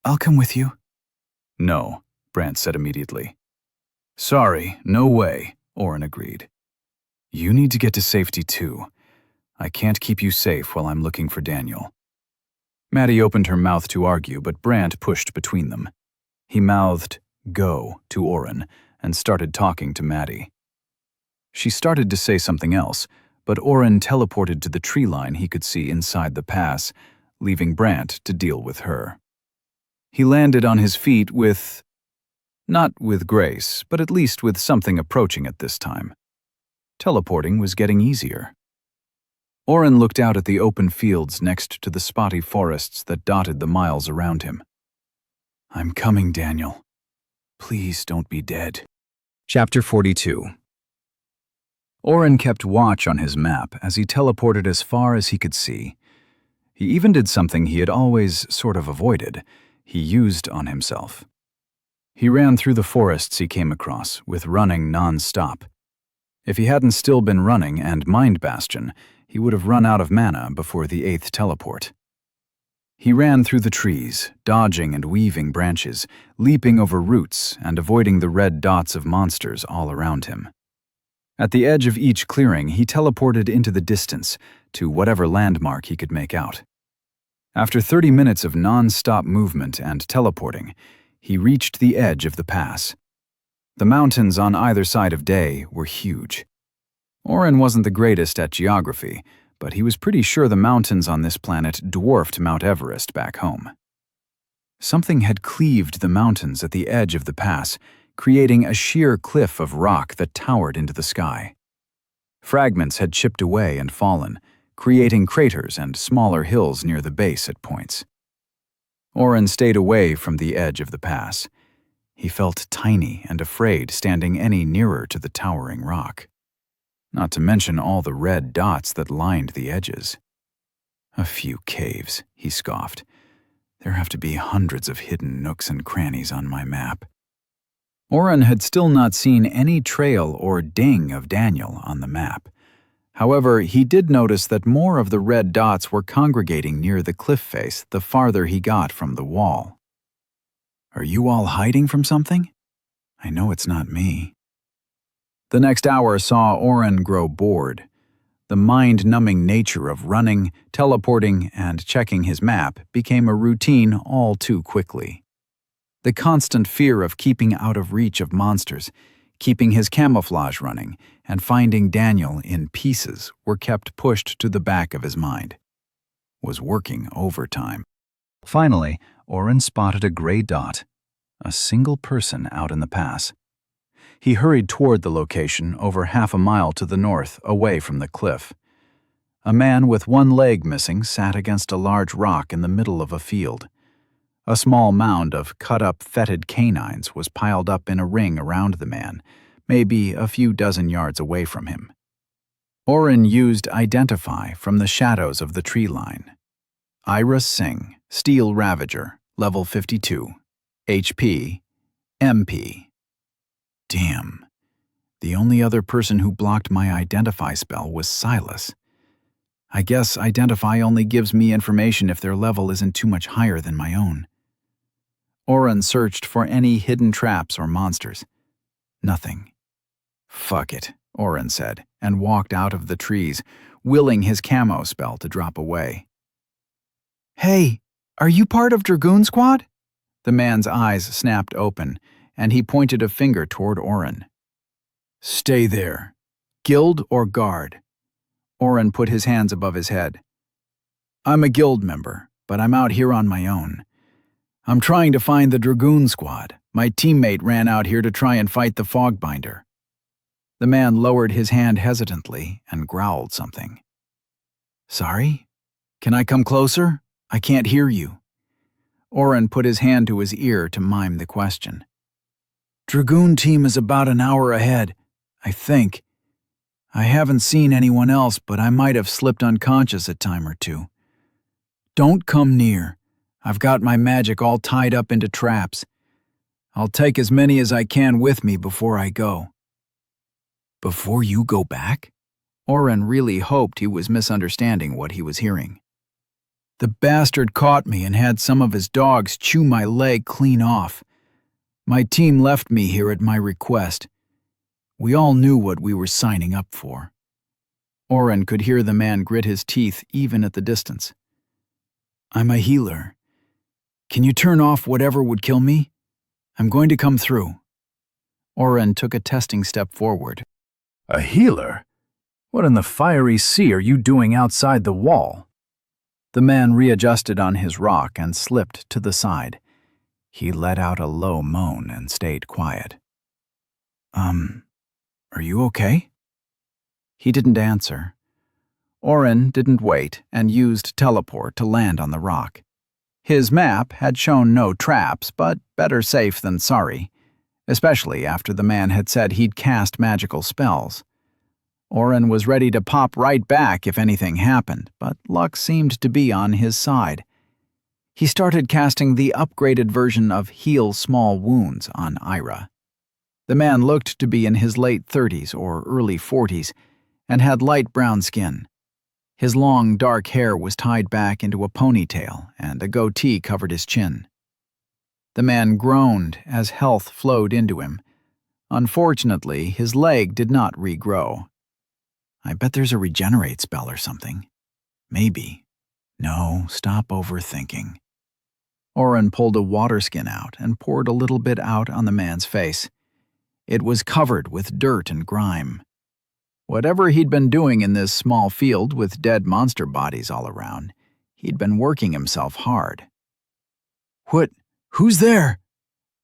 I'll come with you. No, Brant said immediately. Sorry, no way, Oren agreed. You need to get to safety too. I can't keep you safe while I'm looking for Daniel. Maddie opened her mouth to argue, but Brant pushed between them. He mouthed, "Go," to Oren, and started talking to Maddie. She started to say something else, but Oren teleported to the tree line he could see inside the pass, leaving Brant to deal with her. He landed on his feet not with grace, but at least with something approaching it this time. Teleporting was getting easier. Oren looked out at the open fields next to the spotty forests that dotted the miles around him. I'm coming, Daniel. Please don't be dead. Chapter 42. Oren kept watch on his map as he teleported as far as he could see. He even did something he had always sort of avoided. He used on himself. He ran through the forests he came across, with running non-stop. If he hadn't still been running and Mind Bastion, he would have run out of mana before the 8th teleport. He ran through the trees, dodging and weaving branches, leaping over roots and avoiding the red dots of monsters all around him. At the edge of each clearing, he teleported into the distance, to whatever landmark he could make out. After 30 minutes of non-stop movement and teleporting, he reached the edge of the pass. The mountains on either side of Day were huge. Oren wasn't the greatest at geography, but he was pretty sure the mountains on this planet dwarfed Mount Everest back home. Something had cleaved the mountains at the edge of the pass, creating a sheer cliff of rock that towered into the sky. Fragments had chipped away and fallen, creating craters and smaller hills near the base at points. Oren stayed away from the edge of the pass. He felt tiny and afraid standing any nearer to the towering rock. Not to mention all the red dots that lined the edges. A few caves, he scoffed. There have to be hundreds of hidden nooks and crannies on my map. Oren had still not seen any trail or ding of Daniel on the map. However, he did notice that more of the red dots were congregating near the cliff face the farther he got from the wall. Are you all hiding from something? I know it's not me. The next hour saw Oren grow bored. The mind-numbing nature of running, teleporting, and checking his map became a routine all too quickly. The constant fear of keeping out of reach of monsters, keeping his camouflage running, and finding Daniel in pieces were kept pushed to the back of his mind. Was working overtime. Finally, Oren spotted a gray dot, a single person out in the pass. He hurried toward the location over half a mile to the north, away from the cliff. A man with one leg missing sat against a large rock in the middle of a field. A small mound of cut-up fetid canines was piled up in a ring around the man, maybe a few dozen yards away from him. Oren used Identify from the shadows of the tree line. Ira Singh, Steel Ravager, level 52. HP, MP. Damn. The only other person who blocked my Identify spell was Silas. I guess Identify only gives me information if their level isn't too much higher than my own. Oren searched for any hidden traps or monsters. Nothing. Fuck it, Oren said, and walked out of the trees, willing his camo spell to drop away. Hey, are you part of Dragoon Squad? The man's eyes snapped open, and he pointed a finger toward Oren. Stay there. Guild or guard? Oren put his hands above his head. I'm a guild member, but I'm out here on my own. I'm trying to find the Dragoon Squad. My teammate ran out here to try and fight the Fogbinder. The man lowered his hand hesitantly and growled something. Sorry? Can I come closer? I can't hear you. Oren put his hand to his ear to mime the question. Dragoon team is about an hour ahead, I think. I haven't seen anyone else, but I might have slipped unconscious a time or two. Don't come near. I've got my magic all tied up into traps. I'll take as many as I can with me before I go. Before you go back? Oren really hoped he was misunderstanding what he was hearing. The bastard caught me and had some of his dogs chew my leg clean off. My team left me here at my request. We all knew what we were signing up for." Oren could hear the man grit his teeth even at the distance. "I'm a healer. Can you turn off whatever would kill me? I'm going to come through." Oren took a testing step forward. "A healer? What in the fiery sea are you doing outside the wall?" The man readjusted on his rock and slipped to the side. He let out a low moan and stayed quiet. Are you okay?" He didn't answer. Oren didn't wait and used teleport to land on the rock. His map had shown no traps, but better safe than sorry, especially after the man had said he'd cast magical spells. Oren was ready to pop right back if anything happened, but luck seemed to be on his side. He started casting the upgraded version of Heal Small Wounds on Ira. The man looked to be in his late 30s or early 40s and had light brown skin. His long, dark hair was tied back into a ponytail and a goatee covered his chin. The man groaned as health flowed into him. Unfortunately, his leg did not regrow. "I bet there's a regenerate spell or something. Maybe. No, stop overthinking." Oren pulled a water skin out and poured a little bit out on the man's face. It was covered with dirt and grime. Whatever he'd been doing in this small field with dead monster bodies all around, he'd been working himself hard. Who's there?"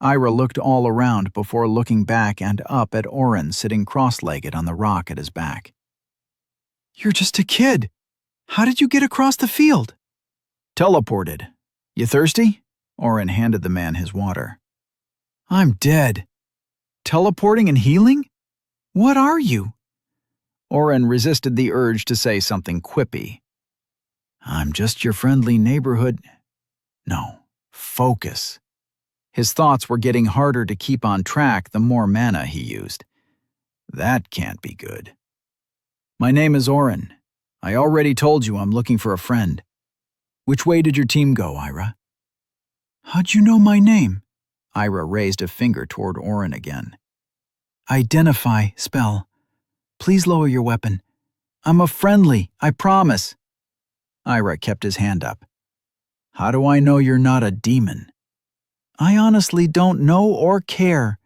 Ira looked all around before looking back and up at Oren sitting cross-legged on the rock at his back. "You're just a kid. How did you get across the field?" "Teleported. You thirsty?" Oren handed the man his water. "I'm dead. Teleporting and healing? What are you?" Oren resisted the urge to say something quippy. "I'm just your friendly neighborhood." No, focus. His thoughts were getting harder to keep on track the more mana he used. That can't be good. "My name is Oren. I already told you I'm looking for a friend. Which way did your team go, Ira?" "How'd you know my name?" Ira raised a finger toward Oren again. "Identify spell. Please lower your weapon. I'm a friendly, I promise." Ira kept his hand up. "How do I know you're not a demon?" "I honestly don't know or care.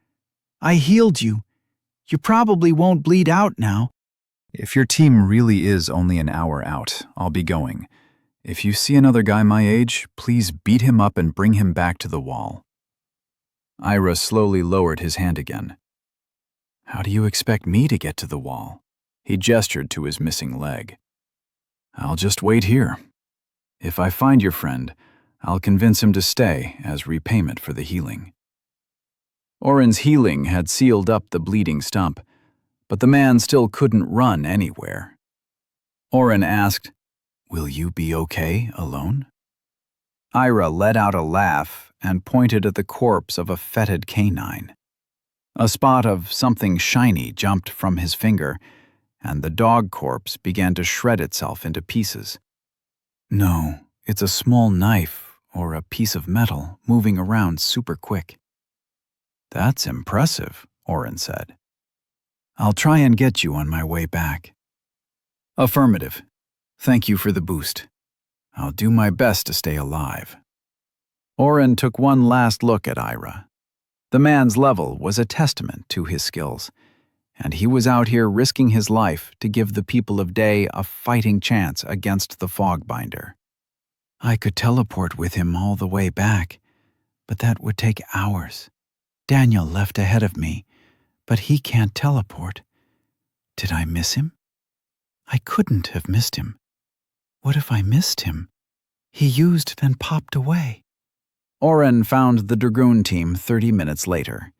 I healed you. You probably won't bleed out now." "If your team really is only an hour out, I'll be going. If you see another guy my age, please beat him up and bring him back to the wall." Ira slowly lowered his hand again. "How do you expect me to get to the wall?" He gestured to his missing leg. "I'll just wait here. If I find your friend, I'll convince him to stay as repayment for the healing." Oren's healing had sealed up the bleeding stump, but the man still couldn't run anywhere. Oren asked, "Will you be okay alone?" Ira let out a laugh and pointed at the corpse of a fetid canine. A spot of something shiny jumped from his finger, and the dog corpse began to shred itself into pieces. "No, it's a small knife or a piece of metal moving around super quick." "That's impressive," Oren said. "I'll try and get you on my way back." "Affirmative. Thank you for the boost. I'll do my best to stay alive." Oren took one last look at Ira. The man's level was a testament to his skills, and he was out here risking his life to give the people of Day a fighting chance against the Fogbinder. "I could teleport with him all the way back, but that would take hours. Daniel left ahead of me, but he can't teleport. Did I miss him? I couldn't have missed him. What if I missed him? He used, then popped away." Oren found the Dragoon team 30 minutes later.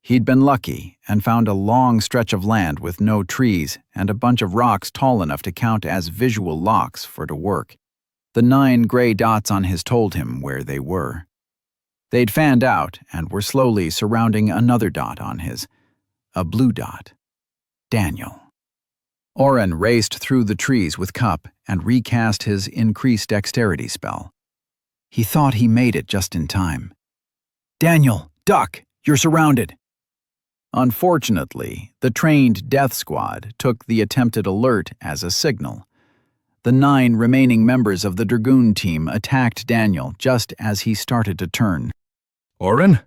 He'd been lucky and found a long stretch of land with no trees and a bunch of rocks tall enough to count as visual locks for to work. The 9 gray dots on his told him where they were. They'd fanned out and were slowly surrounding another dot on his, a blue dot. Daniel. Oren raced through the trees with Cup and recast his increased dexterity spell. He thought he made it just in time. "Daniel, duck! You're surrounded!" Unfortunately, the trained death squad took the attempted alert as a signal. The 9 remaining members of the Dragoon team attacked Daniel just as he started to turn. Oren?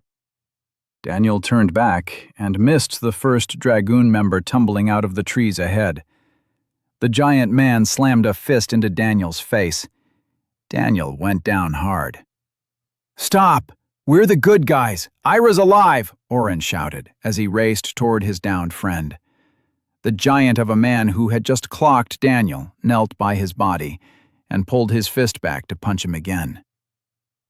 Daniel turned back and missed the first Dragoon member tumbling out of the trees ahead. The giant man slammed a fist into Daniel's face. Daniel went down hard. "Stop! We're the good guys! Ira's alive!" Oren shouted as he raced toward his downed friend. The giant of a man who had just clocked Daniel knelt by his body and pulled his fist back to punch him again.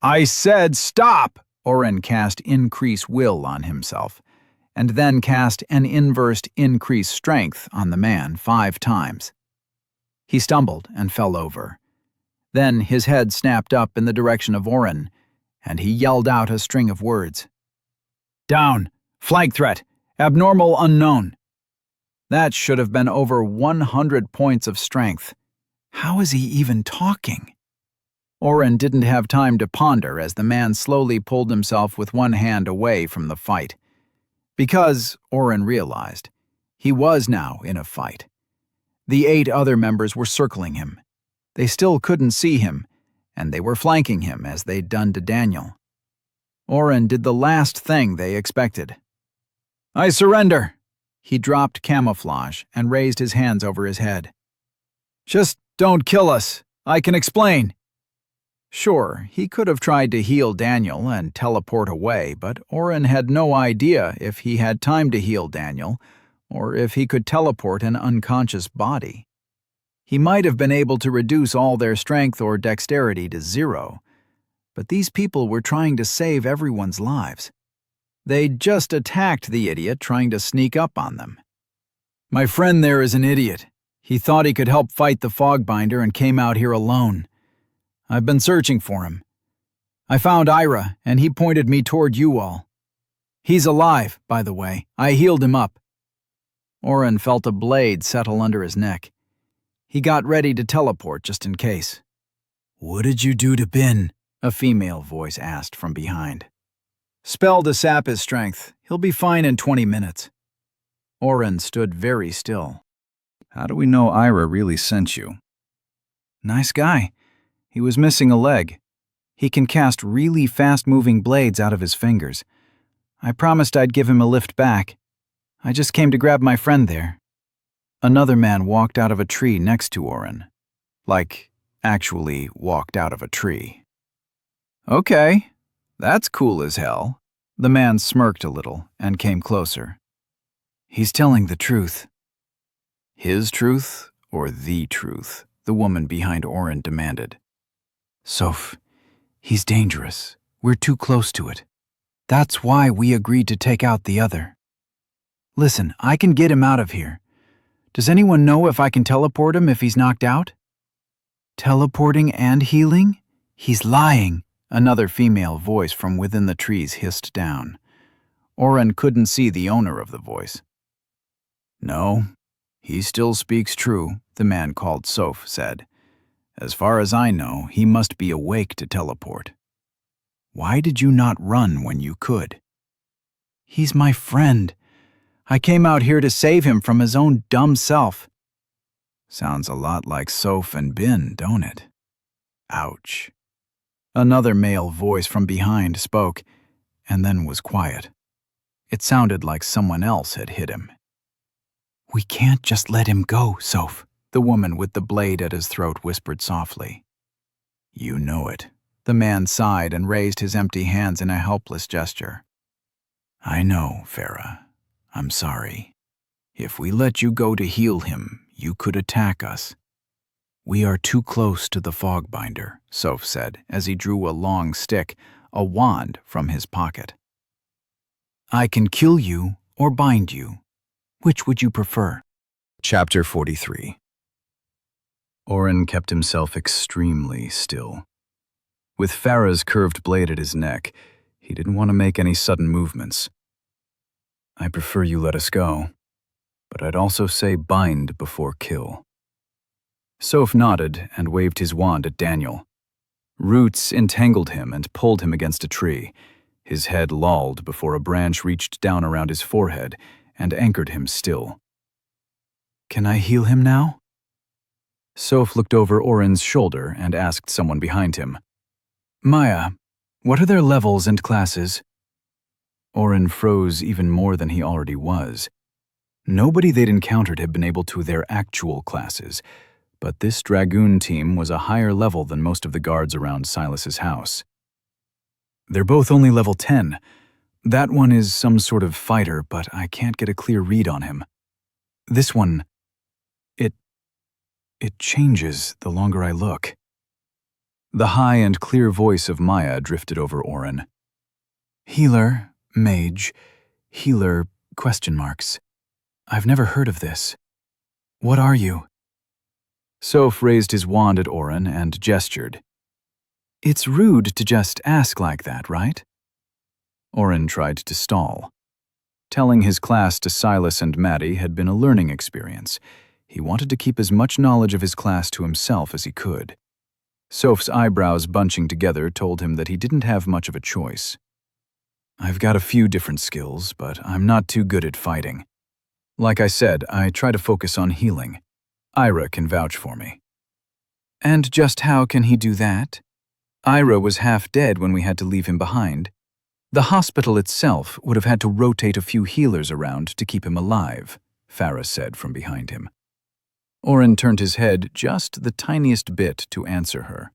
"I said stop!" Oren cast Increase Will on himself, and then cast an inversed Increase Strength on the man 5 times. He stumbled and fell over. Then his head snapped up in the direction of Oren, and he yelled out a string of words. "Down! Flank threat! Abnormal unknown!" That should have been over 100 points of strength. How is he even talking? Oren didn't have time to ponder as the man slowly pulled himself with one hand away from the fight. Because, Oren realized, he was now in a fight. The 8 other members were circling him. They still couldn't see him, and they were flanking him as they'd done to Daniel. Oren did the last thing they expected. "I surrender!" He dropped camouflage and raised his hands over his head. "Just don't kill us. I can explain." Sure, he could have tried to heal Daniel and teleport away, but Oren had no idea if he had time to heal Daniel or if he could teleport an unconscious body. He might have been able to reduce all their strength or dexterity to 0, but these people were trying to save everyone's lives. They'd just attacked the idiot trying to sneak up on them. "My friend there is an idiot. He thought he could help fight the Fogbinder and came out here alone. I've been searching for him. I found Ira, and he pointed me toward you all. He's alive, by the way. I healed him up." Oren felt a blade settle under his neck. He got ready to teleport just in case. "What did you do to Bin?" a female voice asked from behind. "Spell to sap his strength. He'll be fine in 20 minutes. Oren stood very still. "How do we know Ira really sent you?" "Nice guy. He was missing a leg. He can cast really fast-moving blades out of his fingers. I promised I'd give him a lift back. I just came to grab my friend there." Another man walked out of a tree next to Oren. Like, actually walked out of a tree. "Okay. That's cool as hell." The man smirked a little and came closer. "He's telling the truth." "His truth or the truth?" the woman behind Oren demanded. "Soph, he's dangerous. We're too close to it. That's why we agreed to take out the other. Listen, I can get him out of here. Does anyone know if I can teleport him if he's knocked out?" "Teleporting and healing? He's lying," another female voice from within the trees hissed down. Oren couldn't see the owner of the voice. "No, he still speaks true," the man called Soph said. "As far as I know, he must be awake to teleport. Why did you not run when you could?" "He's my friend. I came out here to save him from his own dumb self." Sounds a lot like Soph and Bin, don't it? Ouch. Another male voice from behind spoke, and then was quiet. It sounded like someone else had hit him. "We can't just let him go, Soph," the woman with the blade at his throat whispered softly. "You know it." The man sighed and raised his empty hands in a helpless gesture. "I know, Farah. I'm sorry. If we let you go to heal him, you could attack us." "We are too close to the Fogbinder," Soph said as he drew a long stick, a wand, from his pocket. "I can kill you or bind you. Which would you prefer?" Chapter 43. Oren kept himself extremely still. With Farah's curved blade at his neck, he didn't want to make any sudden movements. "I prefer you let us go." but I'd also say bind before kill. Soph nodded and waved his wand at Daniel. Roots entangled him and pulled him against a tree. His head lolled before a branch reached down around his forehead and anchored him still. "Can I heal him now?" Soph looked over Oren's shoulder and asked someone behind him. "Maya, what are their levels and classes?" Oren froze even more than he already was. Nobody they'd encountered had been able to their actual classes, but this dragoon team was a higher level than most of the guards around Silas's house. "They're both only level 10. That one is some sort of fighter, but I can't get a clear read on him. This one, it changes the longer I look." The high and clear voice of Maya drifted over Oren. "Healer, mage, healer, ? I've never heard of this. What are you?" Soph raised his wand at Oren and gestured. "It's rude to just ask like that, right?" Oren tried to stall. Telling his class to Silas and Maddie had been a learning experience. He wanted to keep as much knowledge of his class to himself as he could. Soph's eyebrows bunching together told him that he didn't have much of a choice. "I've got a few different skills, but I'm not too good at fighting. Like I said, I try to focus on healing. Ira can vouch for me." "And just how can he do that? Ira was half dead when we had to leave him behind. The hospital itself would have had to rotate a few healers around to keep him alive," Farah said from behind him. Oren turned his head just the tiniest bit to answer her.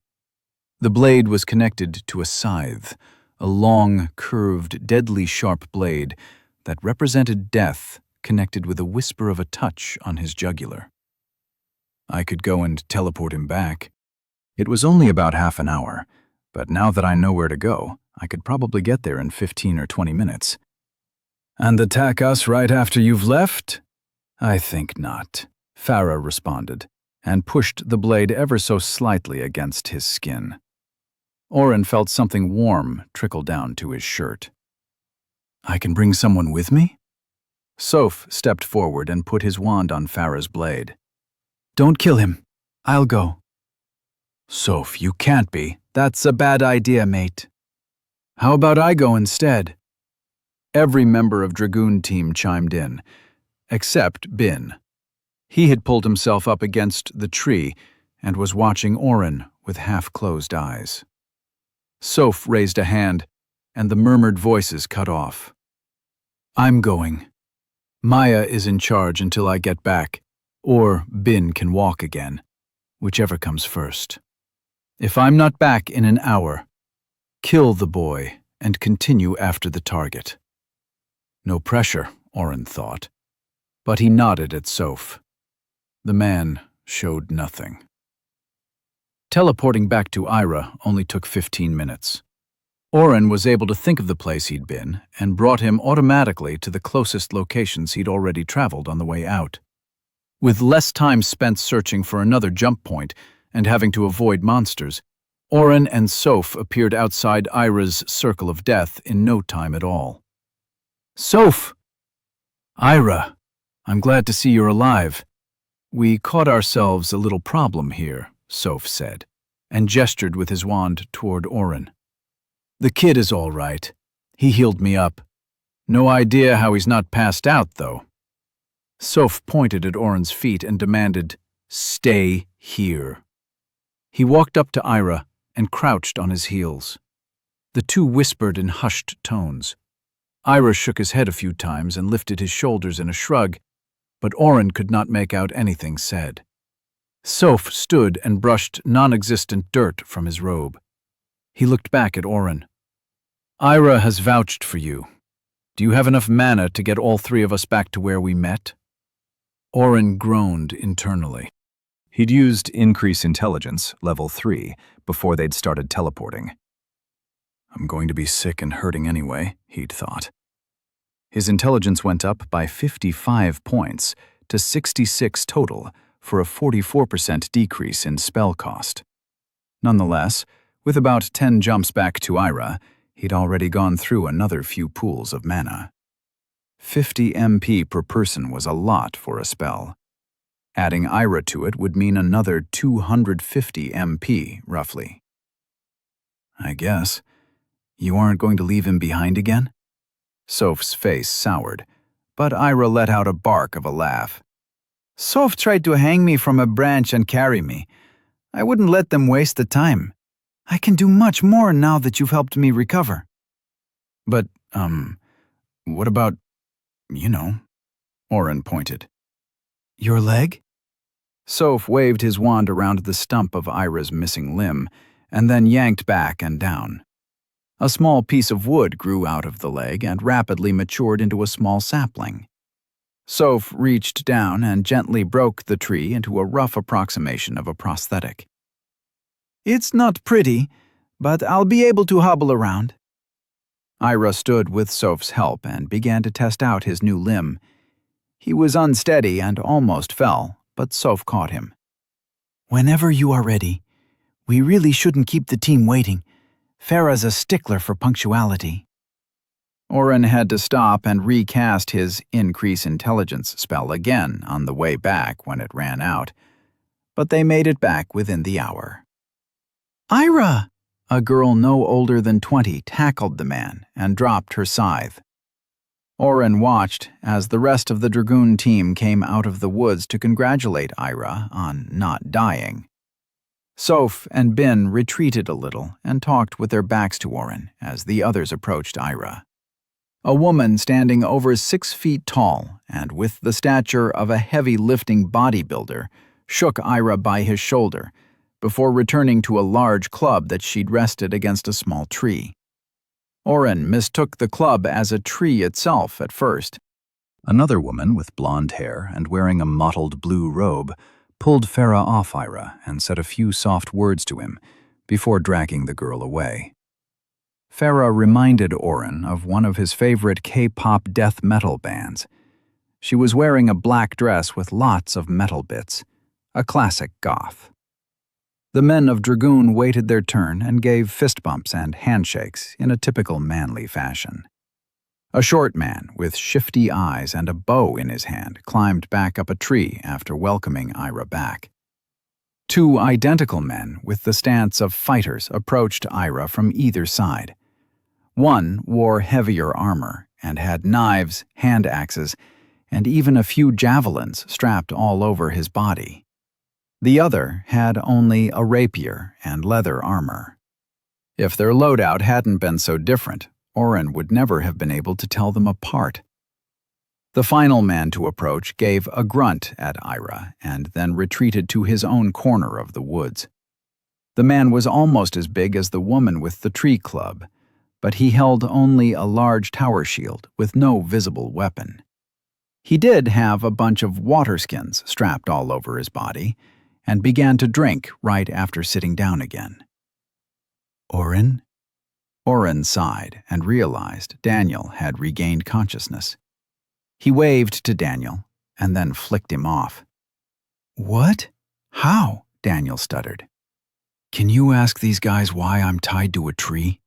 The blade was connected to a scythe, a long, curved, deadly sharp blade that represented death connected with a whisper of a touch on his jugular. "I could go and teleport him back. It was only about half an hour, but now that I know where to go, I could probably get there in 15 or 20 minutes. "And attack us right after you've left?" "I think not," Farah responded, and pushed the blade ever so slightly against his skin. Oren felt something warm trickle down to his shirt. "I can bring someone with me?" Soph stepped forward and put his wand on Farah's blade. "Don't kill him. I'll go." "Soph, you can't be. That's a bad idea, mate." "How about I go instead?" Every member of Dragoon Team chimed in, except Bin. He had pulled himself up against the tree and was watching Oren with half-closed eyes. Soph raised a hand, and the murmured voices cut off. "I'm going. Maya is in charge until I get back, or Bin can walk again, whichever comes first. If I'm not back in an hour, kill the boy and continue after the target." No pressure, Oren thought, but he nodded at Soph. The man showed nothing. Teleporting back to Ira only took 15 minutes. Oren was able to think of the place he'd been and brought him automatically to the closest locations he'd already traveled on the way out. With less time spent searching for another jump point and having to avoid monsters, Oren and Soph appeared outside Ira's circle of death in no time at all. "Soph!" "Ira, I'm glad to see you're alive. We caught ourselves a little problem here," Soph said, and gestured with his wand toward Oren. "The kid is all right. He healed me up. No idea how he's not passed out, though." Soph pointed at Oren's feet and demanded, "Stay here." He walked up to Ira and crouched on his heels. The two whispered in hushed tones. Ira shook his head a few times and lifted his shoulders in a shrug, but Oren could not make out anything said. Soph stood and brushed non-existent dirt from his robe. He looked back at Oren. "Ira has vouched for you. Do you have enough mana to get all three of us back to where we met?" Oren groaned internally. He'd used Increase Intelligence, level 3, before they'd started teleporting. "I'm going to be sick and hurting anyway," he'd thought. His intelligence went up by 55 points to 66 total for a 44% decrease in spell cost. Nonetheless, with about 10 jumps back to Ira, he'd already gone through another few pools of mana. 50 MP per person was a lot for a spell. Adding Ira to it would mean another 250 MP, roughly. I guess. You aren't going to leave him behind again? Soph's face soured, but Ira let out a bark of a laugh. Soph tried to hang me from a branch and carry me. I wouldn't let them waste the time. I can do much more now that you've helped me recover. But, what about, Oren pointed. Your leg? Soph waved his wand around the stump of Ira's missing limb, and then yanked back and down. A small piece of wood grew out of the leg and rapidly matured into a small sapling. Soph reached down and gently broke the tree into a rough approximation of a prosthetic. It's not pretty, but I'll be able to hobble around. Ira stood with Soph's help and began to test out his new limb. He was unsteady and almost fell, but Soph caught him. Whenever you are ready. We really shouldn't keep the team waiting. Farah's a stickler for punctuality. Oren had to stop and recast his Increase Intelligence spell again on the way back when it ran out, but they made it back within the hour. Ira! A girl no older than 20 tackled the man and dropped her scythe. Oren watched as the rest of the Dragoon team came out of the woods to congratulate Ira on not dying. Soph and Bin retreated a little and talked with their backs to Oren as the others approached Ira. A woman standing over 6 feet tall and with the stature of a heavy-lifting bodybuilder shook Ira by his shoulder before returning to a large club that she'd rested against a small tree. Oren mistook the club as a tree itself at first. Another woman with blonde hair and wearing a mottled blue robe pulled Farah off Ira and said a few soft words to him before dragging the girl away. Farah reminded Oren of one of his favorite K-pop death metal bands. She was wearing a black dress with lots of metal bits, a classic goth. The men of Dragoon waited their turn and gave fist bumps and handshakes in a typical manly fashion. A short man with shifty eyes and a bow in his hand climbed back up a tree after welcoming Ira back. 2 identical men with the stance of fighters approached Ira from either side. One wore heavier armor and had knives, hand axes, and even a few javelins strapped all over his body. The other had only a rapier and leather armor. If their loadout hadn't been so different, Oren would never have been able to tell them apart. The final man to approach gave a grunt at Ira and then retreated to his own corner of the woods. The man was almost as big as the woman with the tree club, but he held only a large tower shield with no visible weapon. He did have a bunch of water skins strapped all over his body and began to drink right after sitting down again. Oren? Oren sighed and realized Daniel had regained consciousness. He waved to Daniel and then flicked him off. What? How? Daniel stuttered. Can you ask these guys why I'm tied to a tree?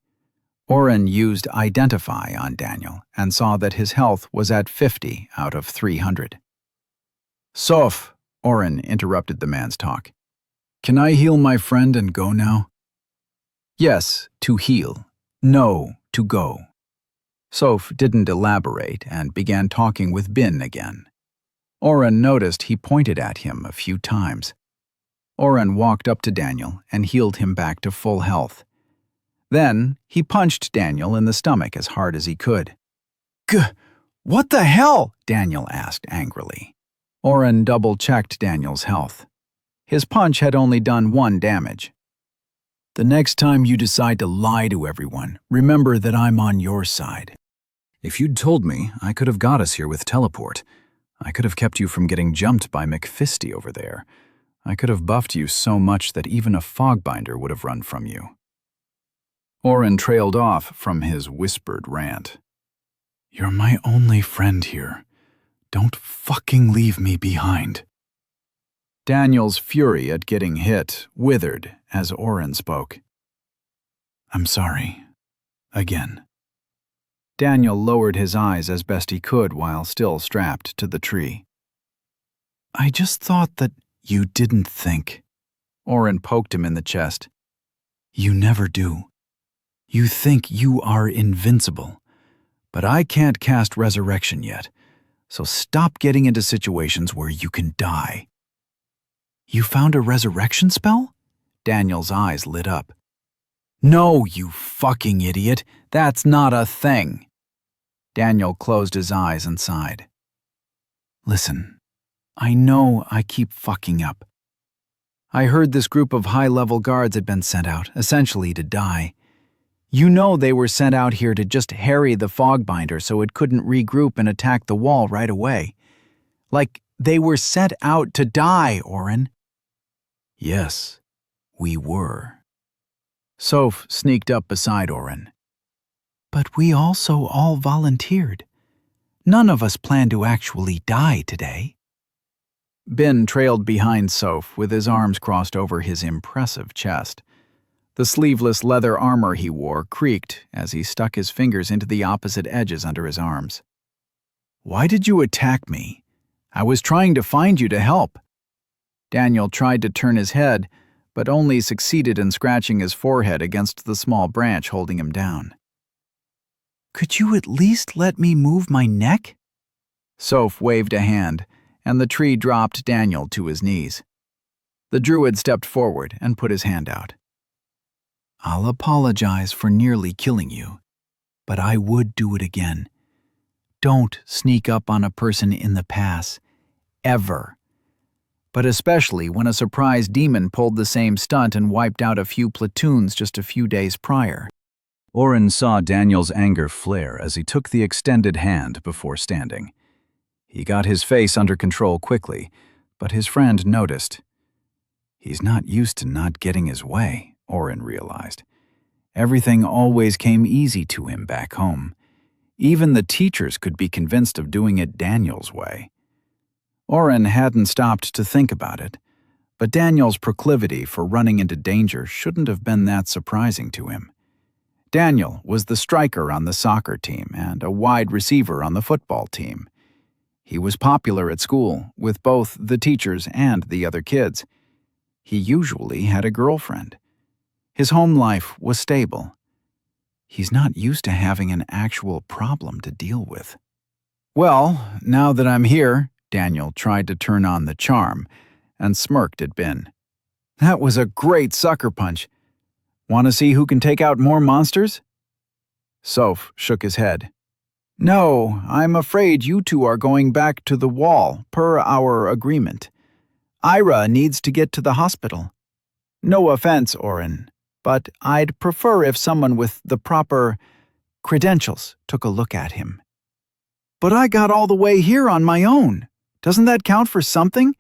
Oren used Identify on Daniel and saw that his health was at 50 out of 300. Soph, Oren interrupted the man's talk. Can I heal my friend and go now? Yes, to heal. No, to go. Soph didn't elaborate and began talking with Bin again. Oren noticed he pointed at him a few times. Oren walked up to Daniel and healed him back to full health. Then he punched Daniel in the stomach as hard as he could. What the hell? Daniel asked angrily. Oren double-checked Daniel's health. His punch had only done 1 damage. The next time you decide to lie to everyone, remember that I'm on your side. If you'd told me, I could have got us here with teleport. I could have kept you from getting jumped by McFisty over there. I could have buffed you so much that even a fogbinder would have run from you. Oren trailed off from his whispered rant. You're my only friend here. Don't fucking leave me behind. Daniel's fury at getting hit withered as Oren spoke. I'm sorry. Again. Daniel lowered his eyes as best he could while still strapped to the tree. I just thought that you didn't think. Oren poked him in the chest. You never do. You think you are invincible. But I can't cast resurrection yet, so stop getting into situations where you can die. You found a resurrection spell? Daniel's eyes lit up. No, you fucking idiot. That's not a thing. Daniel closed his eyes and sighed. Listen, I know I keep fucking up. I heard this group of high-level guards had been sent out, essentially to die. You know they were sent out here to just harry the fogbinder so it couldn't regroup and attack the wall right away. Like, they were sent out to die, Oren. Yes, we were. Soph sneaked up beside Oren. But we also all volunteered. None of us plan to actually die today. Ben trailed behind Soph with his arms crossed over his impressive chest. The sleeveless leather armor he wore creaked as he stuck his fingers into the opposite edges under his arms. Why did you attack me? I was trying to find you to help. Daniel tried to turn his head, but only succeeded in scratching his forehead against the small branch holding him down. Could you at least let me move my neck? Soph waved a hand, and the tree dropped Daniel to his knees. The druid stepped forward and put his hand out. I'll apologize for nearly killing you, but I would do it again. Don't sneak up on a person in the pass, ever. But especially when a surprise demon pulled the same stunt and wiped out a few platoons just a few days prior. Oren saw Daniel's anger flare as he took the extended hand before standing. He got his face under control quickly, but his friend noticed. He's not used to not getting his way, Oren realized. Everything always came easy to him back home. Even the teachers could be convinced of doing it Daniel's way. Oren hadn't stopped to think about it, but Daniel's proclivity for running into danger shouldn't have been that surprising to him. Daniel was the striker on the soccer team and a wide receiver on the football team. He was popular at school with both the teachers and the other kids. He usually had a girlfriend. His home life was stable. He's not used to having an actual problem to deal with. Well, now that I'm here, Daniel tried to turn on the charm and smirked at Ben. That was a great sucker punch. Want to see who can take out more monsters? Soph shook his head. No, I'm afraid you two are going back to the wall, per our agreement. Ira needs to get to the hospital. No offense, Oren, but I'd prefer if someone with the proper credentials took a look at him. But I got all the way here on my own. Doesn't that count for something?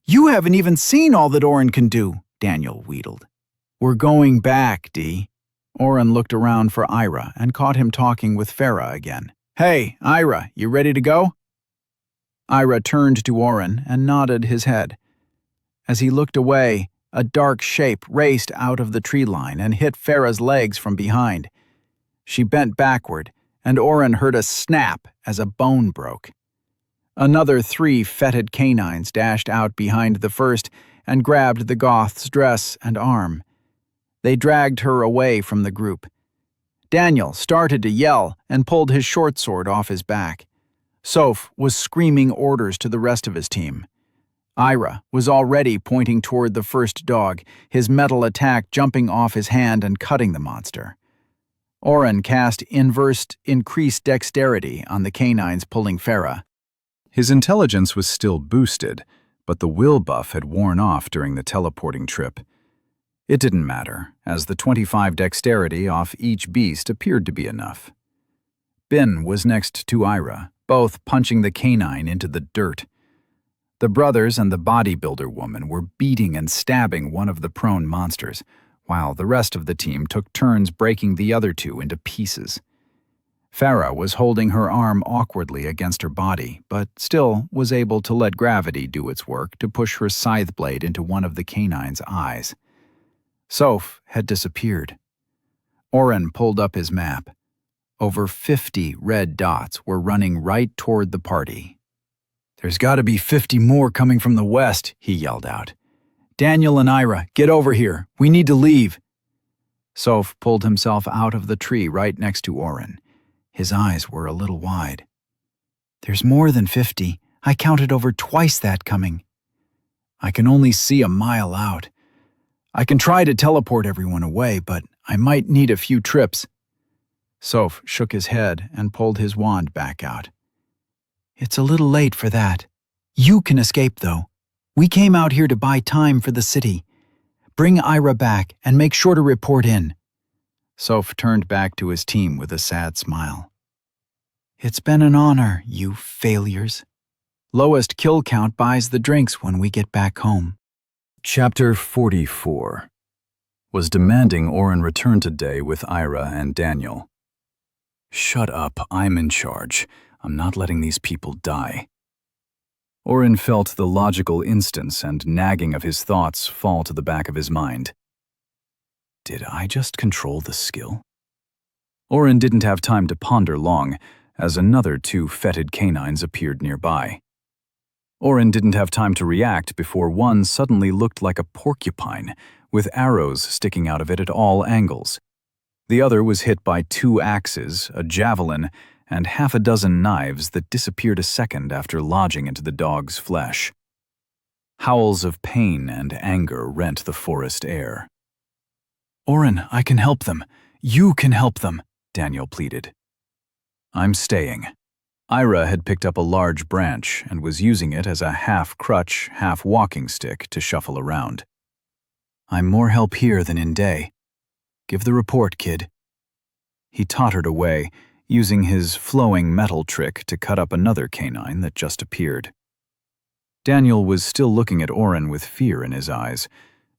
You haven't even seen all that Oren can do, Daniel wheedled. We're going back, Dee. Oren looked around for Ira and caught him talking with Farah again. Hey, Ira, you ready to go? Ira turned to Oren and nodded his head. As he looked away, a dark shape raced out of the tree line and hit Farah's legs from behind. She bent backward, and Oren heard a snap as a bone broke. Another 3 fetid canines dashed out behind the first and grabbed the goth's dress and arm. They dragged her away from the group. Daniel started to yell and pulled his short sword off his back. Soph was screaming orders to the rest of his team. Ira was already pointing toward the first dog, his metal attack jumping off his hand and cutting the monster. Oren cast inversed increased dexterity on the canines pulling Farah. His intelligence was still boosted, but the will buff had worn off during the teleporting trip. It didn't matter, as the 25 dexterity off each beast appeared to be enough. Ben was next to Ira, both punching the canine into the dirt. The brothers and the bodybuilder woman were beating and stabbing one of the prone monsters, while the rest of the team took turns breaking the other 2 into pieces. Farah was holding her arm awkwardly against her body, but still was able to let gravity do its work to push her scythe blade into one of the canine's eyes. Soph had disappeared. Oren pulled up his map. Over 50 red dots were running right toward the party. "There's got to be 50 more coming from the west," he yelled out. "Daniel and Ira, get over here. We need to leave." Soph pulled himself out of the tree right next to Oren. His eyes were a little wide. "There's more than 50. I counted over twice that coming." "I can only see a mile out. I can try to teleport everyone away, but I might need a few trips." Soph shook his head and pulled his wand back out. "It's a little late for that. You can escape, though. We came out here to buy time for the city. Bring Ira back and make sure to report in." Soph turned back to his team with a sad smile. "It's been an honor, you failures. Lowest kill count buys the drinks when we get back home." Chapter 44 was demanding Oren return today with Ira and Daniel. "Shut up, I'm in charge. I'm not letting these people die." Oren felt the logical instance and nagging of his thoughts fall to the back of his mind. Did I just control the skill? Oren didn't have time to ponder long, as another 2 fetid canines appeared nearby. Oren didn't have time to react before one suddenly looked like a porcupine, with arrows sticking out of it at all angles. The other was hit by 2 axes, a javelin, and half a dozen knives that disappeared a second after lodging into the dog's flesh. Howls of pain and anger rent the forest air. "Oren, I can help them. You can help them," Daniel pleaded. "I'm staying." Ira had picked up a large branch and was using it as a half-crutch, half-walking stick to shuffle around. "I'm more help here than in day. Give the report, kid." He tottered away, using his flowing metal trick to cut up another canine that just appeared. Daniel was still looking at Oren with fear in his eyes,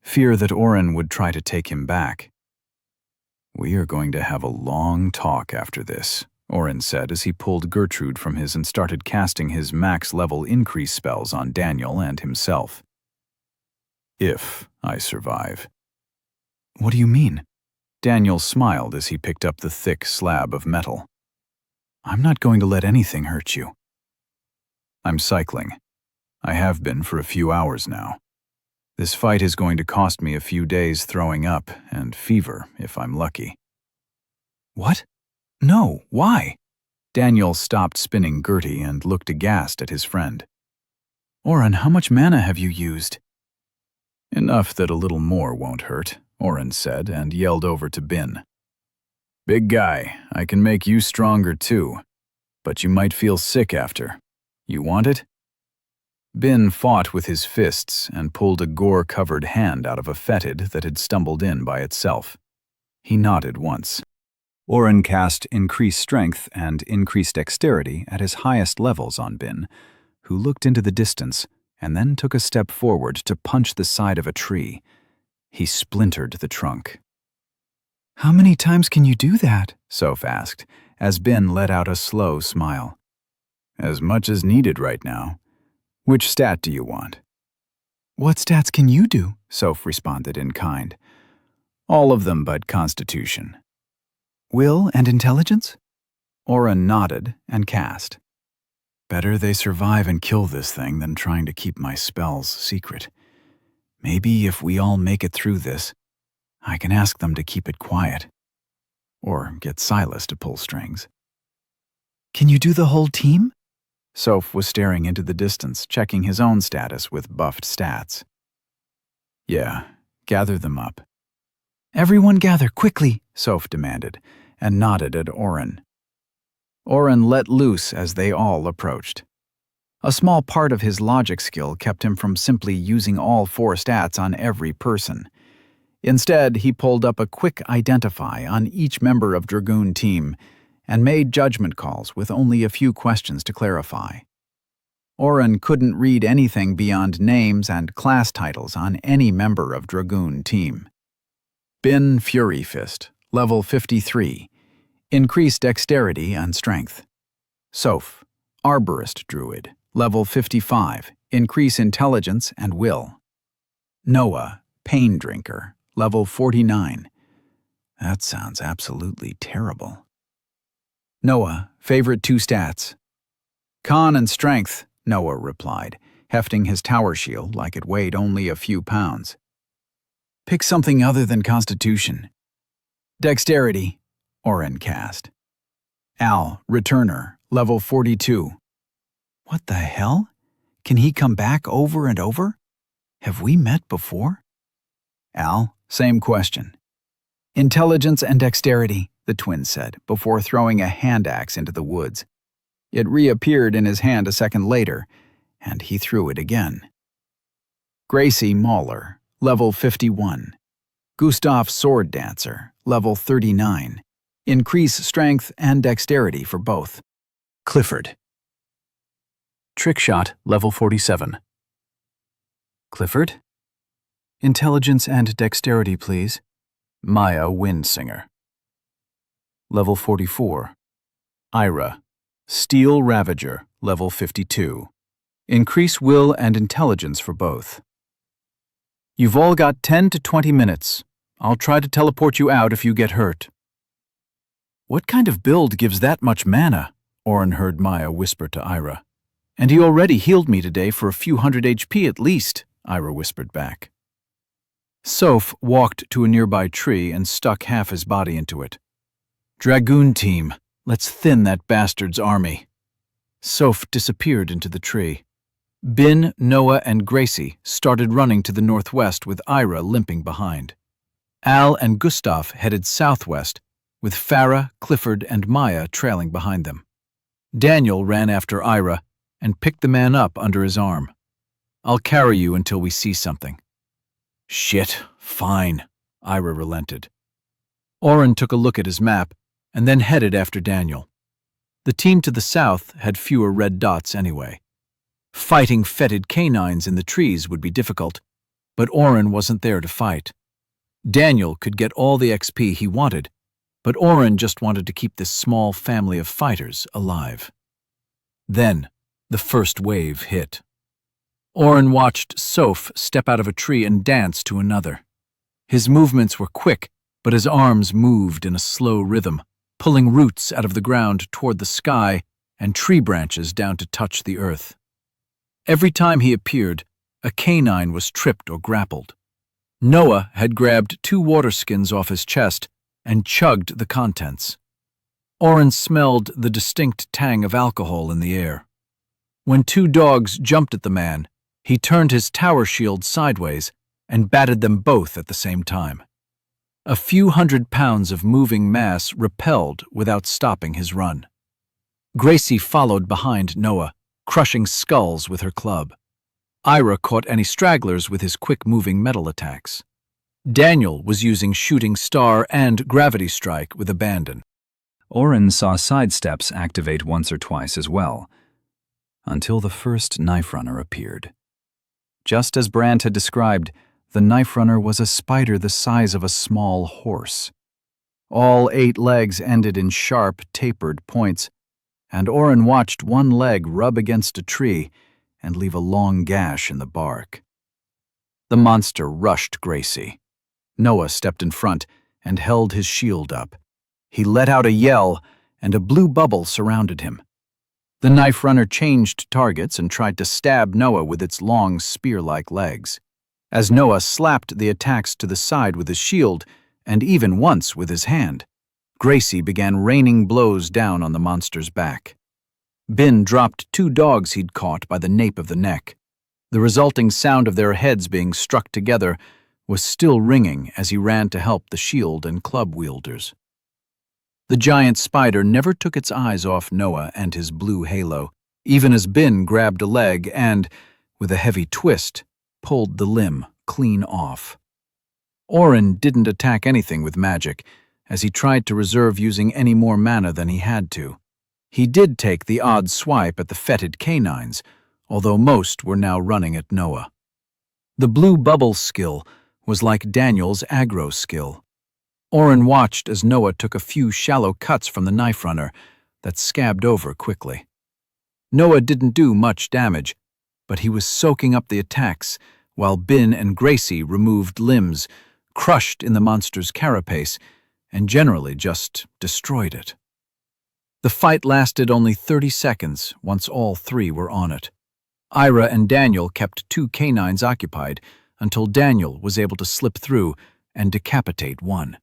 fear that Oren would try to take him back. "We are going to have a long talk after this," Oren said as he pulled Gertrude from his and started casting his max-level increase spells on Daniel and himself. "If I survive." "What do you mean?" Daniel smiled as he picked up the thick slab of metal. "I'm not going to let anything hurt you." "I'm cycling. I have been for a few hours now. This fight is going to cost me a few days throwing up and fever if I'm lucky." "What? No, why?" Daniel stopped spinning Gertie and looked aghast at his friend. "Oren, how much mana have you used?" "Enough that a little more won't hurt," Oren said and yelled over to Bin. "Big guy, I can make you stronger too, but you might feel sick after. You want it?" Bin fought with his fists and pulled a gore-covered hand out of a fetid that had stumbled in by itself. He nodded once. Oren cast increased strength and increased dexterity at his highest levels on Bin, who looked into the distance and then took a step forward to punch the side of a tree. He splintered the trunk. "How many times can you do that?" Soph asked, as Bin let out a slow smile. "As much as needed right now. Which stat do you want?" "What stats can you do?" Soph responded in kind. "All of them but Constitution." "Will and intelligence?" Oren nodded and cast. "Better they survive and kill this thing than trying to keep my spells secret. Maybe if we all make it through this, I can ask them to keep it quiet. Or get Silas to pull strings." "Can you do the whole team?" Soph was staring into the distance, checking his own status with buffed stats. "Yeah, gather them up." "Everyone gather, quickly," Soph demanded, and nodded at Oren. Oren let loose as they all approached. A small part of his logic skill kept him from simply using all 4 stats on every person. Instead, he pulled up a quick identify on each member of Dragoon team and made judgment calls with only a few questions to clarify. Oren couldn't read anything beyond names and class titles on any member of Dragoon team. Bin Fury Fist, level 53, increased dexterity and strength. Soph, Arborist Druid, level 55, increase intelligence and will. Noah, Pain Drinker, level 49. That sounds absolutely terrible. Noah, favorite 2 stats. Con and strength, Noah replied, hefting his tower shield like it weighed only a few pounds. Pick something other than constitution. Dexterity, Oren cast. Al, returner, level 42. What the hell? Can he come back over and over? Have we met before? Al, same question. Intelligence and dexterity, the twin said, before throwing a hand axe into the woods. It reappeared in his hand a second later, and he threw it again. Gracie Mauler, level 51. Gustav Sword Dancer, level 39. Increase strength and dexterity for both. Clifford. Trickshot, level 47. Clifford? Intelligence and dexterity, please. Maya Windsinger. Level 44. Ira. Steel Ravager, level 52. Increase will and intelligence for both. You've all got 10 to 20 minutes. I'll try to teleport you out if you get hurt. What kind of build gives that much mana? Oren heard Maya whisper to Ira. And he already healed me today for a few hundred HP at least, Ira whispered back. Soph walked to a nearby tree and stuck half his body into it. Dragoon team, let's thin that bastard's army. Soph disappeared into the tree. Bin, Noah, and Gracie started running to the northwest with Ira limping behind. Al and Gustav headed southwest, with Farah, Clifford, and Maya trailing behind them. Daniel ran after Ira and picked the man up under his arm. I'll carry you until we see something. Shit, fine, Ira relented. Oren took a look at his map and then headed after Daniel. The team to the south had fewer red dots anyway. Fighting fetid canines in the trees would be difficult, but Oren wasn't there to fight. Daniel could get all the XP he wanted, but Oren just wanted to keep this small family of fighters alive. Then, the first wave hit. Oren watched Soph step out of a tree and dance to another. His movements were quick, but his arms moved in a slow rhythm, pulling roots out of the ground toward the sky and tree branches down to touch the earth. Every time he appeared, a canine was tripped or grappled. Noah had grabbed 2 water skins off his chest and chugged the contents. Oren smelled the distinct tang of alcohol in the air. When 2 dogs jumped at the man, he turned his tower shield sideways and batted them both at the same time. A few hundred pounds of moving mass repelled without stopping his run. Gracie followed behind Noah, crushing skulls with her club. Ira caught any stragglers with his quick-moving metal attacks. Daniel was using Shooting Star and Gravity Strike with abandon. Oren saw sidesteps activate once or twice as well, until the first Knife Runner appeared. Just as Brandt had described, the Knife Runner was a spider the size of a small horse. All 8 legs ended in sharp, tapered points, and Oren watched one leg rub against a tree and leave a long gash in the bark. The monster rushed Gracie. Noah stepped in front and held his shield up. He let out a yell, and a blue bubble surrounded him. The Knife Runner changed targets and tried to stab Noah with its long, spear-like legs. As Noah slapped the attacks to the side with his shield, and even once with his hand, Gracie began raining blows down on the monster's back. Bin dropped 2 dogs he'd caught by the nape of the neck. The resulting sound of their heads being struck together was still ringing as he ran to help the shield and club wielders. The giant spider never took its eyes off Noah and his blue halo, even as Bin grabbed a leg and, with a heavy twist, pulled the limb clean off. Oren didn't attack anything with magic, as he tried to reserve using any more mana than he had to. He did take the odd swipe at the fetid canines, although most were now running at Noah. The blue bubble skill was like Daniel's aggro skill. Oren watched as Noah took a few shallow cuts from the Knife Runner that scabbed over quickly. Noah didn't do much damage, but he was soaking up the attacks while Bin and Gracie removed limbs, crushed in the monster's carapace, and generally just destroyed it. The fight lasted only 30 seconds once all three were on it. Ira and Daniel kept two canines occupied until Daniel was able to slip through and decapitate one.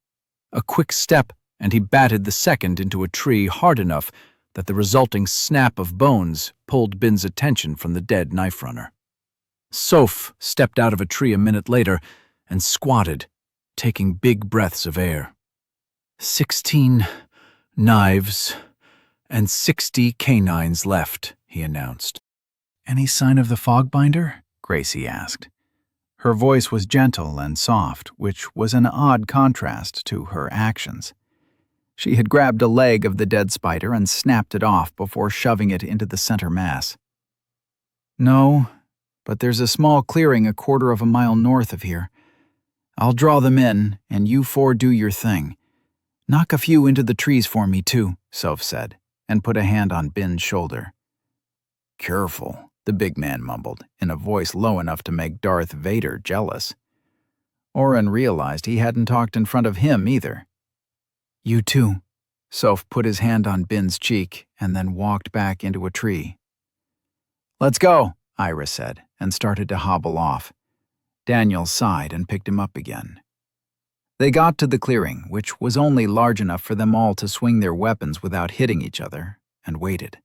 A quick step, and he batted the second into a tree hard enough that the resulting snap of bones pulled Bin's attention from the dead knife runner. Soph stepped out of a tree a minute later and squatted, taking big breaths of air. 16 knives and 60 canines left, he announced. Any sign of the fogbinder? Gracie asked. Her voice was gentle and soft, which was an odd contrast to her actions. She had grabbed a leg of the dead spider and snapped it off before shoving it into the center mass. No, but there's a small clearing a quarter of a mile north of here. I'll draw them in, and you four do your thing. Knock a few into the trees for me, too, Soph said, and put a hand on Bin's shoulder. Careful, the big man mumbled, in a voice low enough to make Darth Vader jealous. Oren realized he hadn't talked in front of him either. You too. Soph put his hand on Bin's cheek and then walked back into a tree. Let's go, Ira said, and started to hobble off. Daniel sighed and picked him up again. They got to the clearing, which was only large enough for them all to swing their weapons without hitting each other, and waited.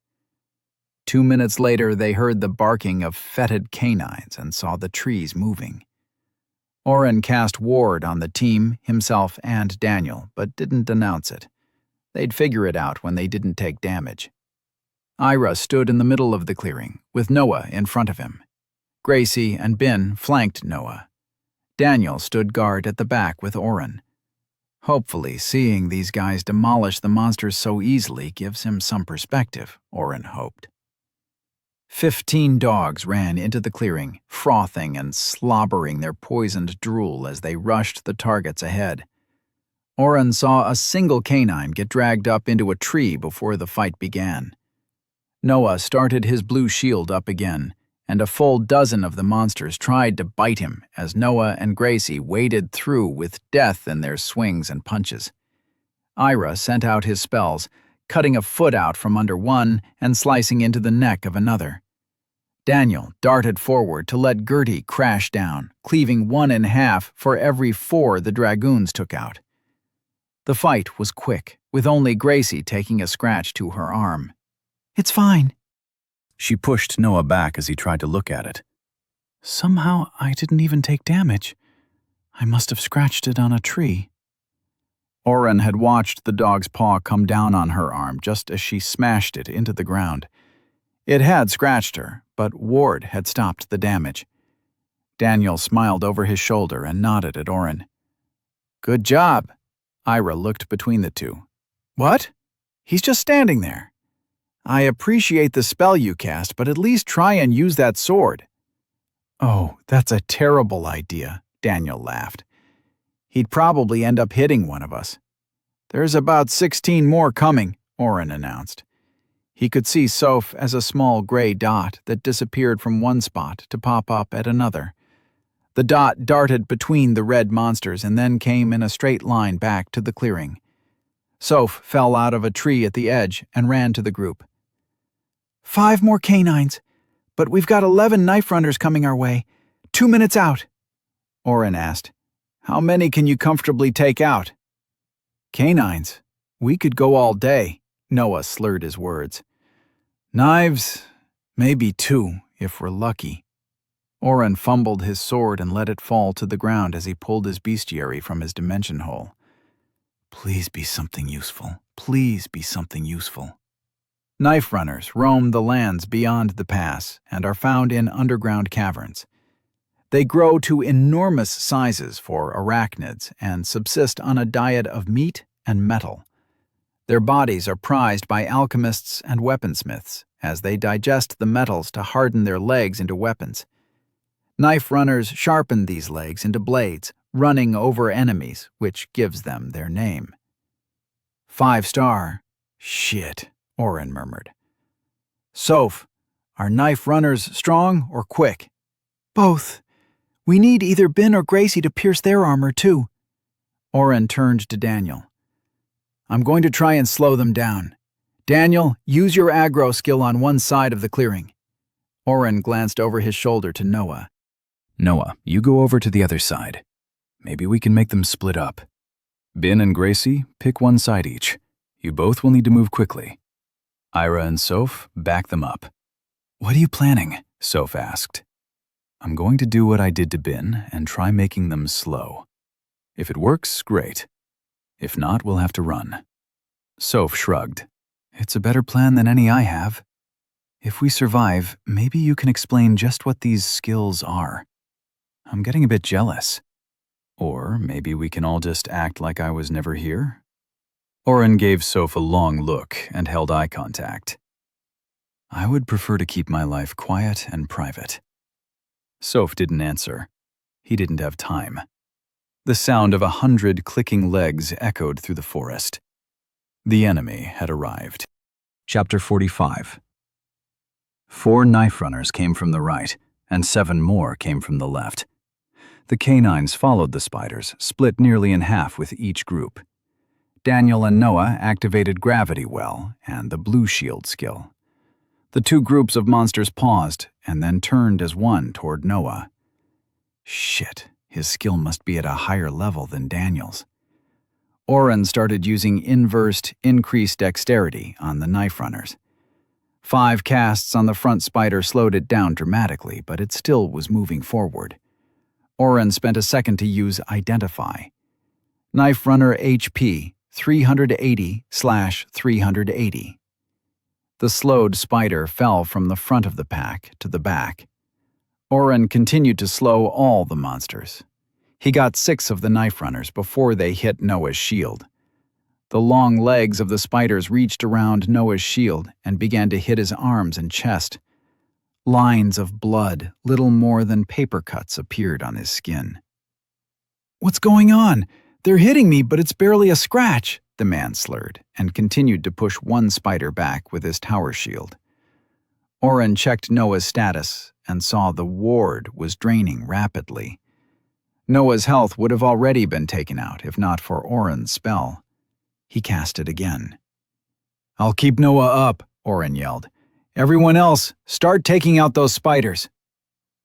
2 minutes later, they heard the barking of fetid canines and saw the trees moving. Oren cast ward on the team, himself and Daniel, but didn't announce it. They'd figure it out when they didn't take damage. Ira stood in the middle of the clearing, with Noah in front of him. Gracie and Bin flanked Noah. Daniel stood guard at the back with Oren. Hopefully, seeing these guys demolish the monsters so easily gives him some perspective, Oren hoped. 15 dogs ran into the clearing, frothing and slobbering their poisoned drool as they rushed the targets ahead. Oren saw a single canine get dragged up into a tree before the fight began. Noah started his blue shield up again, and a full dozen of the monsters tried to bite him as Noah and Gracie waded through with death in their swings and punches. Ira sent out his spells, cutting a foot out from under one and slicing into the neck of another. Daniel darted forward to let Gertie crash down, cleaving one in half for every 4 the dragoons took out. The fight was quick, with only Gracie taking a scratch to her arm. It's fine. She pushed Noah back as he tried to look at it. Somehow I didn't even take damage. I must have scratched it on a tree. Oren had watched the dog's paw come down on her arm just as she smashed it into the ground. It had scratched her, but ward had stopped the damage. Daniel smiled over his shoulder and nodded at Oren. Good job. Ira looked between the two. What? He's just standing there. I appreciate the spell you cast, but at least try and use that sword. Oh, that's a terrible idea, Daniel laughed. He'd probably end up hitting one of us. There's about 16 more coming, Oren announced. He could see Soph as a small gray dot that disappeared from one spot to pop up at another. The dot darted between the red monsters and then came in a straight line back to the clearing. Soph fell out of a tree at the edge and ran to the group. 5 more canines, but we've got 11 knife runners coming our way. 2 minutes out. Oren asked, How many can you comfortably take out? Canines. We could go all day, Noah slurred his words. Knives, maybe 2, if we're lucky. Oren fumbled his sword and let it fall to the ground as he pulled his bestiary from his dimension hole. Please be something useful. Please be something useful. Knife runners roam the lands beyond the pass and are found in underground caverns. They grow to enormous sizes for arachnids and subsist on a diet of meat and metal. Their bodies are prized by alchemists and weaponsmiths as they digest the metals to harden their legs into weapons. Knife runners sharpen these legs into blades, running over enemies, which gives them their name. 5-star. Shit, Oren murmured. Soph, are knife runners strong or quick? Both. We need either Bin or Gracie to pierce their armor, too. Oren turned to Daniel. I'm going to try and slow them down. Daniel, use your aggro skill on one side of the clearing. Oren glanced over his shoulder to Noah. Noah, you go over to the other side. Maybe we can make them split up. Bin and Gracie, pick one side each. You both will need to move quickly. Ira and Soph, back them up. What are you planning? Soph asked. I'm going to do what I did to Bin and try making them slow. If it works, great. If not, we'll have to run. Soph shrugged. It's a better plan than any I have. If we survive, maybe you can explain just what these skills are. I'm getting a bit jealous. Or maybe we can all just act like I was never here? Oren gave Soph a long look and held eye contact. I would prefer to keep my life quiet and private. Soph didn't answer. He didn't have time. The sound of 100 clicking legs echoed through the forest. The enemy had arrived. Chapter 45. 4 knife runners came from the right, and 7 more came from the left. The canines followed the spiders, split nearly in half with each group. Daniel and Noah activated Gravity Well and the Blue Shield skill. The 2 groups of monsters paused and then turned as one toward Noah. Shit, his skill must be at a higher level than Daniel's. Oren started using inversed, increased dexterity on the knife runners. 5 casts on the front spider slowed it down dramatically, but it still was moving forward. Oren spent a second to use Identify. Knife runner HP 380/380. The slowed spider fell from the front of the pack to the back. Oren continued to slow all the monsters. He got 6 of the knife runners before they hit Noah's shield. The long legs of the spiders reached around Noah's shield and began to hit his arms and chest. Lines of blood, little more than paper cuts, appeared on his skin. "What's going on? They're hitting me, but it's barely a scratch," the man slurred, and continued to push one spider back with his tower shield. Oren checked Noah's status and saw the ward was draining rapidly. Noah's health would have already been taken out if not for Oren's spell. He cast it again. "I'll keep Noah up," Oren yelled. "Everyone else, start taking out those spiders."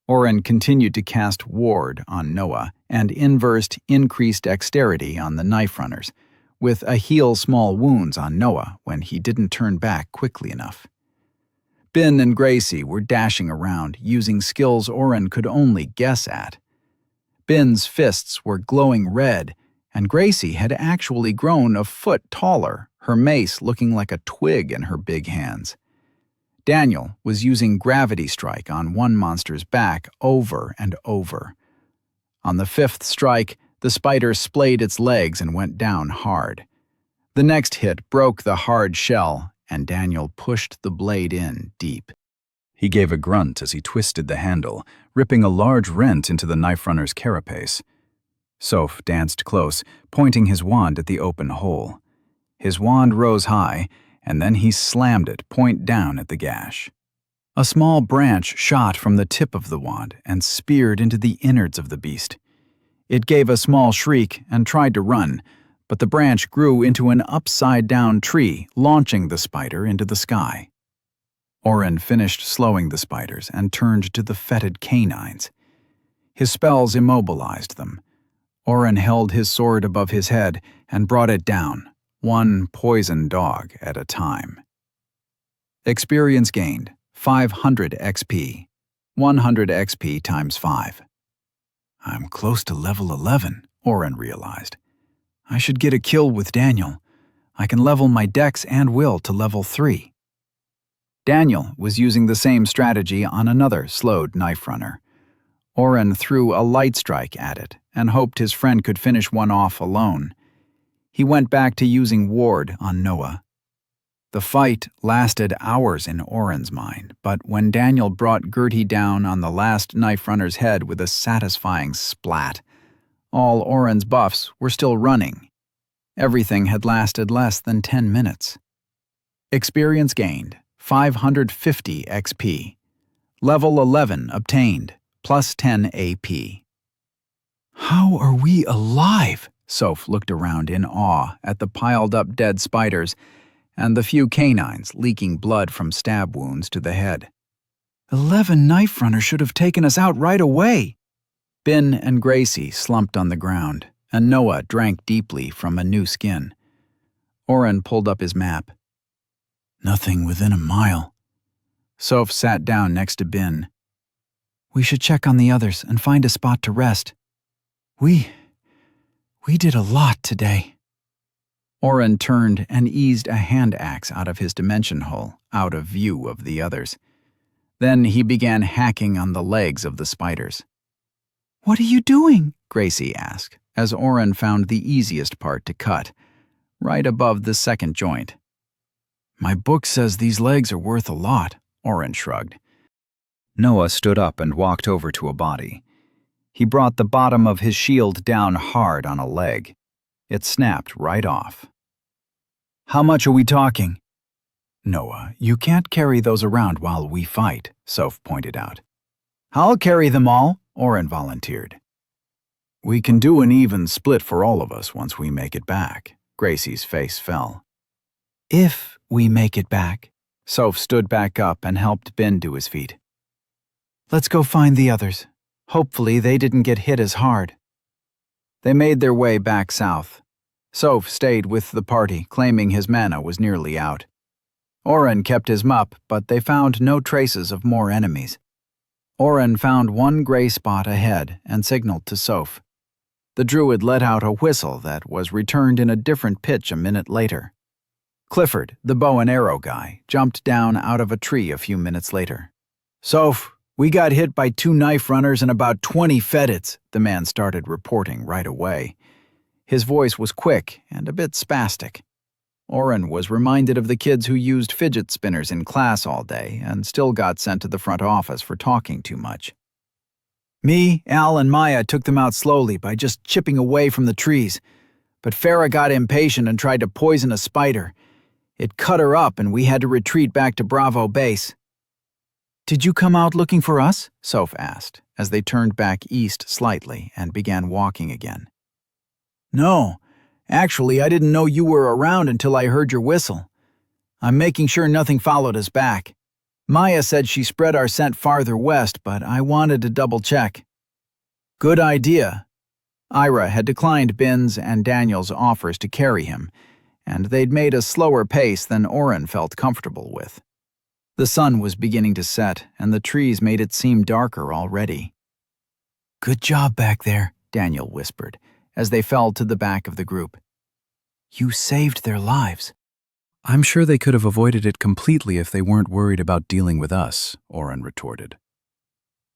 Oren continued to cast Ward on Noah and inversed increased dexterity on the knife runners, with a heal small wounds on Noah when he didn't turn back quickly enough. Bin and Gracie were dashing around, using skills Oren could only guess at. Bin's fists were glowing red, and Gracie had actually grown a foot taller, her mace looking like a twig in her big hands. Daniel was using Gravity Strike on one monster's back over and over. On the 5th strike, the spider splayed its legs and went down hard. The next hit broke the hard shell, and Daniel pushed the blade in deep. He gave a grunt as he twisted the handle, ripping a large rent into the knife runner's carapace. Soph danced close, pointing his wand at the open hole. His wand rose high, and then he slammed it point down at the gash. A small branch shot from the tip of the wand and speared into the innards of the beast. It gave a small shriek and tried to run, but the branch grew into an upside-down tree, launching the spider into the sky. Oren finished slowing the spiders and turned to the fetid canines. His spells immobilized them. Oren held his sword above his head and brought it down, one poison dog at a time. Experience gained, 500 XP. 100 XP times 5. I'm close to level 11, Oren realized. I should get a kill with Daniel. I can level my dex and will to level 3. Daniel was using the same strategy on another slowed knife runner. Oren threw a light strike at it and hoped his friend could finish one off alone. He went back to using Ward on Noah. The fight lasted hours in Oren's mind, but when Daniel brought Gertie down on the last knife runner's head with a satisfying splat, all Oren's buffs were still running. Everything had lasted less than 10 minutes. Experience gained, 550 XP. Level 11 obtained, plus 10 AP. How are we alive? Soph looked around in awe at the piled-up dead spiders and the few canines leaking blood from stab wounds to the head. 11 knife runners should have taken us out right away. Ben and Gracie slumped on the ground, and Noah drank deeply from a new skin. Oren pulled up his map. Nothing within a mile. Soph sat down next to Ben. We should check on the others and find a spot to rest. We did a lot today. Oren turned and eased a hand axe out of his dimension hole, out of view of the others. Then he began hacking on the legs of the spiders. What are you doing? Gracie asked, as Oren found the easiest part to cut, right above the second joint. My book says these legs are worth a lot, Oren shrugged. Noah stood up and walked over to a body. He brought the bottom of his shield down hard on a leg. It snapped right off. How much are we talking? Noah, you can't carry those around while we fight, Soph pointed out. I'll carry them all, Oren volunteered. We can do an even split for all of us once we make it back. Gracie's face fell. If we make it back. Soph stood back up and helped Ben to his feet. Let's go find the others. Hopefully they didn't get hit as hard. They made their way back south. Soph stayed with the party, claiming his mana was nearly out. Oren kept his mup, but they found no traces of more enemies. Oren found one gray spot ahead and signaled to Soph. The druid let out a whistle that was returned in a different pitch a minute later. Clifford, the bow and arrow guy, jumped down out of a tree a few minutes later. Soph, we got hit by 2 knife runners and about 20 fedits, the man started reporting right away. His voice was quick and a bit spastic. Oren was reminded of the kids who used fidget spinners in class all day and still got sent to the front office for talking too much. Me, Al, and Maya took them out slowly by just chipping away from the trees, but Farah got impatient and tried to poison a spider. It cut her up and we had to retreat back to Bravo Base. Did you come out looking for us? Soph asked, as they turned back east slightly and began walking again. No, actually I didn't know you were around until I heard your whistle. I'm making sure nothing followed us back. Maya said she spread our scent farther west, but I wanted to double-check. Good idea. Ira had declined Ben's and Daniel's offers to carry him, and they'd made a slower pace than Oren felt comfortable with. The sun was beginning to set, and the trees made it seem darker already. Good job back there, Daniel whispered, as they fell to the back of the group. You saved their lives. I'm sure they could have avoided it completely if they weren't worried about dealing with us, Oren retorted.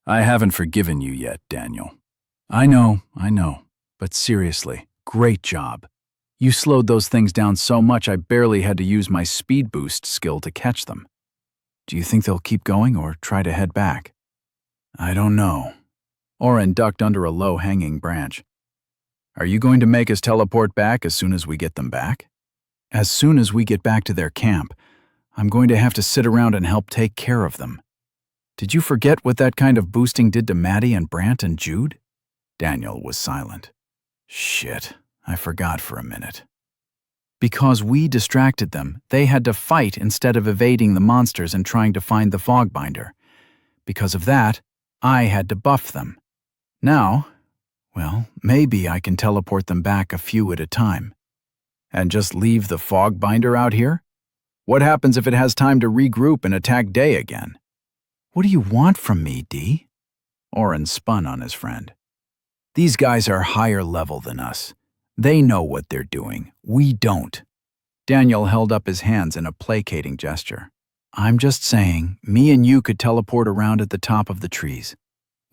I haven't forgiven you yet, Daniel. I know, but seriously, great job. You slowed those things down so much I barely had to use my speed boost skill to catch them. Do you think they'll keep going or try to head back? I don't know. Oren ducked under a low-hanging branch. Are you going to make us teleport back as soon as we get them back? As soon as we get back to their camp, I'm going to have to sit around and help take care of them. Did you forget what that kind of boosting did to Maddie and Brant and Jude? Daniel was silent. Shit, I forgot for a minute. Because we distracted them, they had to fight instead of evading the monsters and trying to find the fogbinder. Because of that, I had to buff them. Now, well, maybe I can teleport them back a few at a time. And just leave the fogbinder out here? What happens if it has time to regroup and attack Day again? What do you want from me, D? Oren spun on his friend. These guys are higher level than us. They know what they're doing. We don't. Daniel held up his hands in a placating gesture. I'm just saying, me and you could teleport around at the top of the trees.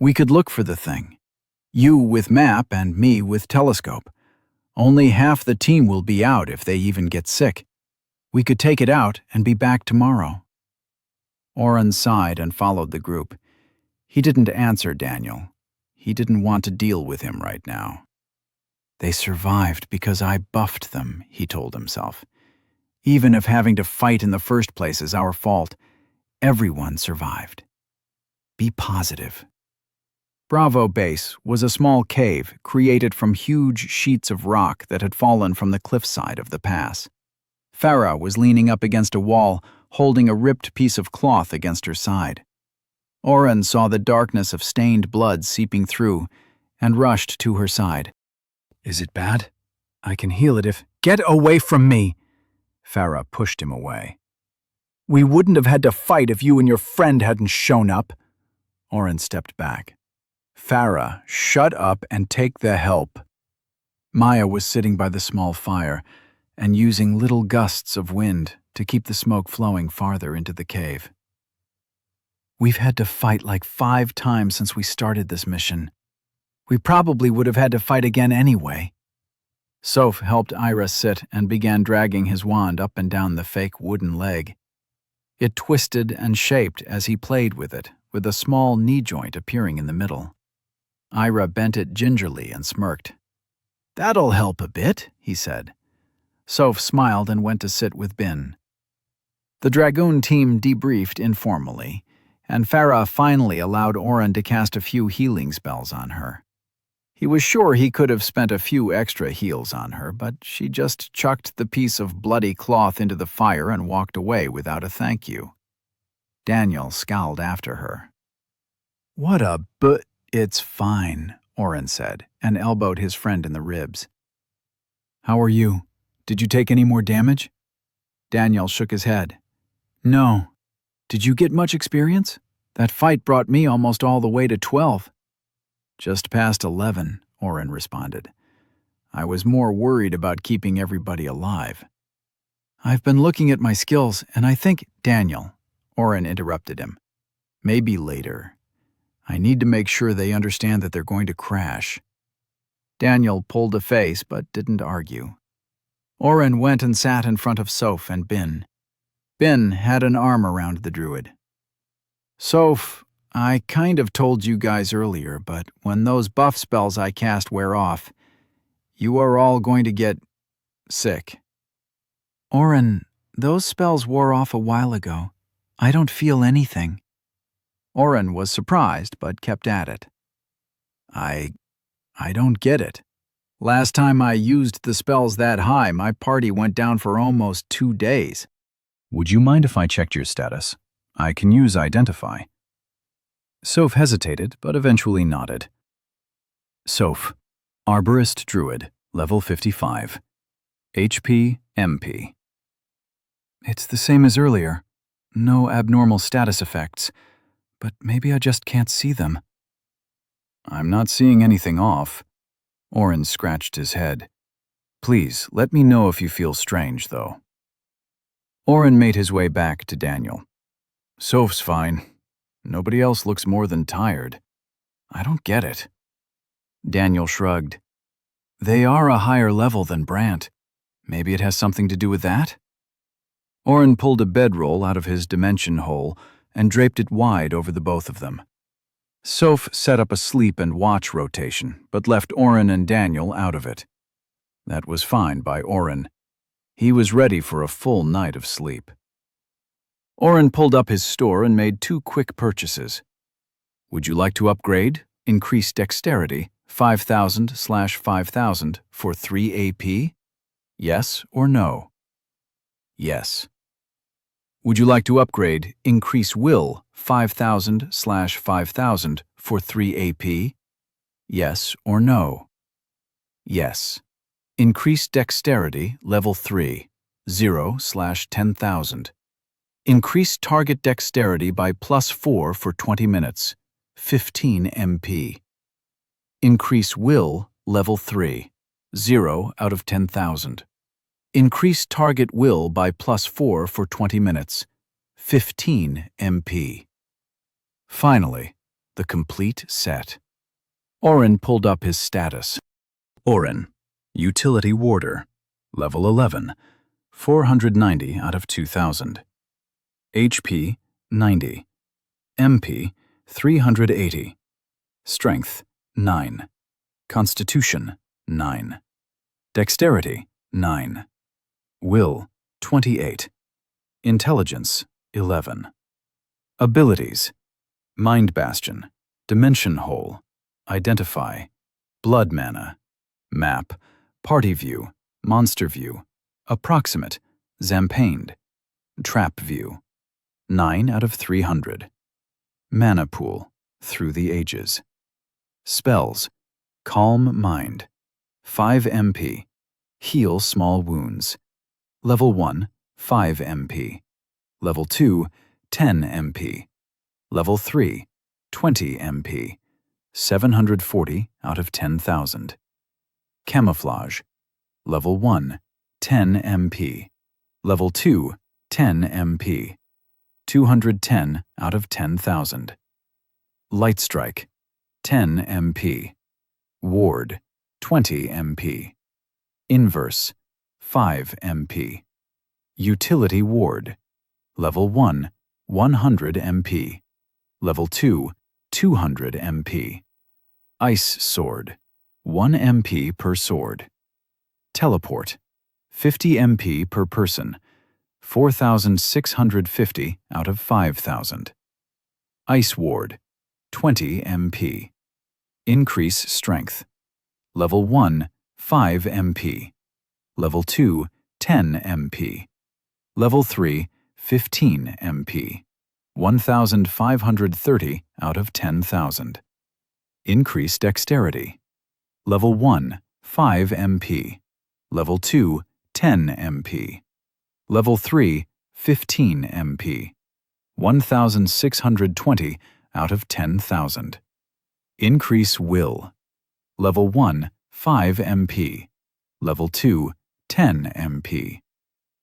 We could look for the thing. You with map and me with telescope. Only half the team will be out if they even get sick. We could take it out and be back tomorrow. Oren sighed and followed the group. He didn't answer Daniel. He didn't want to deal with him right now. They survived because I buffed them, he told himself. Even if having to fight in the first place is our fault, everyone survived. Be positive. Bravo Base was a small cave created from huge sheets of rock that had fallen from the cliffside of the pass. Farah was leaning up against a wall, holding a ripped piece of cloth against her side. Oren saw the darkness of stained blood seeping through and rushed to her side. "Is it bad? I can heal it if—" "Get away from me!" Farah pushed him away. "We wouldn't have had to fight if you and your friend hadn't shown up." Oren stepped back. "Farah, shut up and take the help." Maya was sitting by the small fire and using little gusts of wind to keep the smoke flowing farther into the cave. "We've had to fight like 5 times since we started this mission. We probably would have had to fight again anyway." Soph helped Ira sit and began dragging his wand up and down the fake wooden leg. It twisted and shaped as he played with it, with a small knee joint appearing in the middle. Ira bent it gingerly and smirked. "That'll help a bit," he said. Soph smiled and went to sit with Bin. The Dragoon team debriefed informally, and Farah finally allowed Oren to cast a few healing spells on her. He was sure he could have spent a few extra heals on her, but she just chucked the piece of bloody cloth into the fire and walked away without a thank you. Daniel scowled after her. "What a It's fine," Oren said, and elbowed his friend in the ribs. "How are you? Did you take any more damage?" Daniel shook his head. "No. Did you get much experience? That fight brought me almost all the way to 12. "Just past 11, Oren responded. "I was more worried about keeping everybody alive." "I've been looking at my skills, and I think—" "Daniel," Oren interrupted him. "Maybe later. I need to make sure they understand that they're going to crash." Daniel pulled a face but didn't argue. Oren went and sat in front of Soph and Bin. Bin had an arm around the druid. "Soph, I kind of told you guys earlier, but when those buff spells I cast wear off, you are all going to get sick." "Oren, those spells wore off a while ago. I don't feel anything." Oren was surprised, but kept at it. I don't get it. Last time I used the spells that high, my party went down for almost 2 days." "Would you mind if I checked your status? I can use Identify." Soph hesitated, but eventually nodded. "Soph, Arborist Druid, level 55. HP, MP. It's the same as earlier. No abnormal status effects, but maybe I just can't see them." "I'm not seeing anything off." Oren scratched his head. "Please, let me know if you feel strange, though." Oren made his way back to Daniel. "Soph's fine. Nobody else looks more than tired. I don't get it." Daniel shrugged. "They are a higher level than Brant. Maybe it has something to do with that?" Oren pulled a bedroll out of his dimension hole and draped it wide over the both of them. Soph set up a sleep and watch rotation, but left Oren and Daniel out of it. That was fine by Oren. He was ready for a full night of sleep. Oren pulled up his store and made 2 quick purchases. "Would you like to upgrade? Increase dexterity, 5,000/5,000 for 3 AP? Yes or no?" "Yes." "Would you like to upgrade? Increase will, 5,000/5,000 for 3 AP? Yes or no?" "Yes." "Increase dexterity, level 3, 0/10,000. Increase target dexterity by +4 for 20 minutes, 15 MP. Increase will, level 3, 0 out of 10,000. Increase target will by +4 for 20 minutes, 15 MP. Finally, the complete set. Oren pulled up his status. Oren, Utility Warder, level 11, 490 out of 2,000. HP, 90. MP, 380. Strength, 9. Constitution, 9. Dexterity, 9. Will, 28. Intelligence, 11. Abilities: Mind Bastion, Dimension Hole, Identify, Blood Mana, Map, Party View, Monster View, Approximate, Zampained. Trap View. 9 out of 300. Mana Pool. Through the Ages. Spells. Calm Mind. 5 MP. Heal Small Wounds. Level 1, 5 MP. Level 2, 10 MP. Level 3, 20 MP. 740 out of 10,000. Camouflage. Level 1, 10 MP. Level 2, 10 MP. 210 out of 10,000. Light Strike. 10 MP. Ward. 20 MP. Inverse. 5 MP. Utility Ward. Level 1, 100 MP. Level 2, 200 MP. Ice Sword. 1 MP per sword. Teleport. 50 MP per person. 4,650 out of 5,000. Ice Ward. 20 MP. Increase Strength. Level 1, 5 MP. Level 2, 10 MP. Level 3, 15 MP. 1,530 out of 10,000. Increase Dexterity. Level 1, 5 MP. Level 2, 10 MP. Level 3, 15 MP. 1,620 out of 10,000. Increase Will. Level 1, 5 MP. Level 2, 10 MP.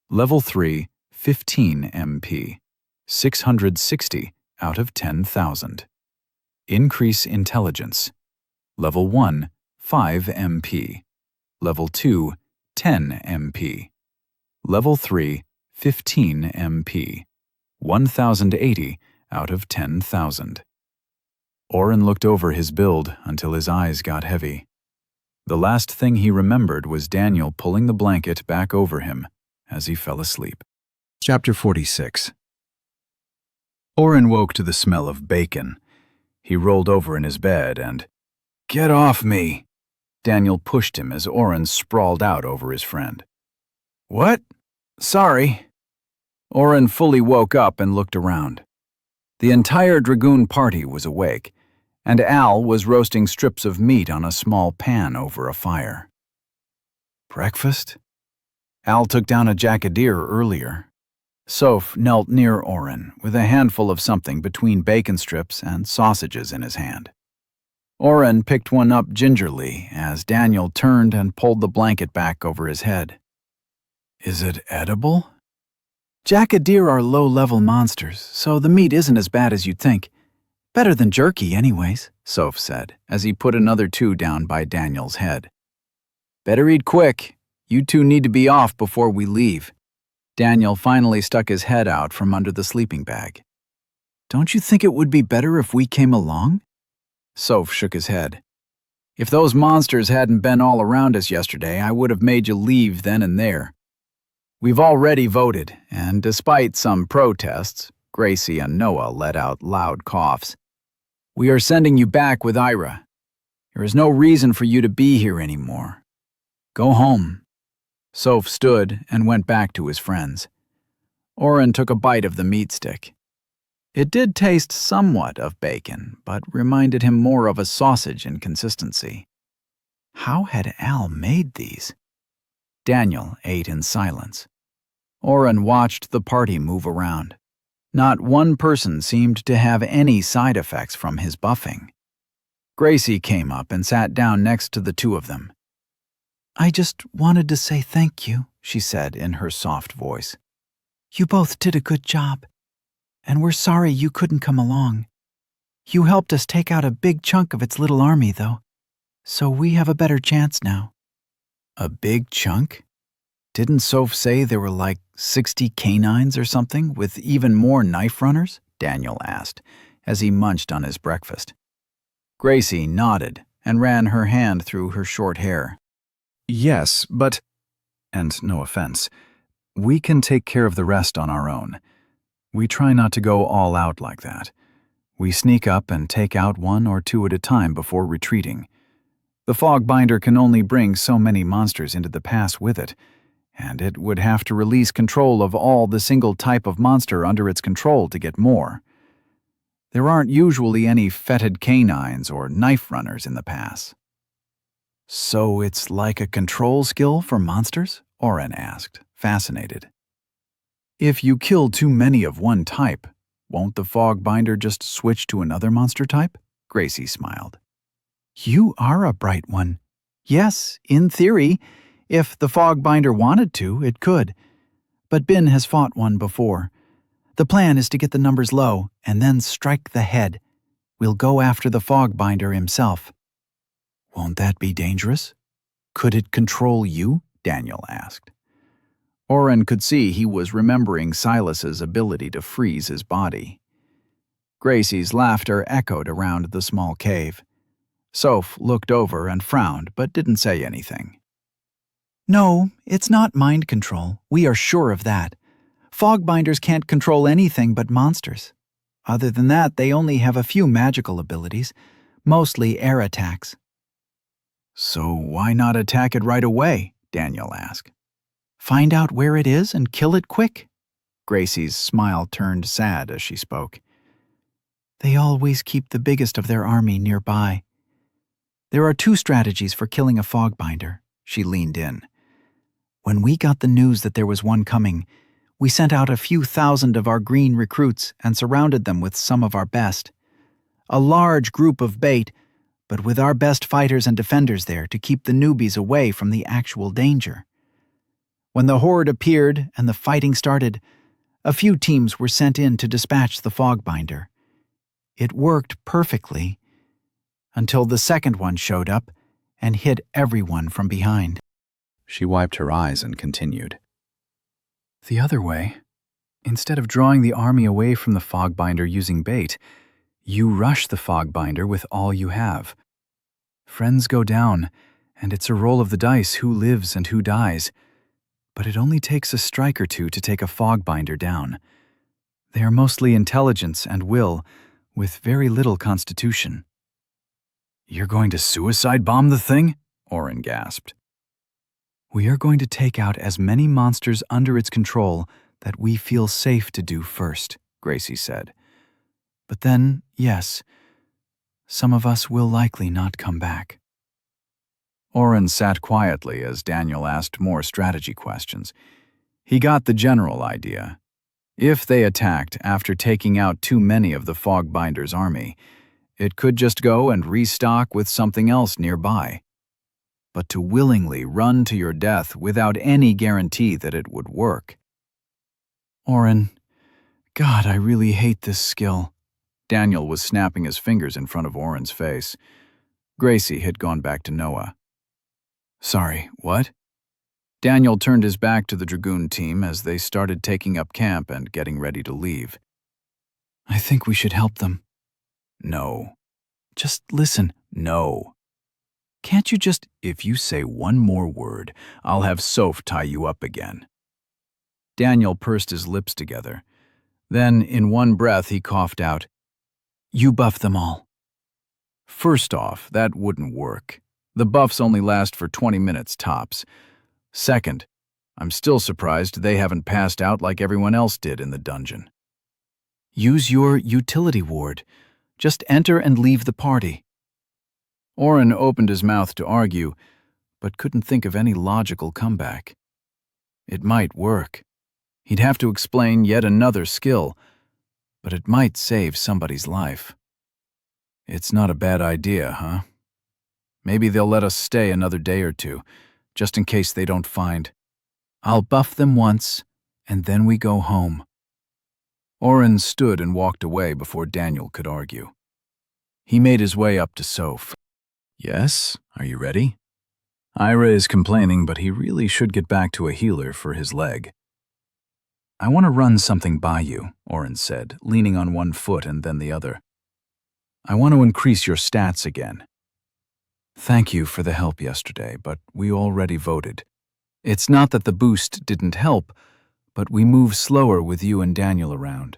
Level 3, 15 MP. 660 out of 10,000. Increase Intelligence. Level 1, 5 MP. Level 2, 10 MP. Level 3, 15 MP. 1,080 out of 10,000. Oren looked over his build until his eyes got heavy. The last thing he remembered was Daniel pulling the blanket back over him as he fell asleep. Chapter 46. Oren woke to the smell of bacon. He rolled over in his bed and, "Get off me!" Daniel pushed him as Oren sprawled out over his friend. "What? Sorry." Oren fully woke up and looked around. The entire Dragoon party was awake, and Al was roasting strips of meat on a small pan over a fire. Breakfast? Al took down a jackadeer earlier. Soph knelt near Oren with a handful of something between bacon strips and sausages in his hand. Oren picked one up gingerly as Daniel turned and pulled the blanket back over his head. "Is it edible?" "Jackadeer are low-level monsters, so the meat isn't as bad as you'd think. Better than jerky, anyways," Soph said, as he put another 2 down by Daniel's head. "Better eat quick. You two need to be off before we leave." Daniel finally stuck his head out from under the sleeping bag. "Don't you think it would be better if we came along?" Soph shook his head. "If those monsters hadn't been all around us yesterday, I would have made you leave then and there. We've already voted, and despite some protests, Gracie and Noah let out loud coughs. We are sending you back with Ira. There is no reason for you to be here anymore. Go home." Soph stood and went back to his friends. Oren took a bite of the meat stick. It did taste somewhat of bacon, but reminded him more of a sausage in consistency. How had Al made these? Daniel ate in silence. Oren watched the party move around. Not one person seemed to have any side effects from his buffing. Gracie came up and sat down next to the two of them. "I just wanted to say thank you," she said in her soft voice. "You both did a good job, and we're sorry you couldn't come along. You helped us take out a big chunk of its little army, though, so we have a better chance now." A big chunk? Didn't Soph say there were like 60 canines or something, with even more knife runners? Daniel asked, as he munched on his breakfast. Gracie nodded and ran her hand through her short hair. "Yes, but, and no offense, we can take care of the rest on our own. We try not to go all out like that. We sneak up and take out 1 or 2 at a time before retreating. The fog binder can only bring so many monsters into the pass with it, and it would have to release control of all the single type of monster under its control to get more. There aren't usually any fetid canines or knife runners in the pass. So it's like a control skill for monsters? Oren asked, fascinated. If you kill too many of one type, won't the Fogbinder just switch to another monster type? Gracie smiled. You are a bright one. Yes, in theory, if the Fogbinder wanted to, it could. But Bin has fought one before. The plan is to get the numbers low and then strike the head. We'll go after the Fogbinder himself. Won't that be dangerous? Could it control you? Daniel asked. Oren could see he was remembering Silas's ability to freeze his body. Gracie's laughter echoed around the small cave. Soph looked over and frowned, but didn't say anything. No, it's not mind control. We are sure of that. Fogbinders can't control anything but monsters. Other than that, they only have a few magical abilities, mostly air attacks. So why not attack it right away? Daniel asked. Find out where it is and kill it quick. Gracie's smile turned sad as she spoke. They always keep the biggest of their army nearby. There are 2 strategies for killing a Fogbinder. She leaned in. When we got the news that there was one coming, we sent out a few thousand of our green recruits and surrounded them with some of our best. A large group of bait, but with our best fighters and defenders there to keep the newbies away from the actual danger. When the horde appeared and the fighting started, a few teams were sent in to dispatch the Fogbinder. It worked perfectly, until the second one showed up and hit everyone from behind. She wiped her eyes and continued. The other way, instead of drawing the army away from the Fogbinder using bait, you rush the Fogbinder with all you have. Friends go down, and it's a roll of the dice who lives and who dies. But it only takes a strike or two to take a Fogbinder down. They are mostly intelligence and will, with very little constitution. You're going to suicide bomb the thing? Oren gasped. We are going to take out as many monsters under its control that we feel safe to do first, Gracie said. But then, yes, some of us will likely not come back. Oren sat quietly as Daniel asked more strategy questions. He got the general idea. If they attacked after taking out too many of the Fogbinder's army, it could just go and restock with something else nearby. But to willingly run to your death without any guarantee that it would work. Oren, God, I really hate this skill. Daniel was snapping his fingers in front of Oren's face. Gracie had gone back to Noah. Sorry, what? Daniel turned his back to the Dragoon team as they started taking up camp and getting ready to leave. I think we should help them. No. Just listen. No. Can't you just, if you say one more word, I'll have Soph tie you up again. Daniel pursed his lips together. Then, in one breath, he coughed out, You buff them all. First off, that wouldn't work. The buffs only last for 20 minutes tops. Second, I'm still surprised they haven't passed out like everyone else did in the dungeon. Use your utility ward. Just enter and leave the party. Oren opened his mouth to argue, but couldn't think of any logical comeback. It might work. He'd have to explain yet another skill, but it might save somebody's life. It's not a bad idea, huh? Maybe they'll let us stay another day or two, just in case they don't find. I'll buff them once, and then we go home. Oren stood and walked away before Daniel could argue. He made his way up to Soph. Yes, are you ready? Ira is complaining, but he really should get back to a healer for his leg. I want to run something by you, Oren said, leaning on one foot and then the other. I want to increase your stats again. Thank you for the help yesterday, but we already voted. It's not that the boost didn't help, but we move slower with you and Daniel around.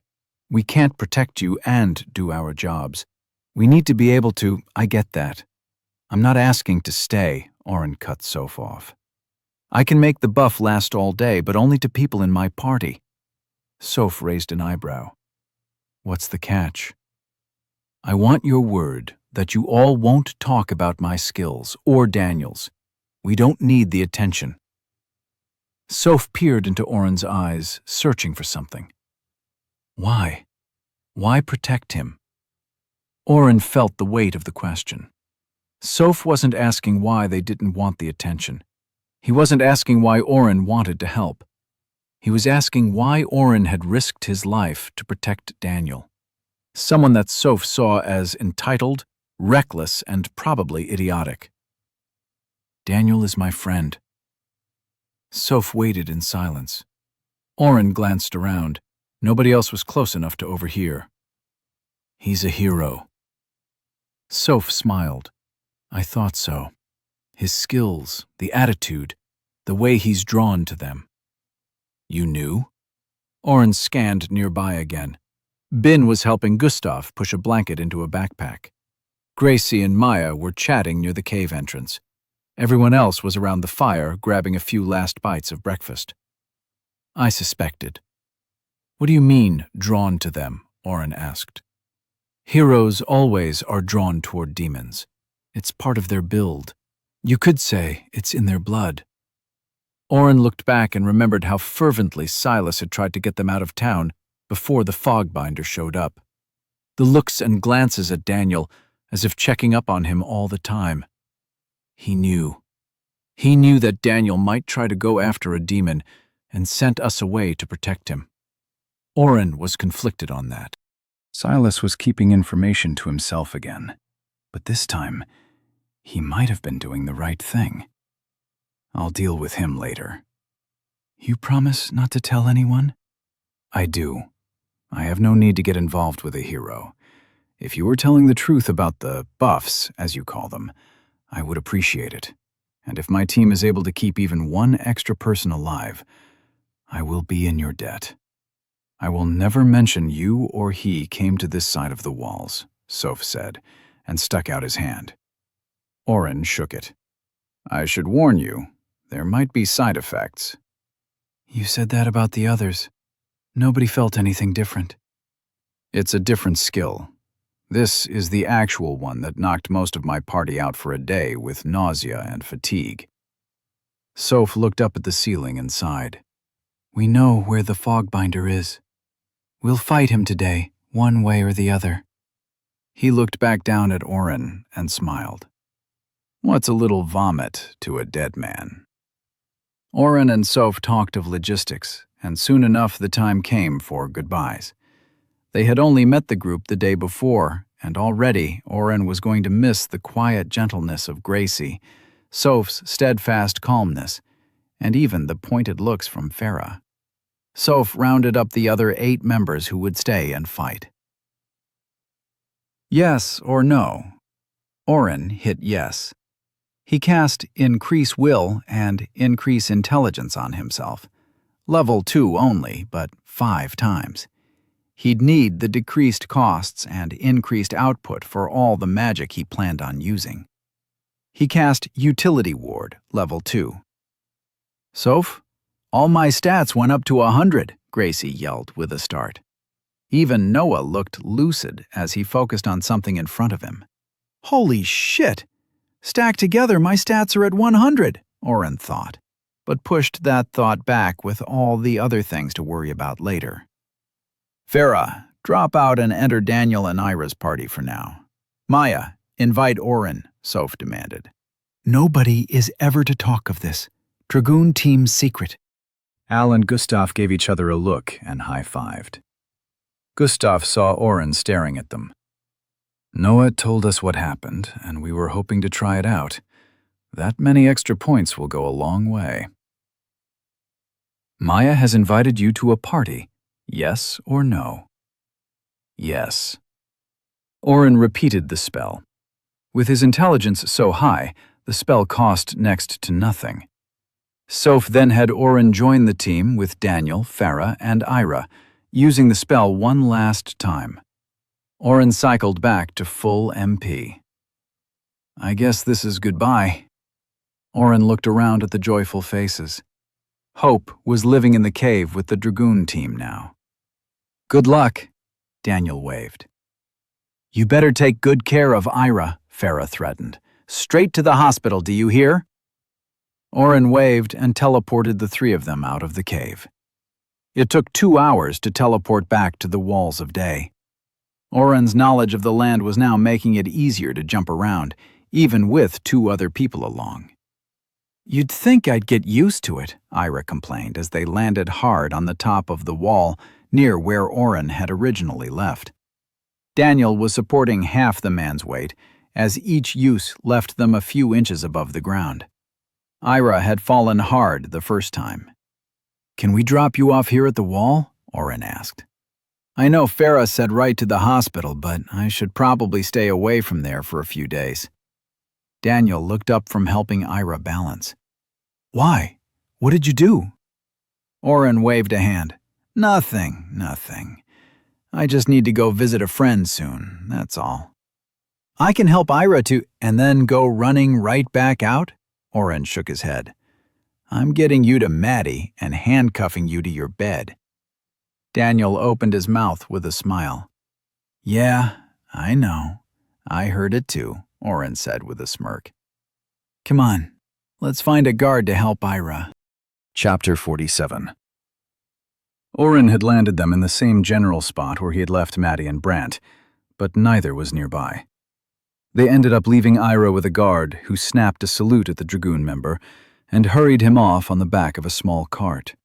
We can't protect you and do our jobs. We need to be able to, I get that. I'm not asking to stay, Oren cut Soph off. I can make the buff last all day, but only to people in my party. Soph raised an eyebrow. What's the catch? I want your word that you all won't talk about my skills or Daniel's. We don't need the attention. Soph peered into Oren's eyes, searching for something. Why? Why protect him? Oren felt the weight of the question. Soph wasn't asking why they didn't want the attention. He wasn't asking why Oren wanted to help. He was asking why Oren had risked his life to protect Daniel. Someone that Soph saw as entitled, reckless, and probably idiotic. Daniel is my friend. Soph waited in silence. Oren glanced around. Nobody else was close enough to overhear. He's a hero. Soph smiled. I thought so. His skills, the attitude, the way he's drawn to them. You knew? Oren scanned nearby again. Bin was helping Gustav push a blanket into a backpack. Gracie and Maya were chatting near the cave entrance. Everyone else was around the fire, grabbing a few last bites of breakfast. I suspected. What do you mean, drawn to them? Oren asked. Heroes always are drawn toward demons. It's part of their build. You could say it's in their blood. Oren looked back and remembered how fervently Silas had tried to get them out of town before the fogbinder showed up. The looks and glances at Daniel, as if checking up on him all the time. He knew. He knew that Daniel might try to go after a demon and sent us away to protect him. Oren was conflicted on that. Silas was keeping information to himself again, but this time, he might have been doing the right thing. I'll deal with him later. You promise not to tell anyone? I do. I have no need to get involved with a hero. If you were telling the truth about the buffs, as you call them, I would appreciate it. And if my team is able to keep even one extra person alive, I will be in your debt. I will never mention you or he came to this side of the walls, Soph said, and stuck out his hand. Oren shook it. I should warn you, there might be side effects. You said that about the others. Nobody felt anything different. It's a different skill. This is the actual one that knocked most of my party out for a day with nausea and fatigue. Soph looked up at the ceiling and sighed. We know where the fogbinder is. We'll fight him today, one way or the other. He looked back down at Oren and smiled. What's a little vomit to a dead man? Oren and Soph talked of logistics, and soon enough the time came for goodbyes. They had only met the group the day before, and already Oren was going to miss the quiet gentleness of Gracie, Soph's steadfast calmness, and even the pointed looks from Farah. Soph rounded up the other 8 members who would stay and fight. Yes or no? Oren hit yes. He cast Increase Will and Increase Intelligence on himself. Level 2 only, but 5 times. He'd need the decreased costs and increased output for all the magic he planned on using. He cast Utility Ward, Level 2. Soph? All my stats went up to 100, Gracie yelled with a start. Even Noah looked lucid as he focused on something in front of him. Holy shit! Stacked together, my stats are at 100, Oren thought, but pushed that thought back with all the other things to worry about later. Farah, drop out and enter Daniel and Ira's party for now. Maya, invite Oren, Soph demanded. Nobody is ever to talk of this. Dragoon Team's secret. Al and Gustav gave each other a look and high-fived. Gustav saw Oren staring at them. Noah told us what happened, and we were hoping to try it out. That many extra points will go a long way. Maya has invited you to a party. Yes or no? Yes. Oren repeated the spell. With his intelligence so high, the spell cost next to nothing. Soph then had Oren join the team with Daniel, Farah, and Ira, using the spell one last time. Oren cycled back to full MP. I guess this is goodbye. Oren looked around at the joyful faces. Hope was living in the cave with the Dragoon team now. "Good luck," Daniel waved. "You better take good care of Ira," Farah threatened. "Straight to the hospital, do you hear?" Oren waved and teleported the three of them out of the cave. It took 2 hours to teleport back to the walls of day. Oren's knowledge of the land was now making it easier to jump around, even with 2 other people along. "You'd think I'd get used to it," Ira complained as they landed hard on the top of the wall near where Oren had originally left. Daniel was supporting half the man's weight, as each use left them a few inches above the ground. Ira had fallen hard the first time. "Can we drop you off here at the wall?" Oren asked. "I know Farah said right to the hospital, but I should probably stay away from there for a few days." Daniel looked up from helping Ira balance. "Why? What did you do?" Oren waved a hand. Nothing. I just need to go visit a friend soon, that's all." "I can help Ira to—" "And then go running right back out?" Oren shook his head. "I'm getting you to Maddie and handcuffing you to your bed." Daniel opened his mouth with a smile. "Yeah, I know. I heard it too," Oren said with a smirk. "Come on, let's find a guard to help Ira." Chapter 47. Oren had landed them in the same general spot where he had left Maddie and Brant, but neither was nearby. They ended up leaving Ira with a guard who snapped a salute at the Dragoon member and hurried him off on the back of a small cart.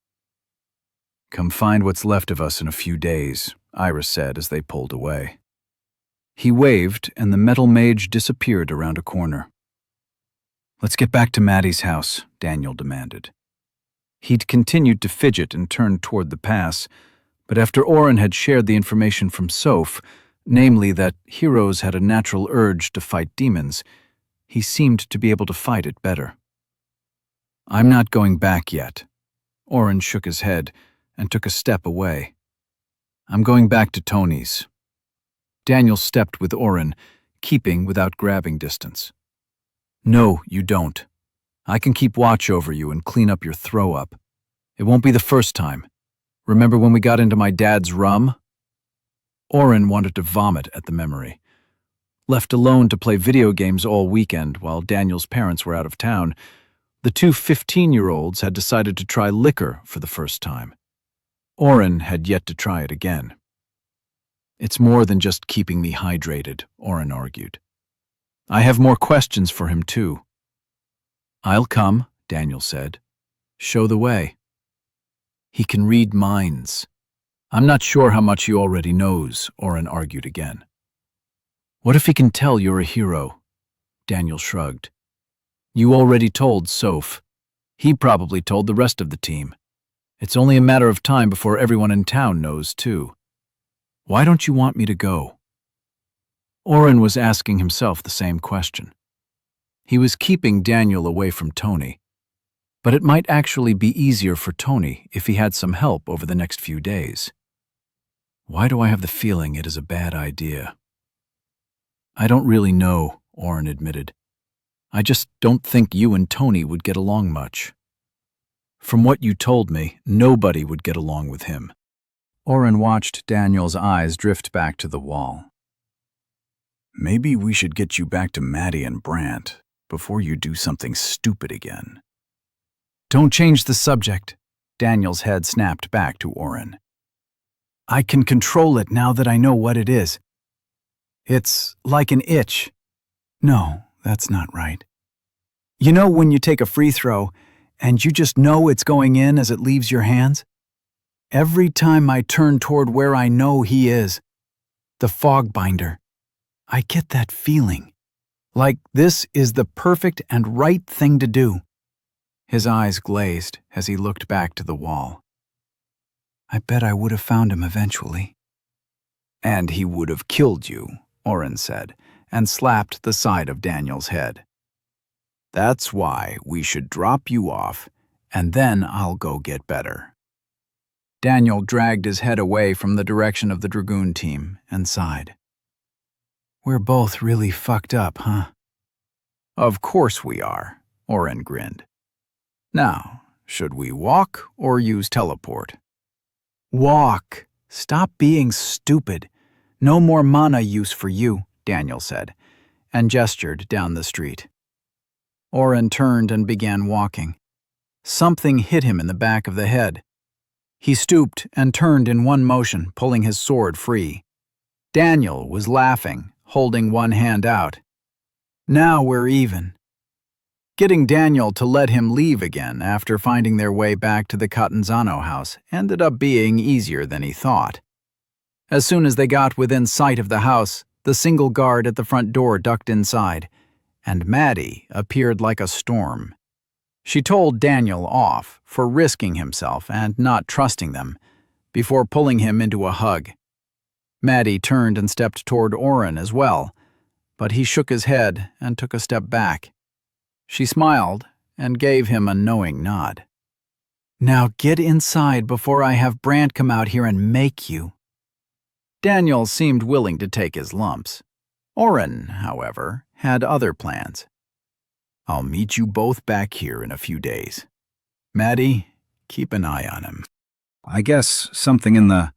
"Come find what's left of us in a few days," Ira said as they pulled away. He waved, and the metal mage disappeared around a corner. "Let's get back to Maddie's house," Daniel demanded. He'd continued to fidget and turn toward the pass, but after Oren had shared the information from Soph, namely that heroes had a natural urge to fight demons, he seemed to be able to fight it better. "I'm not going back yet." Oren shook his head and took a step away. "I'm going back to Tony's." Daniel stepped with Oren, keeping without grabbing distance. "No, you don't. I can keep watch over you and clean up your throw-up. It won't be the first time. Remember when we got into my dad's rum?" Oren wanted to vomit at the memory. Left alone to play video games all weekend while Daniel's parents were out of town, the 2 15-year-olds had decided to try liquor for the first time. Oren had yet to try it again. "It's more than just keeping me hydrated," Oren argued. "I have more questions for him, too." "I'll come," Daniel said. "Show the way." "He can read minds." "I'm not sure how much he already knows," Oren argued again. "What if he can tell you're a hero?" Daniel shrugged. "You already told Soph. He probably told the rest of the team. It's only a matter of time before everyone in town knows, too. Why don't you want me to go?" Oren was asking himself the same question. He was keeping Daniel away from Tony, but it might actually be easier for Tony if he had some help over the next few days. "Why do I have the feeling it is a bad idea?" "I don't really know," Oren admitted. "I just don't think you and Tony would get along much." "From what you told me, nobody would get along with him." Oren watched Daniel's eyes drift back to the wall. "Maybe we should get you back to Maddie and Brant before you do something stupid again." "Don't change the subject," Daniel's head snapped back to Oren. "I can control it now that I know what it is. It's like an itch." "No, that's not right. You know when you take a free throw and you just know it's going in as it leaves your hands? Every time I turn toward where I know he is, the fog binder, I get that feeling. Like this is the perfect and right thing to do." His eyes glazed as he looked back to the wall. "I bet I would have found him eventually." "And he would have killed you," Oren said, and slapped the side of Daniel's head. "That's why we should drop you off, and then I'll go get better." Daniel dragged his head away from the direction of the Dragoon team and sighed. "We're both really fucked up, huh?" "Of course we are," Oren grinned. Now, should we walk or use teleport? Walk. Stop being stupid. No more mana use for you, Daniel said, and gestured down the street. Oren turned and began walking. Something hit him in the back of the head. He stooped and turned in one motion, pulling his sword free. Daniel was laughing, holding one hand out. Now we're even. Getting Daniel to let him leave again after finding their way back to the Catanzano house ended up being easier than he thought. As soon as they got within sight of the house, the single guard at the front door ducked inside, and Maddie appeared like a storm. She told Daniel off for risking himself and not trusting them, before pulling him into a hug. Maddie turned and stepped toward Oren as well, but he shook his head and took a step back. She smiled and gave him a knowing nod. Now get inside before I have Brant come out here and make you. Daniel seemed willing to take his lumps. Oren, however, had other plans. I'll meet you both back here in a few days. Maddie, keep an eye on him. I guess something in the...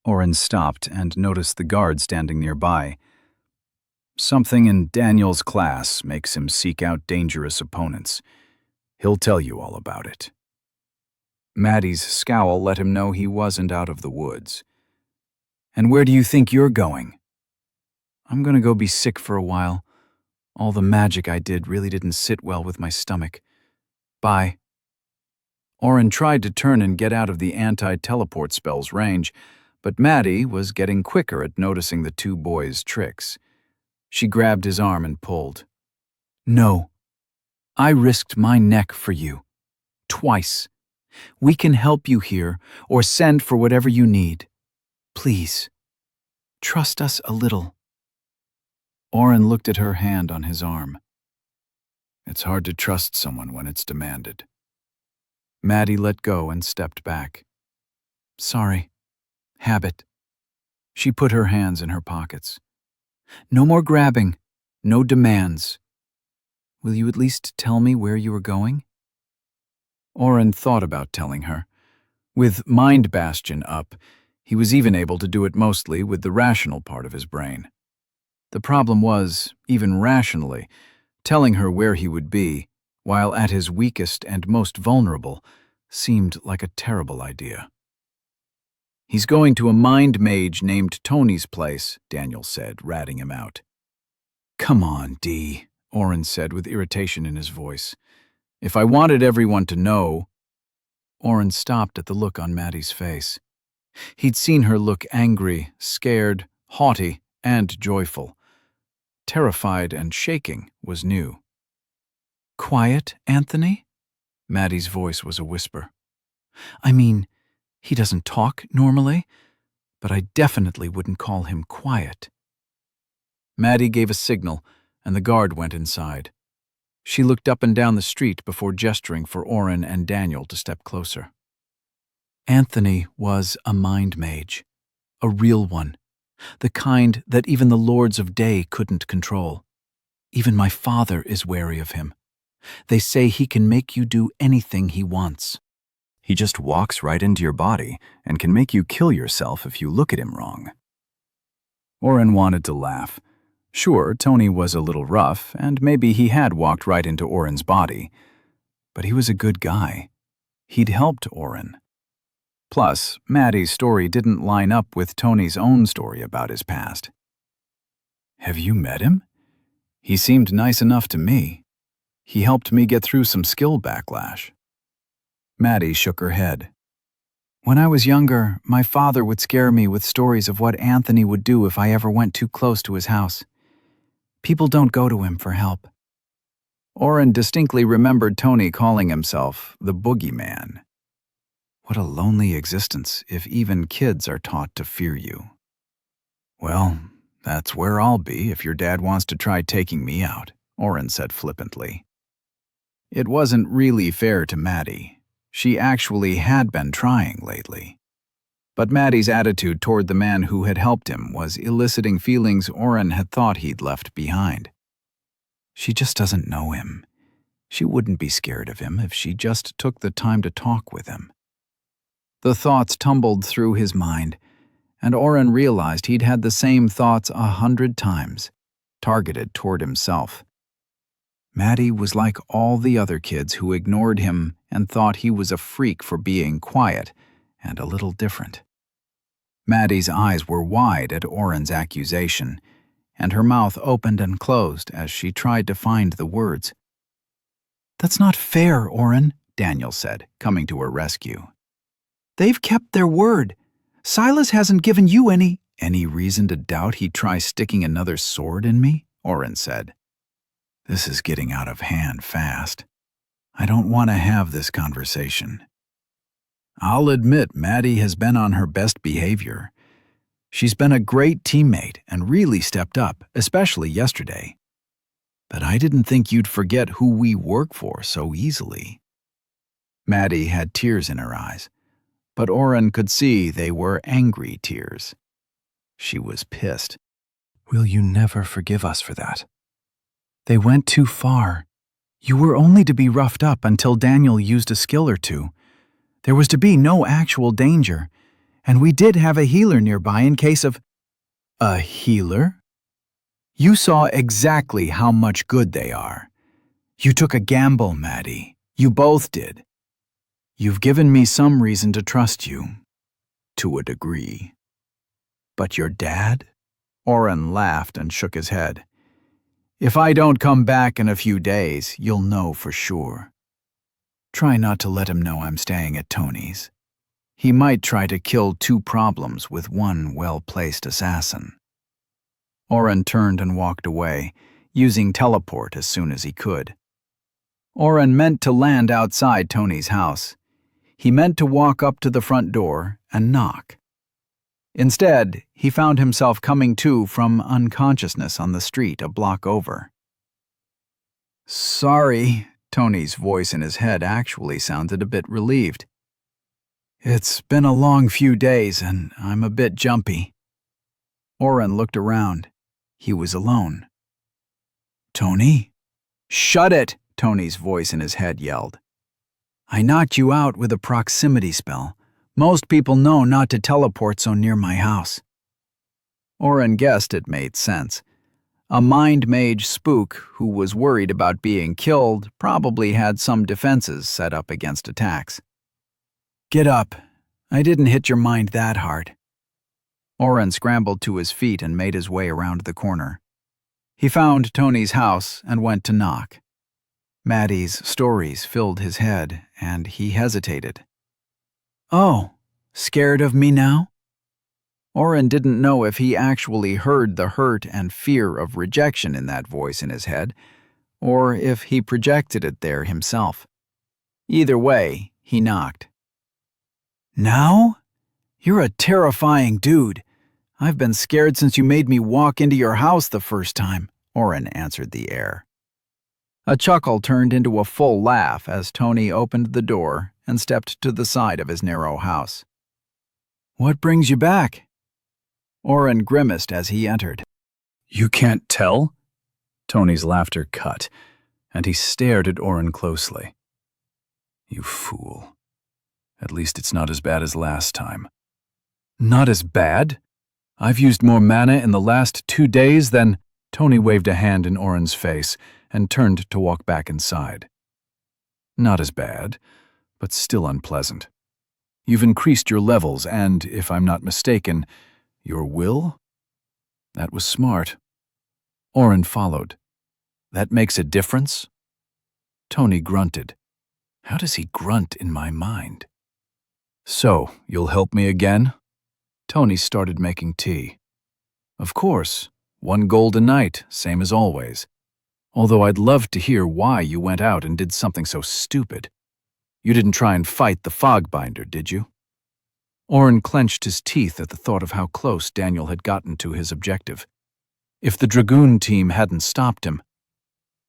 Oren stopped and noticed the guard standing nearby. Something in Daniel's class makes him seek out dangerous opponents. He'll tell you all about it. Maddie's scowl let him know he wasn't out of the woods. And where do you think you're going? I'm gonna go be sick for a while. All the magic I did really didn't sit well with my stomach. Bye. Oren tried to turn and get out of the anti-teleport spell's range, but Maddie was getting quicker at noticing the two boys' tricks. She grabbed his arm and pulled. No. I risked my neck for you. Twice. We can help you here, or send for whatever you need. Please. Trust us a little. Oren looked at her hand on his arm. It's hard to trust someone when it's demanded. Maddie let go and stepped back. Sorry. Habit. She put her hands in her pockets. No more grabbing. No demands. Will you at least tell me where you are going? Oren thought about telling her. With Mind Bastion up, he was even able to do it mostly with the rational part of his brain. The problem was, even rationally, telling her where he would be, while at his weakest and most vulnerable, seemed like a terrible idea. He's going to a mind mage named Tony's place, Daniel said, ratting him out. Come on, D, Oren said with irritation in his voice. If I wanted everyone to know... Oren stopped at the look on Maddie's face. He'd seen her look angry, scared, haughty, and joyful. Terrified and shaking was new. Quiet, Anthony? Maddie's voice was a whisper. I mean, he doesn't talk normally, but I definitely wouldn't call him quiet. Maddie gave a signal, and the guard went inside. She looked up and down the street before gesturing for Oren and Daniel to step closer. Anthony was a mind mage, a real one, the kind that even the Lords of Day couldn't control. Even my father is wary of him. They say he can make you do anything he wants. He just walks right into your body and can make you kill yourself if you look at him wrong. Oren wanted to laugh. Sure, Tony was a little rough, and maybe he had walked right into Oren's body. But he was a good guy. He'd helped Oren. Plus, Maddie's story didn't line up with Tony's own story about his past. Have you met him? He seemed nice enough to me. He helped me get through some skill backlash. Maddie shook her head. When I was younger, my father would scare me with stories of what Anthony would do if I ever went too close to his house. People don't go to him for help. Oren distinctly remembered Tony calling himself the boogeyman. What a lonely existence if even kids are taught to fear you. Well, that's where I'll be if your dad wants to try taking me out, Oren said flippantly. It wasn't really fair to Maddie. She actually had been trying lately. But Maddie's attitude toward the man who had helped him was eliciting feelings Oren had thought he'd left behind. She just doesn't know him. She wouldn't be scared of him if she just took the time to talk with him. The thoughts tumbled through his mind, and Oren realized he'd had the same thoughts 100 times, targeted toward himself. Maddie was like all the other kids who ignored him and thought he was a freak for being quiet and a little different. Maddie's eyes were wide at Oren's accusation, and her mouth opened and closed as she tried to find the words. "That's not fair, Oren," Daniel said, coming to her rescue. "They've kept their word. Silas hasn't given you any reason to doubt he'd try sticking another sword in me," Oren said. "This is getting out of hand fast. I don't want to have this conversation." I'll admit Maddie has been on her best behavior. She's been a great teammate and really stepped up, especially yesterday. But I didn't think you'd forget who we work for so easily. Maddie had tears in her eyes, but Oren could see they were angry tears. She was pissed. "Will you never forgive us for that? They went too far. You were only to be roughed up until Daniel used a skill or two. There was to be no actual danger, and we did have a healer nearby in case of—" "A healer? You saw exactly how much good they are. You took a gamble, Maddie. You both did. You've given me some reason to trust you, to a degree. But your dad?" Oren laughed and shook his head. "If I don't come back in a few days, you'll know for sure. Try not to let him know I'm staying at Tony's. He might try to kill two problems with one well-placed assassin." Oren turned and walked away, using teleport as soon as he could. Oren meant to land outside Tony's house. He meant to walk up to the front door and knock. Instead, he found himself coming to from unconsciousness on the street a block over. "Sorry," Tony's voice in his head actually sounded a bit relieved. "It's been a long few days and I'm a bit jumpy." Oren looked around. He was alone. "Tony?" "Shut it!" Tony's voice in his head yelled. "I knocked you out with a proximity spell. Most people know not to teleport so near my house." Oren guessed it made sense. A mind mage spook who was worried about being killed probably had some defenses set up against attacks. "Get up. I didn't hit your mind that hard." Oren scrambled to his feet and made his way around the corner. He found Tony's house and went to knock. Maddie's stories filled his head, and he hesitated. "Oh, scared of me now?" Oren didn't know if he actually heard the hurt and fear of rejection in that voice in his head, or if he projected it there himself. Either way, he knocked. "Now? You're a terrifying dude. I've been scared since you made me walk into your house the first time," Oren answered the air. A chuckle turned into a full laugh as Tony opened the door and stepped to the side of his narrow house. "What brings you back?" Oren grimaced as he entered. "You can't tell?" Tony's laughter cut, and he stared at Oren closely. "You fool. At least it's not as bad as last time." "Not as bad? I've used more mana in the last 2 days than—" Tony waved a hand in Oren's face and turned to walk back inside. "Not as bad, but still unpleasant. You've increased your levels and, if I'm not mistaken, your will? That was smart." Oren followed. "That makes a difference?" Tony grunted. How does he grunt in my mind? "So, you'll help me again?" Tony started making tea. "Of course. 1 gold a night, same as always. Although I'd love to hear why you went out and did something so stupid. You didn't try and fight the Fogbinder, did you?" Oren clenched his teeth at the thought of how close Daniel had gotten to his objective. If the Dragoon team hadn't stopped him,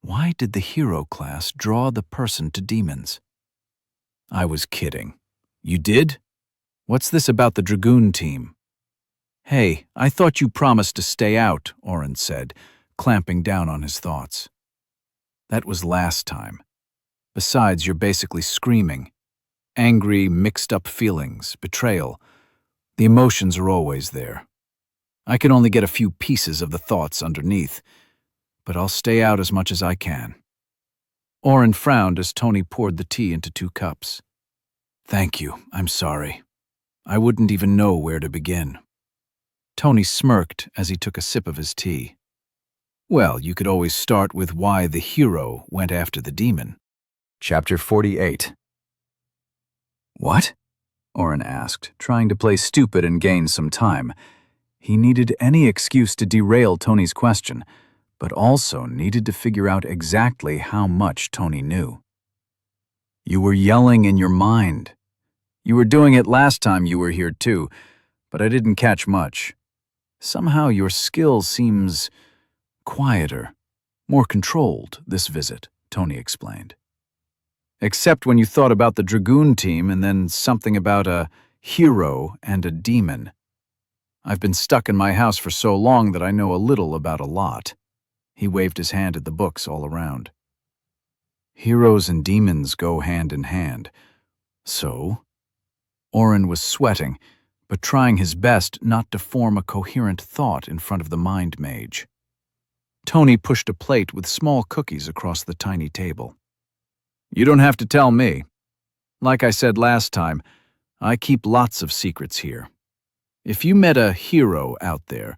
why did the hero class draw the person to demons? "I was kidding. You did? What's this about the Dragoon team?" "Hey, I thought you promised to stay out," Oren said, clamping down on his thoughts. "That was last time. Besides, you're basically screaming. Angry, mixed-up feelings, betrayal. The emotions are always there. I can only get a few pieces of the thoughts underneath, but I'll stay out as much as I can. Oren frowned as Tony poured the tea into 2 cups. Thank you, I'm sorry. I wouldn't even know where to begin. Tony smirked as he took a sip of his tea. Well, you could always start with why the hero went after the demon. Chapter 48. What? Oren asked, trying to play stupid and gain some time. He needed any excuse to derail Tony's question, but also needed to figure out exactly how much Tony knew. You were yelling in your mind. You were doing it last time you were here too, but I didn't catch much. Somehow your skill seems quieter, more controlled this visit, Tony explained. Except when you thought about the Dragoon team and then something about a hero and a demon. I've been stuck in my house for so long that I know a little about a lot. He waved his hand at the books all around. Heroes and demons go hand in hand. So? Oren was sweating, but trying his best not to form a coherent thought in front of the mind mage. Tony pushed a plate with small cookies across the tiny table. You don't have to tell me. Like I said last time, I keep lots of secrets here. If you met a hero out there,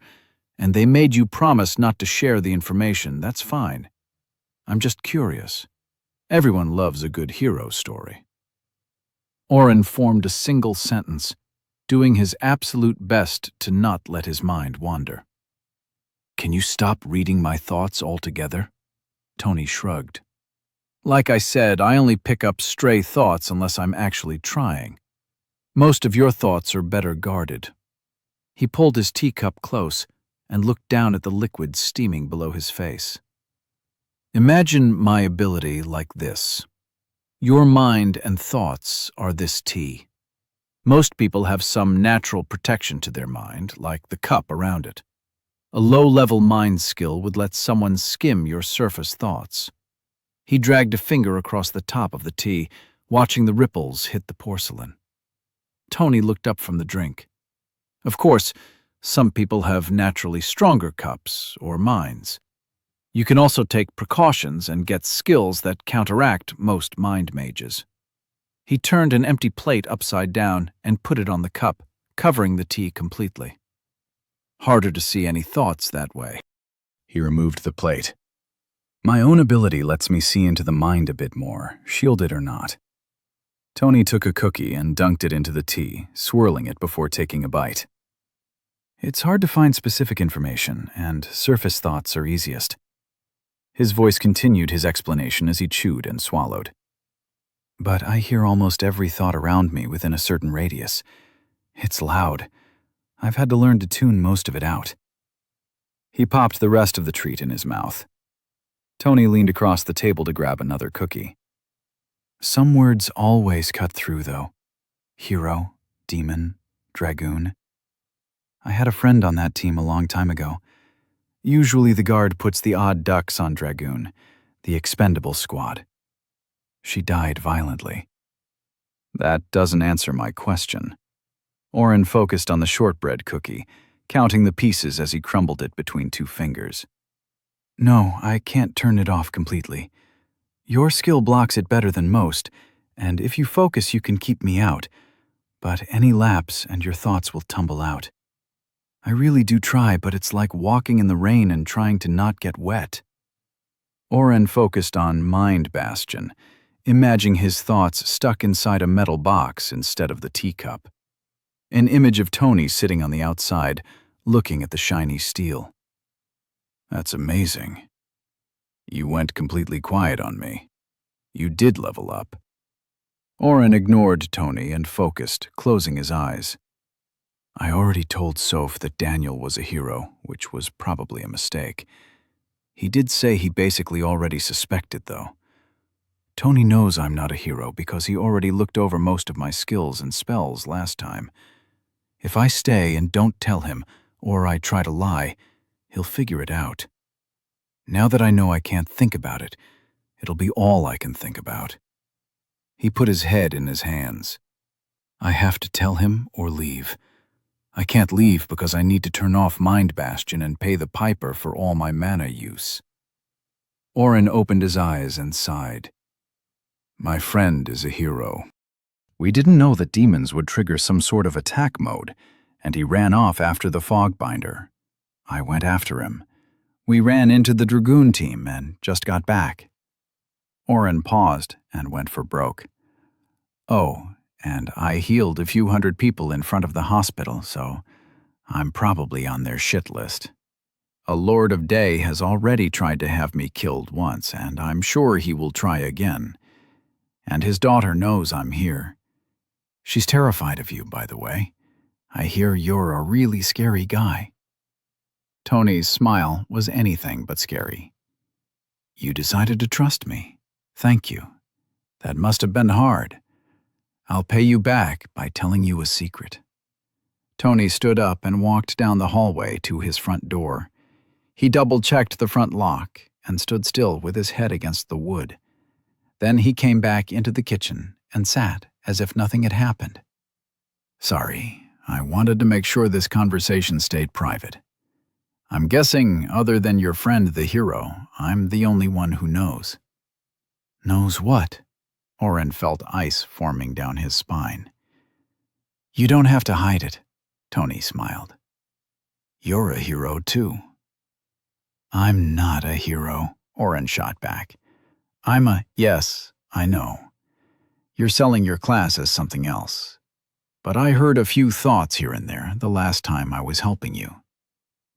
and they made you promise not to share the information, that's fine. I'm just curious. Everyone loves a good hero story. Oren formed a single sentence, doing his absolute best to not let his mind wander. Can you stop reading my thoughts altogether? Tony shrugged. Like I said, I only pick up stray thoughts unless I'm actually trying. Most of your thoughts are better guarded. He pulled his teacup close and looked down at the liquid steaming below his face. Imagine my ability like this. Your mind and thoughts are this tea. Most people have some natural protection to their mind, like the cup around it. A low-level mind skill would let someone skim your surface thoughts. He dragged a finger across the top of the tea, watching the ripples hit the porcelain. Tony looked up from the drink. Of course, some people have naturally stronger cups or minds. You can also take precautions and get skills that counteract most mind mages. He turned an empty plate upside down and put it on the cup, covering the tea completely. Harder to see any thoughts that way. He removed the plate. My own ability lets me see into the mind a bit more, shielded or not. Tony took a cookie and dunked it into the tea, swirling it before taking a bite. It's hard to find specific information, and surface thoughts are easiest. His voice continued his explanation as he chewed and swallowed. But I hear almost every thought around me within a certain radius. It's loud. I've had to learn to tune most of it out. He popped the rest of the treat in his mouth. Tony leaned across the table to grab another cookie. Some words always cut through, though. Hero, demon, dragoon. I had a friend on that team a long time ago. Usually the guard puts the odd ducks on Dragoon, the expendable squad. She died violently. That doesn't answer my question. Oren focused on the shortbread cookie, counting the pieces as he crumbled it between 2 fingers. No, I can't turn it off completely. Your skill blocks it better than most, and if you focus you can keep me out, but any lapse and your thoughts will tumble out. I really do try, but it's like walking in the rain and trying to not get wet. Oren focused on Mind Bastion, imagining his thoughts stuck inside a metal box instead of the teacup. An image of Tony sitting on the outside, looking at the shiny steel. That's amazing. You went completely quiet on me. You did level up. Oren ignored Tony and focused, closing his eyes. I already told Soph that Daniel was a hero, which was probably a mistake. He did say he basically already suspected, though. Tony knows I'm not a hero because he already looked over most of my skills and spells last time. If I stay and don't tell him, or I try to lie, he'll figure it out. Now that I know I can't think about it, It'll be all I can think about. He put his head in his hands. I have to tell him or leave. I can't leave because I need to turn off Mind Bastion and pay the piper for all my mana use. Oren opened his eyes and sighed. My friend is a hero. We didn't know that demons would trigger some sort of attack mode, and he ran off after the Fogbinder. I went after him. We ran into the Dragoon team and just got back. Oren paused and went for broke. Oh, and I healed a few hundred people in front of the hospital, so I'm probably on their shit list. A Lord of Day has already tried to have me killed once, and I'm sure he will try again. And his daughter knows I'm here. She's terrified of you, by the way. I hear you're a really scary guy. Tony's smile was anything but scary. You decided to trust me. Thank you. That must have been hard. I'll pay you back by telling you a secret. Tony stood up and walked down the hallway to his front door. He double-checked the front lock and stood still with his head against the wood. Then he came back into the kitchen and sat as if nothing had happened. Sorry, I wanted to make sure this conversation stayed private. I'm guessing, other than your friend the hero, I'm the only one who knows. Knows what? Oren felt ice forming down his spine. You don't have to hide it, Tony smiled. You're a hero too. I'm not a hero, Oren shot back. Yes, I know. You're selling your class as something else. But I heard a few thoughts here and there the last time I was helping you.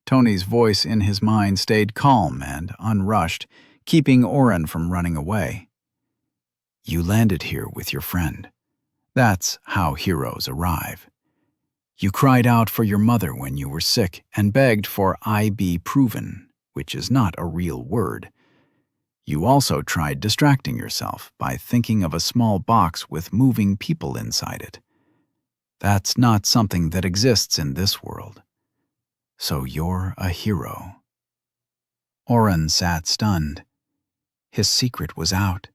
Tony's voice in his mind stayed calm and unrushed, keeping Oren from running away. You landed here with your friend. That's how heroes arrive. You cried out for your mother when you were sick and begged for I be proven, which is not a real word. You also tried distracting yourself by thinking of a small box with moving people inside it. That's not something that exists in this world. So you're a hero. Oren sat stunned. His secret was out.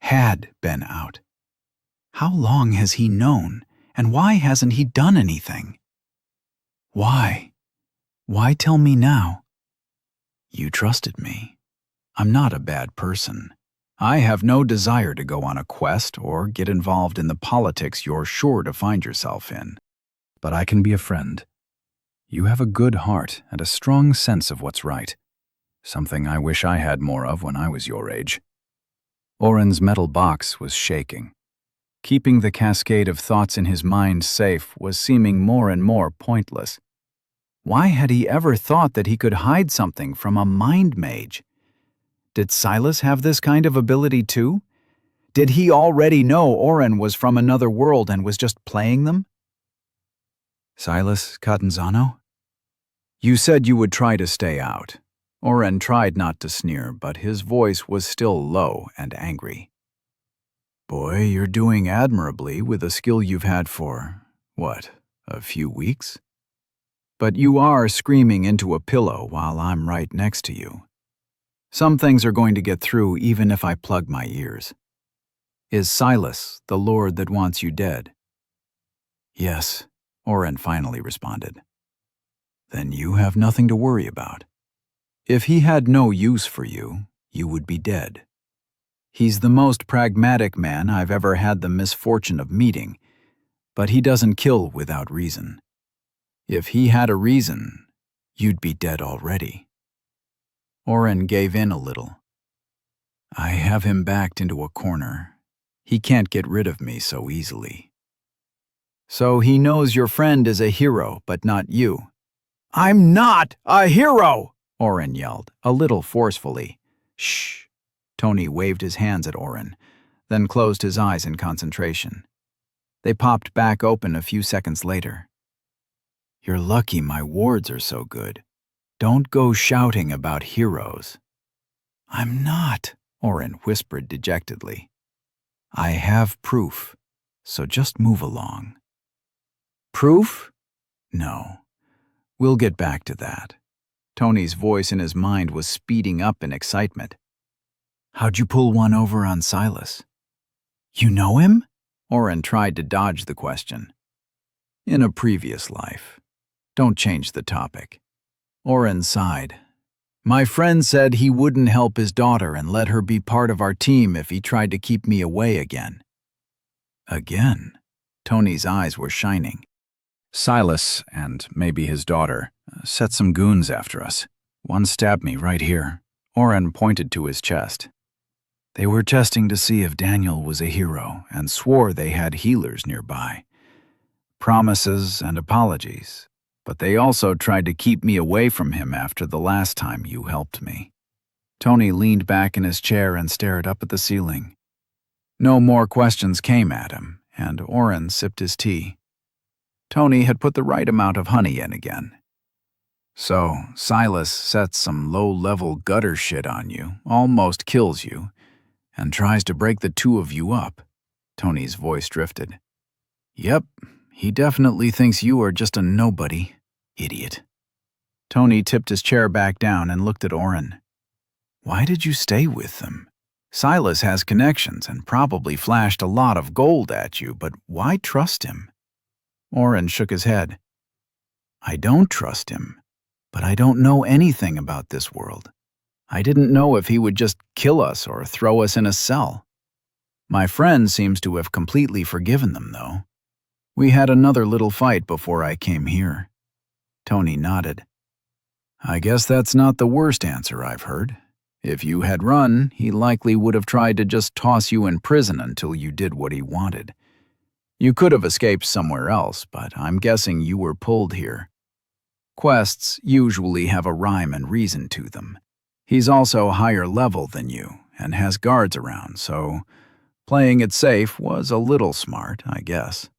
Had been out. How long has he known, and why hasn't he done anything? Why? Why tell me now? You trusted me. I'm not a bad person. I have no desire to go on a quest or get involved in the politics you're sure to find yourself in. But I can be a friend. You have a good heart and a strong sense of what's right. Something I wish I had more of when I was your age. Oren's metal box was shaking. Keeping the cascade of thoughts in his mind safe was seeming more and more pointless. Why had he ever thought that he could hide something from a mind mage? Did Silas have this kind of ability too? Did he already know Oren was from another world and was just playing them? Silas Catanzano? You said you would try to stay out. Oren tried not to sneer, but his voice was still low and angry. Boy, you're doing admirably with a skill you've had for, what, a few weeks? But you are screaming into a pillow while I'm right next to you. Some things are going to get through even if I plug my ears. Is Silas the Lord that wants you dead? Yes, Oren finally responded. Then you have nothing to worry about. If he had no use for you, you would be dead. He's the most pragmatic man I've ever had the misfortune of meeting, but he doesn't kill without reason. If he had a reason, you'd be dead already. Oren gave in a little. I have him backed into a corner. He can't get rid of me so easily. So he knows your friend is a hero, but not you. I'm not a hero! Oren yelled, a little forcefully. Shh. Tony waved his hands at Oren, then closed his eyes in concentration. They popped back open a few seconds later. You're lucky my wards are so good. Don't go shouting about heroes. I'm not, Oren whispered dejectedly. I have proof, so just move along. Proof? No. We'll get back to that. Tony's voice in his mind was speeding up in excitement. How'd you pull one over on Silas? You know him? Oren tried to dodge the question. In a previous life. Don't change the topic. Oren sighed. My friend said he wouldn't help his daughter and let her be part of our team if he tried to keep me away again. Again? Tony's eyes were shining. Silas, and maybe his daughter, set some goons after us. One stabbed me right here. Oren pointed to his chest. They were testing to see if Daniel was a hero and swore they had healers nearby. Promises and apologies, but they also tried to keep me away from him after the last time you helped me. Tony leaned back in his chair and stared up at the ceiling. No more questions came at him, and Oren sipped his tea. Tony had put the right amount of honey in again. So, Silas sets some low-level gutter shit on you, almost kills you, and tries to break the two of you up. Tony's voice drifted. Yep, he definitely thinks you are just a nobody, idiot. Tony tipped his chair back down and looked at Oren. Why did you stay with them? Silas has connections and probably flashed a lot of gold at you, but why trust him? Oren shook his head. I don't trust him, but I don't know anything about this world. I didn't know if he would just kill us or throw us in a cell. My friend seems to have completely forgiven them, though. We had another little fight before I came here. Tony nodded. I guess that's not the worst answer I've heard. If you had run, he likely would have tried to just toss you in prison until you did what he wanted. You could have escaped somewhere else, but I'm guessing you were pulled here. Quests usually have a rhyme and reason to them. He's also higher level than you and has guards around, so playing it safe was a little smart, I guess.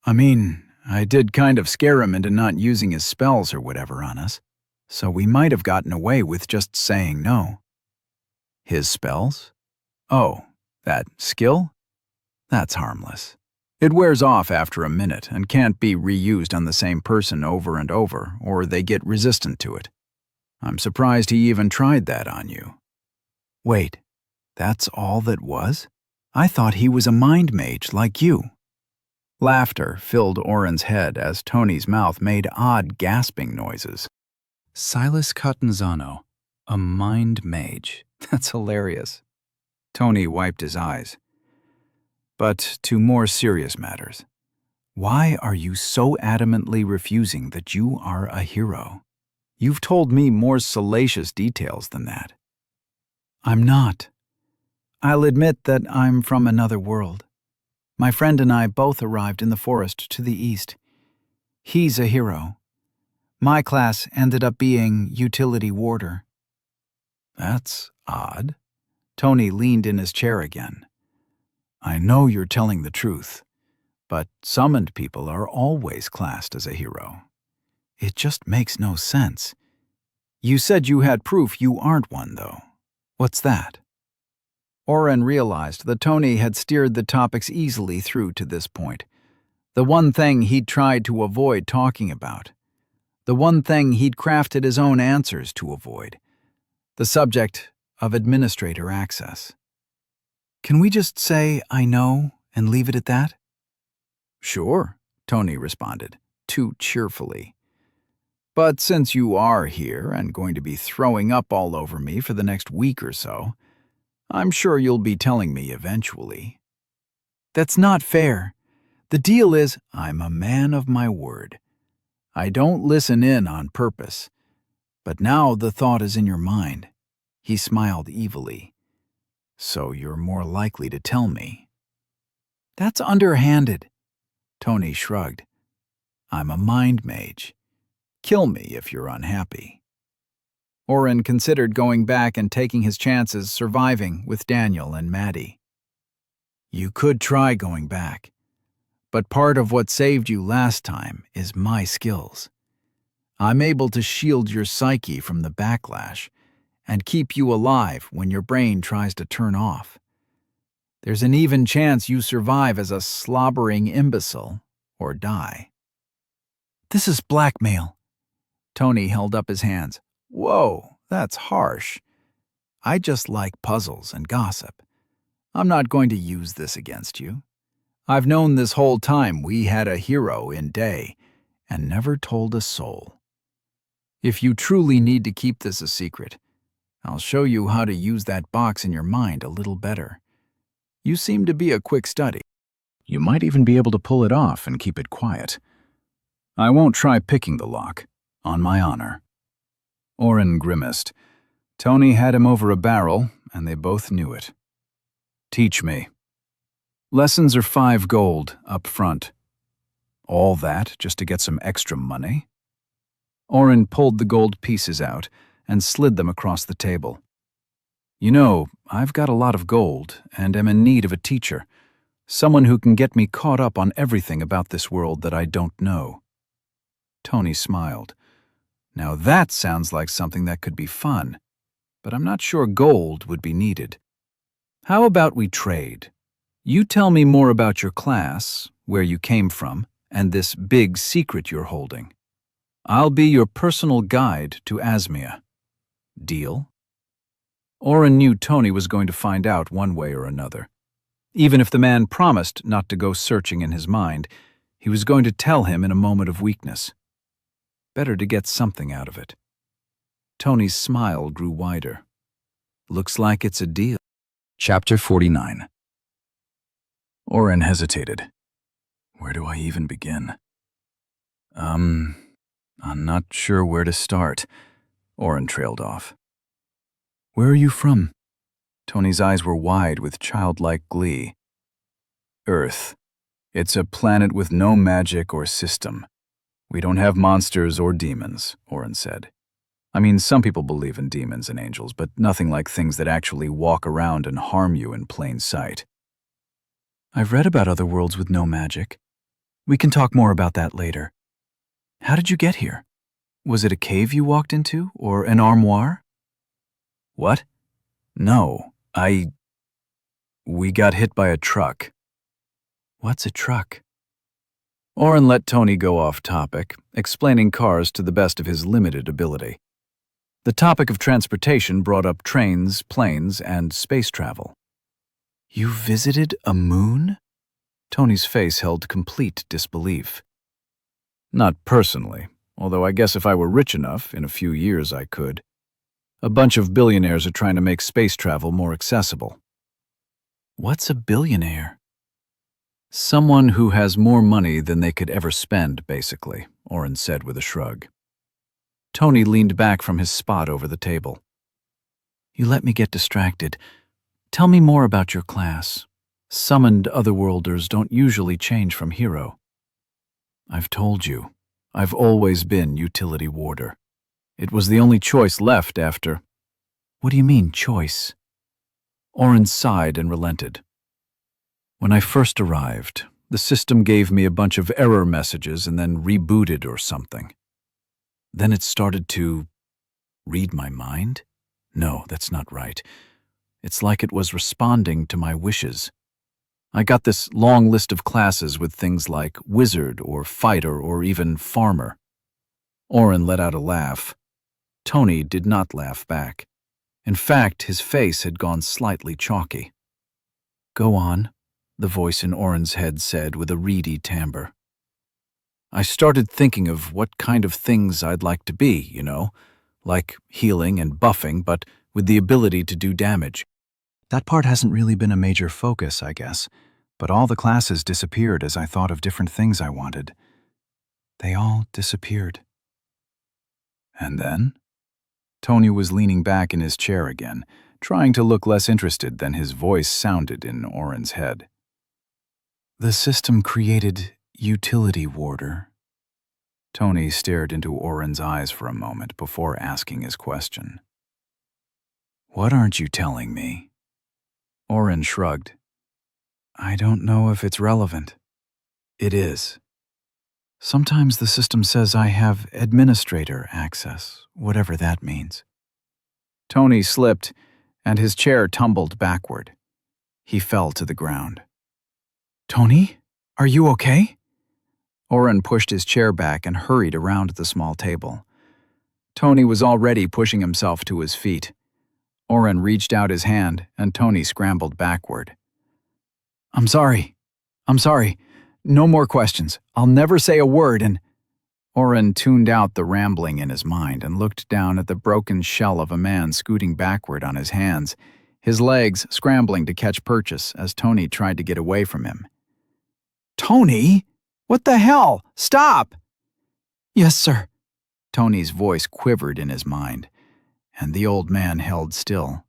I mean, I did kind of scare him into not using his spells or whatever on us, so we might have gotten away with just saying no. His spells? Oh, that skill? That's harmless. It wears off after a minute and can't be reused on the same person over and over, or they get resistant to it. I'm surprised he even tried that on you. Wait, that's all that was? I thought he was a mind mage like you. Laughter filled Oren's head as Tony's mouth made odd gasping noises. Silas Catanzano, a mind mage. That's hilarious. Tony wiped his eyes. But to more serious matters. Why are you so adamantly refusing that you are a hero? You've told me more salacious details than that. I'm not. I'll admit that I'm from another world. My friend and I both arrived in the forest to the east. He's a hero. My class ended up being utility warder. That's odd. Tony leaned in his chair again. I know you're telling the truth, but summoned people are always classed as a hero. It just makes no sense. You said you had proof you aren't one, though. What's that? Oren realized that Tony had steered the topics easily through to this point. The one thing he'd tried to avoid talking about. The one thing he'd crafted his own answers to avoid. The subject of administrator access. Can we just say, I know, and leave it at that? Sure, Tony responded, too cheerfully. But since you are here and going to be throwing up all over me for the next week or so, I'm sure you'll be telling me eventually. That's not fair. The deal is, I'm a man of my word. I don't listen in on purpose. But now the thought is in your mind. He smiled evilly. So you're more likely to tell me. That's underhanded. Tony shrugged. I'm a mind mage. Kill me if you're unhappy. Oren considered going back and taking his chances surviving with Daniel and Maddie. You could try going back, but part of what saved you last time is my skills. I'm able to shield your psyche from the backlash and keep you alive when your brain tries to turn off. There's an even chance you survive as a slobbering imbecile or die. This is blackmail. Tony held up his hands. Whoa, that's harsh. I just like puzzles and gossip. I'm not going to use this against you. I've known this whole time we had a hero in Day and never told a soul. If you truly need to keep this a secret, I'll show you how to use that box in your mind a little better. You seem to be a quick study. You might even be able to pull it off and keep it quiet. I won't try picking the lock, on my honor." Oren grimaced. Tony had him over a barrel, and they both knew it. "Teach me." "Lessons are 5 gold up front." "All that just to get some extra money?" Oren pulled the gold pieces out and slid them across the table. "You know, I've got a lot of gold and am in need of a teacher, someone who can get me caught up on everything about this world that I don't know." Tony smiled. "Now that sounds like something that could be fun, but I'm not sure gold would be needed. How about we trade? You tell me more about your class, where you came from, and this big secret you're holding. I'll be your personal guide to Asmia. Deal?" Oren knew Tony was going to find out one way or another. Even if the man promised not to go searching in his mind, he was going to tell him in a moment of weakness. Better to get something out of it. Tony's smile grew wider. "Looks like it's a deal." Chapter 49. Oren hesitated. Where do I even begin? I'm not sure where to start. Oren trailed off. "Where are you from?" Tony's eyes were wide with childlike glee. "Earth. It's a planet with no magic or system. We don't have monsters or demons," Oren said. "I mean, some people believe in demons and angels, but nothing like things that actually walk around and harm you in plain sight." "I've read about other worlds with no magic. We can talk more about that later. How did you get here? Was it a cave you walked into, or an armoire?" "What? No, we got hit by a truck." "What's a truck?" Oren let Tony go off topic, explaining cars to the best of his limited ability. The topic of transportation brought up trains, planes, and space travel. "You visited a moon?" Tony's face held complete disbelief. "Not personally, although I guess if I were rich enough, in a few years I could. A bunch of billionaires are trying to make space travel more accessible." "What's a billionaire?" "Someone who has more money than they could ever spend, basically," Oren said with a shrug. Tony leaned back from his spot over the table. "You let me get distracted. Tell me more about your class. Summoned otherworlders don't usually change from hero." "I've told you, I've always been utility warder. It was the only choice left after—" "What do you mean, choice?" Oren sighed and relented. "When I first arrived, the system gave me a bunch of error messages and then rebooted or something. Then it started to read my mind? No, that's not right. It's like it was responding to my wishes. I got this long list of classes with things like wizard or fighter or even farmer." Oren let out a laugh. Tony did not laugh back. In fact, his face had gone slightly chalky. "Go on," the voice in Oren's head said with a reedy timbre. "I started thinking of what kind of things I'd like to be, you know, like healing and buffing, but with the ability to do damage. That part hasn't really been a major focus, I guess, but all the classes disappeared as I thought of different things I wanted. They all disappeared." "And then?" Tony was leaning back in his chair again, trying to look less interested than his voice sounded in Oren's head. "The system created utility warder." Tony stared into Oren's eyes for a moment before asking his question. "What aren't you telling me?" Oren shrugged. "I don't know if it's relevant." "It is. Sometimes the system says I have administrator access, whatever that means." Tony slipped, and his chair tumbled backward. He fell to the ground. "Tony, are you okay?" Oren pushed his chair back and hurried around the small table. Tony was already pushing himself to his feet. Oren reached out his hand, and Tony scrambled backward. I'm sorry. No more questions. I'll never say a word and... Oren tuned out the rambling in his mind and looked down at the broken shell of a man scooting backward on his hands, his legs scrambling to catch purchase as Tony tried to get away from him. Tony? What the hell? Stop! Yes, sir. Tony's voice quivered in his mind, and the old man held still.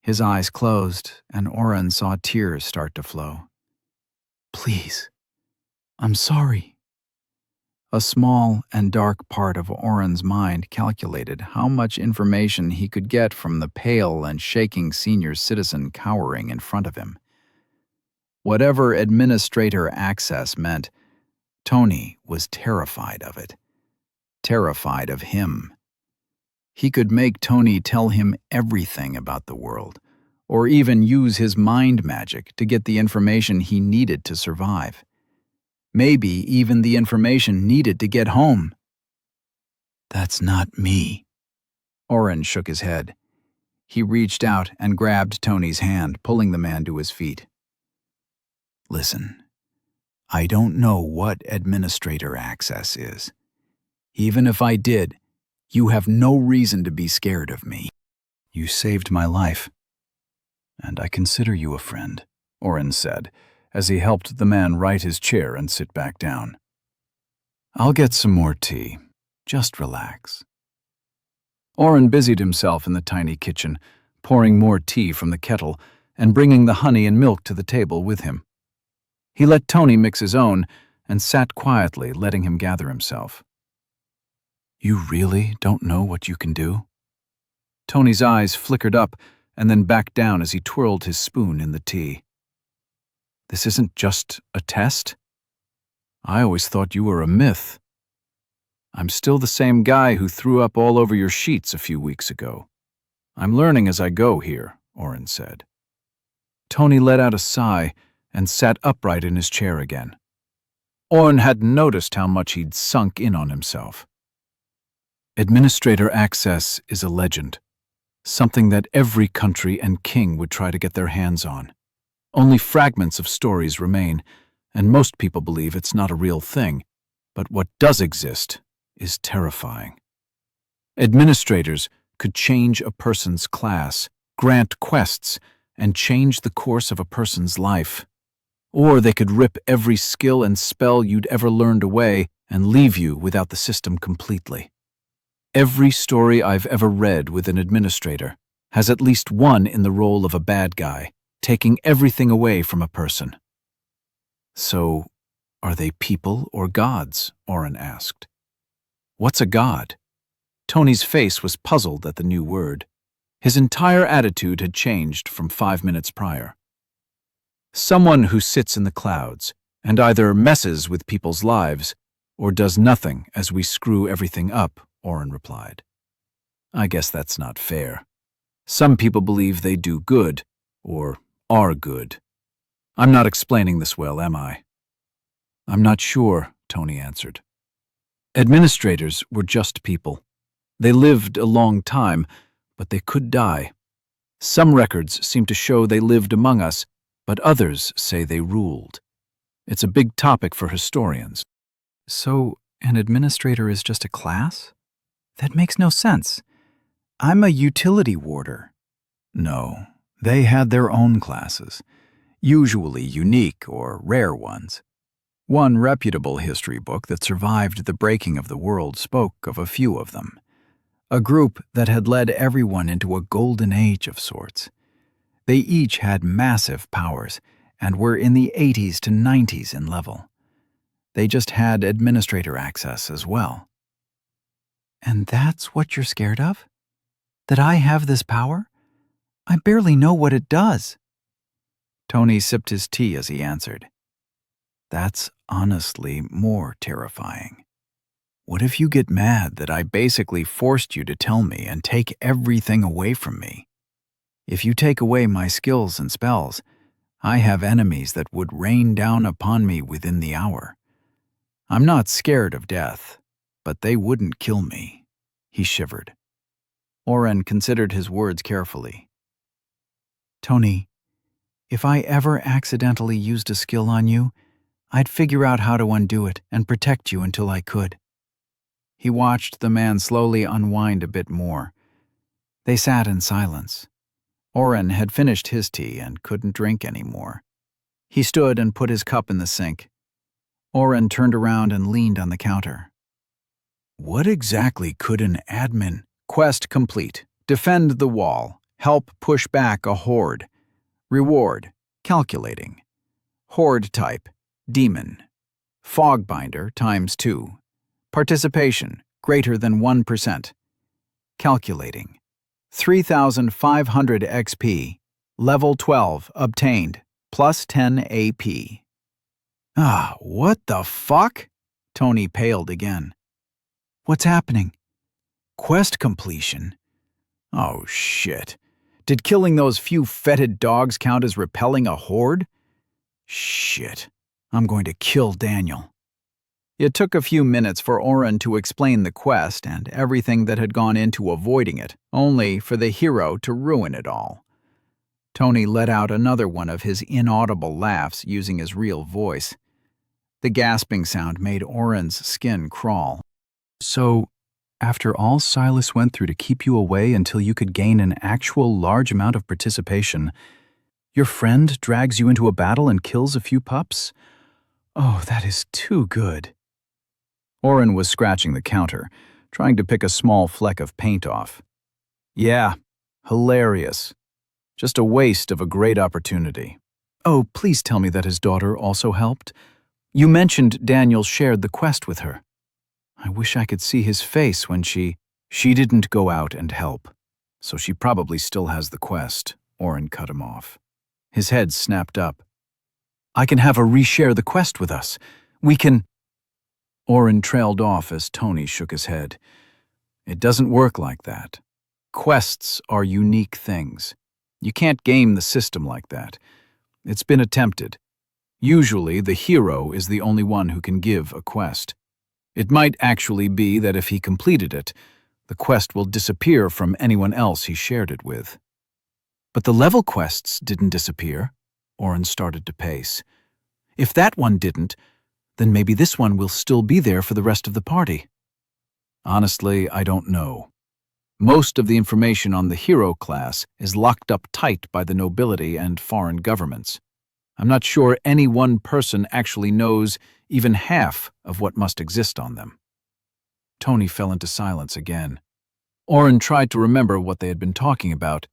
His eyes closed, and Oren saw tears start to flow. Please, I'm sorry. A small and dark part of Oren's mind calculated how much information he could get from the pale and shaking senior citizen cowering in front of him. Whatever administrator access meant, Tony was terrified of it. Terrified of him. He could make Tony tell him everything about the world, or even use his mind magic to get the information he needed to survive. Maybe even the information needed to get home. That's not me. Oren shook his head. He reached out and grabbed Tony's hand, pulling the man to his feet. Listen, I don't know what administrator access is. Even if I did, you have no reason to be scared of me. You saved my life, and I consider you a friend, Oren said, as he helped the man right his chair and sit back down. I'll get some more tea. Just relax. Oren busied himself in the tiny kitchen, pouring more tea from the kettle and bringing the honey and milk to the table with him. He let Tony mix his own and sat quietly, letting him gather himself. You really don't know what you can do? Tony's eyes flickered up and then back down as he twirled his spoon in the tea. This isn't just a test? I always thought you were a myth. I'm still the same guy who threw up all over your sheets a few weeks ago. I'm learning as I go here, Oren said. Tony let out a sigh and sat upright in his chair again. Oren hadn't noticed how much he'd sunk in on himself. Administrator access is a legend, something that every country and king would try to get their hands on. Only fragments of stories remain, and most people believe it's not a real thing, but what does exist is terrifying. Administrators could change a person's class, grant quests, and change the course of a person's life. Or they could rip every skill and spell you'd ever learned away and leave you without the system completely. Every story I've ever read with an administrator has at least one in the role of a bad guy, taking everything away from a person. So, are they people or gods? Oren asked. What's a god? Tony's face was puzzled at the new word. His entire attitude had changed from 5 minutes prior. Someone who sits in the clouds and either messes with people's lives or does nothing as we screw everything up, Oren replied. I guess that's not fair. Some people believe they do good, or are good. I'm not explaining this well, am I? I'm not sure, Tony answered. Administrators were just people. They lived a long time, but they could die. Some records seem to show they lived among us, but others say they ruled. It's a big topic for historians. So, an administrator is just a class? That makes no sense. I'm a utility warder. No, they had their own classes, usually unique or rare ones. One reputable history book that survived the breaking of the world spoke of a few of them. A group that had led everyone into a golden age of sorts. They each had massive powers and were in the 80s to 90s in level. They just had administrator access as well. And that's what you're scared of? That I have this power? I barely know what it does. Tony sipped his tea as he answered. That's honestly more terrifying. What if you get mad that I basically forced you to tell me and take everything away from me? If you take away my skills and spells, I have enemies that would rain down upon me within the hour. I'm not scared of death, but they wouldn't kill me. He shivered. Oren considered his words carefully. Tony, if I ever accidentally used a skill on you, I'd figure out how to undo it and protect you until I could. He watched the man slowly unwind a bit more. They sat in silence. Oren had finished his tea and couldn't drink anymore. He stood and put his cup in the sink. Oren turned around and leaned on the counter. What exactly could an admin? Quest complete. Defend the wall. Help push back a horde. Reward. Calculating. Horde type. Demon. Fogbinder ×2. Participation. Greater than 1%. Calculating. 3,500 XP. Level 12. Obtained. Plus 10 AP. What the fuck? Tony paled again. What's happening? Quest completion? Oh, shit. Did killing those few fetid dogs count as repelling a horde? Shit. I'm going to kill Daniel. It took a few minutes for Oren to explain the quest and everything that had gone into avoiding it, only for the hero to ruin it all. Tony let out another one of his inaudible laughs using his real voice. The gasping sound made Oren's skin crawl. So, after all Silas went through to keep you away until you could gain an actual large amount of participation, your friend drags you into a battle and kills a few pups? Oh, that is too good. Oren was scratching the counter, trying to pick a small fleck of paint off. Yeah, hilarious. Just a waste of a great opportunity. Oh, please tell me that his daughter also helped. You mentioned Daniel shared the quest with her. I wish I could see his face when she didn't go out and help, so she probably still has the quest. Oren cut him off. His head snapped up. I can have her reshare the quest with us. We can... Oren trailed off as Tony shook his head. It doesn't work like that. Quests are unique things. You can't game the system like that. It's been attempted. Usually, the hero is the only one who can give a quest. It might actually be that if he completed it, the quest will disappear from anyone else he shared it with. But the level quests didn't disappear. Oren started to pace. If that one didn't, then maybe this one will still be there for the rest of the party. Honestly, I don't know. Most of the information on the hero class is locked up tight by the nobility and foreign governments. I'm not sure any one person actually knows even half of what must exist on them. Tony fell into silence again. Oren tried to remember what they had been talking about,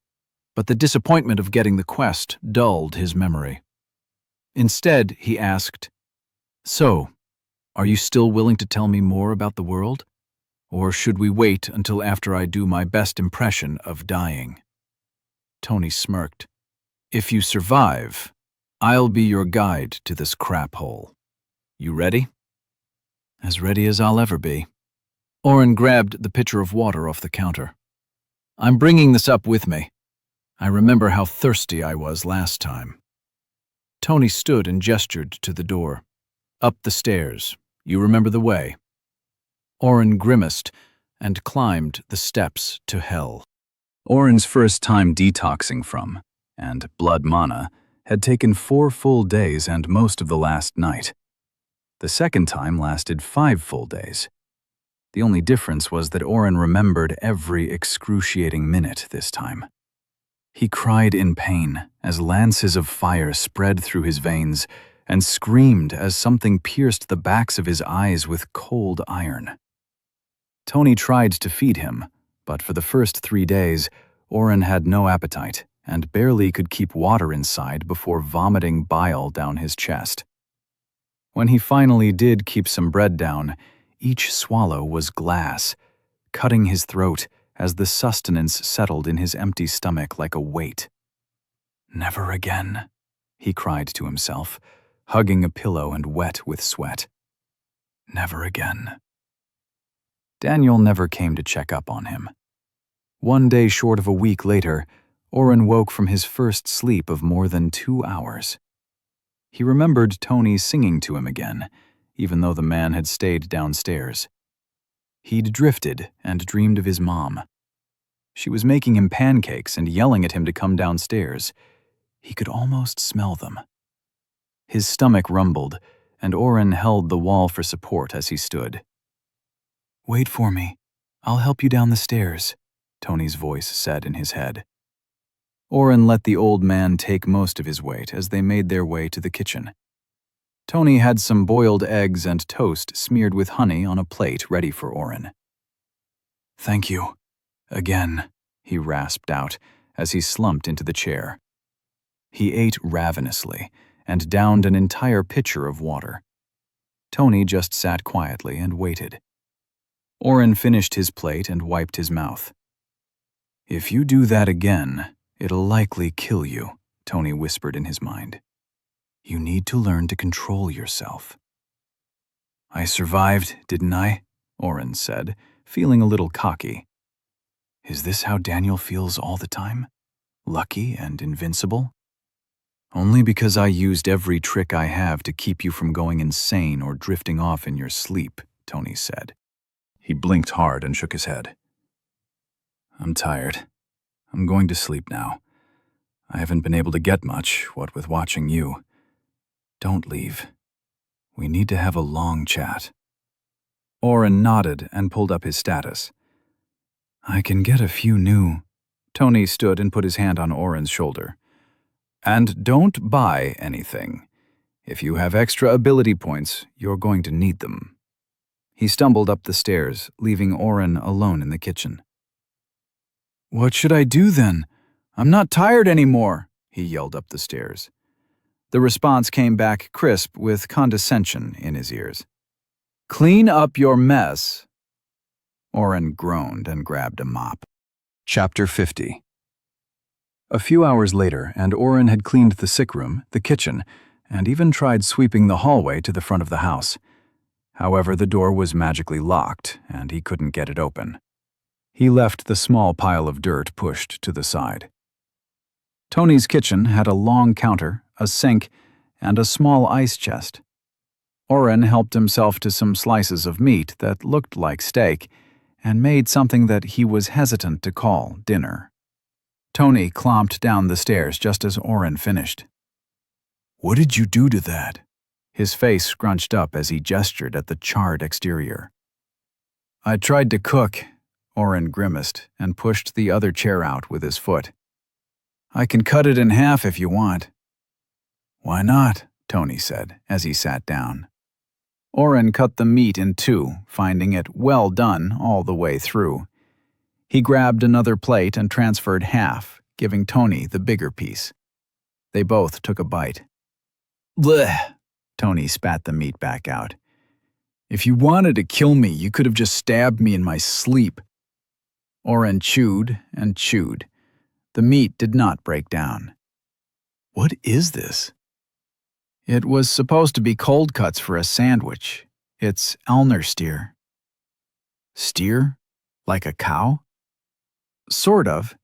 but the disappointment of getting the quest dulled his memory. Instead, he asked, So, are you still willing to tell me more about the world? Or should we wait until after I do my best impression of dying? Tony smirked. If you survive, I'll be your guide to this crap hole. You ready? As ready as I'll ever be. Oren grabbed the pitcher of water off the counter. I'm bringing this up with me. I remember how thirsty I was last time. Tony stood and gestured to the door. Up the stairs. You remember the way. Oren grimaced and climbed the steps to hell. Oren's first time detoxing from, and blood mana, had taken 4 full days and most of the last night. The second time lasted 5 full days. The only difference was that Oren remembered every excruciating minute this time. He cried in pain as lances of fire spread through his veins and screamed as something pierced the backs of his eyes with cold iron. Tony tried to feed him, but for the first 3 days, Oren had no appetite and barely could keep water inside before vomiting bile down his chest. When he finally did keep some bread down, each swallow was glass, cutting his throat as the sustenance settled in his empty stomach like a weight. Never again, he cried to himself, hugging a pillow and wet with sweat. Never again. Daniel never came to check up on him. 1 day short of a week later, Oren woke from his first sleep of more than 2 hours. He remembered Tony singing to him again, even though the man had stayed downstairs. He'd drifted and dreamed of his mom. She was making him pancakes and yelling at him to come downstairs. He could almost smell them. His stomach rumbled, and Oren held the wall for support as he stood. "Wait for me. I'll help you down the stairs," Tony's voice said in his head. Oren let the old man take most of his weight as they made their way to the kitchen. Tony had some boiled eggs and toast smeared with honey on a plate ready for Oren. "Thank you. Again," he rasped out as he slumped into the chair. He ate ravenously and downed an entire pitcher of water. Tony just sat quietly and waited. Oren finished his plate and wiped his mouth. "If you do that again, it'll likely kill you," Tony whispered in his mind. "You need to learn to control yourself." "I survived, didn't I?" Oren said, feeling a little cocky. Is this how Daniel feels all the time? Lucky and invincible? "Only because I used every trick I have to keep you from going insane or drifting off in your sleep," Tony said. He blinked hard and shook his head. "I'm tired. I'm going to sleep now. I haven't been able to get much, what with watching you. Don't leave. We need to have a long chat." Oren nodded and pulled up his status. "I can get a few new—" Tony stood and put his hand on Oren's shoulder. "And don't buy anything. If you have extra ability points, you're going to need them." He stumbled up the stairs, leaving Oren alone in the kitchen. "What should I do then? I'm not tired anymore," he yelled up the stairs. The response came back crisp with condescension in his ears. "Clean up your mess." Oren groaned and grabbed a mop. Chapter 50. A few hours later, and Oren had cleaned the sick room, the kitchen, and even tried sweeping the hallway to the front of the house. However, the door was magically locked, and he couldn't get it open. He left the small pile of dirt pushed to the side. Tony's kitchen had a long counter, a sink, and a small ice chest. Oren helped himself to some slices of meat that looked like steak, and made something that he was hesitant to call dinner. Tony clomped down the stairs just as Oren finished. "What did you do to that?" His face scrunched up as he gestured at the charred exterior. "I tried to cook," Oren grimaced and pushed the other chair out with his foot. "I can cut it in half if you want." "Why not?" Tony said as he sat down. Oren cut the meat in two, finding it well done all the way through. He grabbed another plate and transferred half, giving Tony the bigger piece. They both took a bite. "Bleh!" Tony spat the meat back out. "If you wanted to kill me, you could have just stabbed me in my sleep." Oren chewed and chewed. The meat did not break down. "What is this?" "It was supposed to be cold cuts for a sandwich. It's Alner steer." "Steer? Like a cow?" "Sort of.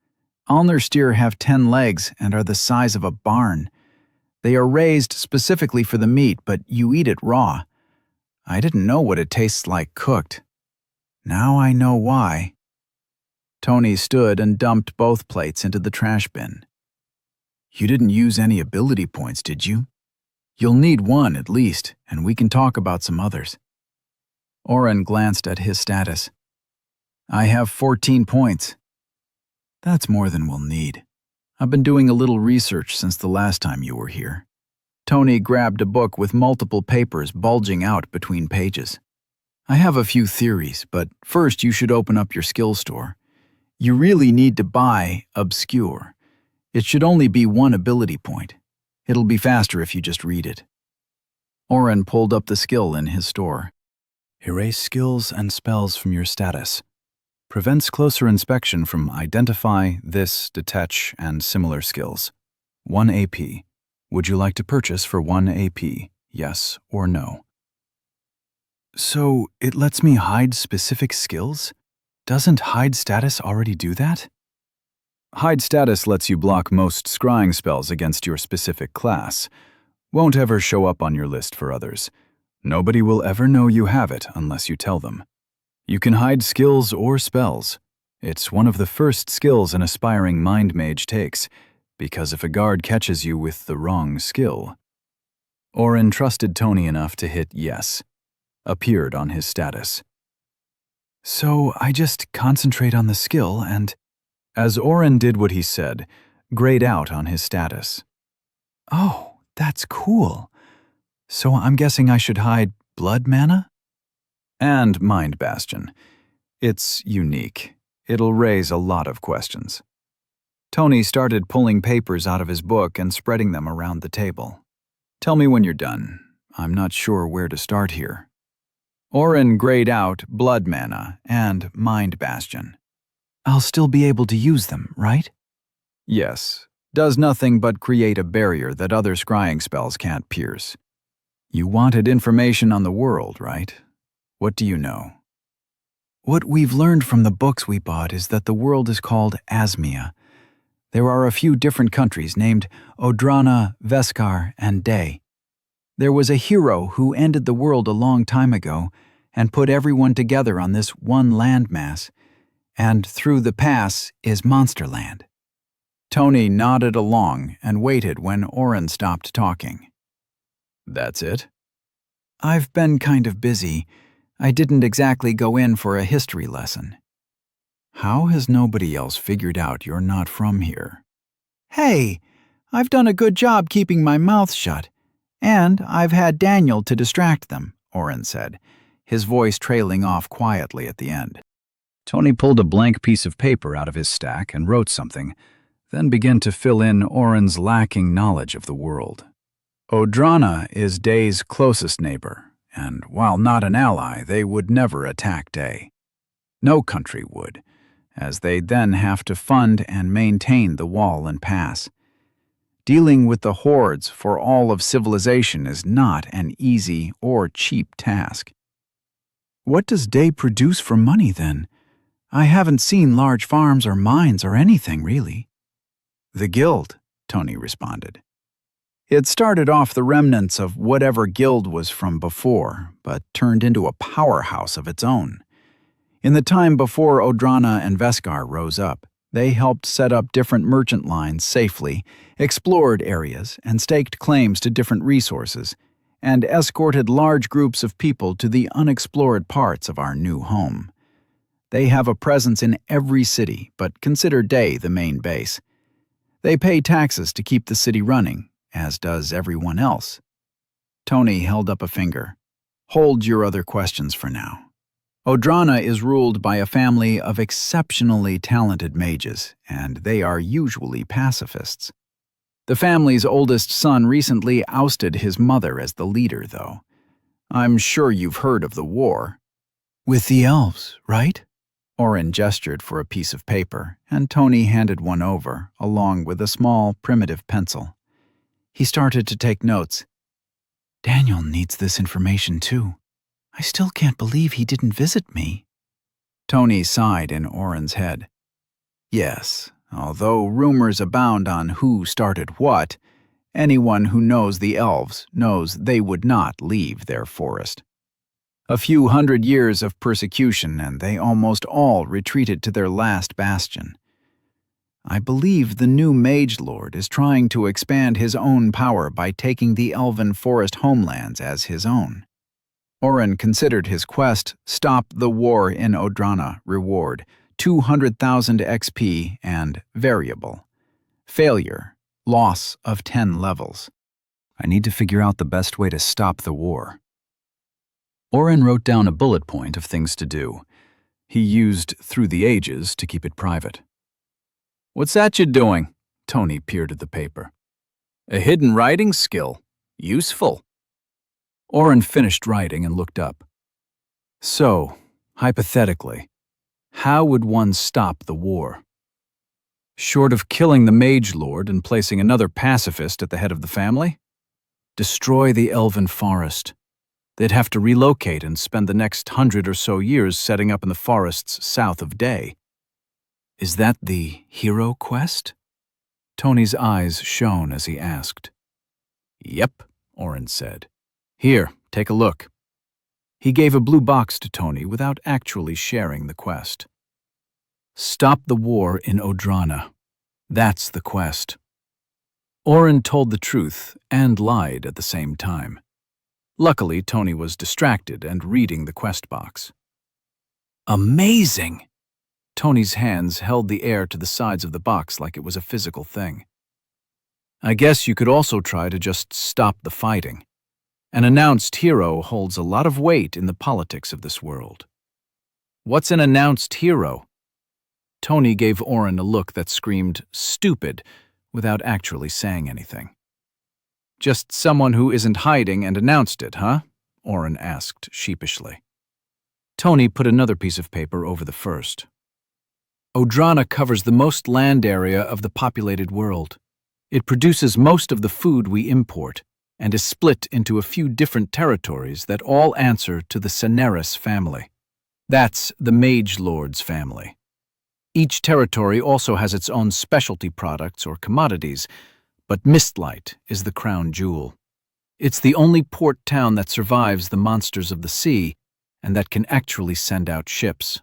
Alner steer have 10 legs and are the size of a barn. They are raised specifically for the meat, but you eat it raw. I didn't know what it tastes like cooked. Now I know why." Tony stood and dumped both plates into the trash bin. "You didn't use any ability points, did you? You'll need one at least, and we can talk about some others." Oren glanced at his status. "I have 14 points. That's more than we'll need. I've been doing a little research since the last time you were here." Tony grabbed a book with multiple papers bulging out between pages. "I have a few theories, but first you should open up your skill store. You really need to buy Obscure. It should only be 1 ability point. It'll be faster if you just read it." Oren pulled up the skill in his store. Erase skills and spells from your status. Prevents closer inspection from identify, this, detach, and similar skills. 1 AP. Would you like to purchase for 1 AP? Yes or no? So, it lets me hide specific skills? Doesn't hide status already do that? Hide status lets you block most scrying spells against your specific class. Won't ever show up on your list for others. Nobody will ever know you have it unless you tell them. You can hide skills or spells. It's one of the first skills an aspiring mind mage takes, because if a guard catches you with the wrong skill. Oren trusted Tony enough to hit yes. Appeared on his status. So I just concentrate on the skill and, as Oren did what he said, grayed out on his status. Oh, that's cool. So I'm guessing I should hide blood mana? And Mind Bastion. It's unique. It'll raise a lot of questions. Tony started pulling papers out of his book and spreading them around the table. Tell me when you're done. I'm not sure where to start here. Oren grayed out blood mana and Mind Bastion. I'll still be able to use them, right? Yes. Does nothing but create a barrier that other scrying spells can't pierce. You wanted information on the world, right? What do you know? What we've learned from the books we bought is that the world is called Asmia. There are a few different countries named Odrana, Veskar, and Day. There was a hero who ended the world a long time ago and put everyone together on this one landmass, and through the pass is Monsterland. Tony nodded along and waited when Oren stopped talking. That's it? I've been kind of busy. I didn't exactly go in for a history lesson. How has nobody else figured out you're not from here? Hey, I've done a good job keeping my mouth shut, and I've had Daniel to distract them, Oren said, his voice trailing off quietly at the end. Tony pulled a blank piece of paper out of his stack and wrote something, then began to fill in Oren's lacking knowledge of the world. Odrana is Day's closest neighbor, and while not an ally, they would never attack Day. No country would, as they'd then have to fund and maintain the wall and pass. Dealing with the hordes for all of civilization is not an easy or cheap task. What does Day produce for money, then? I haven't seen large farms or mines or anything, really. The guild, Tony responded. It started off the remnants of whatever guild was from before, but turned into a powerhouse of its own. In the time before Odrana and Veskar rose up, they helped set up different merchant lines safely, explored areas, and staked claims to different resources, and escorted large groups of people to the unexplored parts of our new home. They have a presence in every city, but consider Day the main base. They pay taxes to keep the city running, as does everyone else. Tony held up a finger. Hold your other questions for now. Odrana is ruled by a family of exceptionally talented mages, and they are usually pacifists. The family's oldest son recently ousted his mother as the leader, though. I'm sure you've heard of the war. With the elves, right? Oren gestured for a piece of paper, and Tony handed one over, along with a small, primitive pencil. He started to take notes. Daniel needs this information, too. I still can't believe he didn't visit me. Tony sighed in Oren's head. Yes, although rumors abound on who started what, anyone who knows the elves knows they would not leave their forest. A few hundred years of persecution, and they almost all retreated to their last bastion. I believe the new Mage Lord is trying to expand his own power by taking the elven forest homelands as his own. Oren considered his quest, Stop the War in Odrana, reward, 200,000 XP, and variable. Failure, loss of 10 levels. I need to figure out the best way to stop the war. Oren wrote down a bullet point of things to do. He used Through the Ages to keep it private. What's that you doing? Tony peered at the paper. A hidden writing skill. Useful. Oren finished writing and looked up. So, hypothetically, how would one stop the war? Short of killing the Mage Lord and placing another pacifist at the head of the family? Destroy the elven forest. They'd have to relocate and spend the next 100 or so years setting up in the forests south of Day. Is that the hero quest? Tony's eyes shone as he asked. Yep, Oren said. Here, take a look. He gave a blue box to Tony without actually sharing the quest. Stop the war in Odrana. That's the quest. Oren told the truth and lied at the same time. Luckily, Tony was distracted and reading the quest box. Amazing! Tony's hands held the air to the sides of the box like it was a physical thing. I guess you could also try to just stop the fighting. An announced hero holds a lot of weight in the politics of this world. What's an announced hero? Tony gave Oren a look that screamed, stupid, without actually saying anything. Just someone who isn't hiding and announced it, huh? Oren asked sheepishly. Tony put another piece of paper over the first. Odrana covers the most land area of the populated world. It produces most of the food we import and is split into a few different territories that all answer to the Synergies family. That's the Mage Lord's family. Each territory also has its own specialty products or commodities, but Mistlight is the crown jewel. It's the only port town that survives the monsters of the sea and that can actually send out ships.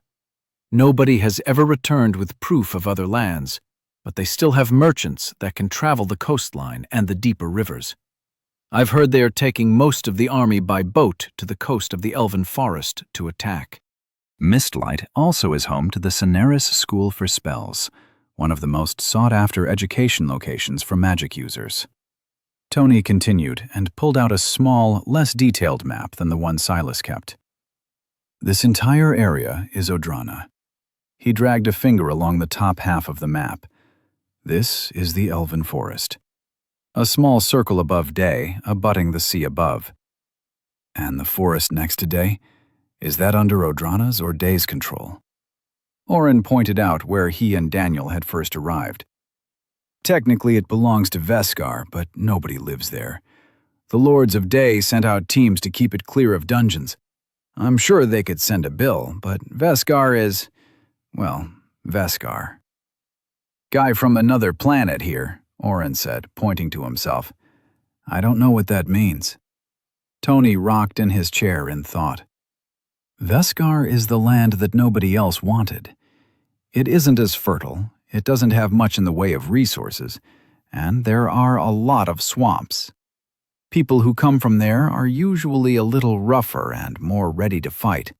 Nobody has ever returned with proof of other lands, but they still have merchants that can travel the coastline and the deeper rivers. I've heard they are taking most of the army by boat to the coast of the Elven Forest to attack. Mistlight also is home to the Synergies School for Spells, one of the most sought-after education locations for magic users. Tony continued and pulled out a small, less detailed map than the one Silas kept. This entire area is Odrana. He dragged a finger along the top half of the map. This is the Elven Forest. A small circle above Day, abutting the sea above. And the forest next to Day? Is that under Odrana's or Day's control? Oren pointed out where he and Daniel had first arrived. Technically it belongs to Veskar, but nobody lives there. The Lords of Day sent out teams to keep it clear of dungeons. I'm sure they could send a bill, but Veskar is, well, Veskar. Guy from another planet here, Oren said, pointing to himself. I don't know what that means. Tony rocked in his chair in thought. Veskar is the land that nobody else wanted. It isn't as fertile, it doesn't have much in the way of resources, and there are a lot of swamps. People who come from there are usually a little rougher and more ready to fight.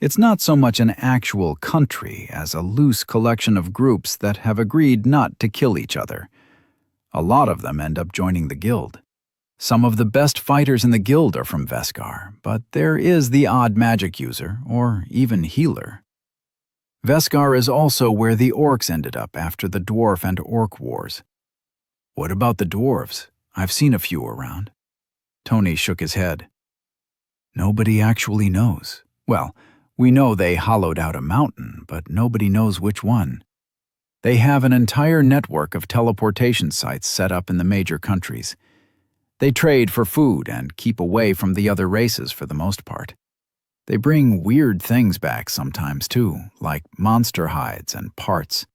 It's not so much an actual country as a loose collection of groups that have agreed not to kill each other. A lot of them end up joining the guild. Some of the best fighters in the guild are from Veskar, but there is the odd magic user, or even healer. Veskar is also where the orcs ended up after the dwarf and orc wars. What about the dwarves? I've seen a few around. Tony shook his head. Nobody actually knows. Well, we know they hollowed out a mountain, but nobody knows which one. They have an entire network of teleportation sites set up in the major countries. They trade for food and keep away from the other races for the most part. They bring weird things back sometimes too, like monster hides and parts.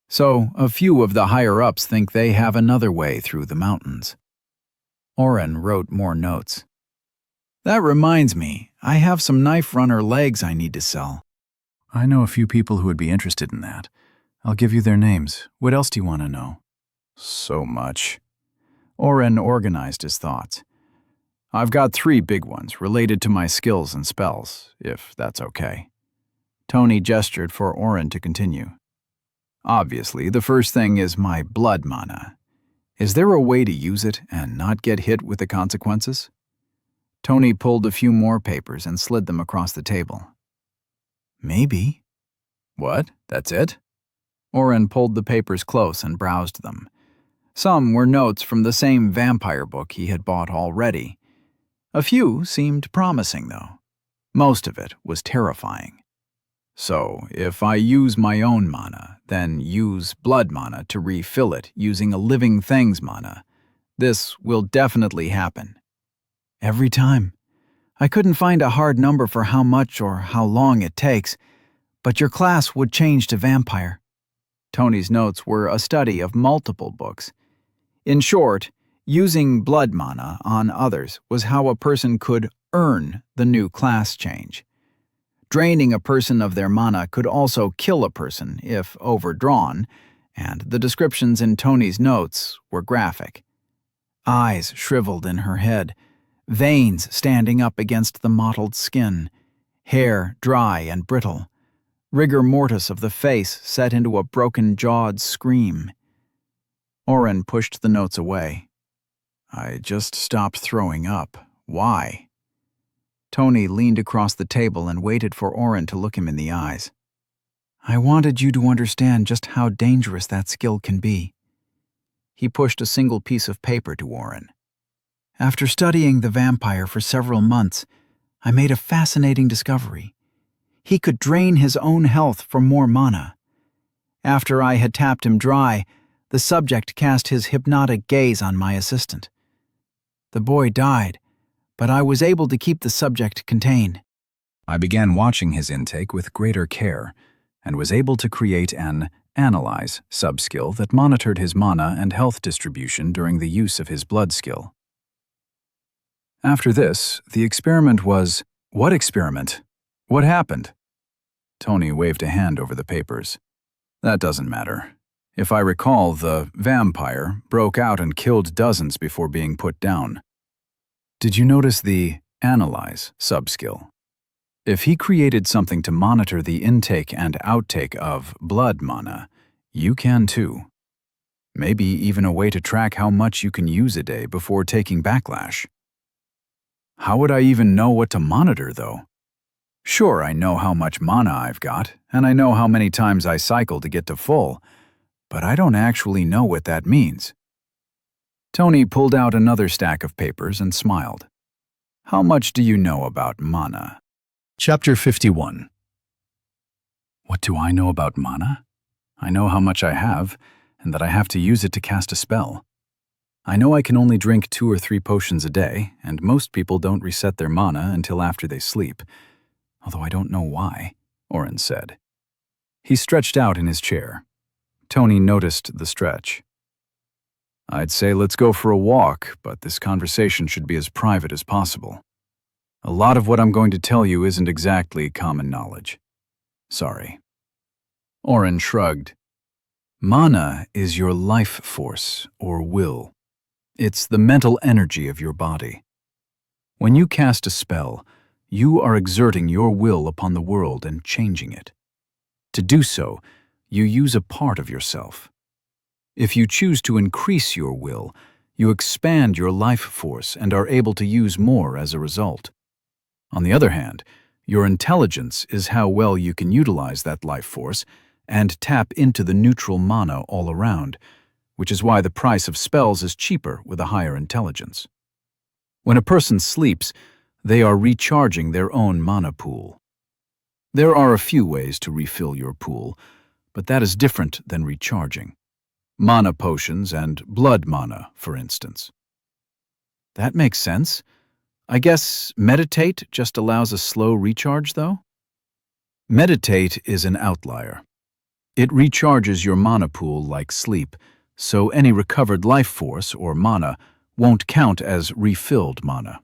So a few of the higher-ups think they have another way through the mountains. Oren wrote more notes. That reminds me, I have some knife runner legs I need to sell. I know a few people who would be interested in that. I'll give you their names. What else do you want to know? So much. Oren organized his thoughts. I've got 3 big ones related to my skills and spells, if that's okay. Tony gestured for Oren to continue. Obviously, the first thing is my blood mana. Is there a way to use it and not get hit with the consequences? Tony pulled a few more papers and slid them across the table. Maybe. What? That's it? Oren pulled the papers close and browsed them. Some were notes from the same vampire book he had bought already. A few seemed promising, though. Most of it was terrifying. So, if I use my own mana, then use blood mana to refill it using a living thing's mana, this will definitely happen. Every time. I couldn't find a hard number for how much or how long it takes, but your class would change to vampire. Tony's notes were a study of multiple books. In short, using blood mana on others was how a person could earn the new class change. Draining a person of their mana could also kill a person if overdrawn, and the descriptions in Tony's notes were graphic. Eyes shriveled in her head, veins standing up against the mottled skin, hair dry and brittle, rigor mortis of the face set into a broken-jawed scream. Oren pushed the notes away. I just stopped throwing up. Why? Tony leaned across the table and waited for Oren to look him in the eyes. I wanted you to understand just how dangerous that skill can be. He pushed a single piece of paper to Oren. After studying the vampire for several months, I made a fascinating discovery. He could drain his own health for more mana. After I had tapped him dry, the subject cast his hypnotic gaze on my assistant. The boy died, but I was able to keep the subject contained. I began watching his intake with greater care and was able to create an analyze subskill that monitored his mana and health distribution during the use of his blood skill. After this, the experiment was... What experiment? What happened? Tony waved a hand over the papers. That doesn't matter. If I recall, the vampire broke out and killed dozens before being put down. Did you notice the analyze subskill? If he created something to monitor the intake and outtake of blood mana, you can too. Maybe even a way to track how much you can use a day before taking backlash. How would I even know what to monitor, though? Sure, I know how much mana I've got, and I know how many times I cycle to get to full, but I don't actually know what that means. Tony pulled out another stack of papers and smiled. How much do you know about mana? Chapter 51. What do I know about mana? I know how much I have, and that I have to use it to cast a spell. I know I can only drink 2 or 3 potions a day, and most people don't reset their mana until after they sleep. Although I don't know why, Oren said. He stretched out in his chair. Tony noticed the stretch. I'd say let's go for a walk, but this conversation should be as private as possible. A lot of what I'm going to tell you isn't exactly common knowledge. Sorry. Oren shrugged. Mana is your life force, or will. It's the mental energy of your body. When you cast a spell, you are exerting your will upon the world and changing it. To do so, you use a part of yourself. If you choose to increase your will, you expand your life force and are able to use more as a result. On the other hand, your intelligence is how well you can utilize that life force and tap into the neutral mana all around, which is why the price of spells is cheaper with a higher intelligence. When a person sleeps, they are recharging their own mana pool. There are a few ways to refill your pool, but that is different than recharging. Mana potions and blood mana, for instance. That makes sense. I guess meditate just allows a slow recharge, though? Meditate is an outlier. It recharges your mana pool like sleep, so any recovered life force, or mana, won't count as refilled mana.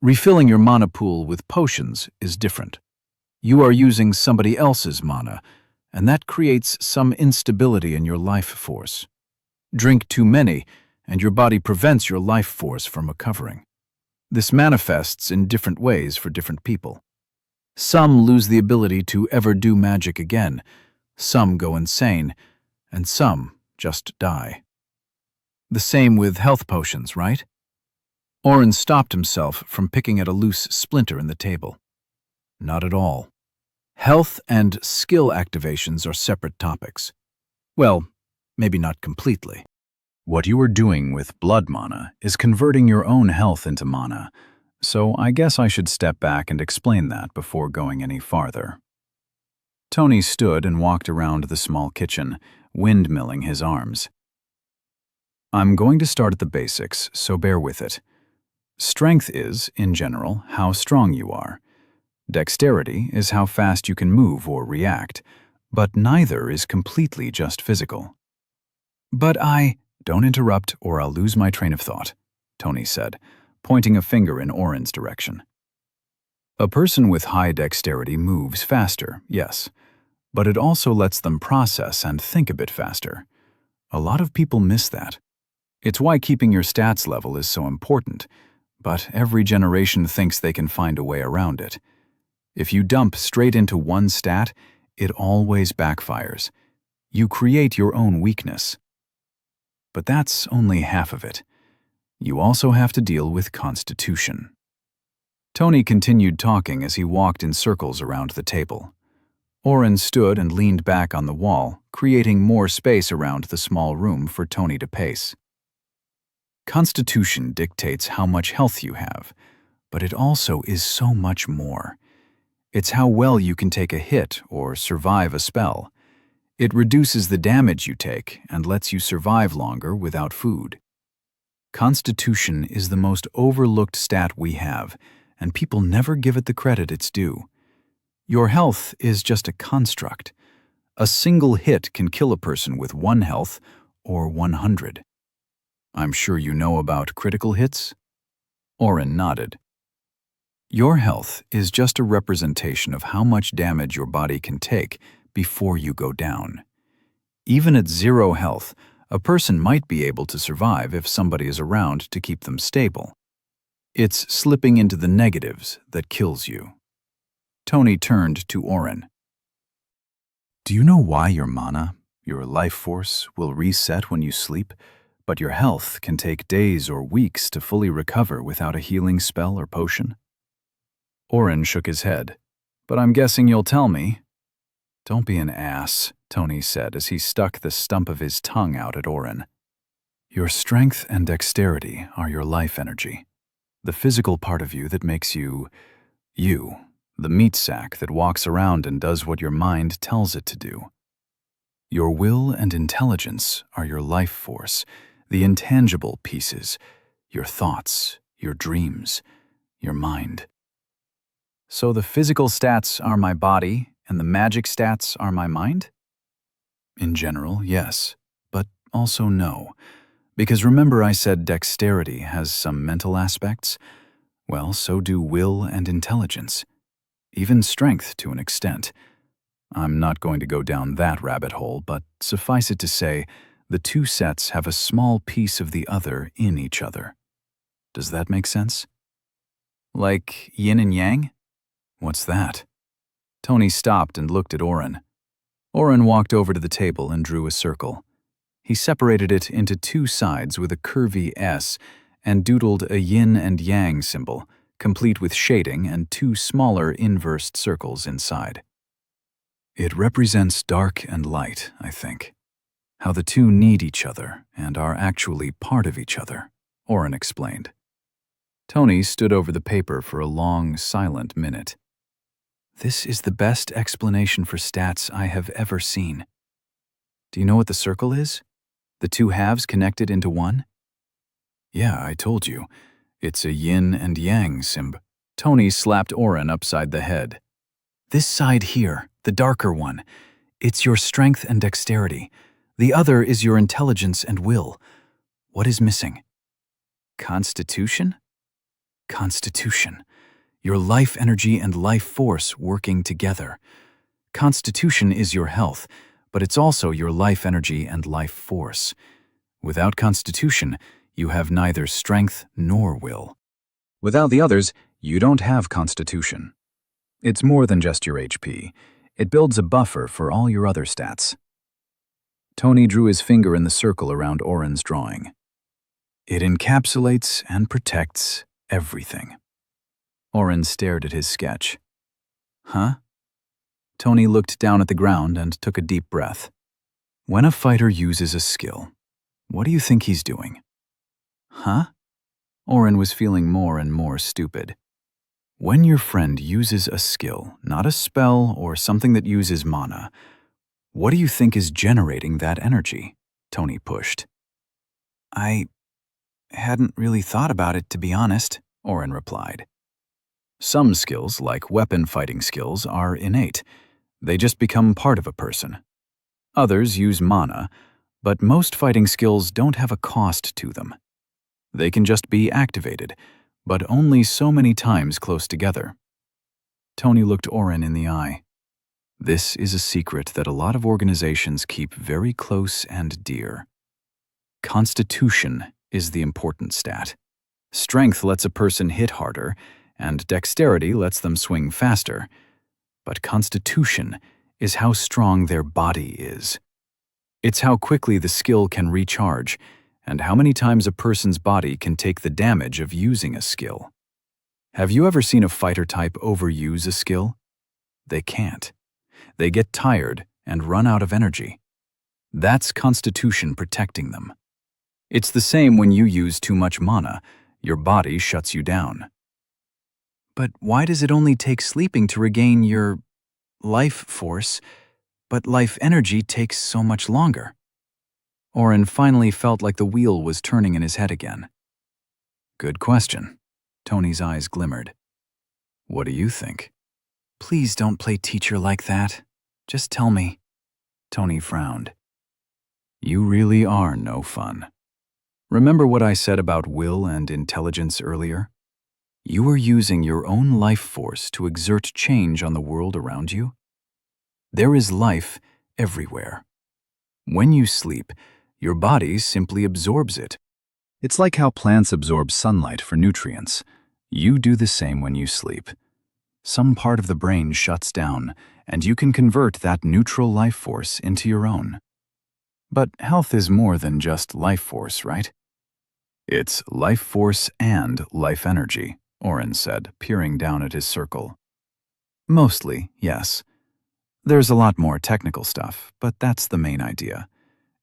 Refilling your mana pool with potions is different. You are using somebody else's mana, and that creates some instability in your life force. Drink too many, and your body prevents your life force from recovering. This manifests in different ways for different people. Some lose the ability to ever do magic again, some go insane, and some just die. The same with health potions, right? Oren stopped himself from picking at a loose splinter in the table. Not at all. Health and skill activations are separate topics. Well, maybe not completely. What you are doing with blood mana is converting your own health into mana, so I guess I should step back and explain that before going any farther. Tony stood and walked around the small kitchen, windmilling his arms. I'm going to start at the basics, so bear with it. Strength is, in general, how strong you are. Dexterity is how fast you can move or react, but neither is completely just physical. But don't interrupt or I'll lose my train of thought, Tony said, pointing a finger in Oren's direction. A person with high dexterity moves faster, yes, but it also lets them process and think a bit faster. A lot of people miss that. It's why keeping your stats level is so important, but every generation thinks they can find a way around it. If you dump straight into one stat, it always backfires. You create your own weakness. But that's only half of it. You also have to deal with constitution. Tony continued talking as he walked in circles around the table. Oren stood and leaned back on the wall, creating more space around the small room for Tony to pace. Constitution dictates how much health you have, but it also is so much more. It's how well you can take a hit or survive a spell. It reduces the damage you take and lets you survive longer without food. Constitution is the most overlooked stat we have, and people never give it the credit it's due. Your health is just a construct. A single hit can kill a person with 1 health or 100. I'm sure you know about critical hits? Oren nodded. Your health is just a representation of how much damage your body can take before you go down. Even at 0 health, a person might be able to survive if somebody is around to keep them stable. It's slipping into the negatives that kills you. Tony turned to Oren. Do you know why your mana, your life force, will reset when you sleep, but your health can take days or weeks to fully recover without a healing spell or potion? Oren shook his head. But I'm guessing you'll tell me. Don't be an ass, Tony said as he stuck the stump of his tongue out at Oren. Your strength and dexterity are your life energy. The physical part of you that makes you, you, the meat sack that walks around and does what your mind tells it to do. Your will and intelligence are your life force, the intangible pieces, your thoughts, your dreams, your mind. So the physical stats are my body, and the magic stats are my mind? In general, yes, but also no. Because remember I said dexterity has some mental aspects? Well, so do will and intelligence. Even strength to an extent. I'm not going to go down that rabbit hole, but suffice it to say, the two sets have a small piece of the other in each other. Does that make sense? Like yin and yang? What's that? Tony stopped and looked at Oren. Oren walked over to the table and drew a circle. He separated it into 2 sides with a curvy S and doodled a yin and yang symbol, complete with shading and 2 smaller inversed circles inside. It represents dark and light, I think. How the two need each other and are actually part of each other, Oren explained. Tony stood over the paper for a long, silent minute. This is the best explanation for stats I have ever seen. Do you know what the circle is? The 2 halves connected into one? Yeah, I told you. It's a yin and yang symbol. Tony slapped Oren upside the head. This side here, the darker one, it's your strength and dexterity. The other is your intelligence and will. What is missing? Constitution? Constitution. Your life energy and life force working together. Constitution is your health, but it's also your life energy and life force. Without constitution, you have neither strength nor will. Without the others, you don't have constitution. It's more than just your HP. It builds a buffer for all your other stats. Tony drew his finger in the circle around Oren's drawing. It encapsulates and protects everything. Oren stared at his sketch. Huh? Tony looked down at the ground and took a deep breath. When a fighter uses a skill, what do you think he's doing? Huh? Oren was feeling more and more stupid. When your friend uses a skill, not a spell or something that uses mana, what do you think is generating that energy? Tony pushed. I hadn't really thought about it, to be honest, Oren replied. Some skills, like weapon fighting skills, are innate. They just become part of a person. Others use mana, but most fighting skills don't have a cost to them. They can just be activated, but only so many times close together. Tony looked Oren in the eye. This is a secret that a lot of organizations keep very close and dear. Constitution is the important stat. Strength lets a person hit harder, and dexterity lets them swing faster. But constitution is how strong their body is. It's how quickly the skill can recharge, and how many times a person's body can take the damage of using a skill. Have you ever seen a fighter type overuse a skill? They can't. They get tired and run out of energy. That's constitution protecting them. It's the same when you use too much mana. Your body shuts you down. But why does it only take sleeping to regain your life force, but life energy takes so much longer? Oren finally felt like the wheel was turning in his head again. Good question. Tony's eyes glimmered. What do you think? Please don't play teacher like that. Just tell me. Tony frowned. You really are no fun. Remember what I said about will and intelligence earlier? You are using your own life force to exert change on the world around you. There is life everywhere. When you sleep, your body simply absorbs it. It's like how plants absorb sunlight for nutrients. You do the same when you sleep. Some part of the brain shuts down, and you can convert that neutral life force into your own. But health is more than just life force, right? It's life force and life energy, Oren said, peering down at his circle. Mostly, yes. There's a lot more technical stuff, but that's the main idea.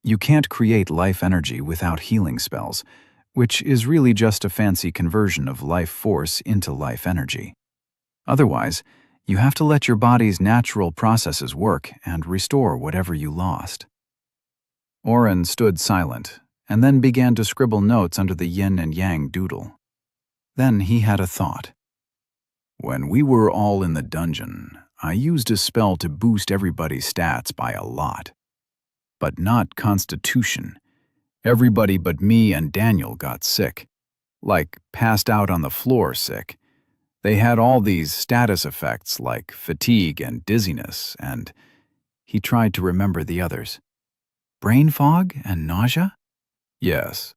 You can't create life energy without healing spells, which is really just a fancy conversion of life force into life energy. Otherwise, you have to let your body's natural processes work and restore whatever you lost. Oren stood silent, and then began to scribble notes under the yin and yang doodle. Then he had a thought. When we were all in the dungeon, I used a spell to boost everybody's stats by a lot. But not constitution. Everybody but me and Daniel got sick. Like passed out on the floor sick. They had all these status effects like fatigue and dizziness, and he tried to remember the others. Brain fog and nausea? Yes.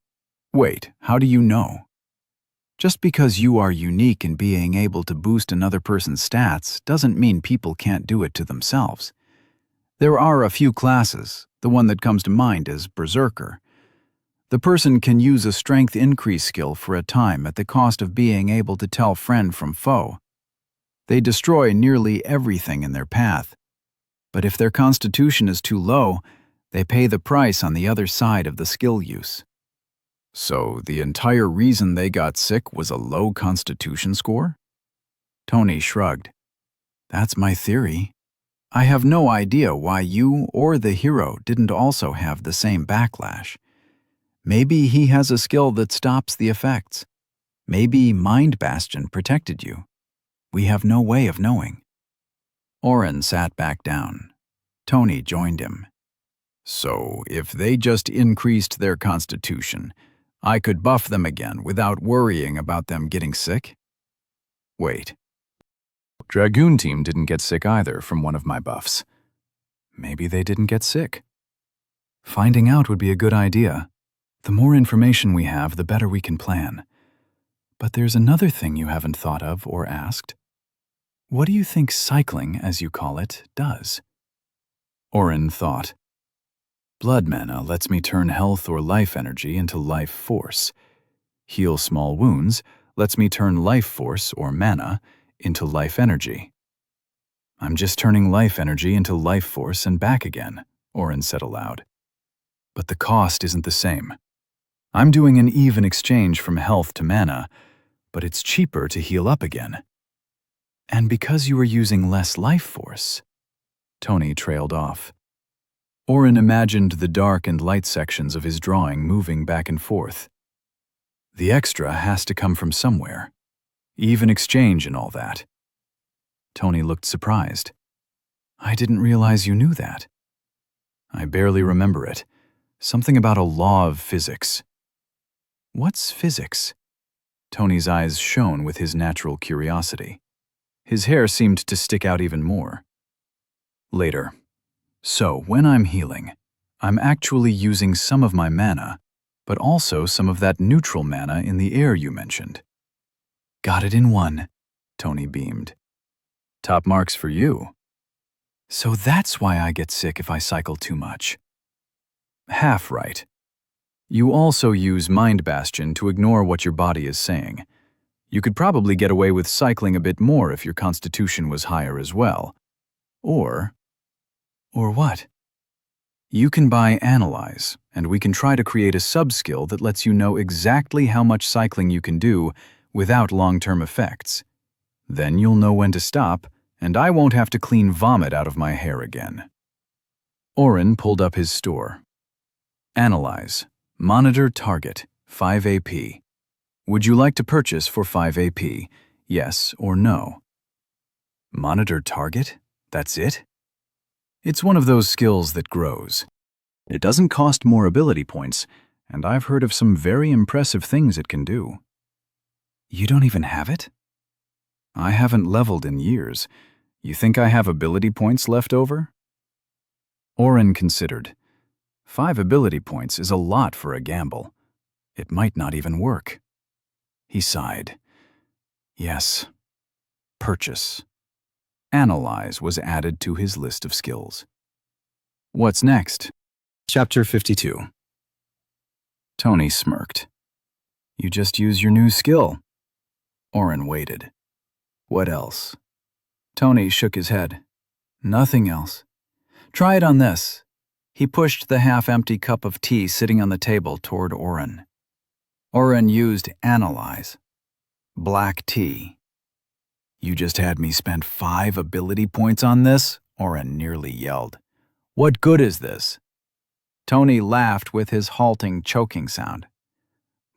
Wait, how do you know? Just because you are unique in being able to boost another person's stats doesn't mean people can't do it to themselves. There are a few classes. The one that comes to mind is Berserker. The person can use a strength increase skill for a time at the cost of being able to tell friend from foe. They destroy nearly everything in their path. But if their constitution is too low, they pay the price on the other side of the skill use. So the entire reason they got sick was a low constitution score? Tony shrugged. That's my theory. I have no idea why you or the hero didn't also have the same backlash. Maybe he has a skill that stops the effects. Maybe Mind Bastion protected you. We have no way of knowing. Oren sat back down. Tony joined him. So, if they just increased their constitution, I could buff them again without worrying about them getting sick? Wait. Dragoon team didn't get sick either from one of my buffs. Maybe they didn't get sick. Finding out would be a good idea. The more information we have, the better we can plan. But there's another thing you haven't thought of or asked. What do you think cycling, as you call it, does? Oren thought. Blood mana lets me turn health or life energy into life force. Heal small wounds lets me turn life force or mana into life energy. I'm just turning life energy into life force and back again, Oren said aloud. But the cost isn't the same. I'm doing an even exchange from health to mana, but it's cheaper to heal up again. And because you are using less life force, Tony trailed off. Oren imagined the dark and light sections of his drawing moving back and forth. The extra has to come from somewhere. Even exchange and all that. Tony looked surprised. I didn't realize you knew that. I barely remember it. Something about a law of physics. What's physics? Tony's eyes shone with his natural curiosity. His hair seemed to stick out even more. Later. So, when I'm healing, I'm actually using some of my mana, but also some of that neutral mana in the air you mentioned. Got it in one, Tony beamed. Top marks for you. So that's why I get sick if I cycle too much. Half right. You also use Mind Bastion to ignore what your body is saying. You could probably get away with cycling a bit more if your constitution was higher as well. Or what? You can buy Analyze, and we can try to create a sub-skill that lets you know exactly how much cycling you can do without long-term effects. Then you'll know when to stop, and I won't have to clean vomit out of my hair again. Oren pulled up his store. Analyze. Monitor target. 5 AP. Would you like to purchase for 5 AP? Yes or no? Monitor target? That's it? It's one of those skills that grows. It doesn't cost more ability points, and I've heard of some very impressive things it can do. You don't even have it? I haven't leveled in years. You think I have ability points left over? Oren considered. 5 ability points is a lot for a gamble. It might not even work. He sighed. Yes. Purchase. Analyze was added to his list of skills. What's next? Chapter 52. Tony smirked. You just use your new skill. Oren waited. What else? Tony shook his head. Nothing else. Try it on this. He pushed the half-empty cup of tea sitting on the table toward Oren. Oren used Analyze. Black tea. You just had me spend 5 ability points on this? Oren nearly yelled. What good is this? Tony laughed with his halting, choking sound.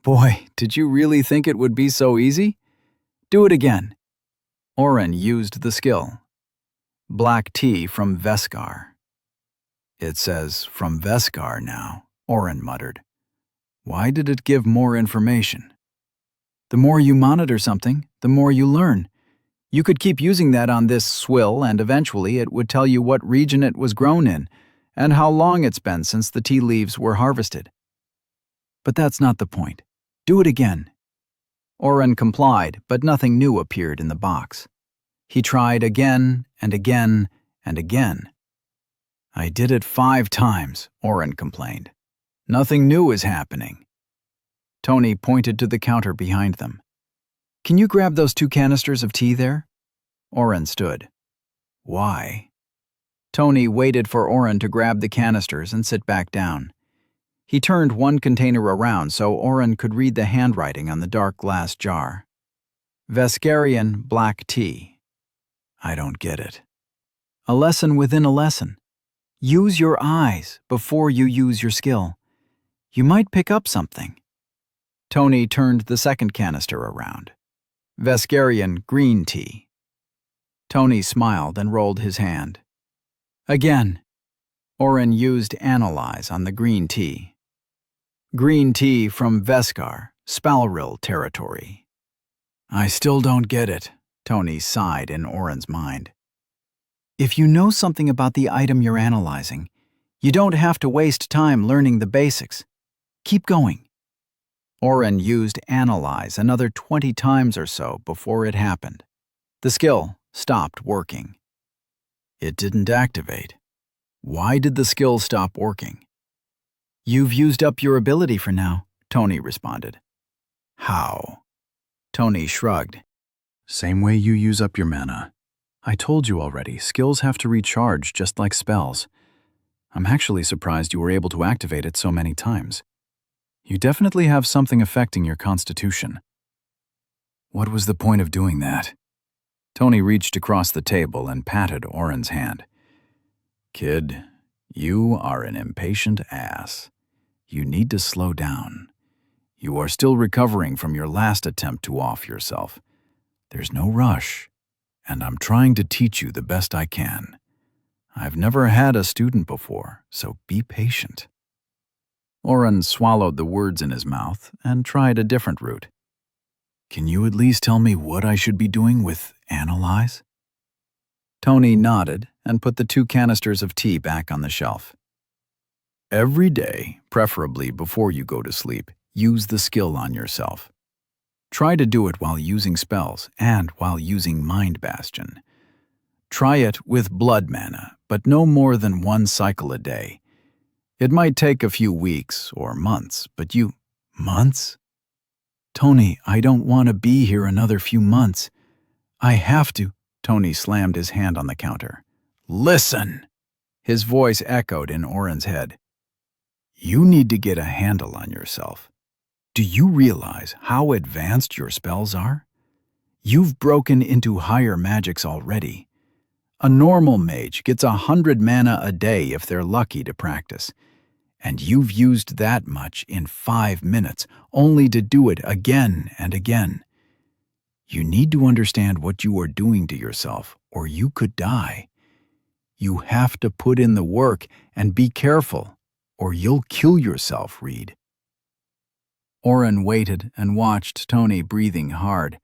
Boy, did you really think it would be so easy? Do it again. Oren used the skill. Black tea from Veskar. It says from Veskar now, Oren muttered. Why did it give more information? The more you monitor something, the more you learn. You could keep using that on this swill, and eventually it would tell you what region it was grown in, and how long it's been since the tea leaves were harvested. But that's not the point. Do it again. Oren complied, but nothing new appeared in the box. He tried again and again and again. I did it 5 times, Oren complained. Nothing new is happening. Tony pointed to the counter behind them. Can you grab those 2 canisters of tea there? Oren stood. Why? Tony waited for Oren to grab the canisters and sit back down. He turned one container around so Oren could read the handwriting on the dark glass jar. Veskarian black tea. I don't get it. A lesson within a lesson. Use your eyes before you use your skill. You might pick up something. Tony turned the second canister around. Veskarian green tea. Tony smiled and rolled his hand. Again. Oren used Analyze on the green tea. Green tea from Veskar, Spalril territory. I still don't get it, Tony sighed in Oren's mind. If you know something about the item you're analyzing, you don't have to waste time learning the basics. Keep going. Oren used Analyze another 20 times or so before it happened. The skill stopped working. It didn't activate. Why did the skill stop working? You've used up your ability for now, Tony responded. How? Tony shrugged. Same way you use up your mana. I told you already, skills have to recharge just like spells. I'm actually surprised you were able to activate it so many times. You definitely have something affecting your constitution. What was the point of doing that? Tony reached across the table and patted Oren's hand. Kid, you are an impatient ass. You need to slow down. You are still recovering from your last attempt to off yourself. There's no rush, and I'm trying to teach you the best I can. I've never had a student before, so be patient. Oren swallowed the words in his mouth and tried a different route. Can you at least tell me what I should be doing with Analyze? Tony nodded and put the 2 canisters of tea back on the shelf. Every day, preferably before you go to sleep, use the skill on yourself. Try to do it while using spells and while using Mind Bastion. Try it with blood mana, but no more than 1 cycle a day. It might take a few weeks or months, but Months? Tony, I don't want to be here another few months. I have to. Tony slammed his hand on the counter. Listen! His voice echoed in Oren's head. You need to get a handle on yourself. Do you realize how advanced your spells are? You've broken into higher magics already. A normal mage gets 100 mana a day if they're lucky to practice. And you've used that much in 5 minutes, only to do it again and again. You need to understand what you are doing to yourself, or you could die. You have to put in the work and be careful, or you'll kill yourself, Reed. Oren waited and watched Tony breathing hard.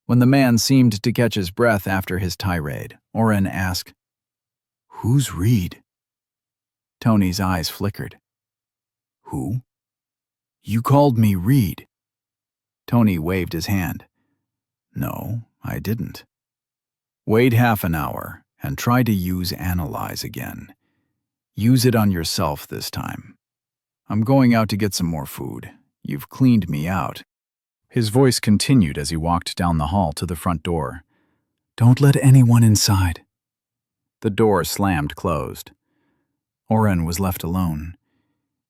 When the man seemed to catch his breath after his tirade, Oren asked, Who's Reed? Tony's eyes flickered. Who? You called me Reed. Tony waved his hand. No, I didn't. Wait half an hour and try to use Analyze again. Use it on yourself this time. I'm going out to get some more food. You've cleaned me out. His voice continued as he walked down the hall to the front door. Don't let anyone inside. The door slammed closed. Oren was left alone.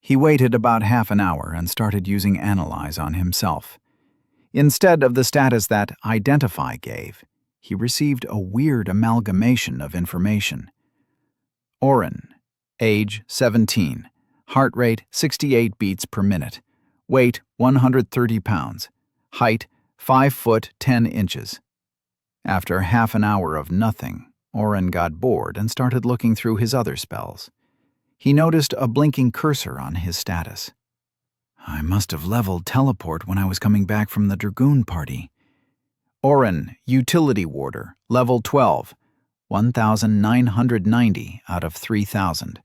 He waited about half an hour and started using Analyze on himself. Instead of the status that Identify gave, he received a weird amalgamation of information. Oren, age 17, heart rate 68 beats per minute, weight 130 pounds, height 5 foot 10 inches. After half an hour of nothing, Oren got bored and started looking through his other spells. He noticed a blinking cursor on his status. I must have leveled teleport when I was coming back from the Dragoon party. Oren, Utility Warder, level 12, 1,990 out of 3,000.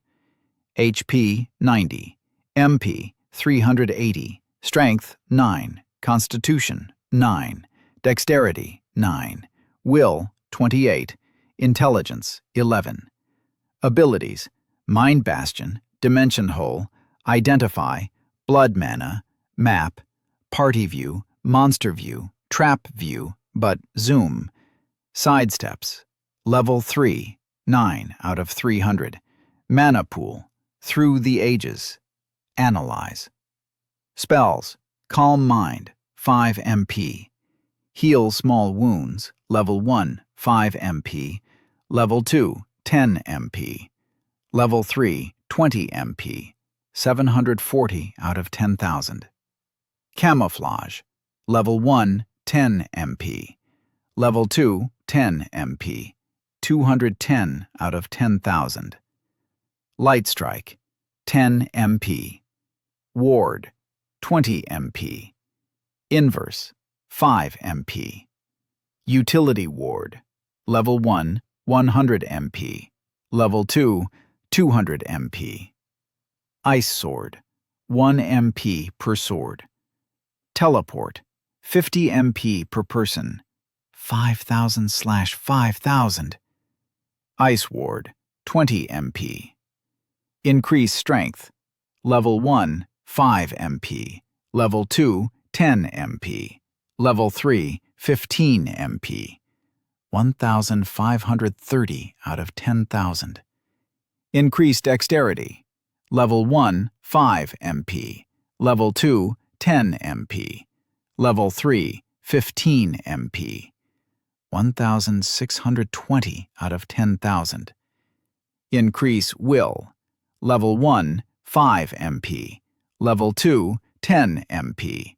HP 90, MP 380, Strength 9, Constitution 9, Dexterity 9, Will 28, Intelligence 11. Abilities: Mind Bastion, Dimension Hole, Identify, Blood Mana, Map, Party View, Monster View, Trap View, but Zoom. Sidesteps, Level 3, 9 out of 300. Mana Pool, Through the Ages. Analyze. Spells, Calm Mind, 5 MP. Heal Small Wounds, Level 1, 5 MP. Level 2, 10 MP. Level 3, 20 MP. 740 out of 10,000. Camouflage, Level 1, 10 MP. Level 2, 10 MP. 210 out of 10,000. Light Strike, 10 MP. Ward, 20 MP. Inverse, 5 MP. Utility Ward, Level 1, 100 MP. Level 2, 200 MP. Ice Sword, 1 MP per sword. Teleport, 50 MP per person. 5,000/5,000. Ice Ward, 20 MP. Increase Strength, Level 1, 5 MP. Level 2, 10 MP. Level 3, 15 MP. 1,530 out of 10,000. Increase Dexterity, Level 1, 5 MP. Level 2, 10 MP. Level 3, 15 MP. 1,620 out of 10,000. Increase Will, Level 1, 5 MP. Level 2, 10 MP.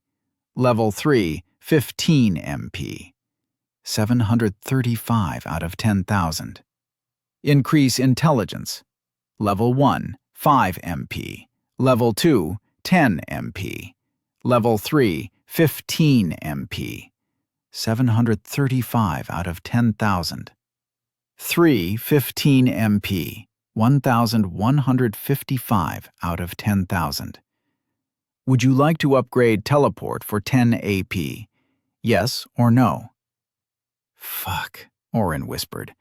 Level 3, 15 MP. 735 out of 10,000. Increase Intelligence, Level 1, 5 MP. Level 2, 10 MP. Level 3, 15 MP. 735 out of 10,000. 3 15 MP, 1,155 out of 10,000. Would you like to upgrade teleport for 10 AP? Yes or no? Fuck, Oren whispered.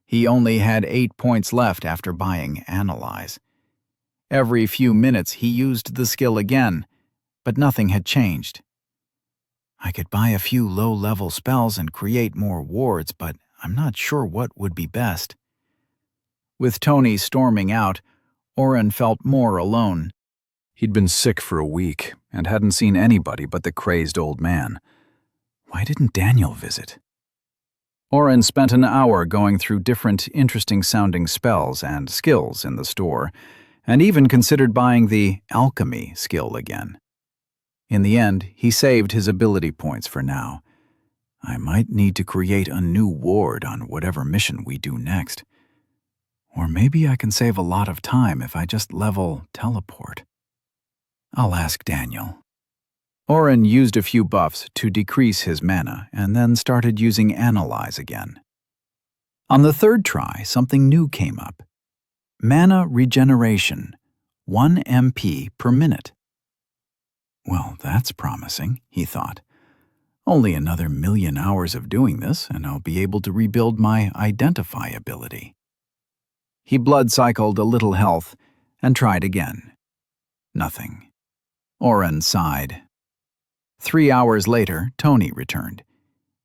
He only had 8 points left after buying Analyze. Every few minutes he used the skill again, but nothing had changed. I could buy a few low-level spells and create more wards, but I'm not sure what would be best. With Tony storming out, Oren felt more alone. He'd been sick for a week and hadn't seen anybody but the crazed old man. Why didn't Daniel visit? Oren spent an hour going through different interesting-sounding spells and skills in the store, and even considered buying the alchemy skill again. In the end, he saved his ability points for now. I might need to create a new ward on whatever mission we do next. Or maybe I can save a lot of time if I just level teleport. I'll ask Daniel. Oren used a few buffs to decrease his mana and then started using Analyze again. On the third try, something new came up. Mana regeneration, 1 MP per minute. Well, that's promising, he thought. Only another 1,000,000 hours of doing this, and I'll be able to rebuild my Identify ability. He blood cycled a little health and tried again. Nothing. Oren sighed. 3 hours later, Tony returned.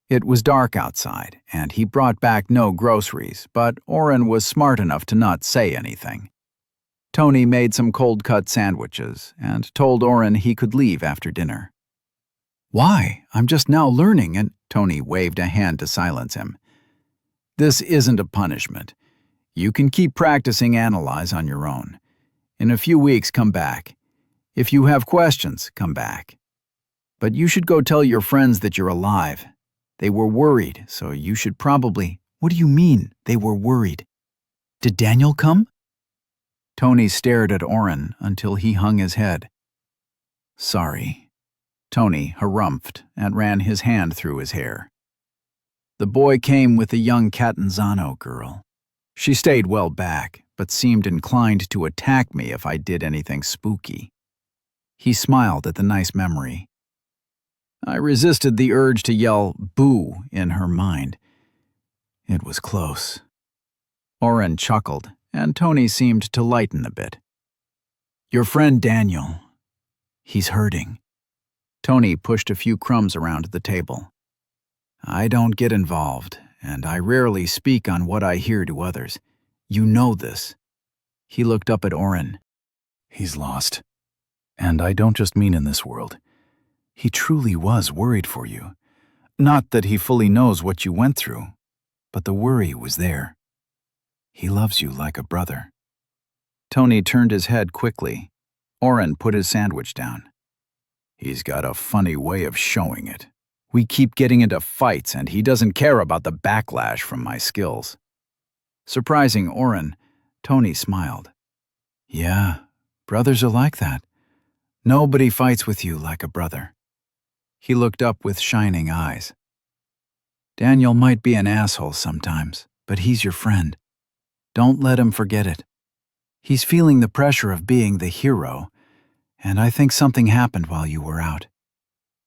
It was dark outside, and he brought back no groceries, but Oren was smart enough to not say anything. Tony made some cold-cut sandwiches and told Oren he could leave after dinner. Why? I'm just now learning, and Tony waved a hand to silence him. This isn't a punishment. You can keep practicing Analyze on your own. In a few weeks, come back. If you have questions, come back. But you should go tell your friends that you're alive. They were worried, so you should probably— What do you mean, they were worried? Did Daniel come? Tony stared at Oren until he hung his head. Sorry. Tony harumphed and ran his hand through his hair. The boy came with a young Catanzano girl. She stayed well back, but seemed inclined to attack me if I did anything spooky. He smiled at the nice memory. I resisted the urge to yell "boo" in her mind. It was close. Oren chuckled, and Tony seemed to lighten a bit. Your friend Daniel. He's hurting. Tony pushed a few crumbs around the table. I don't get involved, and I rarely speak on what I hear to others. You know this. He looked up at Oren. He's lost. And I don't just mean in this world. He truly was worried for you. Not that he fully knows what you went through, but the worry was there. He loves you like a brother. Tony turned his head quickly. Oren put his sandwich down. He's got a funny way of showing it. We keep getting into fights, and he doesn't care about the backlash from my skills. Surprising Oren, Tony smiled. Yeah, brothers are like that. Nobody fights with you like a brother. He looked up with shining eyes. Daniel might be an asshole sometimes, but he's your friend. Don't let him forget it. He's feeling the pressure of being the hero, and I think something happened while you were out.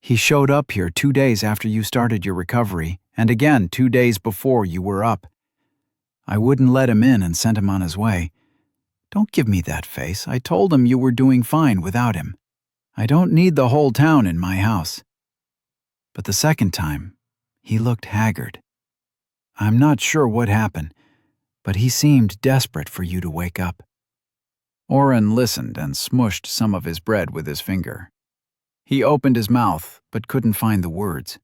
He showed up here 2 days after you started your recovery, and again 2 days before you were up. I wouldn't let him in and sent him on his way. Don't give me that face. I told him you were doing fine without him. I don't need the whole town in my house. But the second time, he looked haggard. I'm not sure what happened, but he seemed desperate for you to wake up. Oren listened and smushed some of his bread with his finger. He opened his mouth, but couldn't find the words.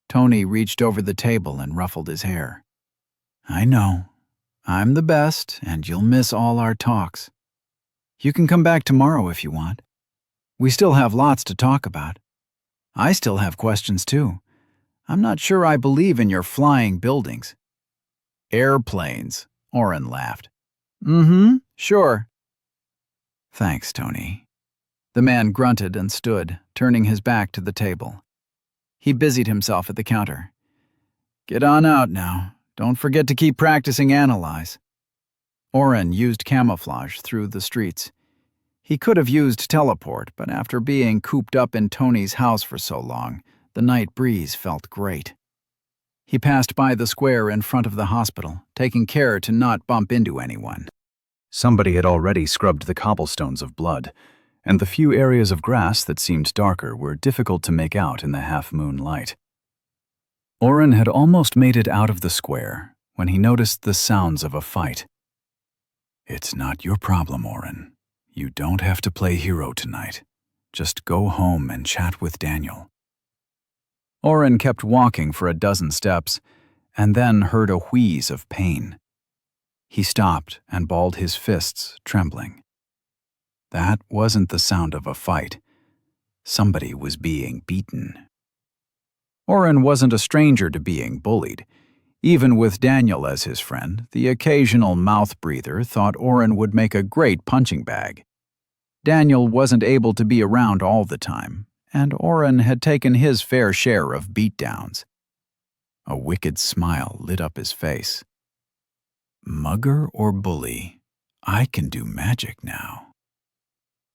Tony reached over the table and ruffled his hair. I know. I'm the best, and you'll miss all our talks. You can come back tomorrow if you want. We still have lots to talk about. I still have questions too. I'm not sure I believe in your flying buildings. Airplanes, Oren laughed. Sure. Thanks, Tony. The man grunted and stood, turning his back to the table. He busied himself at the counter. "Get on out now. Don't forget to keep practicing analyze." Oren used camouflage through the streets. He could have used teleport, but after being cooped up in Tony's house for so long, the night breeze felt great. He passed by the square in front of the hospital, taking care to not bump into anyone. Somebody had already scrubbed the cobblestones of blood, and the few areas of grass that seemed darker were difficult to make out in the half-moon light. Oren had almost made it out of the square when he noticed the sounds of a fight. "It's not your problem, Oren. You don't have to play hero tonight. Just go home and chat with Daniel." Oren kept walking for a dozen steps, and then heard a wheeze of pain. He stopped and balled his fists, trembling. That wasn't the sound of a fight. Somebody was being beaten. Oren wasn't a stranger to being bullied. Even with Daniel as his friend, the occasional mouth breather thought Oren would make a great punching bag. Daniel wasn't able to be around all the time, and Oren had taken his fair share of beatdowns. A wicked smile lit up his face. Mugger or bully, I can do magic now.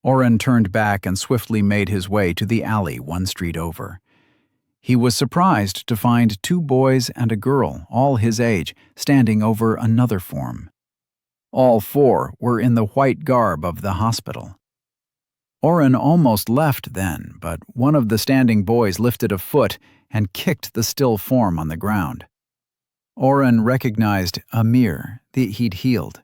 Oren turned back and swiftly made his way to the alley one street over. He was surprised to find two boys and a girl, all his age, standing over another form. All four were in the white garb of the hospital. Oren almost left then, but one of the standing boys lifted a foot and kicked the still form on the ground. Oren recognized Amir, he'd healed.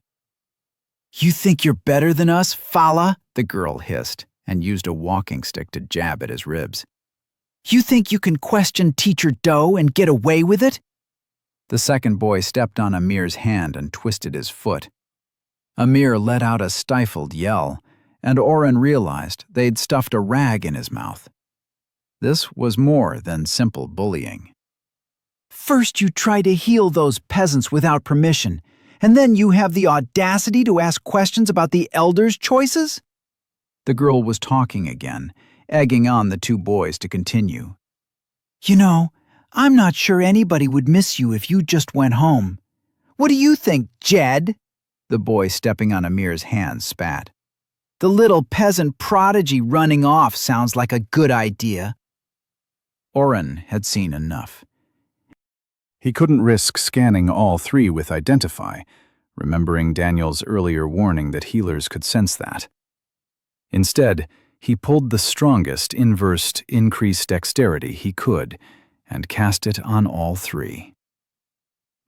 "You think you're better than us, Fala?" the girl hissed, and used a walking stick to jab at his ribs. "You think you can question Teacher Doe and get away with it?" The second boy stepped on Amir's hand and twisted his foot. Amir let out a stifled yell, and Oren realized they'd stuffed a rag in his mouth. This was more than simple bullying. "First you try to heal those peasants without permission, and then you have the audacity to ask questions about the elders' choices?" The girl was talking again, egging on the two boys to continue. "You know, I'm not sure anybody would miss you if you just went home. What do you think, Jed?" The boy stepping on Amir's hand spat. "The little peasant prodigy running off sounds like a good idea." Oren had seen enough. He couldn't risk scanning all three with Identify, remembering Daniel's earlier warning that healers could sense that. Instead, he pulled the strongest inversed increased dexterity he could and cast it on all three.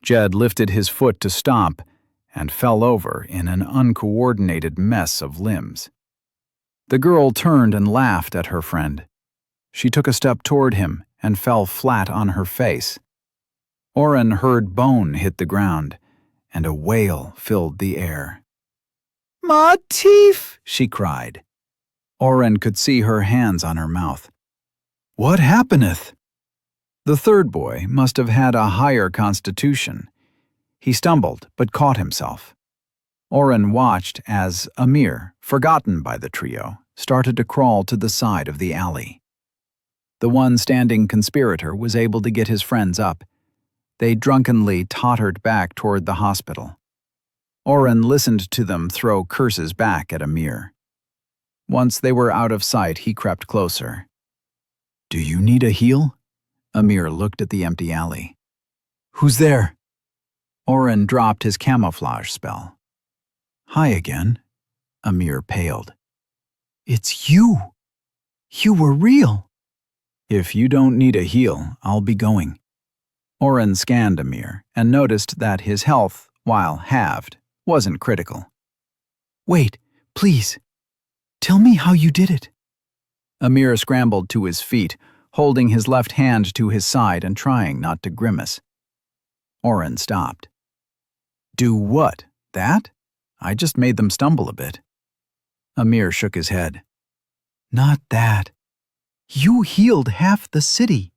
Jed lifted his foot to stomp and fell over in an uncoordinated mess of limbs. The girl turned and laughed at her friend. She took a step toward him and fell flat on her face. Oren heard bone hit the ground, and a wail filled the air. "My teeth!" she cried. Oren could see her hands on her mouth. "What happeneth?" The third boy must have had a higher constitution. He stumbled, but caught himself. Oren watched as Amir, forgotten by the trio, started to crawl to the side of the alley. The one standing conspirator was able to get his friends up. They drunkenly tottered back toward the hospital. Oren listened to them throw curses back at Amir. Once they were out of sight, he crept closer. "Do you need a heal?" Amir looked at the empty alley. "Who's there?" Oren dropped his camouflage spell. "Hi again." Amir paled. "It's you. You were real." "If you don't need a heal, I'll be going." Oren scanned Amir and noticed that his health, while halved, wasn't critical. "Wait, please. Tell me how you did it." Amir scrambled to his feet, holding his left hand to his side and trying not to grimace. Oren stopped. "Do what? That? I just made them stumble a bit." Amir shook his head. "Not that. You healed half the city.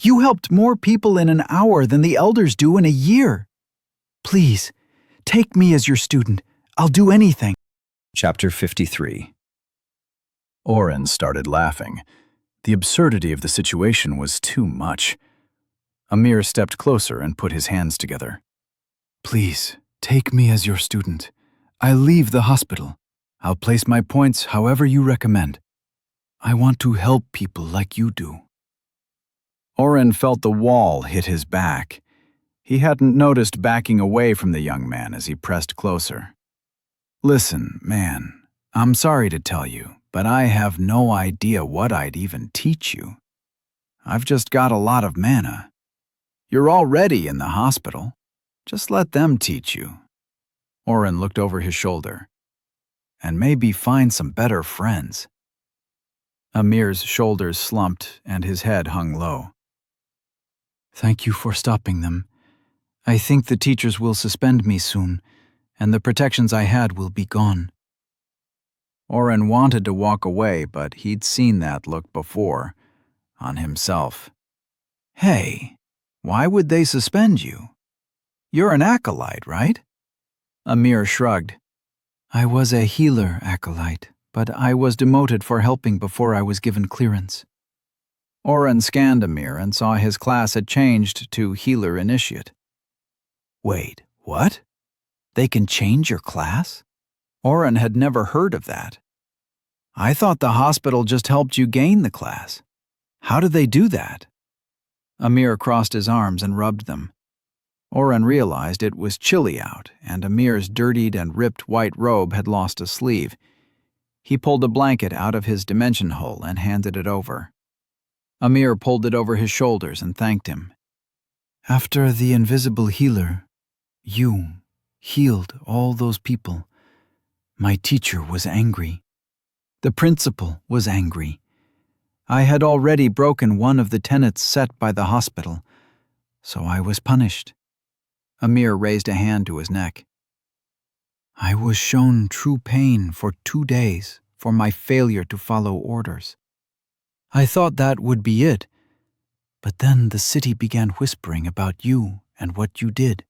You helped more people in an hour than the elders do in a year. Please, take me as your student. I'll do anything." Chapter 53. Oren started laughing. The absurdity of the situation was too much. Amir stepped closer and put his hands together. Please, take me as your student. I'll leave the hospital. I'll place my points however you recommend. I want to help people like you do. Oren felt the wall hit his back. He hadn't noticed backing away from the young man as he pressed closer. Listen, man, I'm sorry to tell you, but I have no idea what I'd even teach you. I've just got a lot of mana. You're already in the hospital. Just let them teach you. Oren looked over his shoulder. And maybe find some better friends. Amir's shoulders slumped and his head hung low. Thank you for stopping them. I think the teachers will suspend me soon, and the protections I had will be gone. Oren wanted to walk away, but he'd seen that look before, on himself. Hey, why would they suspend you? You're an acolyte, right? Amir shrugged. I was a healer acolyte, but I was demoted for helping before I was given clearance. Oren scanned Amir and saw his class had changed to healer initiate. Wait, what? They can change your class? Oren had never heard of that. I thought the hospital just helped you gain the class. How did they do that? Amir crossed his arms and rubbed them. Oren realized it was chilly out, and Amir's dirtied and ripped white robe had lost a sleeve. He pulled a blanket out of his dimension hole and handed it over. Amir pulled it over his shoulders and thanked him. After the invisible healer, you healed all those people. My teacher was angry. The principal was angry. I had already broken one of the tenets set by the hospital, so I was punished. Amir raised a hand to his neck. I was shown true pain for 2 days for my failure to follow orders. I thought that would be it, but then the city began whispering about you and what you did.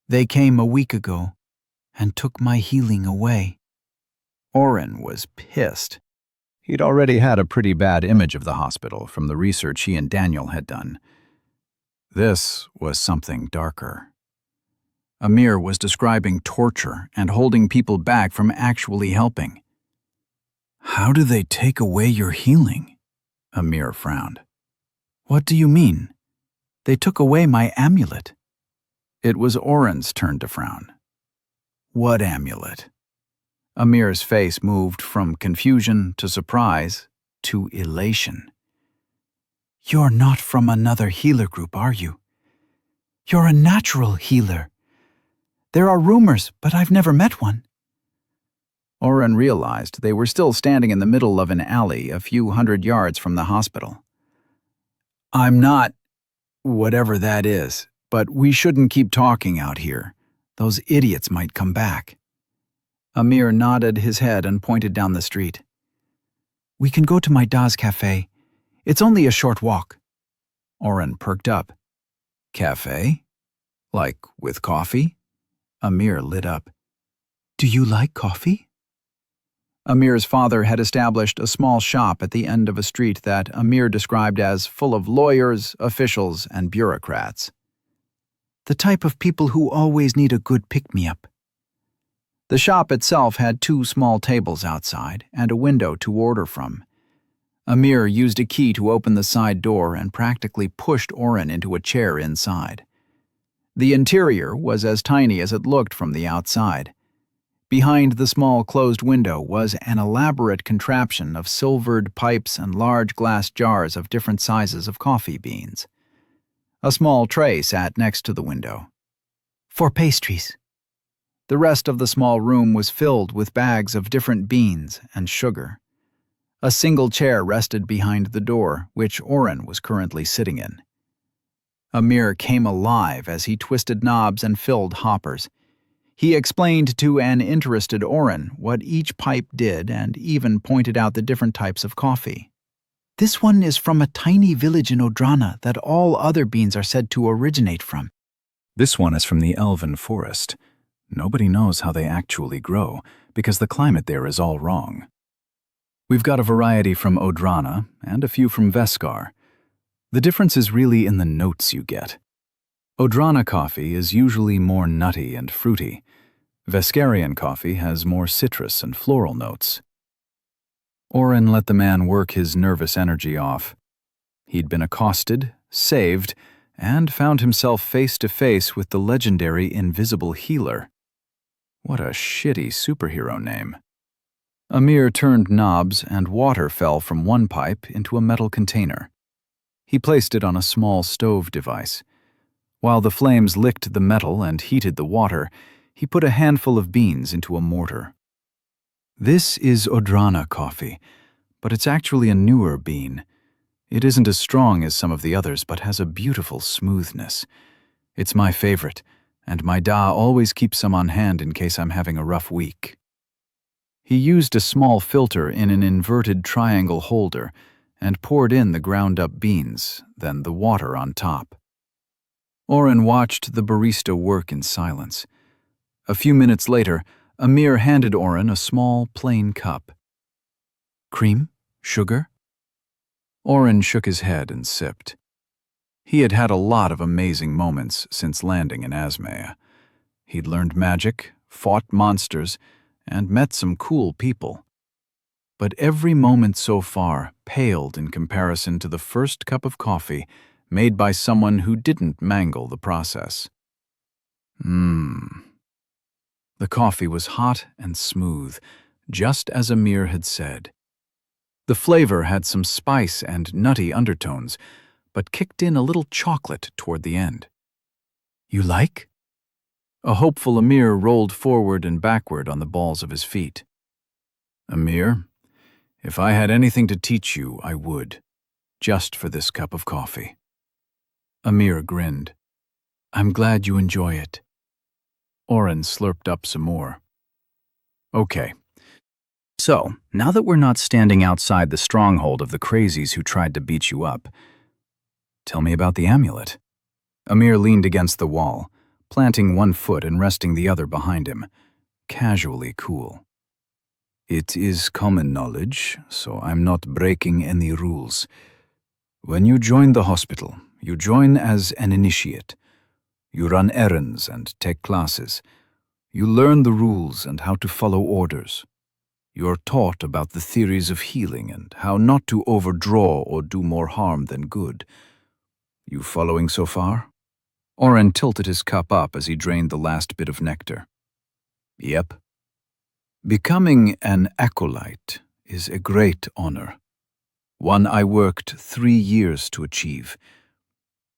They came a week ago and took my healing away. Oren was pissed. He'd already had a pretty bad image of the hospital from the research he and Daniel had done. This was something darker. Amir was describing torture and holding people back from actually helping. How do they take away your healing? Amir frowned. What do you mean? They took away my amulet. It was Oren's turn to frown. What amulet? Amir's face moved from confusion to surprise to elation. You're not from another healer group, are you? You're a natural healer. There are rumors, but I've never met one. Oren realized they were still standing in the middle of an alley a few hundred yards from the hospital. I'm not, whatever that is, but we shouldn't keep talking out here. Those idiots might come back. Amir nodded his head and pointed down the street. We can go to my Daz cafe. It's only a short walk. Oren perked up. Cafe? Like with coffee? Amir lit up. Do you like coffee? Amir's father had established a small shop at the end of a street that Amir described as full of lawyers, officials, and bureaucrats. The type of people who always need a good pick-me-up. The shop itself had 2 small tables outside and a window to order from. Amir used a key to open the side door and practically pushed Oren into a chair inside. The interior was as tiny as it looked from the outside. Behind the small closed window was an elaborate contraption of silvered pipes and large glass jars of different sizes of coffee beans. A small tray sat next to the window. For pastries. The rest of the small room was filled with bags of different beans and sugar. A single chair rested behind the door, which Oren was currently sitting in. Amir came alive as he twisted knobs and filled hoppers. He explained to an interested Oren what each pipe did and even pointed out the different types of coffee. This one is from a tiny village in Odrana that all other beans are said to originate from. This one is from the Elven Forest. Nobody knows how they actually grow because the climate there is all wrong. We've got a variety from Odrana and a few from Veskar. The difference is really in the notes you get. Odrana coffee is usually more nutty and fruity. Veskarian coffee has more citrus and floral notes. Oren let the man work his nervous energy off. He'd been accosted, saved, and found himself face to face with the legendary Invisible Healer. What a shitty superhero name. Amir turned knobs and water fell from one pipe into a metal container. He placed it on a small stove device. While the flames licked the metal and heated the water, he put a handful of beans into a mortar. This is Odrana coffee, but it's actually a newer bean. It isn't as strong as some of the others, but has a beautiful smoothness. It's my favorite, and my Da always keeps some on hand in case I'm having a rough week. He used a small filter in an inverted triangle holder and poured in the ground-up beans, then the water on top. Oren watched the barista work in silence. A few minutes later, Amir handed Oren a small, plain cup. Cream? Sugar? Oren shook his head and sipped. He had had a lot of amazing moments since landing in Asmea. He'd learned magic, fought monsters, and met some cool people. But every moment so far paled in comparison to the first cup of coffee made by someone who didn't mangle the process. The coffee was hot and smooth, just as Amir had said. The flavor had some spice and nutty undertones, but kicked in a little chocolate toward the end. You like? A hopeful Amir rolled forward and backward on the balls of his feet. Amir, if I had anything to teach you, I would, just for this cup of coffee. Amir grinned. I'm glad you enjoy it. Oren slurped up some more. Okay. So, now that we're not standing outside the stronghold of the crazies who tried to beat you up, tell me about the amulet. Amir leaned against the wall, planting one foot and resting the other behind him, casually cool. It is common knowledge, so I'm not breaking any rules. When you join the hospital, you join as an initiate. You run errands and take classes. You learn the rules and how to follow orders. You are taught about the theories of healing and how not to overdraw or do more harm than good. You following so far? Oren tilted his cup up as he drained the last bit of nectar. Yep. Becoming an acolyte is a great honor. One I worked 3 years to achieve.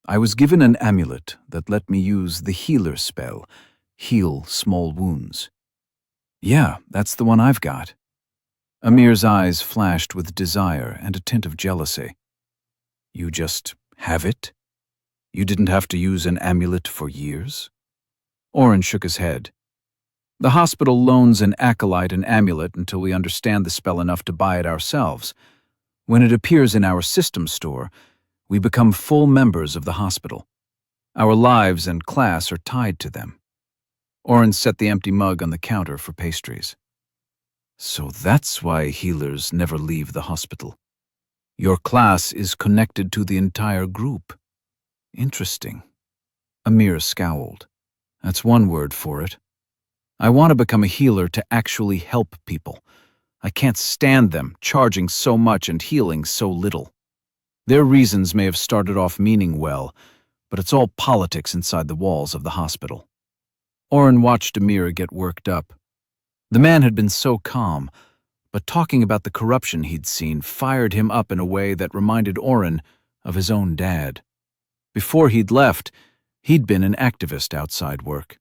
I was given an amulet that let me use the healer spell, heal small wounds. Yeah, that's the one I've got. Amir's eyes flashed with desire and a tint of jealousy. You just have it? You didn't have to use an amulet for years? Oren shook his head. The hospital loans an acolyte an amulet until we understand the spell enough to buy it ourselves. When it appears in our system store, we become full members of the hospital. Our lives and class are tied to them. Oren set the empty mug on the counter for pastries. So that's why healers never leave the hospital. Your class is connected to the entire group. Interesting. Amir scowled. That's one word for it. I want to become a healer to actually help people. I can't stand them charging so much and healing so little. Their reasons may have started off meaning well, but it's all politics inside the walls of the hospital. Oren watched Amir get worked up. The man had been so calm, but talking about the corruption he'd seen fired him up in a way that reminded Oren of his own dad. Before he'd left, he'd been an activist outside work.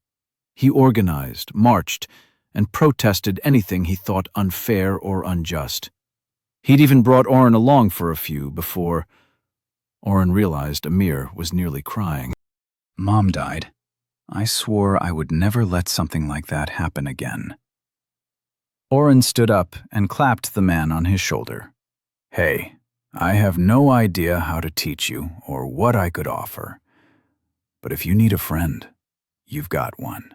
He organized, marched, and protested anything he thought unfair or unjust. He'd even brought Oren along for a few before Oren realized Amir was nearly crying. Mom died. I swore I would never let something like that happen again. Oren stood up and clapped the man on his shoulder. Hey, I have no idea how to teach you or what I could offer. But if you need a friend, you've got one.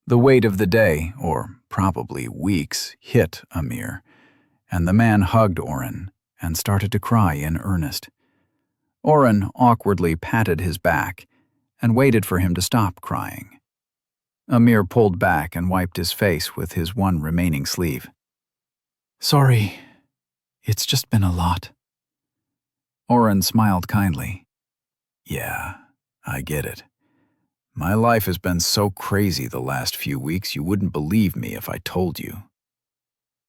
The weight of the day, or probably weeks, hit Amir. and the man hugged Oren and started to cry in earnest. Oren awkwardly patted his back and waited for him to stop crying. Amir pulled back and wiped his face with his one remaining sleeve. "Sorry, it's just been a lot." Oren smiled kindly. "Yeah, I get it. My life has been so crazy the last few weeks you wouldn't believe me if I told you."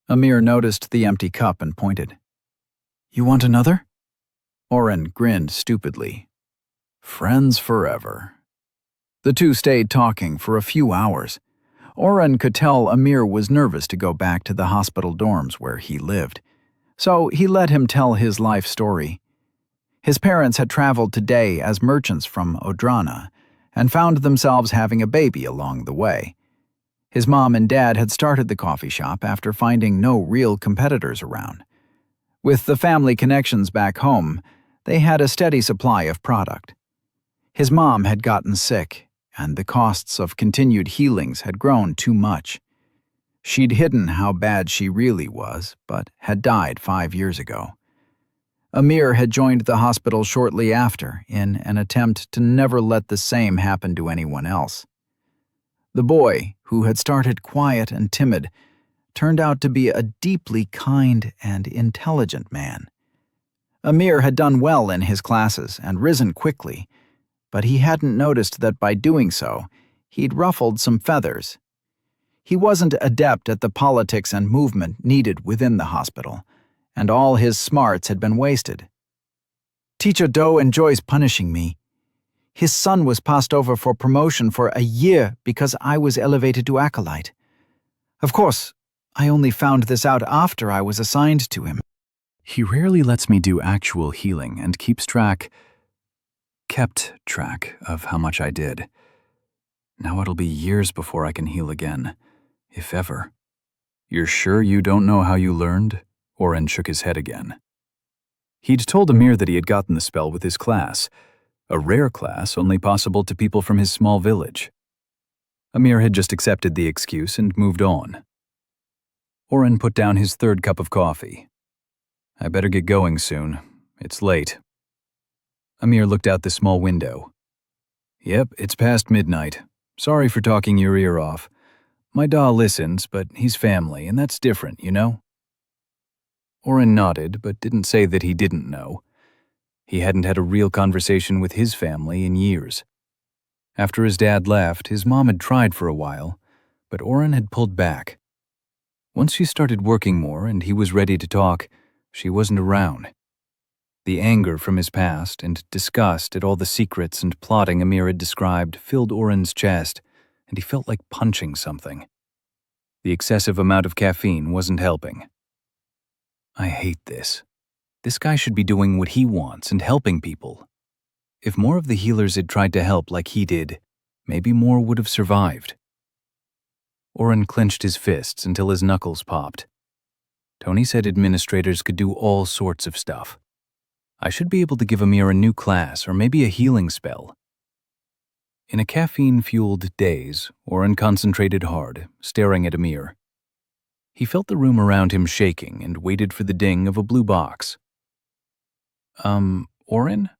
Amir noticed the empty cup and pointed. "You want another?" Oren grinned stupidly. Friends forever. The two stayed talking for a few hours. Oren could tell Amir was nervous to go back to the hospital dorms where he lived, so he let him tell his life story. His parents had traveled today as merchants from Odrana and found themselves having a baby along the way. His mom and dad had started the coffee shop after finding no real competitors around. With the family connections back home, they had a steady supply of product. His mom had gotten sick, and the costs of continued healings had grown too much. She'd hidden how bad she really was, but had died 5 years ago. Amir had joined the hospital shortly after in an attempt to never let the same happen to anyone else. The boy, who had started quiet and timid, turned out to be a deeply kind and intelligent man. Amir had done well in his classes and risen quickly, but he hadn't noticed that by doing so, he'd ruffled some feathers. He wasn't adept at the politics and movement needed within the hospital, and all his smarts had been wasted. "Teacher Doe enjoys punishing me. His son was passed over for promotion for a year because I was elevated to acolyte. Of course, I only found this out after I was assigned to him. He rarely lets me do actual healing and kept track of how much I did. Now it'll be years before I can heal again, if ever." "You're sure you don't know how you learned?" Oren shook his head again. He'd told Amir that he had gotten the spell with his class, a rare class only possible to people from his small village. Amir had just accepted the excuse and moved on. Oren put down his third cup of coffee. "I better get going soon. It's late." Amir looked out the small window. "Yep, it's past midnight. Sorry for talking your ear off. My da listens, but he's family, and that's different, you know?" Oren nodded, but didn't say that he didn't know. He hadn't had a real conversation with his family in years. After his dad left, his mom had tried for a while, but Oren had pulled back. Once she started working more and he was ready to talk, she wasn't around. The anger from his past and disgust at all the secrets and plotting Amir had described filled Oren's chest, and he felt like punching something. The excessive amount of caffeine wasn't helping. "I hate this. This guy should be doing what he wants and helping people. If more of the healers had tried to help like he did, maybe more would have survived." Oren clenched his fists until his knuckles popped. Tony said administrators could do all sorts of stuff. I should be able to give Amir a new class or maybe a healing spell. In a caffeine-fueled daze, Oren concentrated hard, staring at Amir. He felt the room around him shaking and waited for the ding of a blue box. Oren?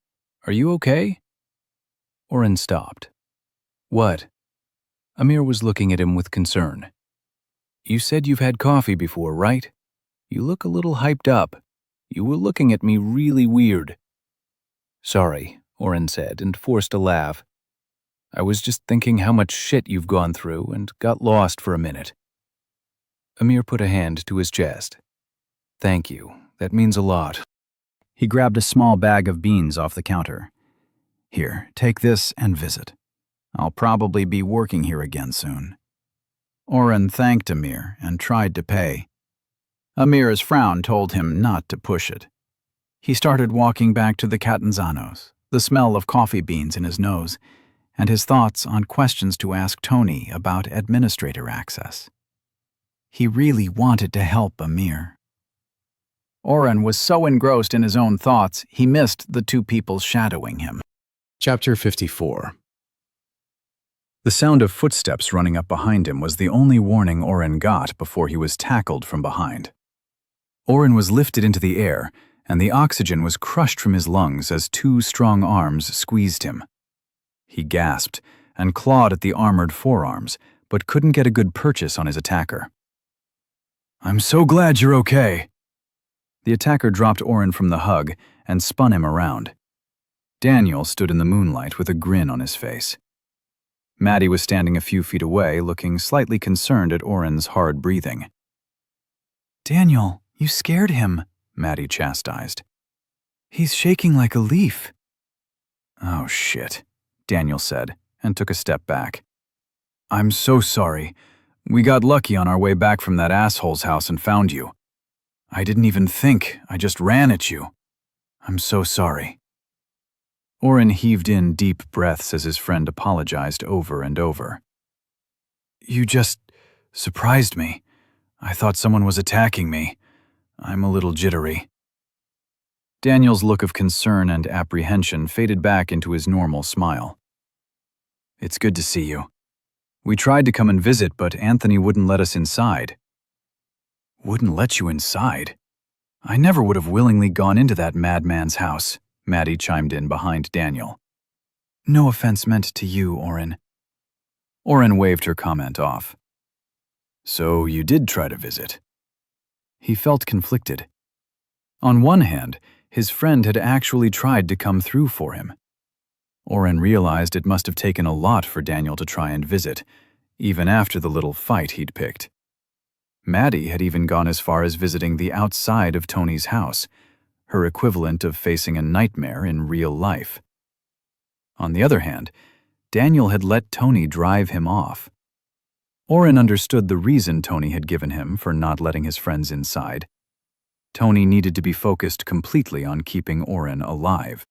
Are you okay?" Oren stopped. "What?" Amir was looking at him with concern. "You said you've had coffee before, right? You look a little hyped up. You were looking at me really weird." "Sorry," Oren said and forced a laugh. "I was just thinking how much shit you've gone through and got lost for a minute." Amir put a hand to his chest. "Thank you. That means a lot." He grabbed a small bag of beans off the counter. "Here, take this and visit. I'll probably be working here again soon." Oren thanked Amir and tried to pay. Amir's frown told him not to push it. He started walking back to the Catanzanos, the smell of coffee beans in his nose, and his thoughts on questions to ask Tony about administrator access. He really wanted to help Amir. Oren was so engrossed in his own thoughts, he missed the two people shadowing him. Chapter 54. The sound of footsteps running up behind him was the only warning Oren got before he was tackled from behind. Oren was lifted into the air, and the oxygen was crushed from his lungs as two strong arms squeezed him. He gasped and clawed at the armored forearms, but couldn't get a good purchase on his attacker. "I'm so glad you're okay." The attacker dropped Oren from the hug and spun him around. Daniel stood in the moonlight with a grin on his face. Maddie was standing a few feet away, looking slightly concerned at Oren's hard breathing. "Daniel, you scared him," Maddie chastised. "He's shaking like a leaf." "Oh, shit," Daniel said, and took a step back. "I'm so sorry. We got lucky on our way back from that asshole's house and found you. I didn't even think, I just ran at you. I'm so sorry." Oren heaved in deep breaths as his friend apologized over and over. "You just surprised me. I thought someone was attacking me. I'm a little jittery." Daniel's look of concern and apprehension faded back into his normal smile. "It's good to see you. We tried to come and visit, but Anthony wouldn't let us inside." "Wouldn't let you inside? I never would have willingly gone into that madman's house," Maddie chimed in behind Daniel. "No offense meant to you, Oren." Oren waved her comment off. "So you did try to visit." He felt conflicted. On one hand, his friend had actually tried to come through for him. Oren realized it must have taken a lot for Daniel to try and visit, even after the little fight he'd picked. Maddie had even gone as far as visiting the outside of Tony's house, her equivalent of facing a nightmare in real life. On the other hand, Daniel had let Tony drive him off. Oren understood the reason Tony had given him for not letting his friends inside. Tony needed to be focused completely on keeping Oren alive.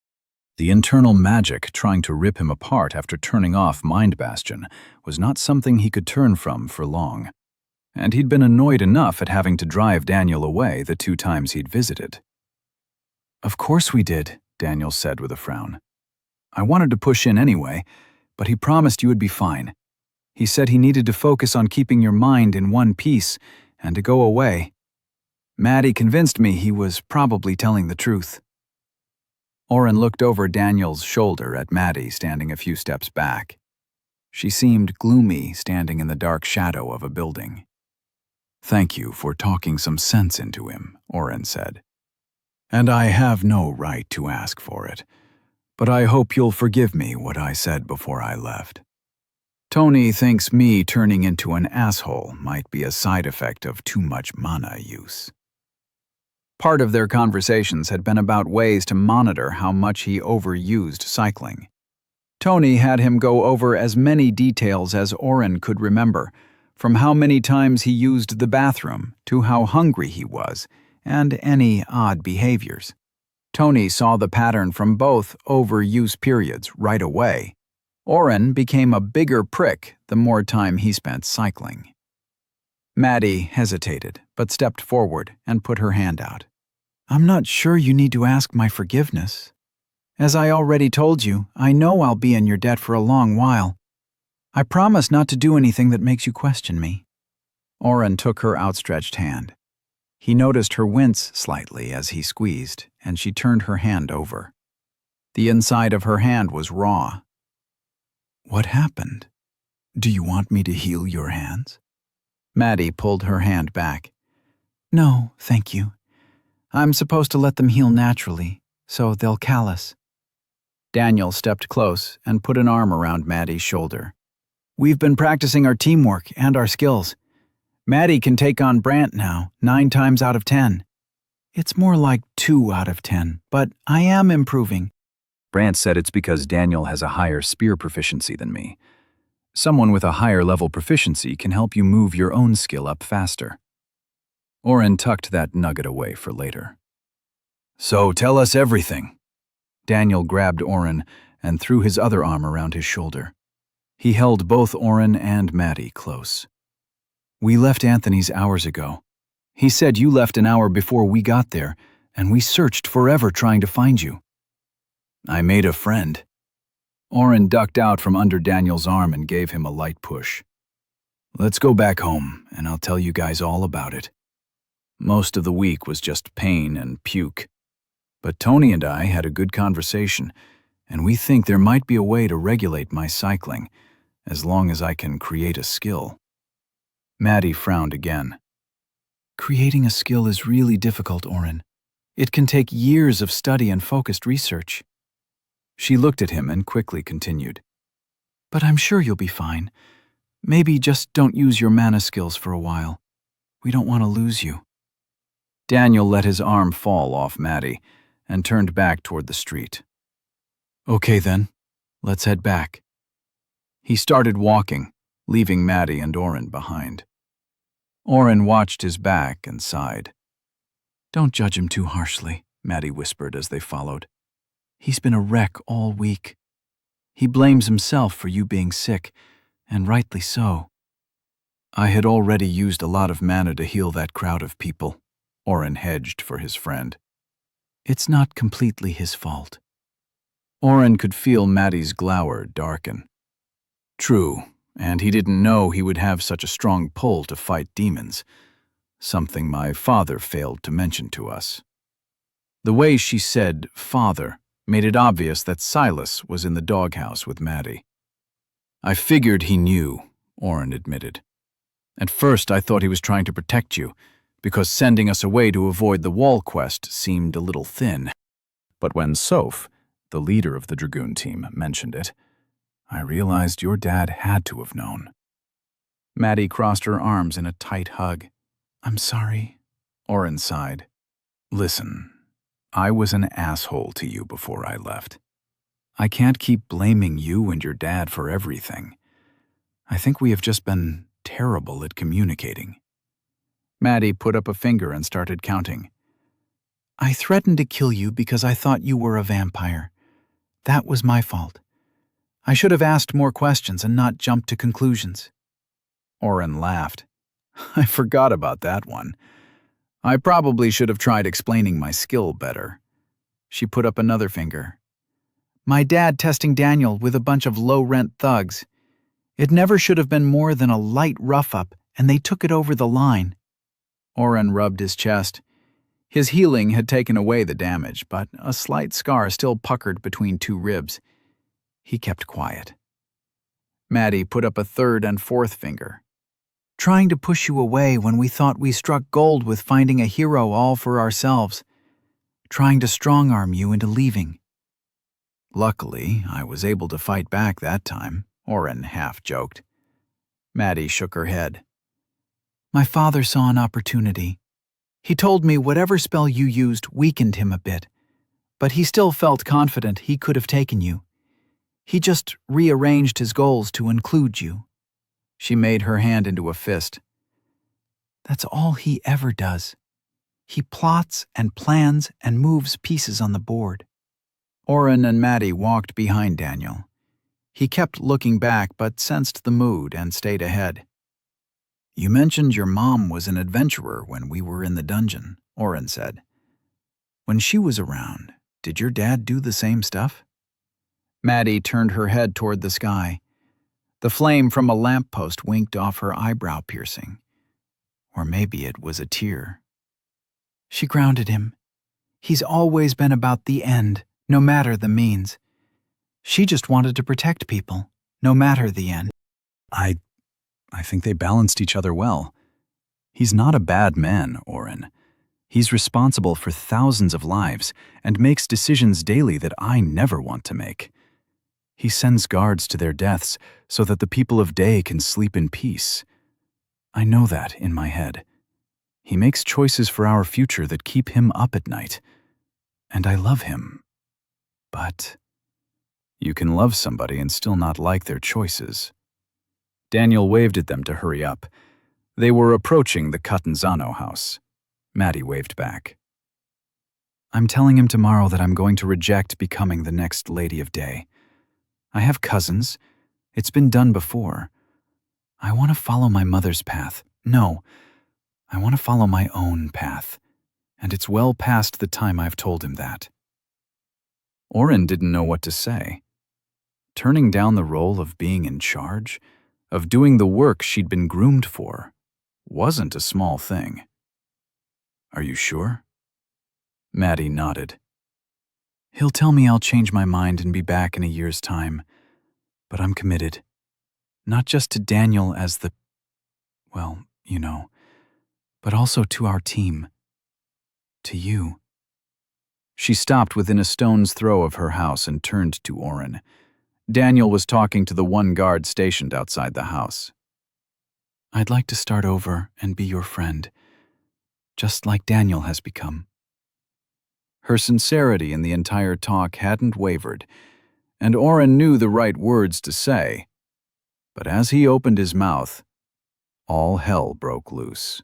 The internal magic trying to rip him apart after turning off Mind Bastion was not something he could turn from for long. And he'd been annoyed enough at having to drive Daniel away the 2 times he'd visited. "Of course we did," Daniel said with a frown. "I wanted to push in anyway, but he promised you would be fine. He said he needed to focus on keeping your mind in one piece and to go away. Maddie convinced me he was probably telling the truth." Oren looked over Daniel's shoulder at Maddie standing a few steps back. She seemed gloomy, standing in the dark shadow of a building. "Thank you for talking some sense into him," Oren said. "And I have no right to ask for it, but I hope you'll forgive me what I said before I left. Tony thinks me turning into an asshole might be a side effect of too much mana use." Part of their conversations had been about ways to monitor how much he overused cycling. Tony had him go over as many details as Oren could remember, from how many times he used the bathroom to how hungry he was, and any odd behaviors. Tony saw the pattern from both overuse periods right away. Oren became a bigger prick the more time he spent cycling. Maddie hesitated, but stepped forward and put her hand out. "I'm not sure you need to ask my forgiveness. As I already told you, I know I'll be in your debt for a long while. I promise not to do anything that makes you question me." Oren took her outstretched hand. He noticed her wince slightly as he squeezed, and she turned her hand over. The inside of her hand was raw. "What happened? Do you want me to heal your hands?" Maddie pulled her hand back. "No, thank you. I'm supposed to let them heal naturally, so they'll callous." Daniel stepped close and put an arm around Maddie's shoulder. "We've been practicing our teamwork and our skills. Maddie can take on Brant now, 9 times out of 10. It's more like 2 out of 10, but I am improving." Brant said it's because Daniel has a higher spear proficiency than me. Someone with a higher level proficiency can help you move your own skill up faster. Oren tucked that nugget away for later. "So tell us everything." Daniel grabbed Oren and threw his other arm around his shoulder. He held both Oren and Maddie close. "We left Anthony's hours ago. He said you left an hour before we got there, and we searched forever trying to find you." "I made a friend." Oren ducked out from under Daniel's arm and gave him a light push. "Let's go back home, and I'll tell you guys all about it." Most of the week was just pain and puke. But Tony and I had a good conversation, and we think there might be a way to regulate my cycling, as long as I can create a skill. Maddie frowned again. Creating a skill is really difficult, Oren. It can take years of study and focused research. She looked at him and quickly continued. But I'm sure you'll be fine. Maybe just don't use your mana skills for a while. We don't want to lose you. Daniel let his arm fall off Maddie and turned back toward the street. Okay then, let's head back. He started walking, leaving Maddie and Oren behind. Oren watched his back and sighed. Don't judge him too harshly, Maddie whispered as they followed. He's been a wreck all week. He blames himself for you being sick, and rightly so. I had already used a lot of mana to heal that crowd of people. Oren hedged for his friend. It's not completely his fault. Oren could feel Maddie's glower darken. True, and he didn't know he would have such a strong pull to fight demons, something my father failed to mention to us. The way she said father made it obvious that Silas was in the doghouse with Maddie. I figured he knew, Oren admitted. At first I thought he was trying to protect you, because sending us away to avoid the wall quest seemed a little thin. But when Soph, the leader of the Dragoon team, mentioned it, I realized your dad had to have known. Maddie crossed her arms in a tight hug. I'm sorry. Oren sighed. Listen, I was an asshole to you before I left. I can't keep blaming you and your dad for everything. I think we have just been terrible at communicating. Maddie put up a finger and started counting. I threatened to kill you because I thought you were a vampire. That was my fault. I should have asked more questions and not jumped to conclusions. Oren laughed. I forgot about that one. I probably should have tried explaining my skill better. She put up another finger. My dad testing Daniel with a bunch of low-rent thugs. It never should have been more than a light rough-up, and they took it over the line. Oren rubbed his chest. His healing had taken away the damage, but a slight scar still puckered between two ribs. He kept quiet. Maddie put up a third and fourth finger. Trying to push you away when we thought we struck gold with finding a hero all for ourselves. Trying to strong-arm you into leaving. Luckily, I was able to fight back that time, Oren half joked. Maddie shook her head. My father saw an opportunity. He told me whatever spell you used weakened him a bit, but he still felt confident he could have taken you. He just rearranged his goals to include you. She made her hand into a fist. That's all he ever does. He plots and plans and moves pieces on the board. Oren and Maddie walked behind Daniel. He kept looking back but sensed the mood and stayed ahead. You mentioned your mom was an adventurer when we were in the dungeon, Oren said. When she was around, did your dad do the same stuff? Maddie turned her head toward the sky. The flame from a lamppost winked off her eyebrow piercing. Or maybe it was a tear. She grounded him. He's always been about the end, no matter the means. She just wanted to protect people, no matter the end. I think they balanced each other well. He's not a bad man, Oren. He's responsible for thousands of lives and makes decisions daily that I never want to make. He sends guards to their deaths so that the people of Day can sleep in peace. I know that in my head. He makes choices for our future that keep him up at night. And I love him. But you can love somebody and still not like their choices. Daniel waved at them to hurry up. They were approaching the Catanzano house. Maddie waved back. I'm telling him tomorrow that I'm going to reject becoming the next Lady of Day. I have cousins. It's been done before. I want to follow my mother's path. No, I want to follow my own path. And it's well past the time I've told him that. Oren didn't know what to say. Turning down the role of being in charge, of doing the work she'd been groomed for, wasn't a small thing. Are you sure? Maddie nodded. He'll tell me I'll change my mind and be back in a year's time. But I'm committed. Not just to Daniel as the, well, you know, but also to our team. To you. She stopped within a stone's throw of her house and turned to Oren. Daniel was talking to the one guard stationed outside the house. I'd like to start over and be your friend, just like Daniel has become. Her sincerity in the entire talk hadn't wavered, and Oren knew the right words to say. But as he opened his mouth, all hell broke loose.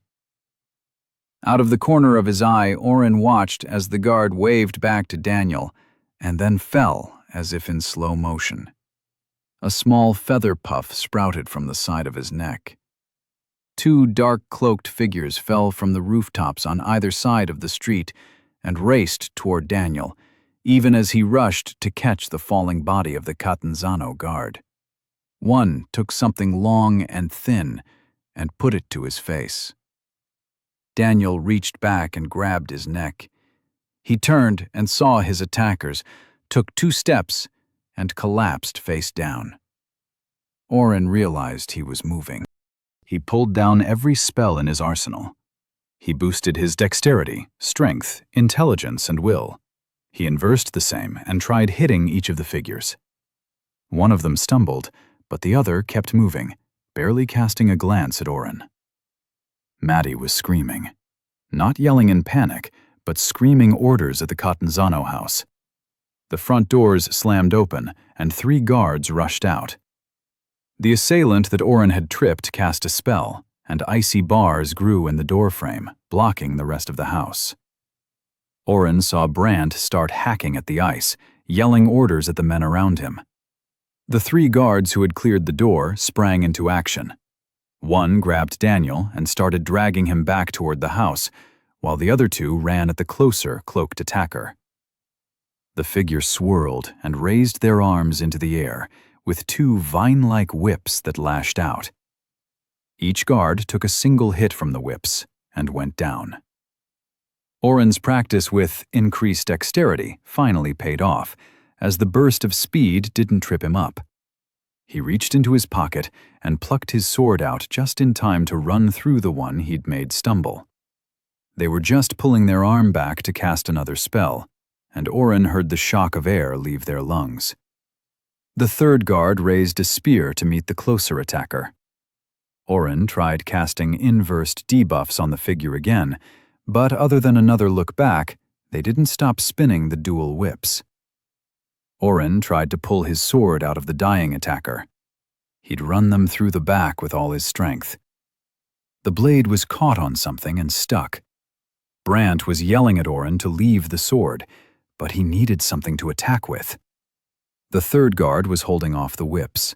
Out of the corner of his eye, Oren watched as the guard waved back to Daniel and then fell as if in slow motion. A small feather puff sprouted from the side of his neck. Two dark-cloaked figures fell from the rooftops on either side of the street and raced toward Daniel, even as he rushed to catch the falling body of the Catanzano guard. One took something long and thin and put it to his face. Daniel reached back and grabbed his neck. He turned and saw his attackers, took 2 steps, and collapsed face down. Oren realized he was moving. He pulled down every spell in his arsenal. He boosted his dexterity, strength, intelligence, and will. He inversed the same and tried hitting each of the figures. One of them stumbled, but the other kept moving, barely casting a glance at Oren. Maddie was screaming. Not yelling in panic, but screaming orders at the Catanzano house. The front doors slammed open, and 3 guards rushed out. The assailant that Oren had tripped cast a spell, and icy bars grew in the doorframe, blocking the rest of the house. Oren saw Brandt start hacking at the ice, yelling orders at the men around him. The 3 guards who had cleared the door sprang into action. One grabbed Daniel and started dragging him back toward the house, while the other 2 ran at the closer cloaked attacker. The figure swirled and raised their arms into the air, with 2 vine-like whips that lashed out. Each guard took a single hit from the whips and went down. Oren's practice with increased dexterity finally paid off, as the burst of speed didn't trip him up. He reached into his pocket and plucked his sword out just in time to run through the one he'd made stumble. They were just pulling their arm back to cast another spell, and Oren heard the shock of air leave their lungs. The 3rd guard raised a spear to meet the closer attacker. Oren tried casting inversed debuffs on the figure again, but other than another look back, they didn't stop spinning the dual whips. Oren tried to pull his sword out of the dying attacker. He'd run them through the back with all his strength. The blade was caught on something and stuck. Brandt was yelling at Oren to leave the sword, but he needed something to attack with. The 3rd guard was holding off the whips.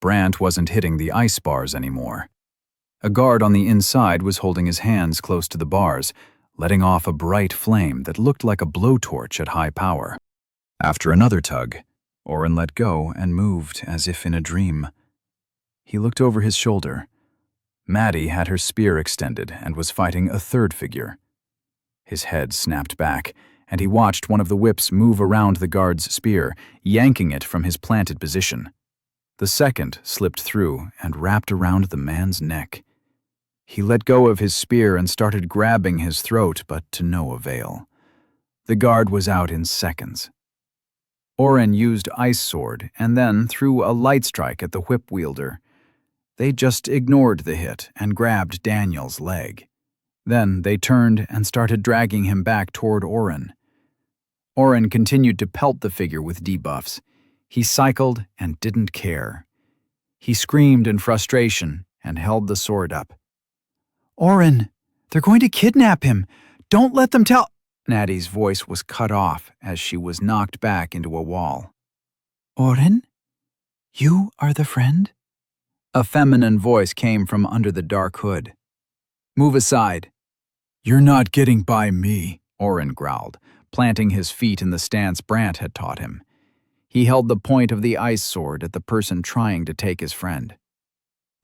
Brandt wasn't hitting the ice bars anymore. A guard on the inside was holding his hands close to the bars, letting off a bright flame that looked like a blowtorch at high power. After another tug, Oren let go and moved as if in a dream. He looked over his shoulder. Maddie had her spear extended and was fighting a 3rd figure. His head snapped back, and he watched one of the whips move around the guard's spear, yanking it from his planted position. The 2nd slipped through and wrapped around the man's neck. He let go of his spear and started grabbing his throat, but to no avail. The guard was out in seconds. Oren used Ice Sword and then threw a light strike at the whip wielder. They just ignored the hit and grabbed Daniel's leg. Then they turned and started dragging him back toward Oren. Oren continued to pelt the figure with debuffs. He cycled and didn't care. He screamed in frustration and held the sword up. "Oren, they're going to kidnap him. Don't let them tell—" Maddie's voice was cut off as she was knocked back into a wall. "Oren? You are the friend?" A feminine voice came from under the dark hood. "Move aside." "You're not getting by me," Oren growled, planting his feet in the stance Brandt had taught him. He held the point of the ice sword at the person trying to take his friend.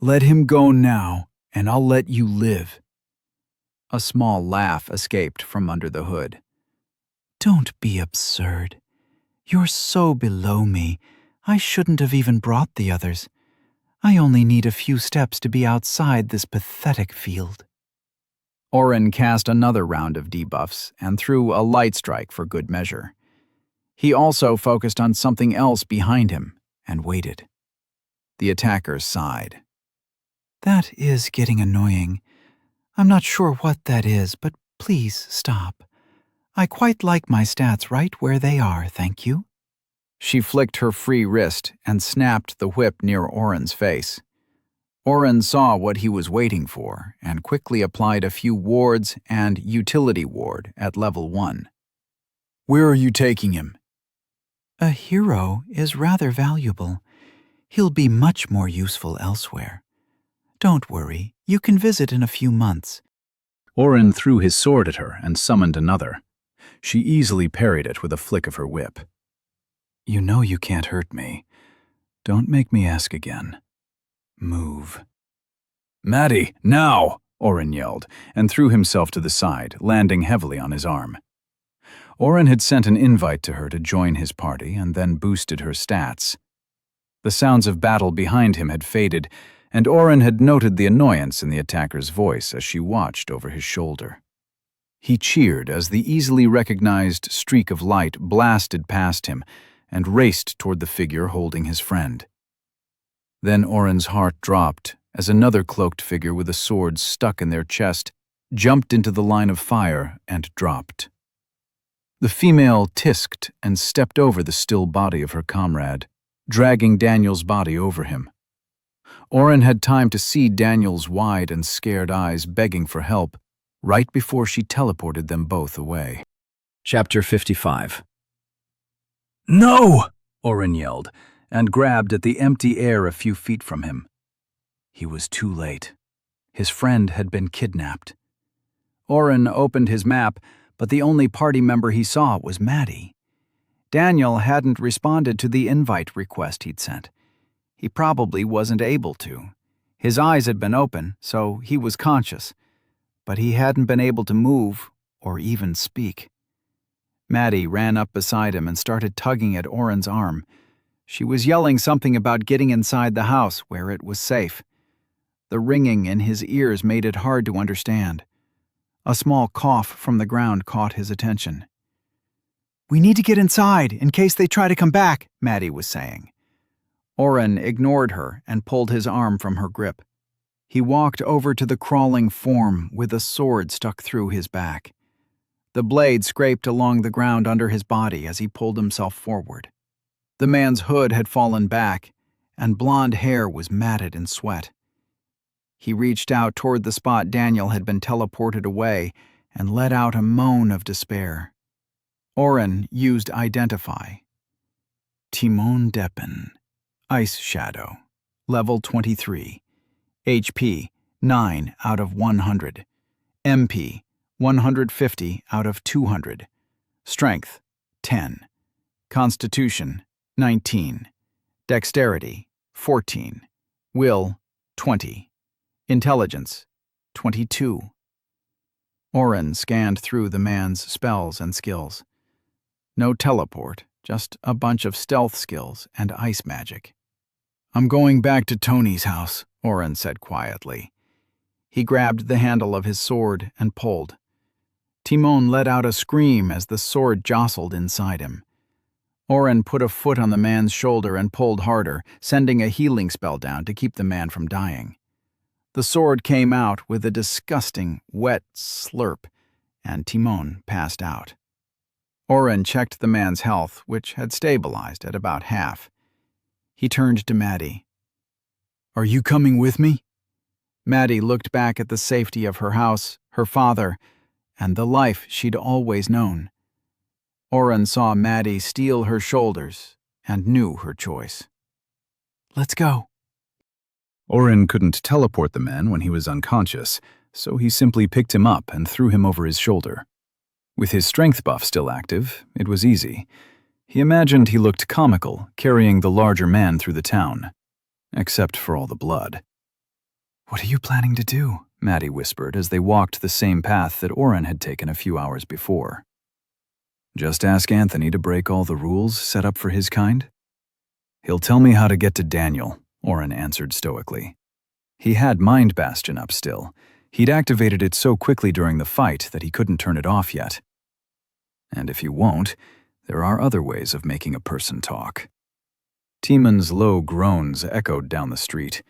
"Let him go now, and I'll let you live." A small laugh escaped from under the hood. Don't be absurd. You're so below me. I shouldn't have even brought the others. I only need a few steps to be outside this pathetic field. Oren cast another round of debuffs and threw a light strike for good measure. He also focused on something else behind him and waited. The attackers sighed. That is getting annoying. I'm not sure what that is, but please stop. I quite like my stats right where they are, thank you. She flicked her free wrist and snapped the whip near Oren's face. Oren saw what he was waiting for and quickly applied a few wards and utility ward at level 1. Where are you taking him? A hero is rather valuable. He'll be much more useful elsewhere. Don't worry, you can visit in a few months. Oren threw his sword at her and summoned another. She easily parried it with a flick of her whip. You know you can't hurt me. Don't make me ask again. Move. Maddie, now! Oren yelled, and threw himself to the side, landing heavily on his arm. Oren had sent an invite to her to join his party and then boosted her stats. The sounds of battle behind him had faded, and Oren had noted the annoyance in the attacker's voice as she watched over his shoulder. He cheered as the easily recognized streak of light blasted past him and raced toward the figure holding his friend. Then Oren's heart dropped as another cloaked figure with a sword stuck in their chest jumped into the line of fire and dropped. The female tisked and stepped over the still body of her comrade, dragging Daniel's body over him. Oren had time to see Daniel's wide and scared eyes begging for help right before she teleported them both away. Chapter 55. No! Oren yelled, and grabbed at the empty air a few feet from him. He was too late. His friend had been kidnapped. Oren opened his map, but the only party member he saw was Maddie. Daniel hadn't responded to the invite request he'd sent. He probably wasn't able to. His eyes had been open, so he was conscious, but he hadn't been able to move or even speak. Maddie ran up beside him and started tugging at Oren's arm. She was yelling something about getting inside the house where it was safe. The ringing in his ears made it hard to understand. A small cough from the ground caught his attention. "We need to get inside in case they try to come back," Maddie was saying. Oren ignored her and pulled his arm from her grip. He walked over to the crawling form with a sword stuck through his back. The blade scraped along the ground under his body as he pulled himself forward. The man's hood had fallen back, and blonde hair was matted in sweat. He reached out toward the spot Daniel had been teleported away and let out a moan of despair. Oren used Identify. Timon Deppen. Ice Shadow. Level 23. HP 9 out of 100. MP 150 out of 200. Strength 10. Constitution 19. Dexterity 14. Will 20. Intelligence 22. Oren scanned through the man's spells and skills. No teleport, just a bunch of stealth skills and ice magic. "I'm going back to Tony's house," Oren said quietly. He grabbed the handle of his sword and pulled. Timon let out a scream as the sword jostled inside him. Oren put a foot on the man's shoulder and pulled harder, sending a healing spell down to keep the man from dying. The sword came out with a disgusting, wet slurp, and Timon passed out. Oren checked the man's health, which had stabilized at about half. He turned to Maddie. "Are you coming with me?" Maddie looked back at the safety of her house, her father, and the life she'd always known. Oren saw Maddie steel her shoulders and knew her choice. "Let's go." Oren couldn't teleport the man when he was unconscious, so he simply picked him up and threw him over his shoulder. With his strength buff still active, it was easy. He imagined he looked comical, carrying the larger man through the town. Except for all the blood. "What are you planning to do?" Maddie whispered as they walked the same path that Oren had taken a few hours before. Just ask Anthony to break all the rules set up for his kind. He'll tell me how to get to Daniel, Oren answered stoically. He had Mind Bastion up still. He'd activated it so quickly during the fight that he couldn't turn it off yet. And if you won't, there are other ways of making a person talk. Timon's low groans echoed down the street.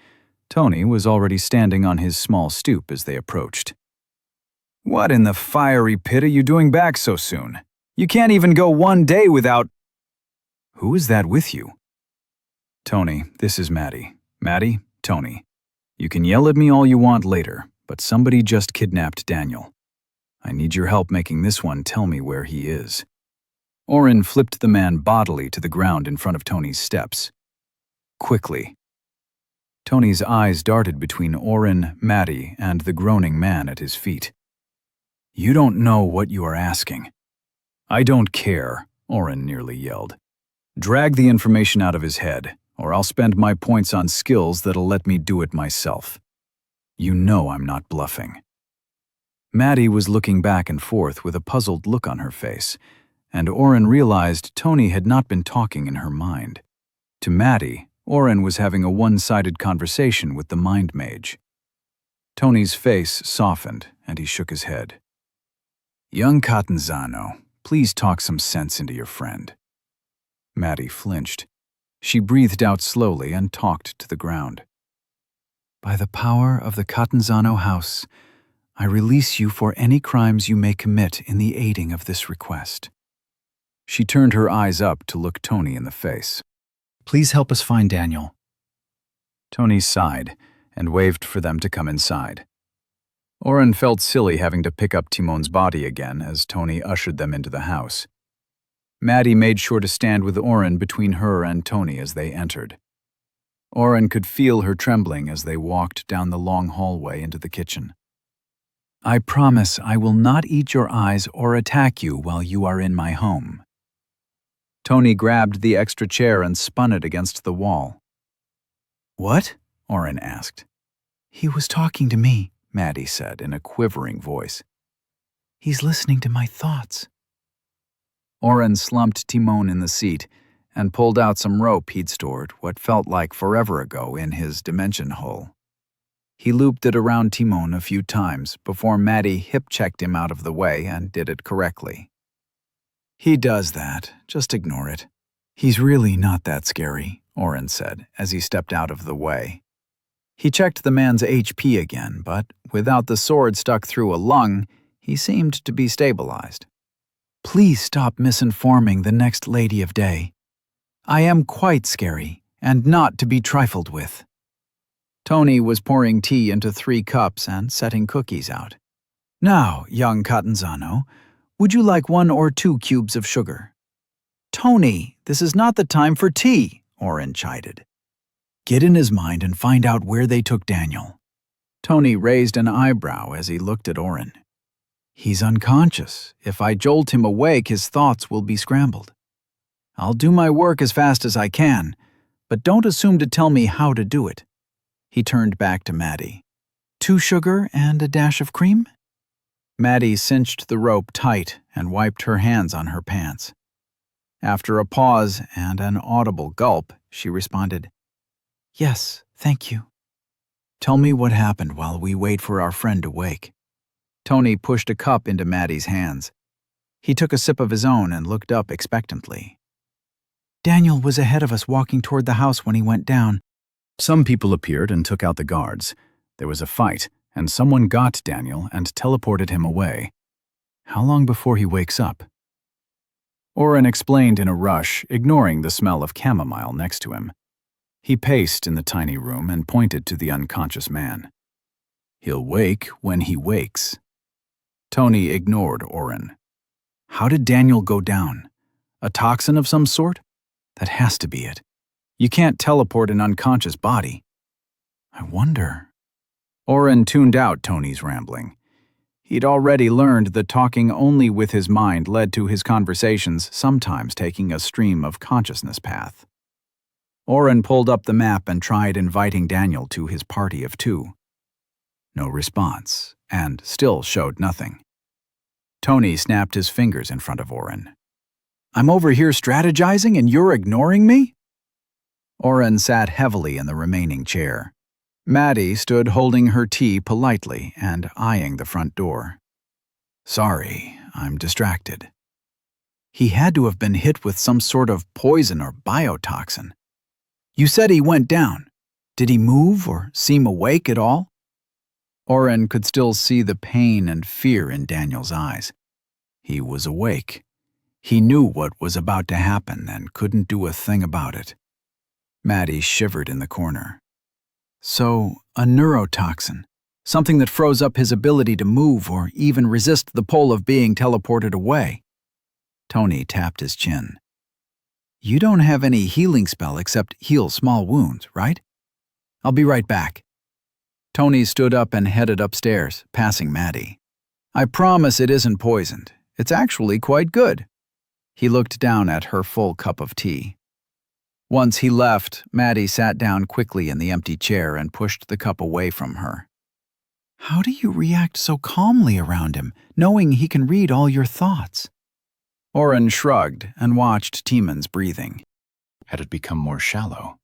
Tony was already standing on his small stoop as they approached. What in the fiery pit are you doing back so soon? You can't even go one day without— Who is that with you? Tony, this is Maddie. Maddie, Tony. You can yell at me all you want later, but somebody just kidnapped Daniel. I need your help making this one tell me where he is. Oren flipped the man bodily to the ground in front of Tony's steps. Quickly. Tony's eyes darted between Oren, Maddie, and the groaning man at his feet. You don't know what you are asking. I don't care, Oren nearly yelled. Drag the information out of his head, or I'll spend my points on skills that'll let me do it myself. You know I'm not bluffing. Maddie was looking back and forth with a puzzled look on her face, and Oren realized Tony had not been talking in her mind. To Maddie, Oren was having a one-sided conversation with the mind mage. Tony's face softened, and he shook his head. Young Catanzano, please talk some sense into your friend. Maddie flinched. She breathed out slowly and talked to the ground. By the power of the Catanzano house, I release you for any crimes you may commit in the aiding of this request. She turned her eyes up to look Tony in the face. Please help us find Daniel. Tony sighed and waved for them to come inside. Oren felt silly having to pick up Timon's body again as Tony ushered them into the house. Maddie made sure to stand with Oren between her and Tony as they entered. Oren could feel her trembling as they walked down the long hallway into the kitchen. I promise I will not eat your eyes or attack you while you are in my home. Tony grabbed the extra chair and spun it against the wall. What? Oren asked. He was talking to me, Maddie said in a quivering voice. He's listening to my thoughts. Oren slumped Timon in the seat and pulled out some rope he'd stored what felt like forever ago in his dimension hole. He looped it around Timon a few times before Maddie hip-checked him out of the way and did it correctly. He does that, just ignore it. He's really not that scary, Oren said as he stepped out of the way. He checked the man's HP again, but without the sword stuck through a lung, he seemed to be stabilized. Please stop misinforming the next Lady of Day. I am quite scary, and not to be trifled with. Tony was pouring tea into 3 cups and setting cookies out. Now, young Catanzano, would you like 1 or 2 cubes of sugar? Tony, this is not the time for tea, Oren chided. Get in his mind and find out where they took Daniel. Tony raised an eyebrow as he looked at Oren. He's unconscious. If I jolt him awake, his thoughts will be scrambled. I'll do my work as fast as I can, but don't assume to tell me how to do it. He turned back to Maddie. 2 sugar and a dash of cream? Maddie cinched the rope tight and wiped her hands on her pants. After a pause and an audible gulp, she responded, Yes, thank you. Tell me what happened while we wait for our friend to wake. Tony pushed a cup into Maddie's hands. He took a sip of his own and looked up expectantly. Daniel was ahead of us walking toward the house when he went down. Some people appeared and took out the guards. There was a fight, and someone got Daniel and teleported him away. How long before he wakes up? Oren explained in a rush, ignoring the smell of chamomile next to him. He paced in the tiny room and pointed to the unconscious man. He'll wake when he wakes. Tony ignored Oren. How did Daniel go down? A toxin of some sort? That has to be it. You can't teleport an unconscious body. I wonder. Oren tuned out Tony's rambling. He'd already learned that talking only with his mind led to his conversations sometimes taking a stream of consciousness path. Oren pulled up the map and tried inviting Daniel to his party of 2. No response, and still showed nothing. Tony snapped his fingers in front of Oren. "I'm over here strategizing and you're ignoring me?" Oren sat heavily in the remaining chair. Maddie stood holding her tea politely and eyeing the front door. "Sorry, I'm distracted." He had to have been hit with some sort of poison or biotoxin. "You said he went down. Did he move or seem awake at all?" Oren could still see the pain and fear in Daniel's eyes. He was awake. He knew what was about to happen and couldn't do a thing about it. Maddie shivered in the corner. "So, a neurotoxin. Something that froze up his ability to move or even resist the pull of being teleported away." Tony tapped his chin. "You don't have any healing spell except heal small wounds, right? I'll be right back." Tony stood up and headed upstairs, passing Maddie. "I promise it isn't poisoned. It's actually quite good." He looked down at her full cup of tea. Once he left, Maddie sat down quickly in the empty chair and pushed the cup away from her. "How do you react so calmly around him, knowing he can read all your thoughts?" Oren shrugged and watched Timon's breathing. Had it become more shallow?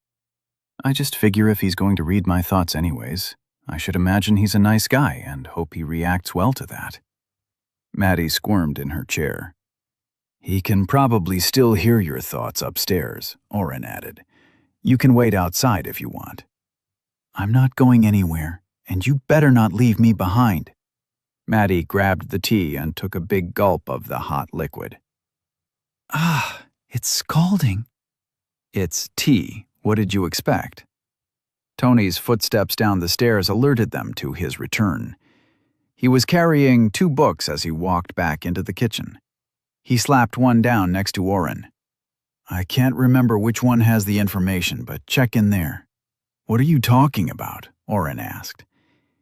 I just figure if he's going to read my thoughts anyways, I should imagine he's a nice guy and hope he reacts well to that. Maddie squirmed in her chair. "He can probably still hear your thoughts upstairs," Oren added. "You can wait outside if you want." "I'm not going anywhere, and you better not leave me behind." Maddie grabbed the tea and took a big gulp of the hot liquid. "Ah, it's scalding." "It's tea. What did you expect?" Tony's footsteps down the stairs alerted them to his return. He was carrying 2 books as he walked back into the kitchen. He slapped one down next to Oren. "I can't remember which one has the information, but check in there." "What are you talking about?" Oren asked.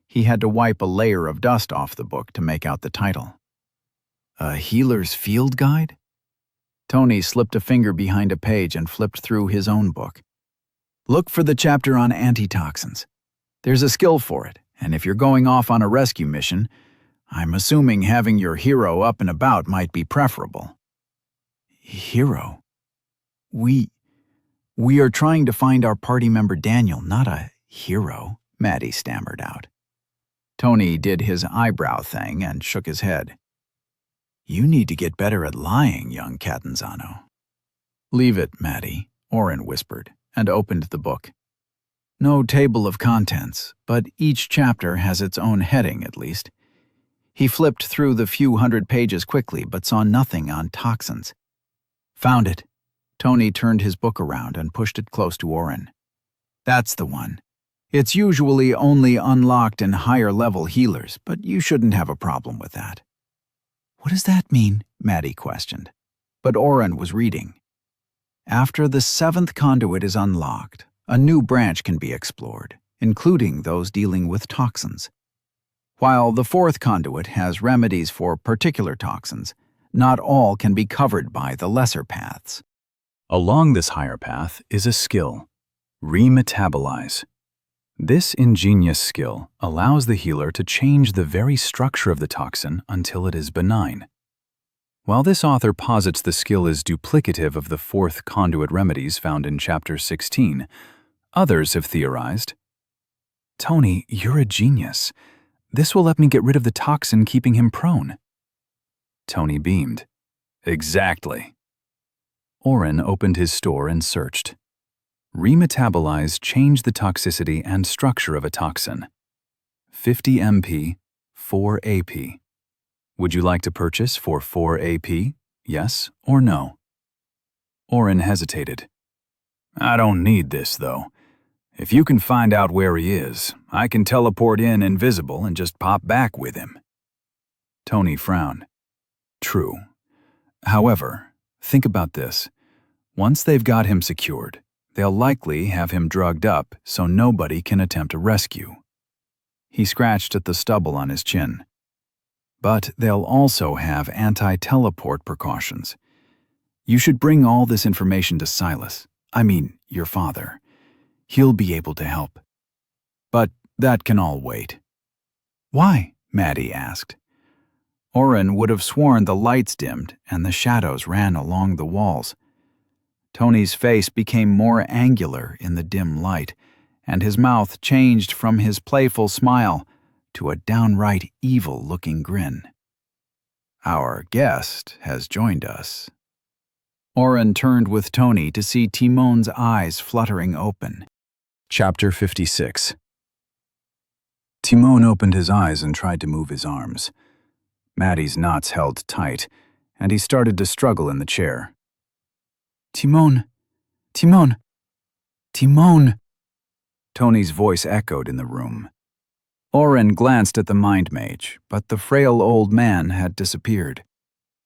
He had to wipe a layer of dust off the book to make out the title. "A Healer's Field Guide?" Tony slipped a finger behind a page and flipped through his own book. "Look for the chapter on antitoxins. There's a skill for it, and if you're going off on a rescue mission, I'm assuming having your hero up and about might be preferable." "Hero? We are trying to find our party member Daniel, not a hero," Maddie stammered out. Tony did his eyebrow thing and shook his head. "You need to get better at lying, young Catanzano." "Leave it, Maddie," Oren whispered, and opened the book. No table of contents, but each chapter has its own heading at least. He flipped through the few hundred pages quickly, but saw nothing on toxins. "Found it." Tony turned his book around and pushed it close to Oren. "That's the one. It's usually only unlocked in higher-level healers, but you shouldn't have a problem with that." "What does that mean?" Maddie questioned. But Oren was reading. "After the 7th conduit is unlocked, a new branch can be explored, including those dealing with toxins. While the 4th conduit has remedies for particular toxins, not all can be covered by the lesser paths." Along this higher path is a skill, remetabolize. This ingenious skill allows the healer to change the very structure of the toxin until it is benign. While this author posits the skill is duplicative of the 4th conduit remedies found in Chapter 16, others have theorized, "Tony, you're a genius. This will let me get rid of the toxin keeping him prone." Tony beamed. "Exactly." Oren opened his store and searched. Remetabolize changed the toxicity and structure of a toxin. 50 MP, 4 AP. Would you like to purchase for 4 AP? Yes or no? Oren hesitated. "I don't need this, though. If you can find out where he is, I can teleport in invisible and just pop back with him." Tony frowned. "True. However, think about this. Once they've got him secured, they'll likely have him drugged up so nobody can attempt a rescue." He scratched at the stubble on his chin. "But they'll also have anti-teleport precautions. You should bring all this information to Silas. I mean, your father. He'll be able to help. But that can all wait." Why? Maddie asked. Oren would have sworn the lights dimmed and the shadows ran along the walls. Tony's face became more angular in the dim light, and his mouth changed from his playful smile to a downright evil-looking grin. Our guest has joined us. Oren turned with Tony to see Timon's eyes fluttering open. Chapter 56. Timon opened his eyes and tried to move his arms. Maddie's knots held tight, and he started to struggle in the chair. Timon! Timon! Timon! Tony's voice echoed in the room. Oren glanced at the mind mage, but the frail old man had disappeared.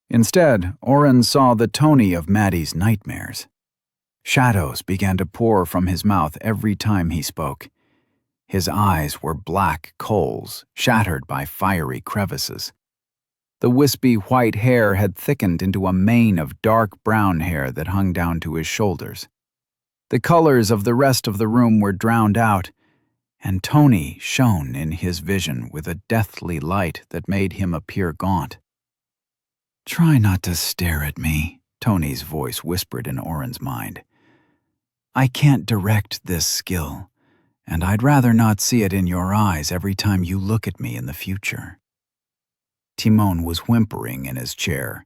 Instead, Oren saw the Tony of Maddie's nightmares. Shadows began to pour from his mouth every time he spoke. His eyes were black coals, shattered by fiery crevices. The wispy white hair had thickened into a mane of dark brown hair that hung down to his shoulders. The colors of the rest of the room were drowned out, and Tony shone in his vision with a deathly light that made him appear gaunt. Try not to stare at me, Tony's voice whispered in Oren's mind. I can't direct this skill, and I'd rather not see it in your eyes every time you look at me in the future. Timon was whimpering in his chair.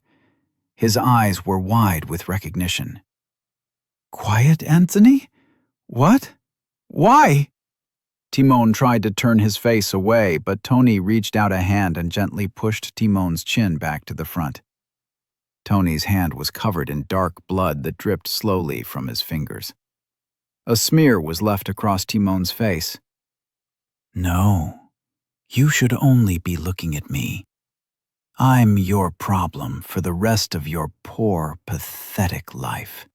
His eyes were wide with recognition. Quiet, Anthony? What? Why? Timon tried to turn his face away, but Tony reached out a hand and gently pushed Timon's chin back to the front. Tony's hand was covered in dark blood that dripped slowly from his fingers. A smear was left across Timon's face. No, you should only be looking at me. I'm your problem for the rest of your poor, pathetic life.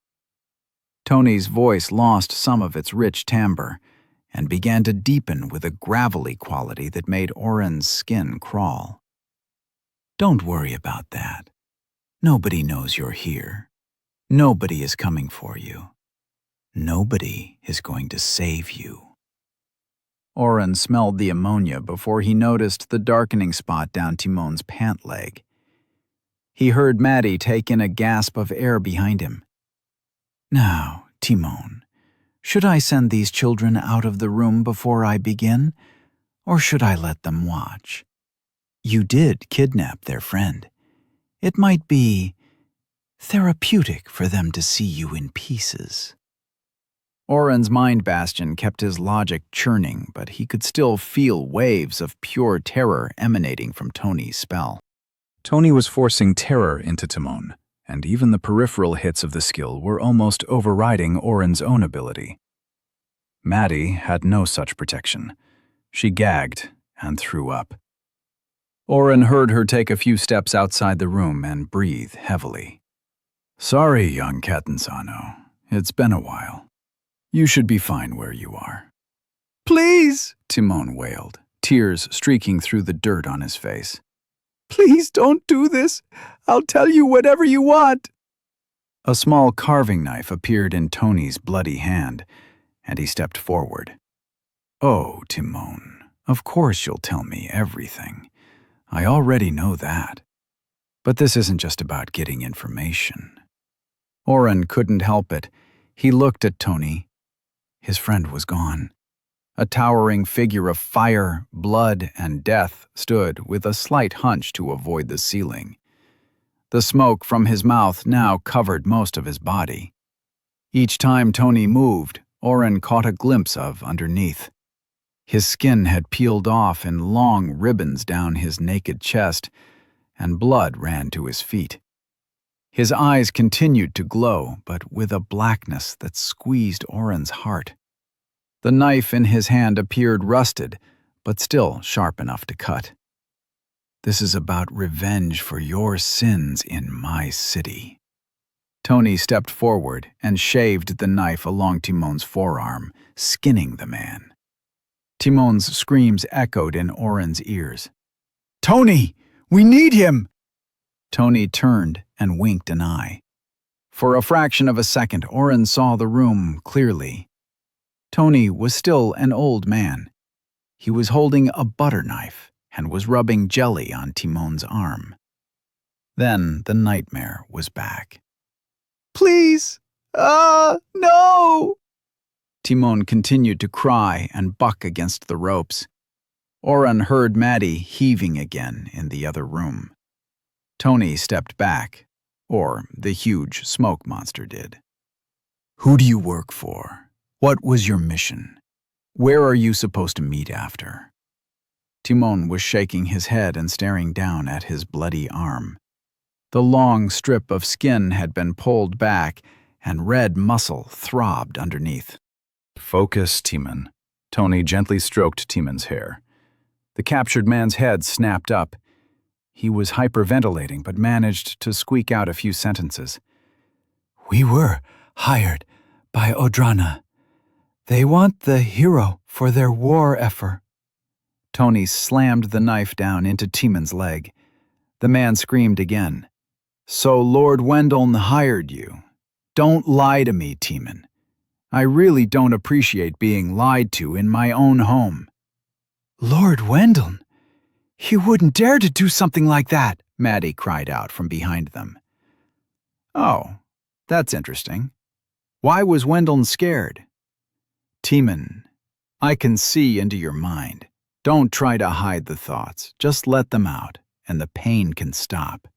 Tony's voice lost some of its rich timbre and began to deepen with a gravelly quality that made Oren's skin crawl. Don't worry about that. Nobody knows you're here. Nobody is coming for you. Nobody is going to save you. Oren smelled the ammonia before he noticed the darkening spot down Timon's pant leg. He heard Maddie take in a gasp of air behind him. Now, Timon, should I send these children out of the room before I begin, or should I let them watch? You did kidnap their friend. It might be therapeutic for them to see you in pieces. Oren's mind bastion kept his logic churning, but he could still feel waves of pure terror emanating from Tony's spell. Tony was forcing terror into Timon, and even the peripheral hits of the skill were almost overriding Oren's own ability. Maddie had no such protection. She gagged and threw up. Oren heard her take a few steps outside the room and breathe heavily. Sorry, young Catanzano. It's been a while. You should be fine where you are. Please, Timon wailed, tears streaking through the dirt on his face. Please don't do this. I'll tell you whatever you want. A small carving knife appeared in Tony's bloody hand, and he stepped forward. Oh, Timon, of course you'll tell me everything. I already know that. But this isn't just about getting information. Oren couldn't help it. He looked at Tony. His friend was gone. A towering figure of fire, blood, and death stood with a slight hunch to avoid the ceiling. The smoke from his mouth now covered most of his body. Each time Tony moved, Oren caught a glimpse of underneath. His skin had peeled off in long ribbons down his naked chest, and blood ran to his feet. His eyes continued to glow, but with a blackness that squeezed Oren's heart. The knife in his hand appeared rusted, but still sharp enough to cut. This is about revenge for your sins in my city. Tony stepped forward and shaved the knife along Timon's forearm, skinning the man. Timon's screams echoed in Oren's ears. Tony, we need him! Tony turned and winked an eye. For a fraction of a second, Oren saw the room clearly. Tony was still an old man. He was holding a butter knife, and was rubbing jelly on Timon's arm. Then the nightmare was back. Please! No! Timon continued to cry and buck against the ropes. Oren heard Maddie heaving again in the other room. Tony stepped back, or the huge smoke monster did. Who do you work for? What was your mission? Where are you supposed to meet after? Timon was shaking his head and staring down at his bloody arm. The long strip of skin had been pulled back, and red muscle throbbed underneath. Focus, Timon. Tony gently stroked Timon's hair. The captured man's head snapped up. He was hyperventilating, but managed to squeak out a few sentences. We were hired by Odrana. They want the hero for their war effort. Tony slammed the knife down into Timon's leg. The man screamed again. So Lord Wendeln hired you. Don't lie to me, Timon. I really don't appreciate being lied to in my own home. Lord Wendeln? He wouldn't dare to do something like that, Maddie cried out from behind them. Oh, that's interesting. Why was Wendeln scared? Timon, I can see into your mind. Don't try to hide the thoughts. Just let them out, and the pain can stop.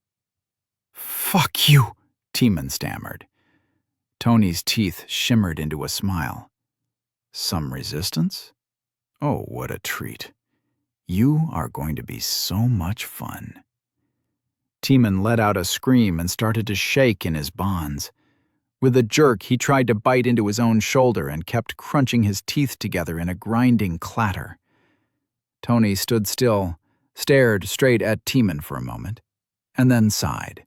Fuck you, Timon stammered. Tony's teeth shimmered into a smile. Some resistance? Oh, what a treat. You are going to be so much fun. Timon let out a scream and started to shake in his bonds. With a jerk, he tried to bite into his own shoulder and kept crunching his teeth together in a grinding clatter. Tony stood still, stared straight at Timon for a moment, and then sighed.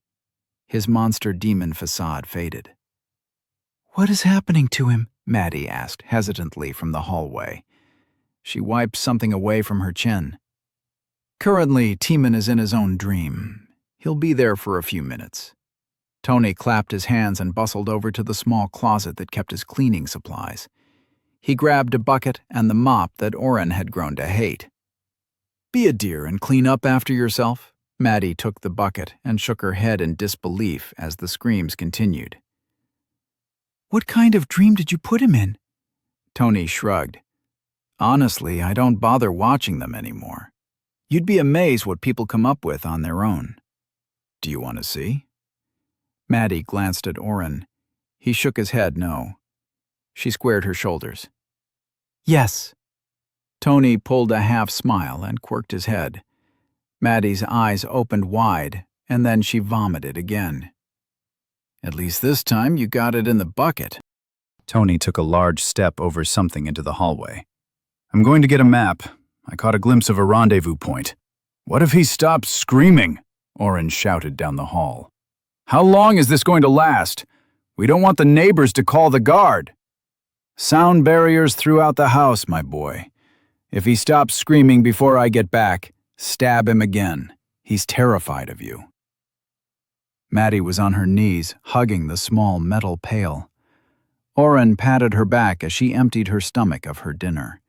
His monster demon facade faded. What is happening to him? Maddie asked hesitantly from the hallway. She wiped something away from her chin. Currently, Timon is in his own dream. He'll be there for a few minutes. Tony clapped his hands and bustled over to the small closet that kept his cleaning supplies. He grabbed a bucket and the mop that Oren had grown to hate. Be a dear and clean up after yourself. Maddie took the bucket and shook her head in disbelief as the screams continued. What kind of dream did you put him in? Tony shrugged. Honestly, I don't bother watching them anymore. You'd be amazed what people come up with on their own. Do you want to see? Maddie glanced at Oren. He shook his head no. She squared her shoulders. Yes. Tony pulled a half smile and quirked his head. Maddie's eyes opened wide, and then she vomited again. At least this time you got it in the bucket. Tony took a large step over something into the hallway. I'm going to get a map. I caught a glimpse of a rendezvous point. What if he stops screaming? Oren shouted down the hall. How long is this going to last? We don't want the neighbors to call the guard. Sound barriers throughout the house, my boy. If he stops screaming before I get back, stab him again. He's terrified of you. Maddie was on her knees, hugging the small metal pail. Oren patted her back as she emptied her stomach of her dinner.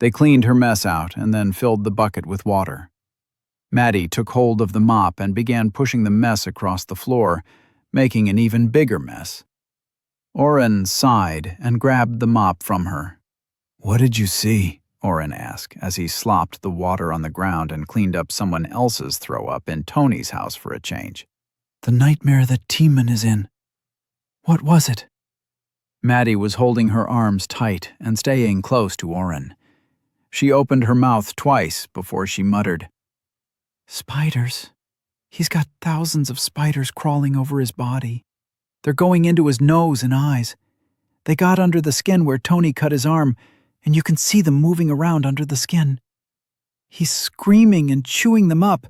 They cleaned her mess out and then filled the bucket with water. Maddie took hold of the mop and began pushing the mess across the floor, making an even bigger mess. Oren sighed and grabbed the mop from her. What did you see? Oren asked as he slopped the water on the ground and cleaned up someone else's throw-up in Tony's house for a change. The nightmare that Timon is in. What was it? Maddie was holding her arms tight and staying close to Oren. She opened her mouth twice before she muttered. Spiders. He's got thousands of spiders crawling over his body. They're going into his nose and eyes. They got under the skin where Tony cut his arm, and you can see them moving around under the skin. He's screaming and chewing them up,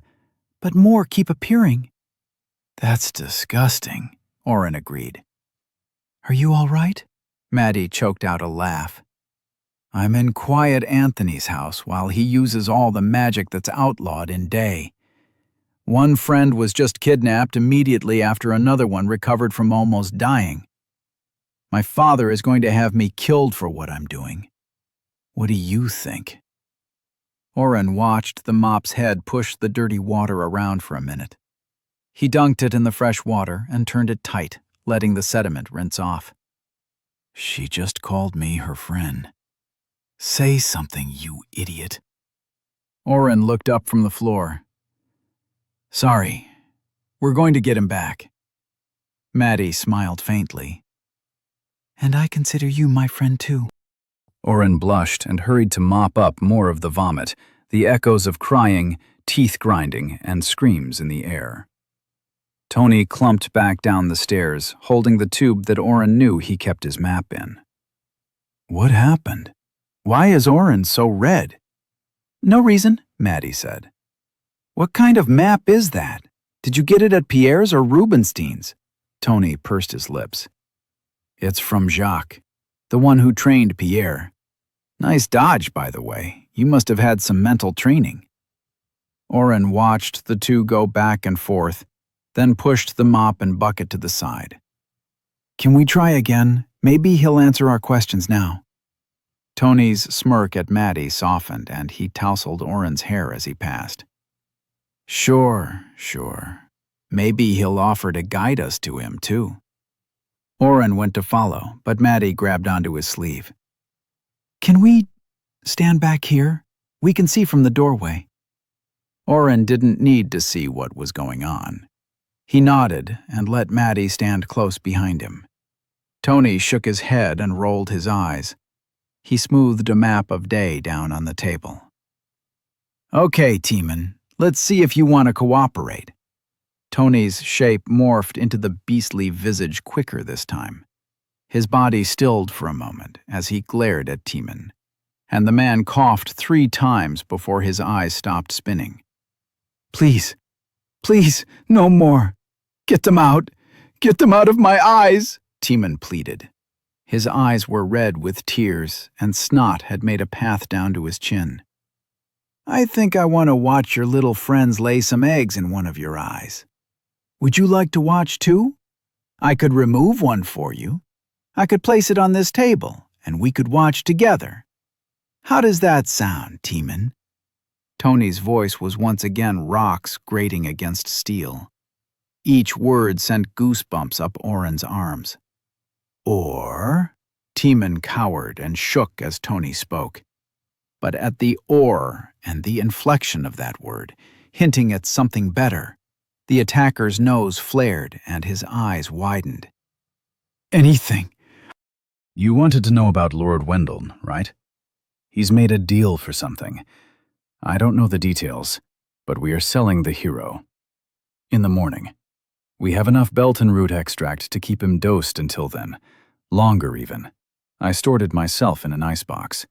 but more keep appearing. That's disgusting, Oren agreed. Are you all right? Maddie choked out a laugh. I'm in Quiet Anthony's house while he uses all the magic that's outlawed in Day. One friend was just kidnapped immediately after another one recovered from almost dying. My father is going to have me killed for what I'm doing. What do you think? Oren watched the mop's head push the dirty water around for a minute. He dunked it in the fresh water and turned it tight, letting the sediment rinse off. She just called me her friend. Say something, you idiot. Oren looked up from the floor. Sorry, we're going to get him back. Maddie smiled faintly. And I consider you my friend too. Oren blushed and hurried to mop up more of the vomit, the echoes of crying, teeth grinding, and screams in the air. Tony clumped back down the stairs, holding the tube that Oren knew he kept his map in. What happened? Why is Oren so red? No reason, Maddie said. What kind of map is that? Did you get it at Pierre's or Rubinstein's? Tony pursed his lips. It's from Jacques, the one who trained Pierre. Nice dodge, by the way. You must have had some mental training. Oren watched the two go back and forth, then pushed the mop and bucket to the side. Can we try again? Maybe he'll answer our questions now. Tony's smirk at Maddie softened, and he tousled Oren's hair as he passed. Sure. Maybe he'll offer to guide us to him, too. Oren went to follow, but Maddie grabbed onto his sleeve. Can we stand back here? We can see from the doorway. Oren didn't need to see what was going on. He nodded and let Maddie stand close behind him. Tony shook his head and rolled his eyes. He smoothed a map of day down on the table. Okay, Teeman, let's see if you want to cooperate. Tony's shape morphed into the beastly visage quicker this time. His body stilled for a moment as he glared at Teeman, and the man coughed 3 times before his eyes stopped spinning. Please, no more. Get them out of my eyes, Teeman pleaded. His eyes were red with tears, and snot had made a path down to his chin. I think I want to watch your little friends lay some eggs in one of your eyes. Would you like to watch too? I could remove one for you. I could place it on this table, and we could watch together. How does that sound, Teeman? Tony's voice was once again rocks grating against steel. Each word sent goosebumps up Oren's arms. Or? Teeman cowered and shook as Tony spoke. But at the or and the inflection of that word, hinting at something better, the attacker's nose flared and his eyes widened. Anything. You wanted to know about Lord Wendell, right? He's made a deal for something. I don't know the details, but we are selling the hero. In the morning. We have enough Belton root extract to keep him dosed until then. Longer even. I stored it myself in an icebox.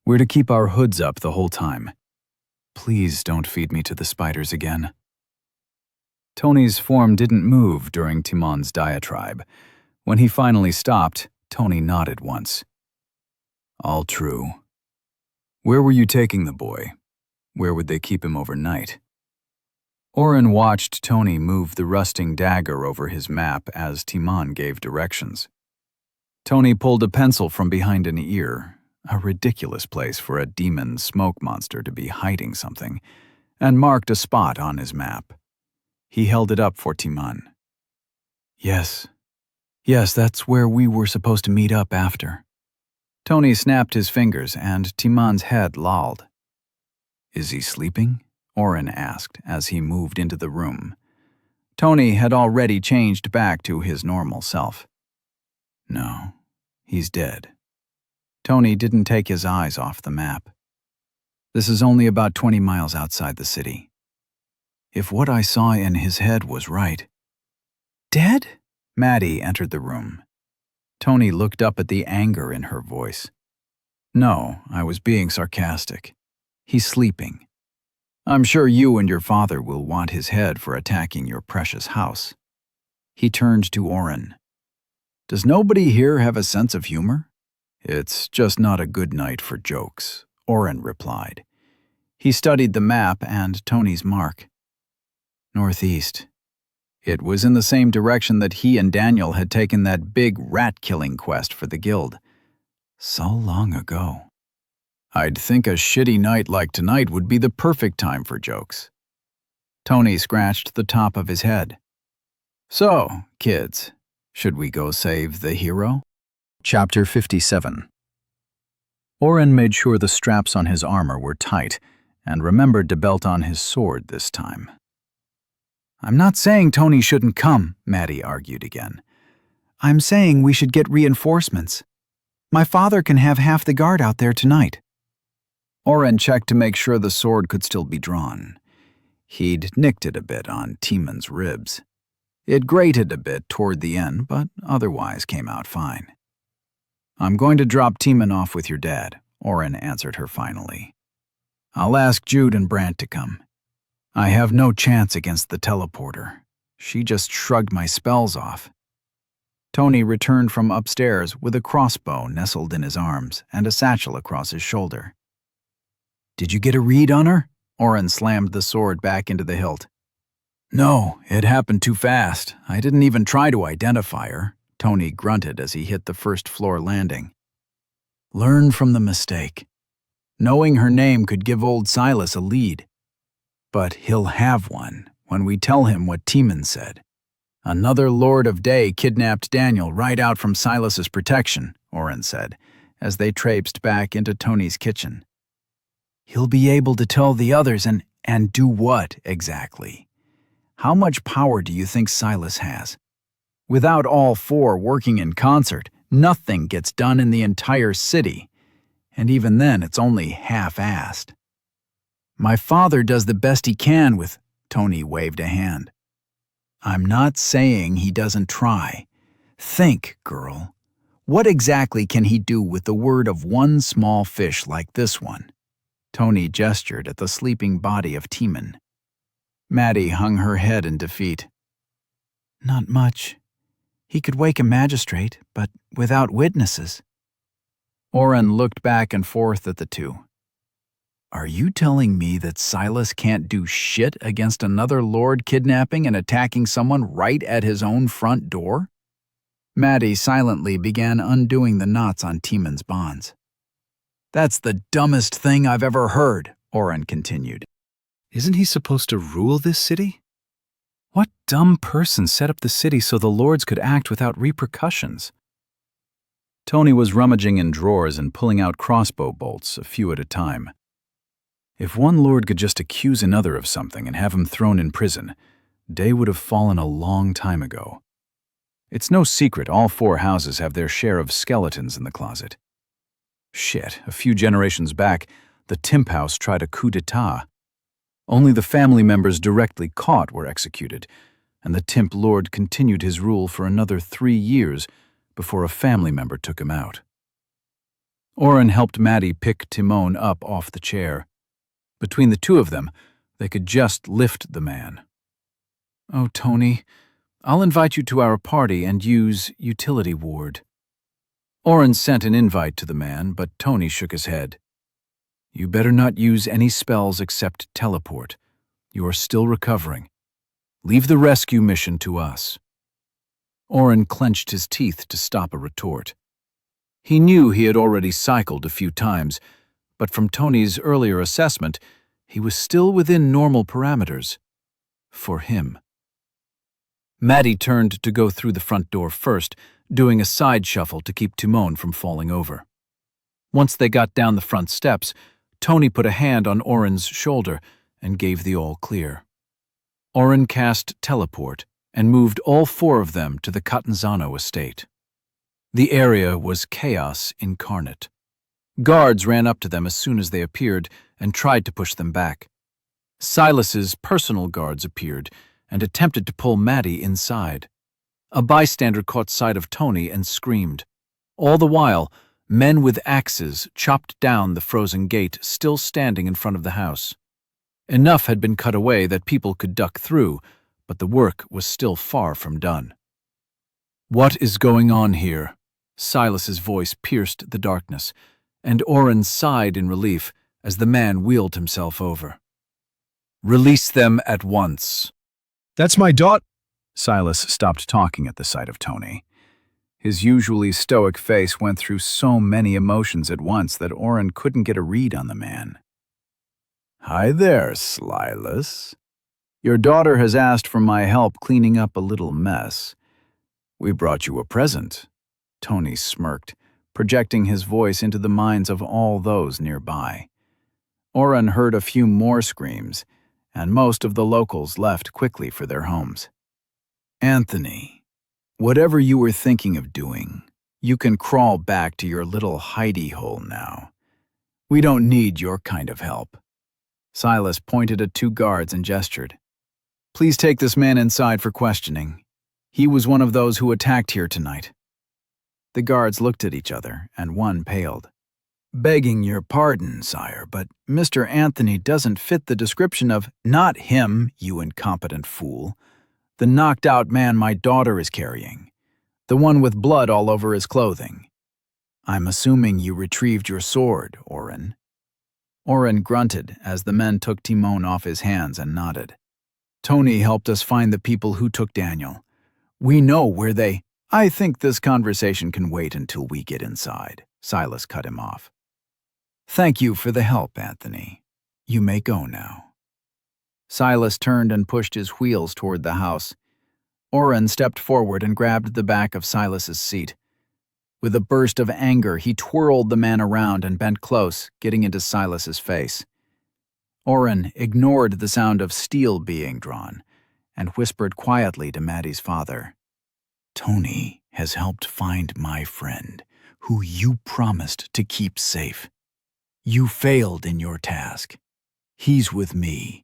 We're to keep our hoods up the whole time. Please don't feed me to the spiders again. Tony's form didn't move during Timon's diatribe. When he finally stopped, Tony nodded once. All true. Where were you taking the boy? Where would they keep him overnight? Oren watched Tony move the rusting dagger over his map as Timon gave directions. Tony pulled a pencil from behind an ear, a ridiculous place for a demon smoke monster to be hiding something, and marked a spot on his map. He held it up for Timon. Yes, that's where we were supposed to meet up after. Tony snapped his fingers and Timon's head lolled. Is he sleeping? Oren asked as he moved into the room. Tony had already changed back to his normal self. No, he's dead. Tony didn't take his eyes off the map. This is only about 20 miles outside the city. If what I saw in his head was right. Dead? Maddie entered the room. Tony looked up at the anger in her voice. No, I was being sarcastic. He's sleeping. I'm sure you and your father will want his head for attacking your precious house. He turned to Oren. Does nobody here have a sense of humor? It's just not a good night for jokes, Oren replied. He studied the map and Tony's mark. Northeast. It was in the same direction that he and Daniel had taken that big rat-killing quest for the guild. So long ago. I'd think a shitty night like tonight would be the perfect time for jokes. Tony scratched the top of his head. So, kids, should we go save the hero? Chapter 57. Oren made sure the straps on his armor were tight and remembered to belt on his sword this time. I'm not saying Tony shouldn't come, Maddie argued again. I'm saying we should get reinforcements. My father can have half the guard out there tonight. Oren checked to make sure the sword could still be drawn. He'd nicked it a bit on Timon's ribs. It grated a bit toward the end, but otherwise came out fine. I'm going to drop Timon off with your dad, Oren answered her finally. I'll ask Jude and Brant to come. I have no chance against the teleporter. She just shrugged my spells off. Tony returned from upstairs with a crossbow nestled in his arms and a satchel across his shoulder. Did you get a read on her? Oren slammed the sword back into the hilt. No, it happened too fast. I didn't even try to identify her, Tony grunted as he hit the first-floor landing. Learn from the mistake. Knowing her name could give old Silas a lead. But he'll have one when we tell him what Timon said. Another Lord of Day kidnapped Daniel right out from Silas's protection, Oren said, as they traipsed back into Tony's kitchen. He'll be able to tell the others and do what, exactly? How much power do you think Silas has? Without all four working in concert, nothing gets done in the entire city. And even then, it's only half-assed. My father does the best he can with... Tony waved a hand. I'm not saying he doesn't try. Think, girl. What exactly can he do with the word of one small fish like this one? Tony gestured at the sleeping body of Timon. Maddie hung her head in defeat. Not much. He could wake a magistrate, but without witnesses. Oren looked back and forth at the two. Are you telling me that Silas can't do shit against another lord kidnapping and attacking someone right at his own front door? Maddie silently began undoing the knots on Timon's bonds. That's the dumbest thing I've ever heard, Oren continued. Isn't he supposed to rule this city? What dumb person set up the city so the lords could act without repercussions? Tony was rummaging in drawers and pulling out crossbow bolts, a few at a time. If one lord could just accuse another of something and have him thrown in prison, Day would have fallen a long time ago. It's no secret all four houses have their share of skeletons in the closet. Shit, a few generations back, the Timp house tried a coup d'etat. Only the family members directly caught were executed, and the Timp lord continued his rule for another 3 years before a family member took him out. Oren helped Maddie pick Timon up off the chair. Between the two of them, they could just lift the man. Oh, Tony, I'll invite you to our party and use utility ward. Oren sent an invite to the man, but Tony shook his head. You better not use any spells except teleport. You are still recovering. Leave the rescue mission to us. Oren clenched his teeth to stop a retort. He knew he had already cycled a few times, but from Tony's earlier assessment, he was still within normal parameters. For him. Maddie turned to go through the front door first, doing a side shuffle to keep Timon from falling over. Once they got down the front steps, Tony put a hand on Oren's shoulder and gave the all clear. Oren cast teleport and moved all four of them to the Catanzano estate. The area was chaos incarnate. Guards ran up to them as soon as they appeared and tried to push them back. Silas's personal guards appeared and attempted to pull Maddie inside. A bystander caught sight of Tony and screamed. All the while, men with axes chopped down the frozen gate still standing in front of the house. Enough had been cut away that people could duck through, but the work was still far from done. What is going on here? Silas's voice pierced the darkness, and Oren sighed in relief as the man wheeled himself over. Release them at once. That's my daughter. Silas stopped talking at the sight of Tony. His usually stoic face went through so many emotions at once that Oren couldn't get a read on the man. "Hi there, Slylus. Your daughter has asked for my help cleaning up a little mess. We brought you a present." Tony smirked, projecting his voice into the minds of all those nearby. Oren heard a few more screams, and most of the locals left quickly for their homes. "Anthony, whatever you were thinking of doing, you can crawl back to your little hidey hole now. We don't need your kind of help." Silas pointed at 2 guards and gestured. "Please take this man inside for questioning. He was one of those who attacked here tonight." The guards looked at each other, and one paled. "Begging your pardon, sire, but Mr. Anthony doesn't fit the description of—" "Not him, you incompetent fool. The knocked-out man my daughter is carrying. The one with blood all over his clothing. I'm assuming you retrieved your sword, Oren." Oren grunted as the men took Timon off his hands and nodded. "Tony helped us find the people who took Daniel. We know where they—" "I think this conversation can wait until we get inside," Silas cut him off. "Thank you for the help, Anthony. You may go now." Silas turned and pushed his wheels toward the house. Oren stepped forward and grabbed the back of Silas's seat. With a burst of anger, he twirled the man around and bent close, getting into Silas's face. Oren ignored the sound of steel being drawn and whispered quietly to Maddie's father. "Tony has helped find my friend, who you promised to keep safe. You failed in your task. He's with me.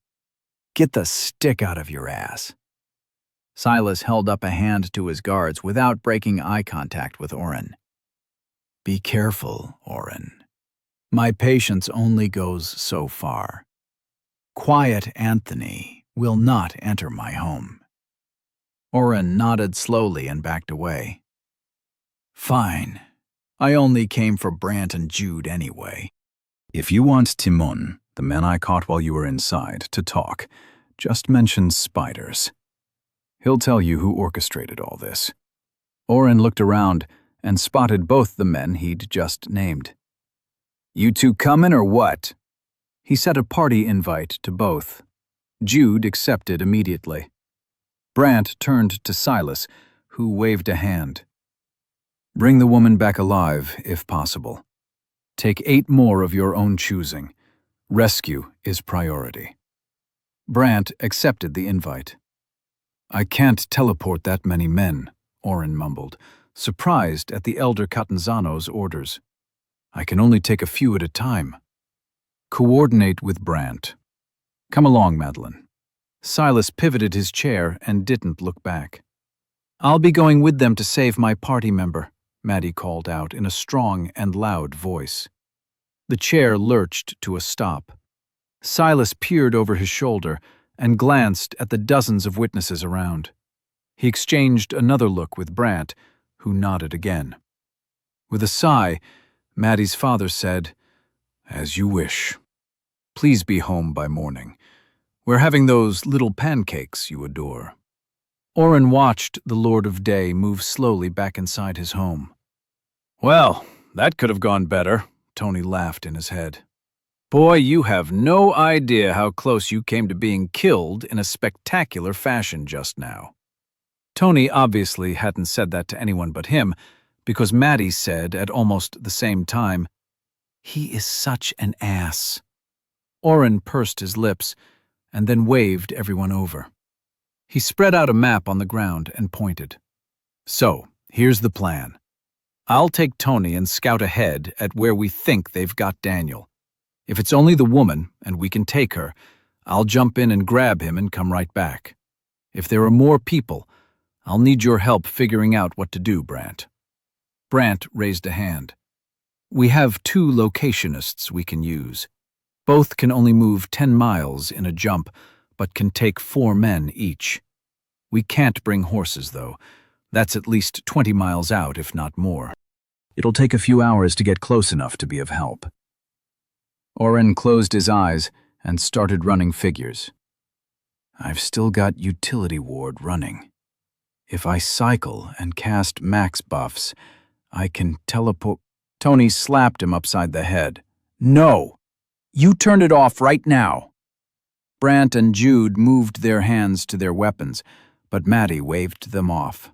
Get the stick out of your ass." Silas held up a hand to his guards without breaking eye contact with Oren. "Be careful, Oren. My patience only goes so far. Quiet Anthony will not enter my home." Oren nodded slowly and backed away. "Fine. I only came for Brant and Jude anyway." "If you want Timon, the man I caught while you were inside, to talk, just mention spiders. He'll tell you who orchestrated all this." Oren looked around and spotted both the men he'd just named. "You two comin' or what?" He sent a party invite to both. Jude accepted immediately. Brant turned to Silas, who waved a hand. "Bring the woman back alive, if possible. Take 8 more of your own choosing. Rescue is priority." Brant accepted the invite. "I can't teleport that many men," Oren mumbled, surprised at the elder Catanzano's orders. "I can only take a few at a time." "Coordinate with Brant. Come along, Madeline." Silas pivoted his chair and didn't look back. "I'll be going with them to save my party member," Maddie called out in a strong and loud voice. The chair lurched to a stop. Silas peered over his shoulder and glanced at the dozens of witnesses around. He exchanged another look with Brant, who nodded again. With a sigh, Maddie's father said, "As you wish. Please be home by morning. We're having those little pancakes you adore." Oren watched the Lord of Day move slowly back inside his home. "Well, that could have gone better," Tony laughed in his head. "Boy, you have no idea how close you came to being killed in a spectacular fashion just now." Tony obviously hadn't said that to anyone but him, because Maddie said at almost the same time, "He is such an ass." Oren pursed his lips and then waved everyone over. He spread out a map on the ground and pointed. "So, here's the plan. I'll take Tony and scout ahead at where we think they've got Daniel. If it's only the woman, and we can take her, I'll jump in and grab him and come right back. If there are more people, I'll need your help figuring out what to do, Brant." Brant raised a hand. "We have 2 locationists we can use. Both can only move 10 miles in a jump, but can take 4 men each. We can't bring horses, though. That's at least 20 miles out, if not more. It'll take a few hours to get close enough to be of help." Oren closed his eyes and started running figures. "I've still got Utility Ward running. If I cycle and cast max buffs, I can teleport. Tony slapped him upside the head. No! You turn it off right now! Brant and Jude moved their hands to their weapons, but Maddie waved them off.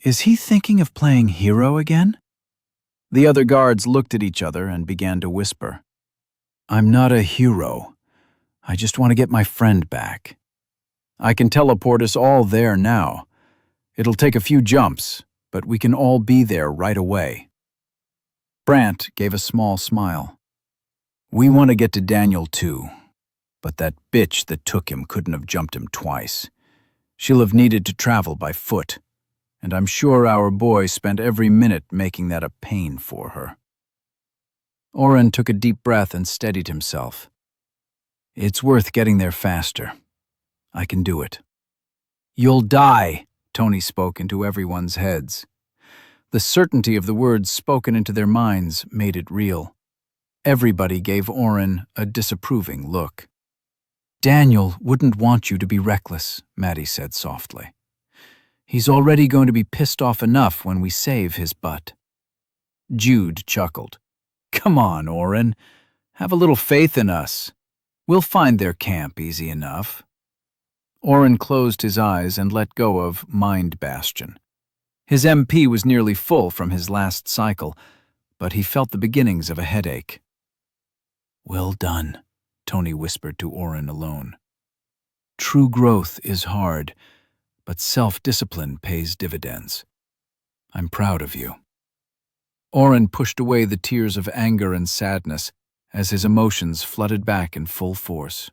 Is he thinking of playing hero again? The other guards looked at each other and began to whisper. I'm not a hero. I just want to get my friend back. I can teleport us all there now. It'll take a few jumps, but we can all be there right away. Brant gave a small smile. We want to get to Daniel too, but that bitch that took him couldn't have jumped him twice. She'll have needed to travel by foot, and I'm sure our boy spent every minute making that a pain for her. Oren took a deep breath and steadied himself. It's worth getting there faster. I can do it. You'll die, Tony spoke into everyone's heads. The certainty of the words spoken into their minds made it real. Everybody gave Oren a disapproving look. Daniel wouldn't want you to be reckless, Maddie said softly. He's already going to be pissed off enough when we save his butt. Jude chuckled. Come on, Oren. Have a little faith in us. We'll find their camp easy enough. Oren closed his eyes and let go of Mind Bastion. His MP was nearly full from his last cycle, but he felt the beginnings of a headache. Well done, Tony whispered to Oren alone. True growth is hard, but self-discipline pays dividends. I'm proud of you. Oren pushed away the tears of anger and sadness as his emotions flooded back in full force.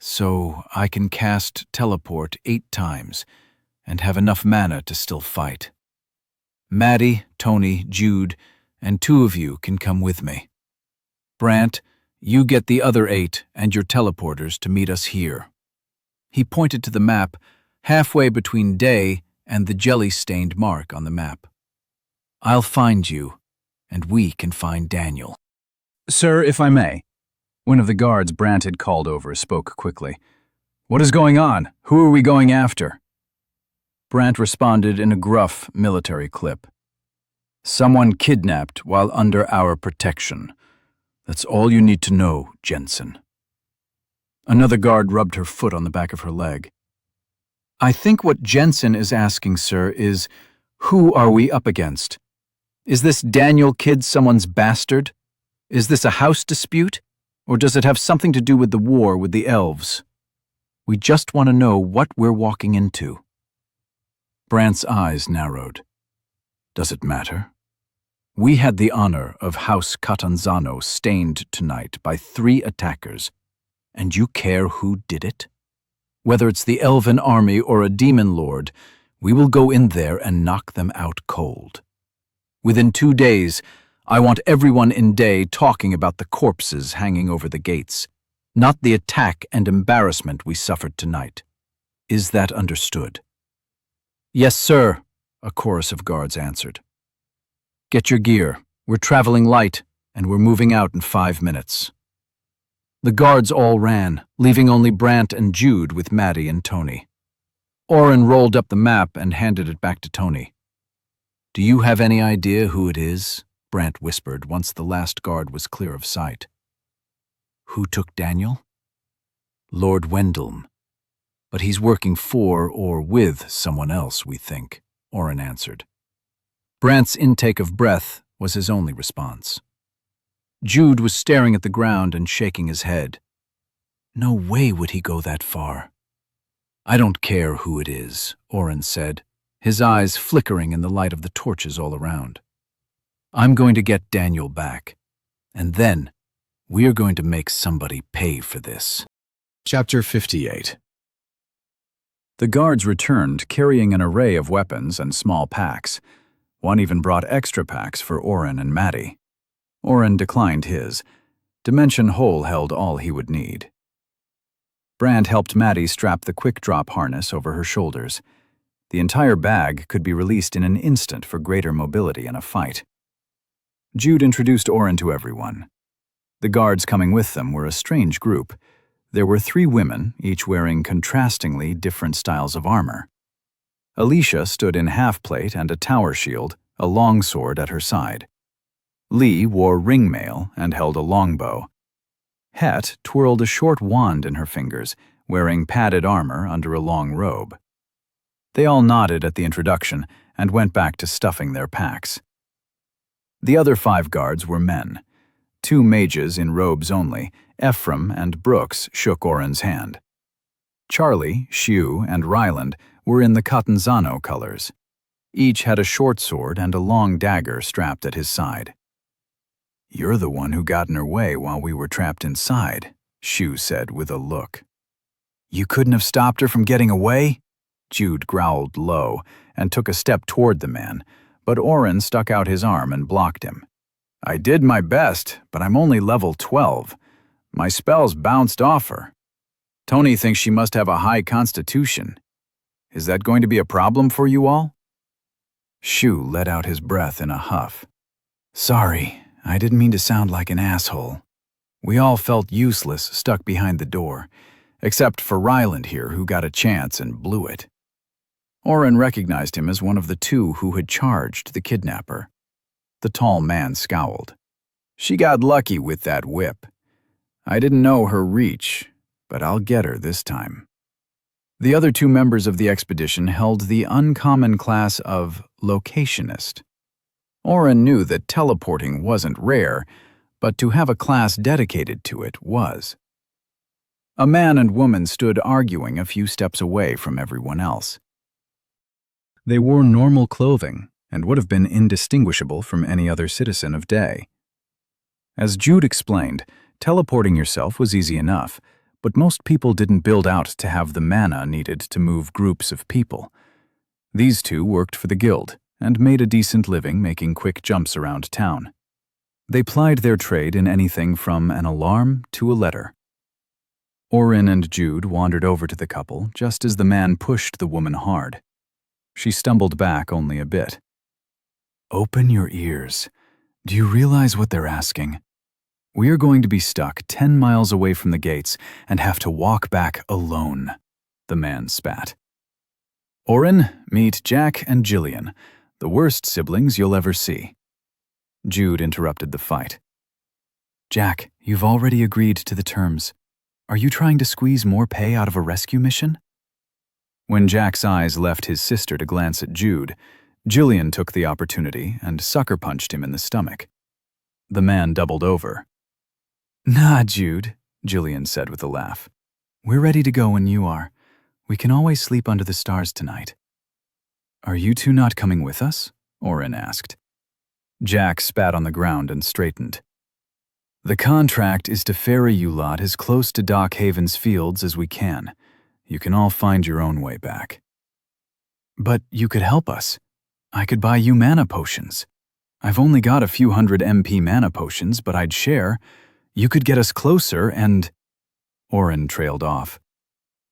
So I can cast teleport 8 times and have enough mana to still fight. Maddie, Tony, Jude, and 2 of you can come with me. Brant, you get the other 8 and your teleporters to meet us here. He pointed to the map, halfway between Day and the jelly-stained mark on the map. I'll find you, and we can find Daniel. Sir, if I may. One of the guards Brant had called over spoke quickly. What is going on? Who are we going after? Brant responded in a gruff military clip. Someone kidnapped while under our protection. That's all you need to know, Jensen. Another guard rubbed her foot on the back of her leg. I think what Jensen is asking, sir, is, who are we up against? Is this Daniel kid someone's bastard? Is this a house dispute? Or does it have something to do with the war with the elves? We just want to know what we're walking into. Brant's eyes narrowed. Does it matter? We had the honor of House Catanzano stained tonight by 3 attackers, and you care who did it? Whether it's the elven army or a demon lord, we will go in there and knock them out cold. Within 2 days, I want everyone in Day talking about the corpses hanging over the gates, not the attack and embarrassment we suffered tonight. Is that understood? Yes, sir, a chorus of guards answered. Get your gear. We're traveling light, and we're moving out in 5 minutes. The guards all ran, leaving only Brant and Jude with Maddie and Tony. Oren rolled up the map and handed it back to Tony. Do you have any idea who it is? Brant whispered once the last guard was clear of sight. Who took Daniel? Lord Wendelm. But he's working for or with someone else, we think, Oren answered. Brant's intake of breath was his only response. Jude was staring at the ground and shaking his head. No way would he go that far. I don't care who it is, Oren said, his eyes flickering in the light of the torches all around. I'm going to get Daniel back, and then we're going to make somebody pay for this. Chapter 58. The guards returned carrying an array of weapons and small packs. One even brought extra packs for Oren and Maddie. Oren declined his. Dimension Hole held all he would need. Brant helped Maddie strap the quick-drop harness over her shoulders. The entire bag could be released in an instant for greater mobility in a fight. Jude introduced Oren to everyone. The guards coming with them were a strange group. There were 3 women, each wearing contrastingly different styles of armor. Alicia stood in half-plate and a tower shield, a longsword at her side. Lee wore ringmail and held a longbow. Het twirled a short wand in her fingers, wearing padded armor under a long robe. They all nodded at the introduction and went back to stuffing their packs. The other 5 guards were men. 2 mages in robes only, Ephraim and Brooks, shook Oren's hand. Charlie, Shu, and Ryland were in the Catanzano colors. Each had a short sword and a long dagger strapped at his side. "You're the one who got in her way while we were trapped inside," Shu said with a look. "You couldn't have stopped her from getting away?" Jude growled low and took a step toward the man, but Oren stuck out his arm and blocked him. "I did my best, but I'm only level 12. My spells bounced off her. Tony thinks she must have a high constitution. Is that going to be a problem for you all?" Shu let out his breath in a huff. "Sorry, I didn't mean to sound like an asshole. We all felt useless stuck behind the door, except for Ryland here who got a chance and blew it." Oren recognized him as one of the 2 who had charged the kidnapper. The tall man scowled. "She got lucky with that whip. I didn't know her reach, but I'll get her this time." The other 2 members of the expedition held the uncommon class of locationist. Oren knew that teleporting wasn't rare, but to have a class dedicated to it was. A man and woman stood arguing a few steps away from everyone else. They wore normal clothing and would have been indistinguishable from any other citizen of Day. As Jude explained, teleporting yourself was easy enough, but most people didn't build out to have the mana needed to move groups of people. These 2 worked for the guild and made a decent living making quick jumps around town. They plied their trade in anything from an alarm to a letter. Oren and Jude wandered over to the couple just as the man pushed the woman hard. She stumbled back only a bit. "Open your ears. Do you realize what they're asking? We are going to be stuck 10 miles away from the gates and have to walk back alone," the man spat. "Oren, meet Jack and Jillian, the worst siblings you'll ever see." Jude interrupted the fight. "Jack, you've already agreed to the terms. Are you trying to squeeze more pay out of a rescue mission?" When Jack's eyes left his sister to glance at Jude, Jillian took the opportunity and sucker punched him in the stomach. The man doubled over. "Nah, Jude," Jillian said with a laugh. "We're ready to go when you are. We can always sleep under the stars tonight." "Are you 2 not coming with us?" Oren asked. Jack spat on the ground and straightened. "The contract is to ferry you lot as close to Dock Haven's fields as we can. You can all find your own way back." "But you could help us. I could buy you mana potions. I've only got a few hundred MP mana potions, but I'd share. You could get us closer and—" Oren trailed off.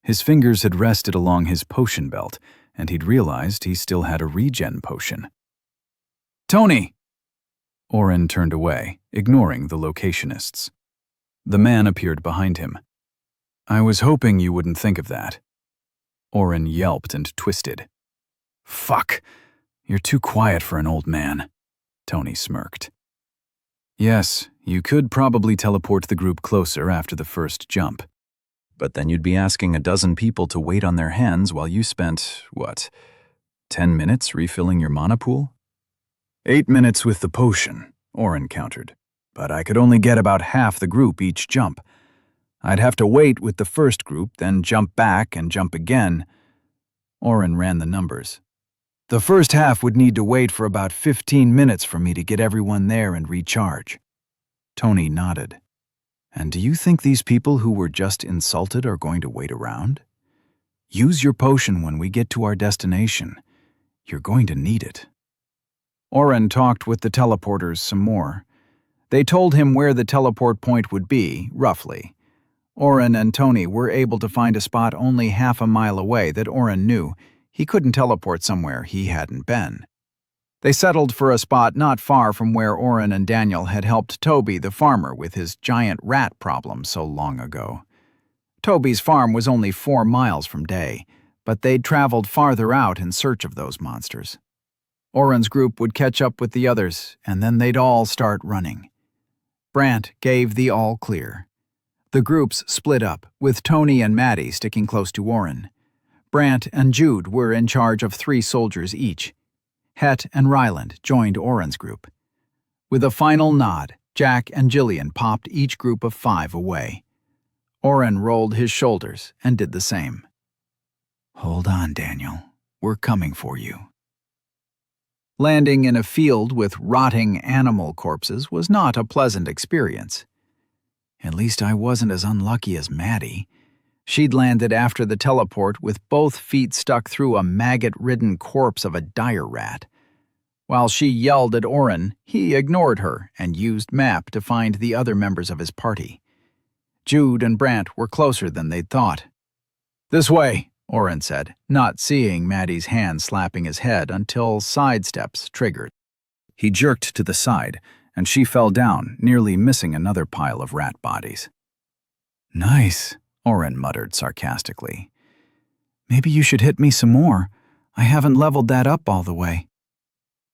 His fingers had rested along his potion belt, and he'd realized he still had a regen potion. "Tony!" Oren turned away, ignoring the locationists. The man appeared behind him. "I was hoping you wouldn't think of that." Oren yelped and twisted. "Fuck! You're too quiet for an old man," Tony smirked. "Yes, you could probably teleport the group closer after the first jump. But then you'd be asking a dozen people to wait on their hands while you spent, 10 minutes refilling your mana pool?" 8 minutes with the potion, Oren countered. "But I could only get about half the group each jump. I'd have to wait with the first group, then jump back and jump again." Oren ran the numbers. "The first half would need to wait for about 15 minutes for me to get everyone there and recharge." Tony nodded. "And do you think these people who were just insulted are going to wait around? Use your potion when we get to our destination. You're going to need it." Oren talked with the teleporters some more. They told him where the teleport point would be, roughly. Oren and Tony were able to find a spot only half a mile away that Oren knew. He couldn't teleport somewhere he hadn't been. They settled for a spot not far from where Oren and Daniel had helped Toby the farmer with his giant rat problem so long ago. Toby's farm was only 4 miles from Day, but they'd traveled farther out in search of those monsters. Oren's group would catch up with the others, and then they'd all start running. Brant gave the all clear. The groups split up, with Tony and Maddie sticking close to Oren. Brant and Jude were in charge of 3 soldiers each. Het and Ryland joined Oren's group. With a final nod, Jack and Jillian popped each group of 5 away. Oren rolled his shoulders and did the same. "Hold on, Daniel. We're coming for you." Landing in a field with rotting animal corpses was not a pleasant experience. At least I wasn't as unlucky as Maddie. She'd landed after the teleport with both feet stuck through a maggot-ridden corpse of a dire rat. While she yelled at Oren, he ignored her and used map to find the other members of his party. Jude and Brant were closer than they'd thought. "This way," Oren said, not seeing Maddie's hand slapping his head until sidesteps triggered. He jerked to the side, and she fell down, nearly missing another pile of rat bodies. "Nice," Oren muttered sarcastically. "Maybe you should hit me some more. I haven't leveled that up all the way."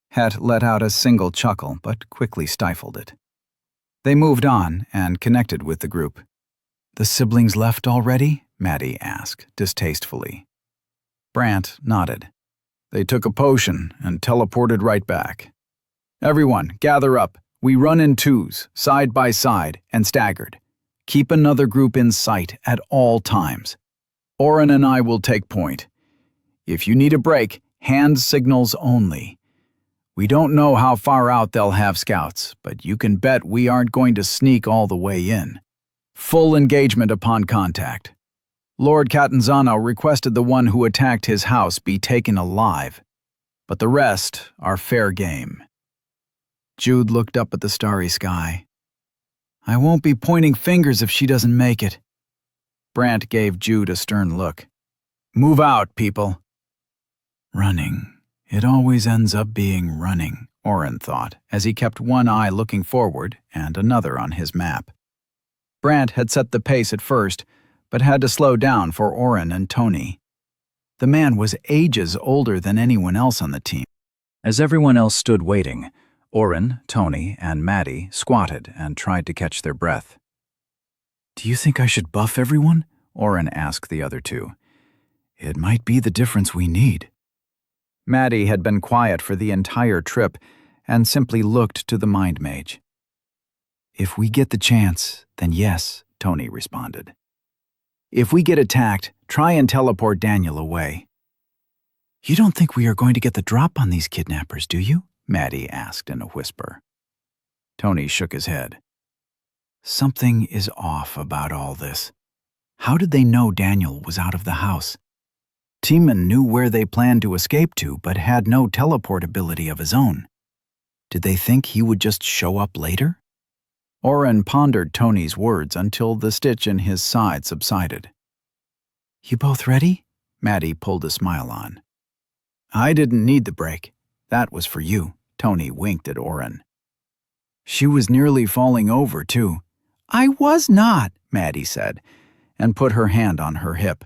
Het let out a single chuckle, but quickly stifled it. They moved on and connected with the group. "The siblings left already?" Maddie asked, distastefully. Brant nodded. "They took a potion and teleported right back. Everyone, gather up. We run in 2s, side by side, and staggered. Keep another group in sight at all times. Oren and I will take point. If you need a break, hand signals only. We don't know how far out they'll have scouts, but you can bet we aren't going to sneak all the way in. Full engagement upon contact. Lord Catanzano requested the one who attacked his house be taken alive, but the rest are fair game." Jude looked up at the starry sky. "I won't be pointing fingers if she doesn't make it." Brant gave Jude a stern look. "Move out, people." Running. It always ends up being running, Oren thought, as he kept one eye looking forward and another on his map. Brant had set the pace at first, but had to slow down for Oren and Tony. The man was ages older than anyone else on the team. As everyone else stood waiting, Oren, Tony, and Maddie squatted and tried to catch their breath. "Do you think I should buff everyone?" Oren asked the other 2. "It might be the difference we need." Maddie had been quiet for the entire trip and simply looked to the mind mage. "If we get the chance, then yes," Tony responded. "If we get attacked, try and teleport Daniel away." "You don't think we are going to get the drop on these kidnappers, do you?" Maddie asked in a whisper. Tony shook his head. "Something is off about all this. How did they know Daniel was out of the house? Teeman knew where they planned to escape to, but had no teleport ability of his own. Did they think he would just show up later?" Oren pondered Tony's words until the stitch in his side subsided. "You both ready?" Maddie pulled a smile on. "I didn't need the break. That was for you," Tony winked at Oren. "She was nearly falling over, too." "I was not," Maddie said, and put her hand on her hip.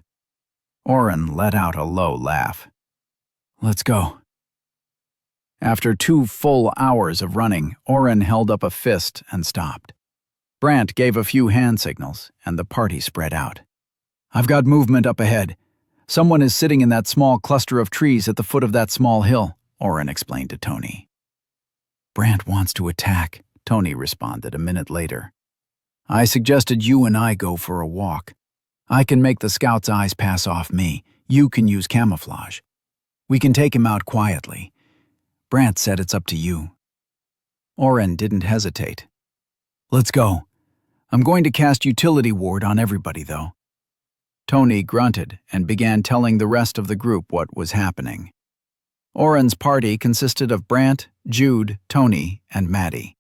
Oren let out a low laugh. "Let's go." After 2 full hours of running, Oren held up a fist and stopped. Brant gave a few hand signals, and the party spread out. "I've got movement up ahead. Someone is sitting in that small cluster of trees at the foot of that small hill," Oren explained to Tony. "Brant wants to attack," Tony responded a minute later. "I suggested you and I go for a walk. I can make the scout's eyes pass off me. You can use camouflage. We can take him out quietly. Brant said it's up to you." Oren didn't hesitate. "Let's go. I'm going to cast Utility Ward on everybody, though." Tony grunted and began telling the rest of the group what was happening. Oren's party consisted of Brant, Jude, Tony, and Maddie.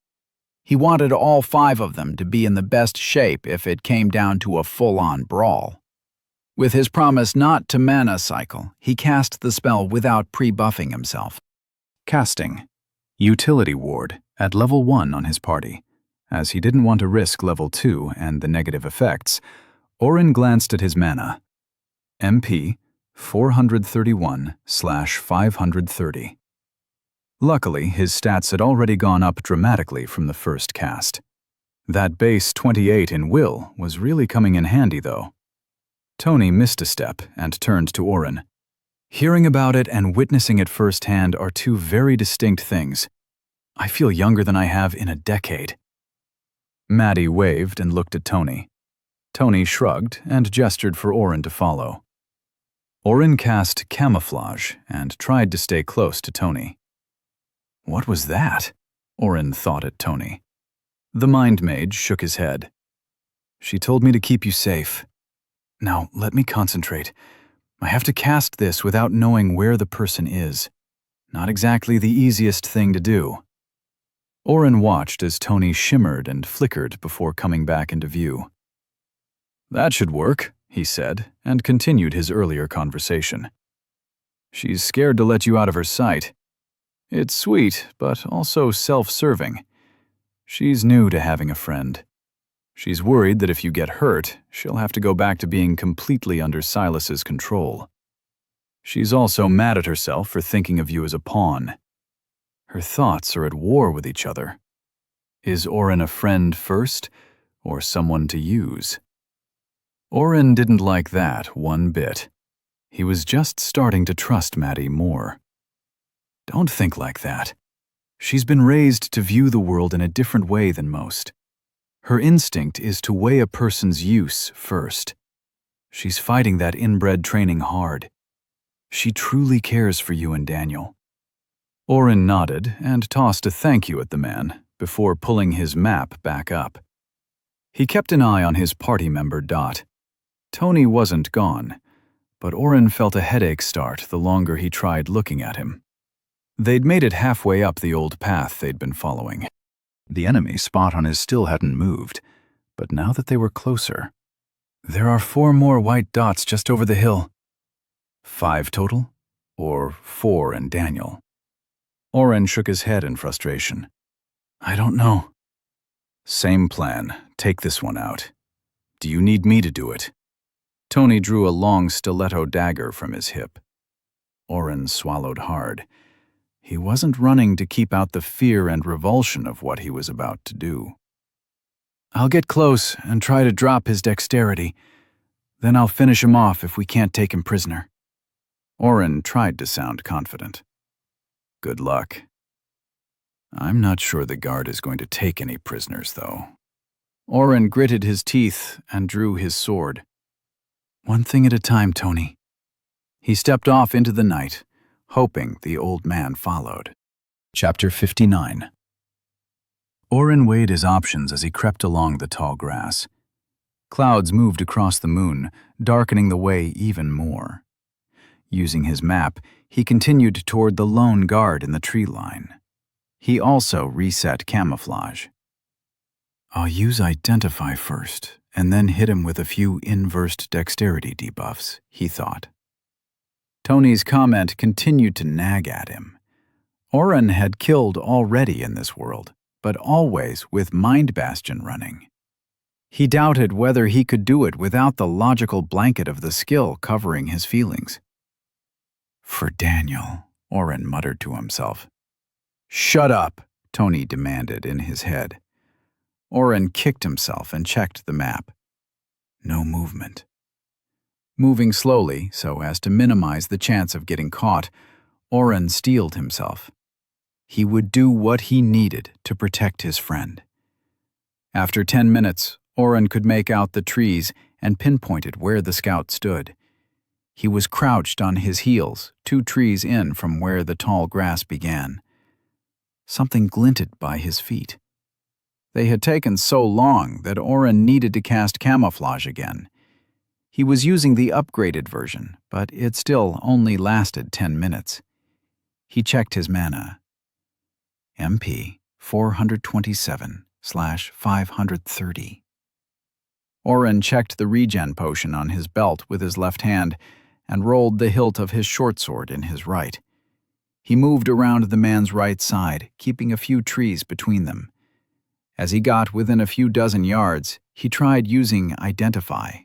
He wanted all 5 of them to be in the best shape if it came down to a full-on brawl. With his promise not to mana cycle, he cast the spell without pre-buffing himself. Casting. Utility Ward at level 1 on his party. As he didn't want to risk level 2 and the negative effects, Oren glanced at his mana. MP, 431/530. Luckily, his stats had already gone up dramatically from the first cast. That base 28 in will was really coming in handy, though. Tony missed a step and turned to Oren. Hearing about it and witnessing it firsthand are two very distinct things. I feel younger than I have in a decade. Maddie waved and looked at Tony. Tony shrugged and gestured for Oren to follow. Oren cast camouflage and tried to stay close to Tony. What was that? Oren thought at Tony. The mind mage shook his head. She told me to keep you safe. Now, let me concentrate. I have to cast this without knowing where the person is. Not exactly the easiest thing to do. Oren watched as Tony shimmered and flickered before coming back into view. That should work, he said, and continued his earlier conversation. She's scared to let you out of her sight. It's sweet, but also self-serving. She's new to having a friend. She's worried that if you get hurt, she'll have to go back to being completely under Silas's control. She's also mad at herself for thinking of you as a pawn. Her thoughts are at war with each other. Is Oren a friend first, or someone to use? Oren didn't like that one bit. He was just starting to trust Maddie more. Don't think like that. She's been raised to view the world in a different way than most. Her instinct is to weigh a person's use first. She's fighting that inbred training hard. She truly cares for you and Daniel. Oren nodded and tossed a thank you at the man before pulling his map back up. He kept an eye on his party member Dot. Tony wasn't gone, but Oren felt a headache start the longer he tried looking at him. They'd made it halfway up the old path they'd been following. The enemy spot on his still hadn't moved, but now that they were closer, There are 4 more white dots just over the hill. 5 total, or 4 and Daniel? Oren shook his head in frustration. I don't know. Same plan. Take this one out. Do you need me to do it? Tony drew a long stiletto dagger from his hip. Oren swallowed hard. He wasn't running to keep out the fear and revulsion of what he was about to do. I'll get close and try to drop his dexterity. Then I'll finish him off if we can't take him prisoner. Oren tried to sound confident. Good luck. I'm not sure the guard is going to take any prisoners, though. Oren gritted his teeth and drew his sword. One thing at a time, Tony. He stepped off into the night, hoping the old man followed. Chapter 59. Oren weighed his options as he crept along the tall grass. Clouds moved across the moon, darkening the way even more. Using his map, he continued toward the lone guard in the tree line. He also reset camouflage. I'll use Identify first, and then hit him with a few inversed dexterity debuffs, he thought. Tony's comment continued to nag at him. Oren had killed already in this world, but always with Mind Bastion running. He doubted whether he could do it without the logical blanket of the skill covering his feelings. For Daniel, Oren muttered to himself. Shut up, Tony demanded in his head. Oren kicked himself and checked the map. No movement. Moving slowly so as to minimize the chance of getting caught, Oren steeled himself. He would do what he needed to protect his friend. After 10 minutes, Oren could make out the trees and pinpointed where the scout stood. He was crouched on his heels, 2 trees in from where the tall grass began. Something glinted by his feet. They had taken so long that Oren needed to cast camouflage again. He was using the upgraded version, but it still only lasted 10 minutes. He checked his mana. MP 427/530. Oren checked the regen potion on his belt with his left hand and rolled the hilt of his short sword in his right. He moved around the man's right side, keeping a few trees between them. As he got within a few dozen yards, he tried using Identify.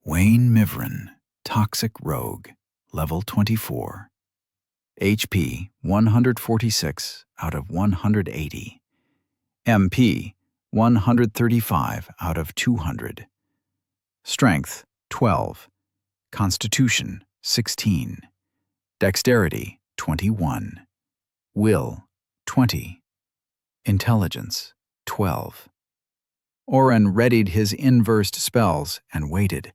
Wayne Mivren, Toxic Rogue, level 24. HP 146 out of 180. MP 135 out of 200. Strength 12. Constitution 16. Dexterity 21. Will 20. Intelligence 12. Oren readied his inversed spells and waited,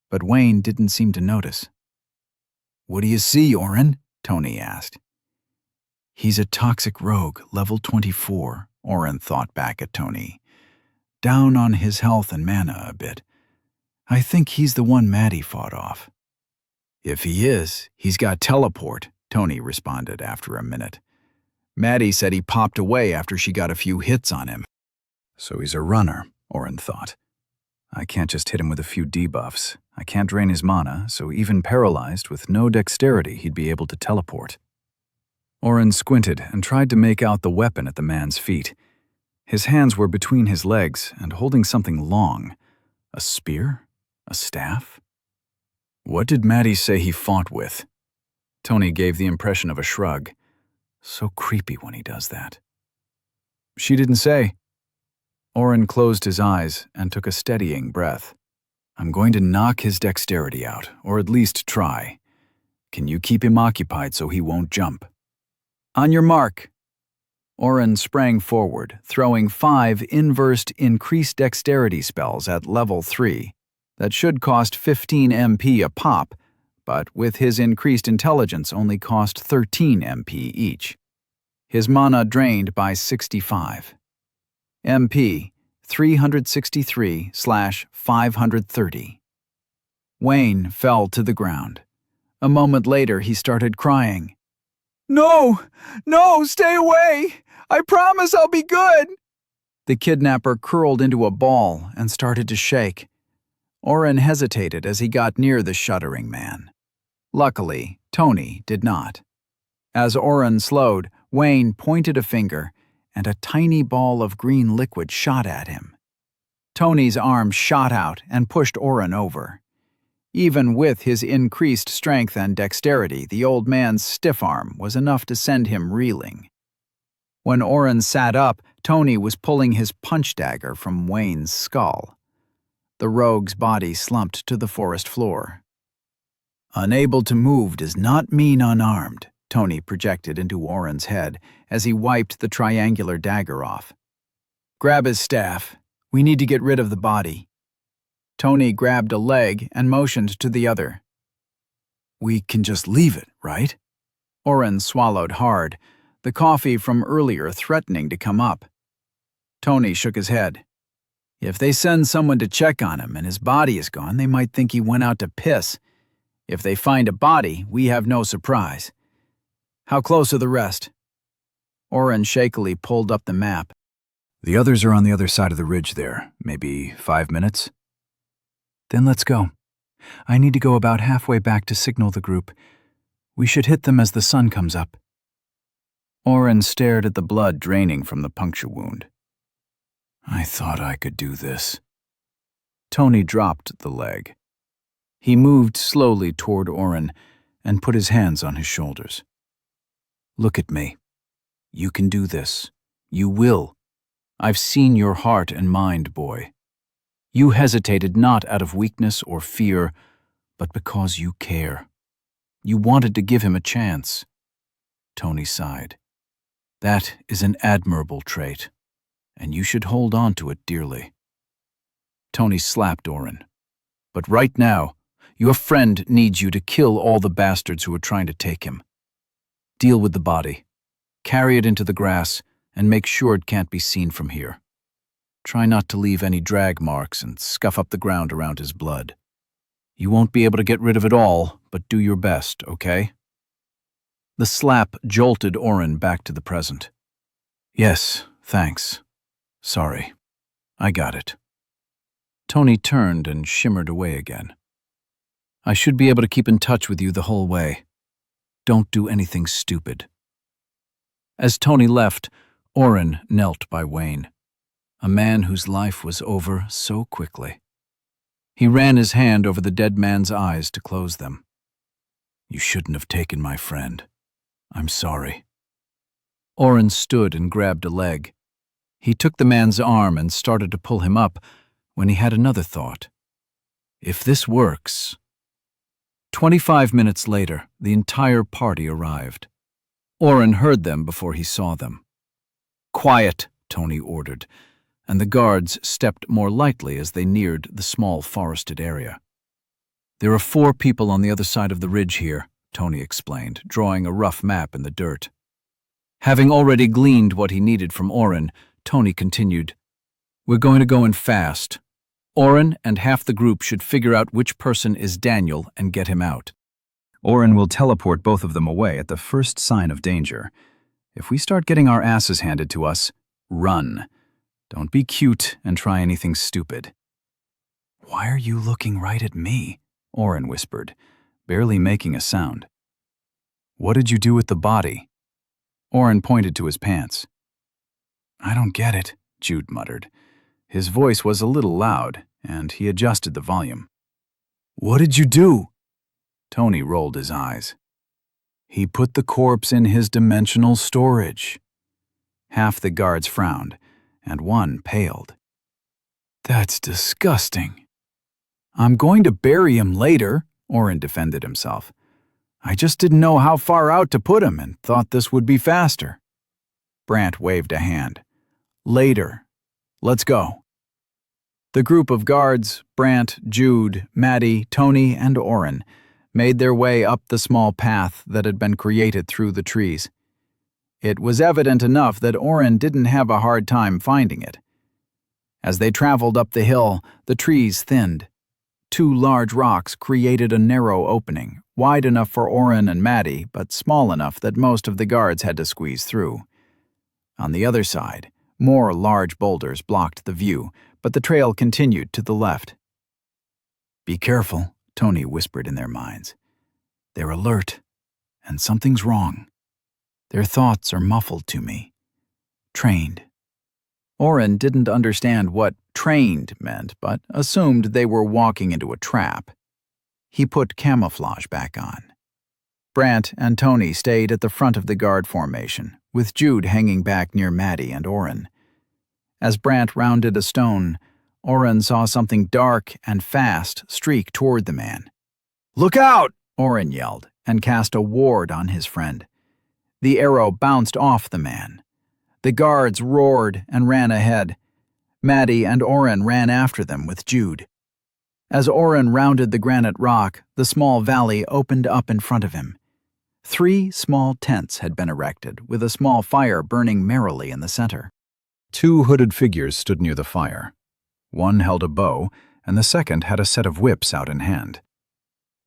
but Wayne didn't seem to notice. "What do you see, Oren?" Tony asked. "He's a toxic rogue, level 24, Oren thought back at Tony. Down on his health and mana a bit. I think he's the one Maddie fought off." "If he is, he's got teleport," Tony responded after a minute. "Maddie said he popped away after she got a few hits on him." So he's a runner, Oren thought. I can't just hit him with a few debuffs. I can't drain his mana, so even paralyzed with no dexterity, he'd be able to teleport. Oren squinted and tried to make out the weapon at the man's feet. His hands were between his legs and holding something long. A spear? A staff? What did Maddie say he fought with? Tony gave the impression of a shrug. So creepy when he does that. She didn't say. Oren closed his eyes and took a steadying breath. I'm going to knock his dexterity out, or at least try. Can you keep him occupied so he won't jump? On your mark. Oren sprang forward, throwing 5 inversed increased dexterity spells at level 3 that should cost 15 MP a pop, but with his increased intelligence only cost 13 MP each. His mana drained by 65. MP 363/530. Wayne fell to the ground. A moment later, he started crying. "No! No! Stay away! I promise I'll be good!" The kidnapper curled into a ball and started to shake. Oren hesitated as he got near the shuddering man. Luckily, Tony did not. As Oren slowed, Wayne pointed a finger, and a tiny ball of green liquid shot at him. Tony's arm shot out and pushed Oren over. Even with his increased strength and dexterity, the old man's stiff arm was enough to send him reeling. When Oren sat up, Tony was pulling his punch dagger from Wayne's skull. The rogue's body slumped to the forest floor. Unable to move does not mean unarmed, Tony projected into Oren's head as he wiped the triangular dagger off. Grab his staff. We need to get rid of the body. Tony grabbed a leg and motioned to the other. We can just leave it, right? Oren swallowed hard, the coffee from earlier threatening to come up. Tony shook his head. If they send someone to check on him and his body is gone, they might think he went out to piss. If they find a body, we have no surprise. How close are the rest? Oren shakily pulled up the map. The others are on the other side of the ridge there, maybe 5 minutes. Then let's go. I need to go about halfway back to signal the group. We should hit them as the sun comes up. Oren stared at the blood draining from the puncture wound. I thought I could do this. Tony dropped the leg. He moved slowly toward Oren and put his hands on his shoulders. Look at me. You can do this. You will. I've seen your heart and mind, boy. You hesitated not out of weakness or fear, but because you care. You wanted to give him a chance. Tony sighed. That is an admirable trait, and you should hold on to it dearly. Tony slapped Oren. But right now, your friend needs you to kill all the bastards who are trying to take him. Deal with the body. Carry it into the grass, and make sure it can't be seen from here. Try not to leave any drag marks and scuff up the ground around his blood. You won't be able to get rid of it all, but do your best, okay? The slap jolted Oren back to the present. Yes, thanks. Sorry. I got it. Tony turned and shimmered away again. I should be able to keep in touch with you the whole way. Don't do anything stupid. As Tony left, Oren knelt by Wayne, a man whose life was over so quickly. He ran his hand over the dead man's eyes to close them. "You shouldn't have taken my friend. I'm sorry." Oren stood and grabbed a leg. He took the man's arm and started to pull him up when he had another thought. If this works... 25 minutes later, the entire party arrived. Oren heard them before he saw them. "Quiet," Tony ordered, and the guards stepped more lightly as they neared the small forested area. "There are 4 people on the other side of the ridge here," Tony explained, drawing a rough map in the dirt. Having already gleaned what he needed from Oren, Tony continued, "We're going to go in fast. Oren and half the group should figure out which person is Daniel and get him out. Oren will teleport both of them away at the first sign of danger. If we start getting our asses handed to us, run. Don't be cute and try anything stupid." "Why are you looking right at me?" Oren whispered, barely making a sound. "What did you do with the body?" Oren pointed to his pants. "I don't get it," Jude muttered. His voice was a little loud, and he adjusted the volume. "What did you do?" Tony rolled his eyes. "He put the corpse in his dimensional storage." Half the guards frowned, and one paled. "That's disgusting." "I'm going to bury him later," Oren defended himself. "I just didn't know how far out to put him and thought this would be faster." Brant waved a hand. "Later. Let's go." The group of guards, Brant, Jude, Maddie, Tony, and Oren, made their way up the small path that had been created through the trees. It was evident enough that Oren didn't have a hard time finding it. As they traveled up the hill, the trees thinned. 2 large rocks created a narrow opening, wide enough for Oren and Maddie, but small enough that most of the guards had to squeeze through. On the other side, more large boulders blocked the view, but the trail continued to the left. "Be careful," Tony whispered in their minds. "They're alert, and something's wrong. Their thoughts are muffled to me. Trained." Oren didn't understand what trained meant, but assumed they were walking into a trap. He put camouflage back on. Brant and Tony stayed at the front of the guard formation, with Jude hanging back near Maddie and Oren. As Brant rounded a stone, Oren saw something dark and fast streak toward the man. "Look out!" Oren yelled, and cast a ward on his friend. The arrow bounced off the man. The guards roared and ran ahead. Maddie and Oren ran after them with Jude. As Oren rounded the granite rock, the small valley opened up in front of him. 3 small tents had been erected, with a small fire burning merrily in the center. 2 hooded figures stood near the fire. One held a bow, and the second had a set of whips out in hand.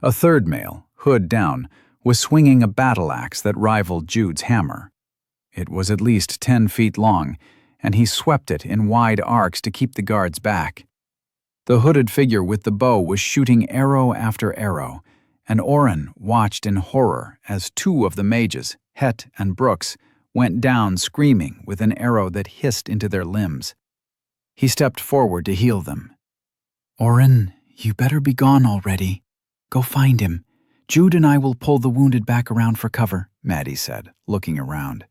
A third male, hood down, was swinging a battle axe that rivaled Jude's hammer. It was at least 10 feet long, and he swept it in wide arcs to keep the guards back. The hooded figure with the bow was shooting arrow after arrow, and Oren watched in horror as 2 of the mages, Het and Brooks, went down screaming with an arrow that hissed into their limbs. He stepped forward to heal them. "Oren, you better be gone already. Go find him. Jude and I will pull the wounded back around for cover," Maddie said, looking around.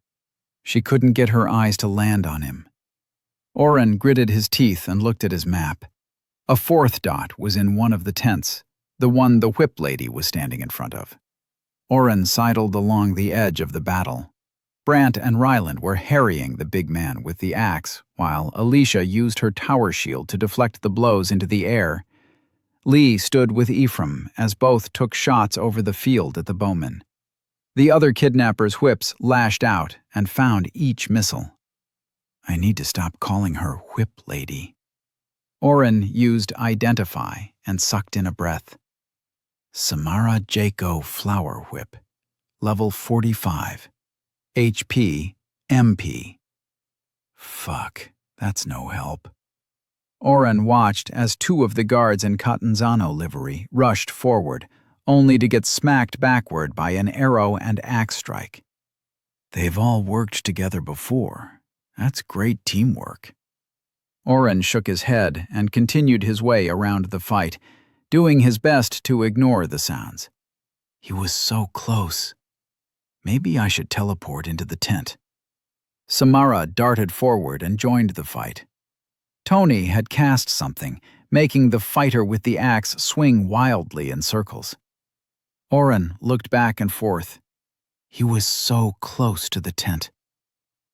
She couldn't get her eyes to land on him. Oren gritted his teeth and looked at his map. A 4th dot was in one of the tents, the one the whip lady was standing in front of. Oren sidled along the edge of the battle. Brant and Ryland were harrying the big man with the axe, while Alicia used her tower shield to deflect the blows into the air. Lee stood with Ephraim as both took shots over the field at the bowmen. The other kidnappers' whips lashed out and found each missile. "I need to stop calling her Whip Lady." Oren used Identify and sucked in a breath. "Samara Jaco Flower Whip, level 45. HP, MP. Fuck, that's no help." Oren watched as 2 of the guards in Catanzano livery rushed forward, only to get smacked backward by an arrow and axe strike. They've all worked together before. That's great teamwork. Oren shook his head and continued his way around the fight, doing his best to ignore the sounds. He was so close. Maybe I should teleport into the tent. Samara darted forward and joined the fight. Tony had cast something, making the fighter with the axe swing wildly in circles. Oren looked back and forth. He was so close to the tent.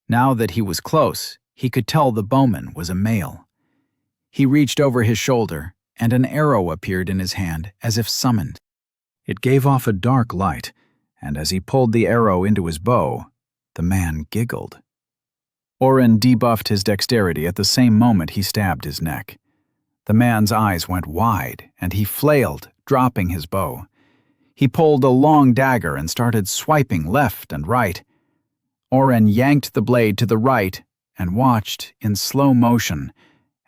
Now that he was close, he could tell the bowman was a male. He reached over his shoulder, and an arrow appeared in his hand, as if summoned. It gave off a dark light, and as he pulled the arrow into his bow, the man giggled. Oren debuffed his dexterity at the same moment he stabbed his neck. The man's eyes went wide, and he flailed, dropping his bow. He pulled a long dagger and started swiping left and right. Oren yanked the blade to the right and watched, in slow motion,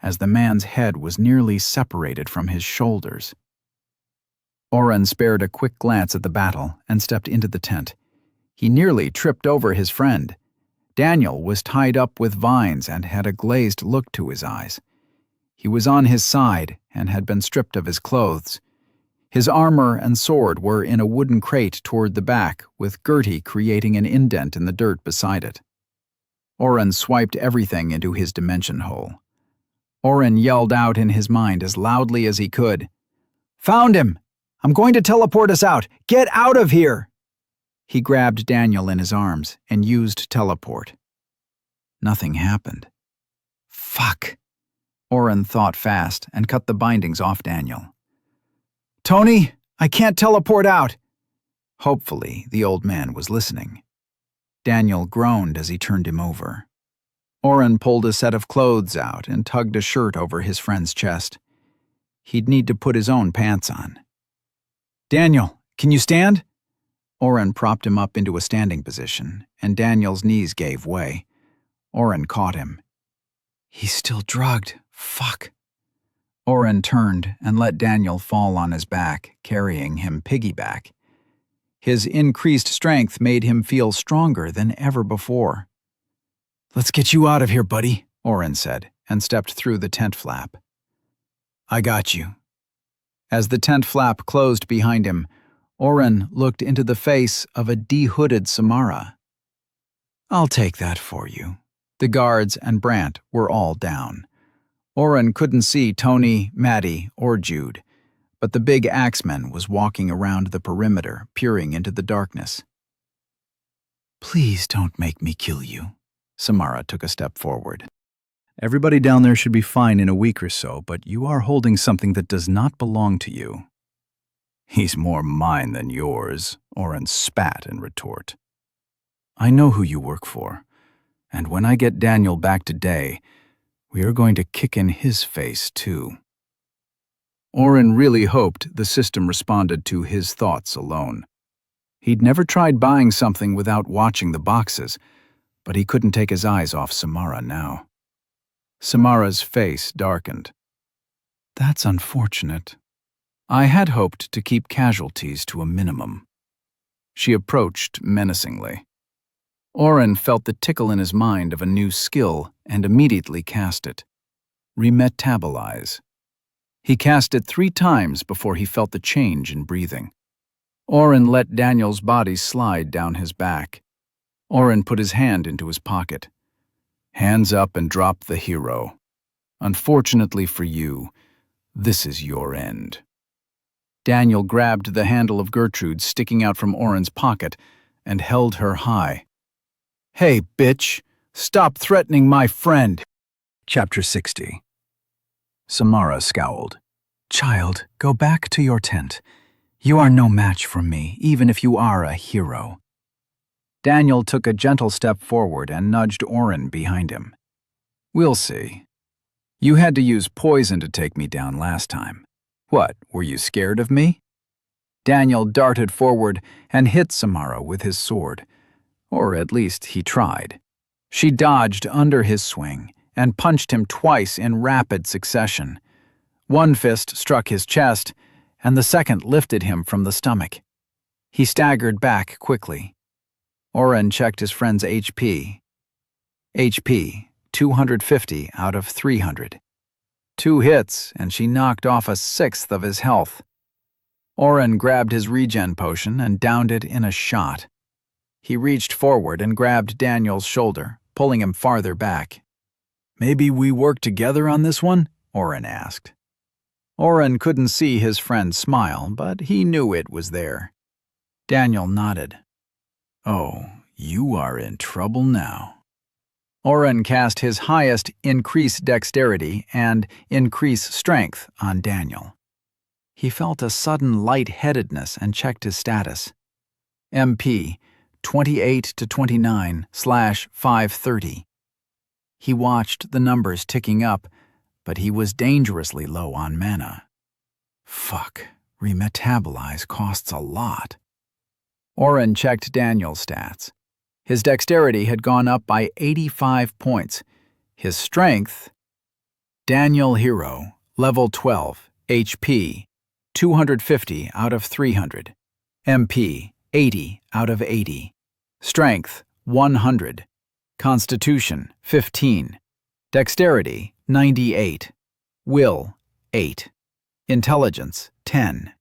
as the man's head was nearly separated from his shoulders. Oren spared a quick glance at the battle and stepped into the tent. He nearly tripped over his friend. Daniel was tied up with vines and had a glazed look to his eyes. He was on his side and had been stripped of his clothes. His armor and sword were in a wooden crate toward the back, with Gertie creating an indent in the dirt beside it. Oren swiped everything into his dimension hole. Oren yelled out in his mind as loudly as he could, "Found him! I'm going to teleport us out! Get out of here!" He grabbed Daniel in his arms and used teleport. Nothing happened. Fuck! Oren thought fast and cut the bindings off Daniel. "Tony, I can't teleport out!" Hopefully, the old man was listening. Daniel groaned as he turned him over. Oren pulled a set of clothes out and tugged a shirt over his friend's chest. He'd need to put his own pants on. "Daniel, can you stand?" Oren propped him up into a standing position, and Daniel's knees gave way. Oren caught him. "He's still drugged. Fuck." Oren turned and let Daniel fall on his back, carrying him piggyback. His increased strength made him feel stronger than ever before. "Let's get you out of here, buddy," Oren said, and stepped through the tent flap. "I got you." As the tent flap closed behind him, Oren looked into the face of a de-hooded Samara. "I'll take that for you." The guards and Brant were all down. Oren couldn't see Tony, Maddie, or Jude, but the big axeman was walking around the perimeter, peering into the darkness. "Please don't make me kill you." Samara took a step forward. "Everybody down there should be fine in a week or so, but you are holding something that does not belong to you." "He's more mine than yours," Oren spat in retort. "I know who you work for, and when I get Daniel back today, we are going to kick in his face, too." Oren really hoped the system responded to his thoughts alone. He'd never tried buying something without watching the boxes, but he couldn't take his eyes off Samara now. Samara's face darkened. "That's unfortunate. I had hoped to keep casualties to a minimum." She approached menacingly. Oren felt the tickle in his mind of a new skill and immediately cast it. Remetabolize. He cast it 3 times before he felt the change in breathing. Oren let Daniel's body slide down his back. Oren put his hand into his pocket. "Hands up and drop the hero. Unfortunately for you, this is your end." Daniel grabbed the handle of Gertrude sticking out from Oren's pocket and held her high. "Hey, bitch, stop threatening my friend." Chapter 60. Samara scowled. "Child, go back to your tent. You are no match for me, even if you are a hero." Daniel took a gentle step forward and nudged Oren behind him. "We'll see. You had to use poison to take me down last time. What, were you scared of me?" Daniel darted forward and hit Samara with his sword. Or at least he tried. She dodged under his swing and punched him twice in rapid succession. One fist struck his chest, and the second lifted him from the stomach. He staggered back quickly. Oren checked his friend's HP. HP, 250 out of 300. 2 hits, and she knocked off 1/6 of his health. Oren grabbed his regen potion and downed it in a shot. He reached forward and grabbed Daniel's shoulder, pulling him farther back. "Maybe we work together on this one?" Oren asked. Oren couldn't see his friend smile, but he knew it was there. Daniel nodded. "Oh, you are in trouble now." Oren cast his highest increase dexterity and increase strength on Daniel. He felt a sudden lightheadedness and checked his status. MP 28 to 29/530. He watched the numbers ticking up, but he was dangerously low on mana. Fuck, remetabolize costs a lot. Oren checked Daniel's stats. His dexterity had gone up by 85 points. His strength... Daniel Hero, level 12, HP 250 out of 300, MP 80 out of 80, Strength 100, Constitution 15, Dexterity 98, Will 8, Intelligence 10.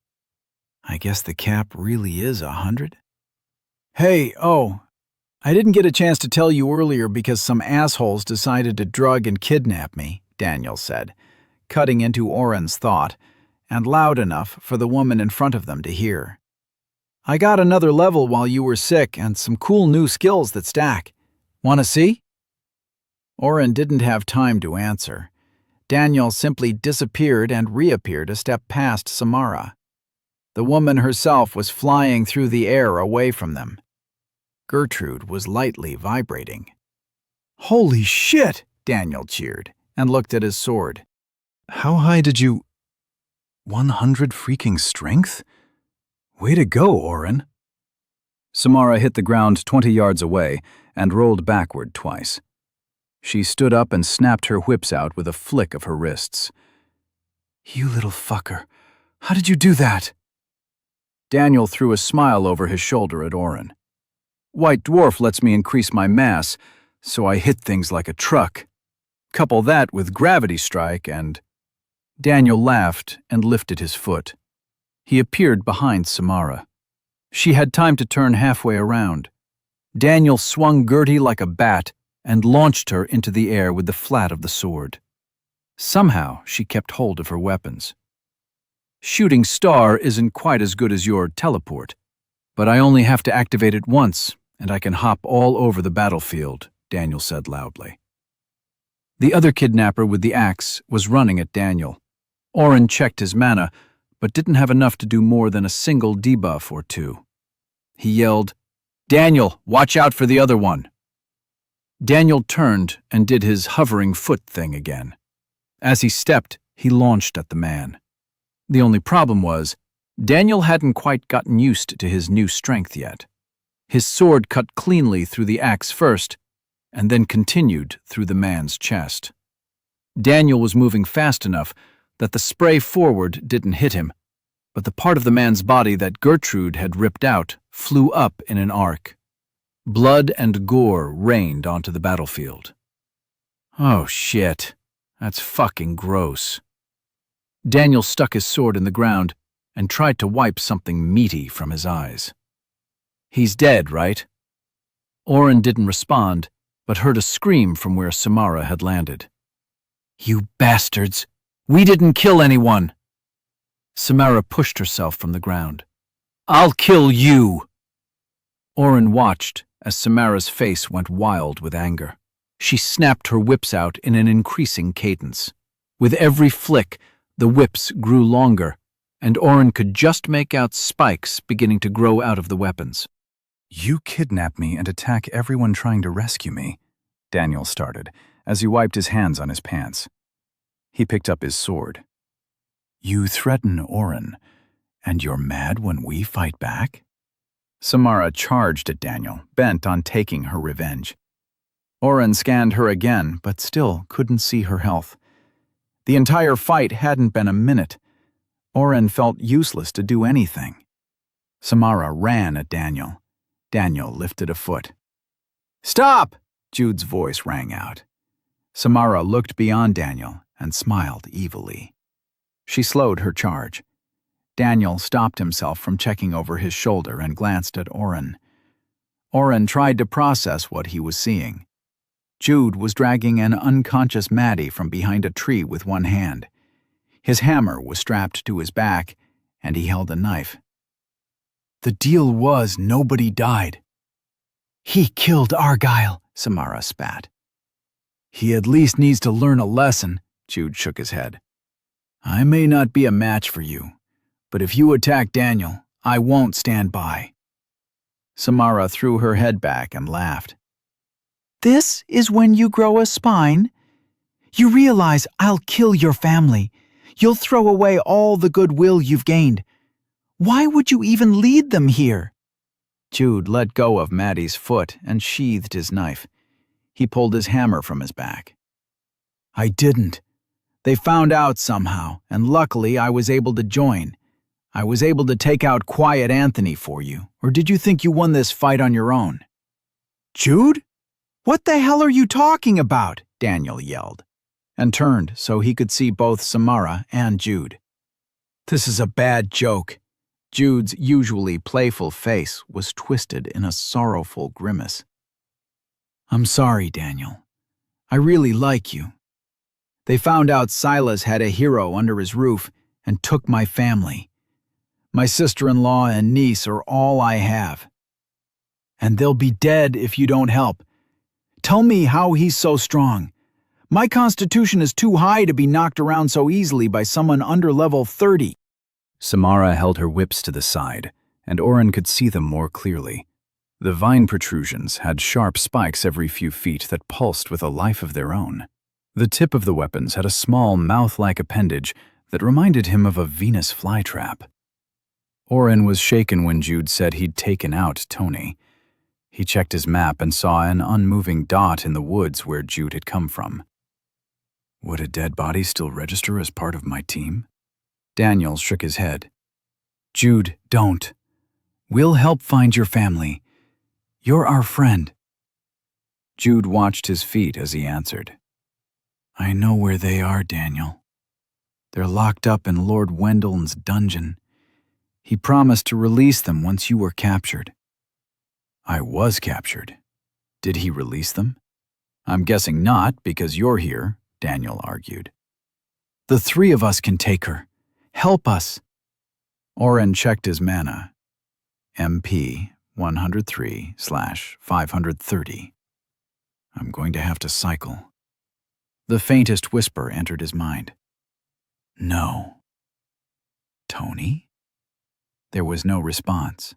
I guess the cap really is 100? Hey, I didn't get a chance to tell you earlier because some assholes decided to drug and kidnap me, Daniel said, cutting into Oren's thought, and loud enough for the woman in front of them to hear. I got another level while you were sick and some cool new skills that stack. Want to see? Oren didn't have time to answer. Daniel simply disappeared and reappeared a step past Samara. The woman herself was flying through the air away from them. Gertrude was lightly vibrating. Holy shit, Daniel cheered and looked at his sword. How high did you... 100 freaking strength? Way to go, Oren. Samara hit the ground 20 yards away and rolled backward twice. She stood up and snapped her whips out with a flick of her wrists. You little fucker. How did you do that? Daniel threw a smile over his shoulder at Oren. White Dwarf lets me increase my mass, so I hit things like a truck. Couple that with gravity strike and... Daniel laughed and lifted his foot. He appeared behind Samara. She had time to turn halfway around. Daniel swung Gertie like a bat and launched her into the air with the flat of the sword. Somehow she kept hold of her weapons. Shooting Star isn't quite as good as your teleport, but I only have to activate it once, and I can hop all over the battlefield, Daniel said loudly. The other kidnapper with the axe was running at Daniel. Oren checked his mana, but didn't have enough to do more than a single debuff or two. He yelled, Daniel, watch out for the other one. Daniel turned and did his hovering foot thing again. As he stepped, he launched at the man. The only problem was, Daniel hadn't quite gotten used to his new strength yet. His sword cut cleanly through the axe first, and then continued through the man's chest. Daniel was moving fast enough that the spray forward didn't hit him, but the part of the man's body that Gertrude had ripped out flew up in an arc. Blood and gore rained onto the battlefield. Oh shit, that's fucking gross. Daniel stuck his sword in the ground and tried to wipe something meaty from his eyes. He's dead, right? Oren didn't respond, but heard a scream from where Samara had landed. You bastards! We didn't kill anyone! Samara pushed herself from the ground. I'll kill you! Oren watched as Samara's face went wild with anger. She snapped her whips out in an increasing cadence. With every flick, the whips grew longer, and Oren could just make out spikes beginning to grow out of the weapons. You kidnap me and attack everyone trying to rescue me, Daniel started, as he wiped his hands on his pants. He picked up his sword. You threaten Oren, and you're mad when we fight back? Samara charged at Daniel, bent on taking her revenge. Oren scanned her again, but still couldn't see her health. The entire fight hadn't been a minute. Oren felt useless to do anything. Samara ran at Daniel. Daniel lifted a foot. Stop! Jude's voice rang out. Samara looked beyond Daniel and smiled evilly. She slowed her charge. Daniel stopped himself from checking over his shoulder and glanced at Oren. Oren tried to process what he was seeing. Jude was dragging an unconscious Maddie from behind a tree with one hand. His hammer was strapped to his back, and he held a knife. The deal was nobody died. He killed Argyle, Samara spat. He at least needs to learn a lesson, Jude shook his head. I may not be a match for you, but if you attack Daniel, I won't stand by. Samara threw her head back and laughed. This is when you grow a spine? You realize I'll kill your family. You'll throw away all the goodwill you've gained. Why would you even lead them here? Jude let go of Maddie's foot and sheathed his knife. He pulled his hammer from his back. I didn't. They found out somehow, and luckily I was able to join. I was able to take out Quiet Anthony for you, or did you think you won this fight on your own? Jude? What the hell are you talking about? Daniel yelled, and turned so he could see both Samara and Jude. This is a bad joke. Jude's usually playful face was twisted in a sorrowful grimace. I'm sorry, Daniel. I really like you. They found out Silas had a hero under his roof and took my family. My sister-in-law and niece are all I have. And they'll be dead if you don't help. Tell me how he's so strong. My constitution is too high to be knocked around so easily by someone under level 30. Samara held her whips to the side, and Oren could see them more clearly. The vine protrusions had sharp spikes every few feet that pulsed with a life of their own. The tip of the weapons had a small mouth-like appendage that reminded him of a Venus flytrap. Oren was shaken when Jude said he'd taken out Tony. He checked his map and saw an unmoving dot in the woods where Jude had come from. Would a dead body still register as part of my team? Daniel shook his head. Jude, don't. We'll help find your family. You're our friend. Jude watched his feet as he answered. I know where they are, Daniel. They're locked up in Lord Wendel's dungeon. He promised to release them once you were captured. I was captured. Did he release them? I'm guessing not, because you're here, Daniel argued. The three of us can take her. Help us. Oren checked his mana. MP 103/530. I'm going to have to cycle. The faintest whisper entered his mind. No. Tony? There was no response.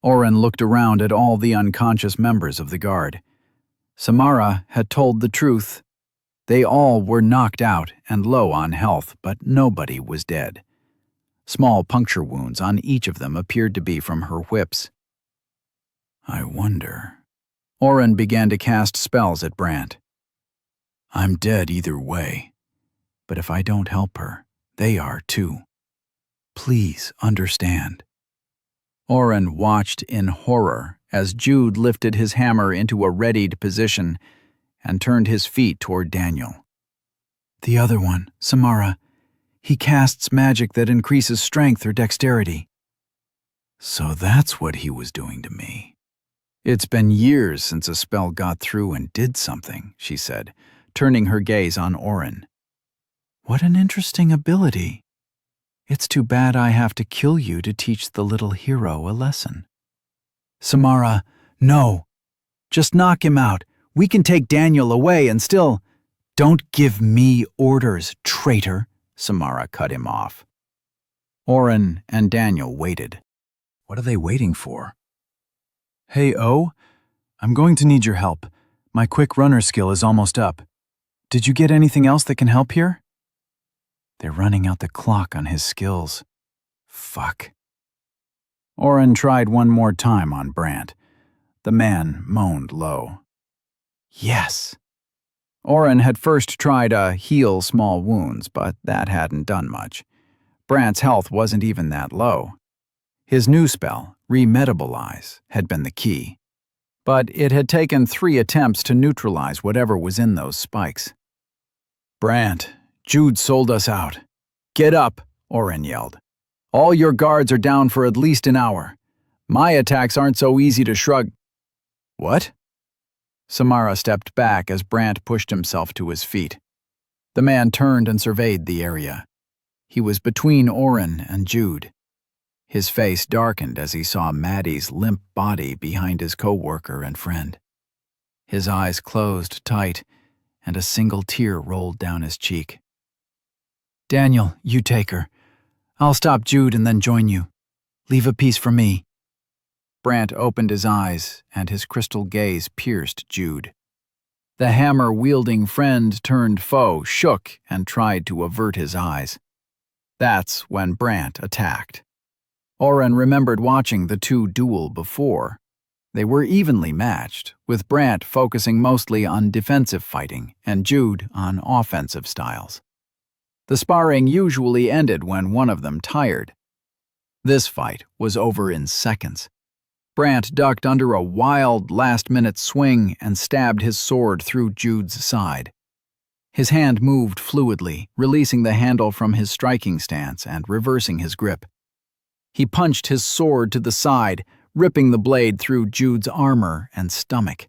Oren looked around at all the unconscious members of the guard. Samara had told the truth. They all were knocked out and low on health, but nobody was dead. Small puncture wounds on each of them appeared to be from her whips. I wonder. Oren began to cast spells at Brant. I'm dead either way, but if I don't help her, they are too. Please understand. Oren watched in horror as Jude lifted his hammer into a readied position and turned his feet toward Daniel. The other one, Samara, he casts magic that increases strength or dexterity. So that's what he was doing to me. It's been years since a spell got through and did something, she said, turning her gaze on Oren. What an interesting ability. It's too bad I have to kill you to teach the little hero a lesson. Samara, no. Just knock him out. We can take Daniel away and still... Don't give me orders, traitor, Samara cut him off. Oren and Daniel waited. What are they waiting for? Hey, O, I'm going to need your help. My quick runner skill is almost up. Did you get anything else that can help here? They're running out the clock on his skills. Fuck. Oren tried one more time on Brant. The man moaned low. Yes. Oren had first tried to heal small wounds, but that hadn't done much. Brant's health wasn't even that low. His new spell, Remetabolize, had been the key. but it had taken 3 attempts to neutralize whatever was in those spikes. "Brant, Jude sold us out. Get up," Oren yelled. "All your guards are down for at least an hour. My attacks aren't so easy to shrug." "What?" Samara stepped back as Brant pushed himself to his feet. The man turned and surveyed the area. He was between Oren and Jude. His face darkened as he saw Maddie's limp body behind his co-worker and friend. His eyes closed tight, and a single tear rolled down his cheek. "Daniel, you take her. I'll stop Jude and then join you. Leave a piece for me." Brant opened his eyes, and his crystal gaze pierced Jude. The hammer-wielding friend-turned-foe shook and tried to avert his eyes. That's when Brant attacked. Oren remembered watching the two duel before. They were evenly matched, with Brant focusing mostly on defensive fighting and Jude on offensive styles. The sparring usually ended when one of them tired. This fight was over in seconds. Brant ducked under a wild last-minute swing and stabbed his sword through Jude's side. His hand moved fluidly, releasing the handle from his striking stance and reversing his grip. He punched his sword to the side, ripping the blade through Jude's armor and stomach.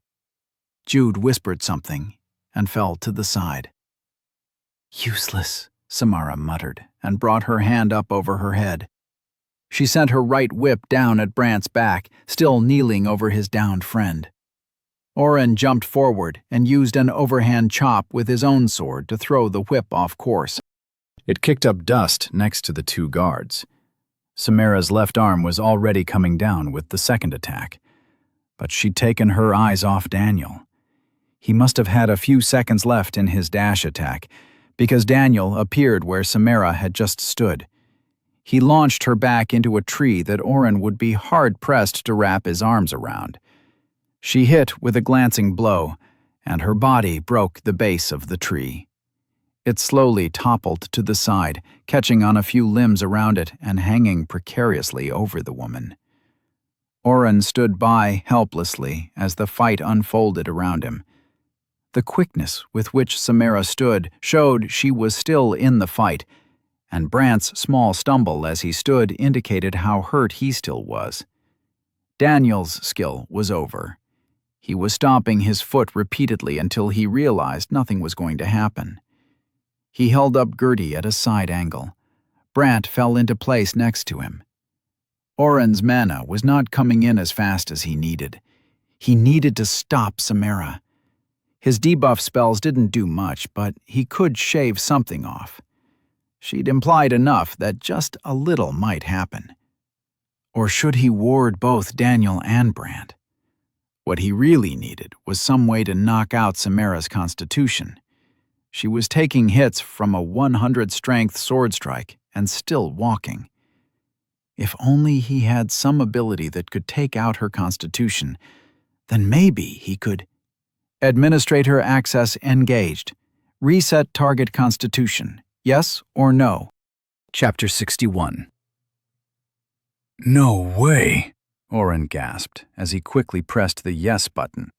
Jude whispered something and fell to the side. "Useless," Samara muttered, and brought her hand up over her head. She sent her right whip down at Brant's back, still kneeling over his downed friend. Oren jumped forward and used an overhand chop with his own sword to throw the whip off course. It kicked up dust next to the 2 guards. Samara's left arm was already coming down with the second attack, but she'd taken her eyes off Daniel. He must have had a few seconds left in his dash attack, because Daniel appeared where Samara had just stood. He launched her back into a tree that Oren would be hard-pressed to wrap his arms around. She hit with a glancing blow, and her body broke the base of the tree. It slowly toppled to the side, catching on a few limbs around it and hanging precariously over the woman. Oren stood by helplessly as the fight unfolded around him. The quickness with which Samara stood showed she was still in the fight, and Brant's small stumble as he stood indicated how hurt he still was. Daniel's skill was over. He was stomping his foot repeatedly until he realized nothing was going to happen. He held up Gertie at a side angle. Brant fell into place next to him. Oren's mana was not coming in as fast as he needed. He needed to stop Samara. His debuff spells didn't do much, but he could shave something off. She'd implied enough that just a little might happen. Or should he ward both Daniel and Brant? What he really needed was some way to knock out Samara's constitution. She was taking hits from a 100-strength sword strike and still walking. If only he had some ability that could take out her constitution, then maybe he could. Administrator access engaged. Reset target constitution. Yes or no? Chapter 61. "No way," Oren gasped as he quickly pressed the yes button.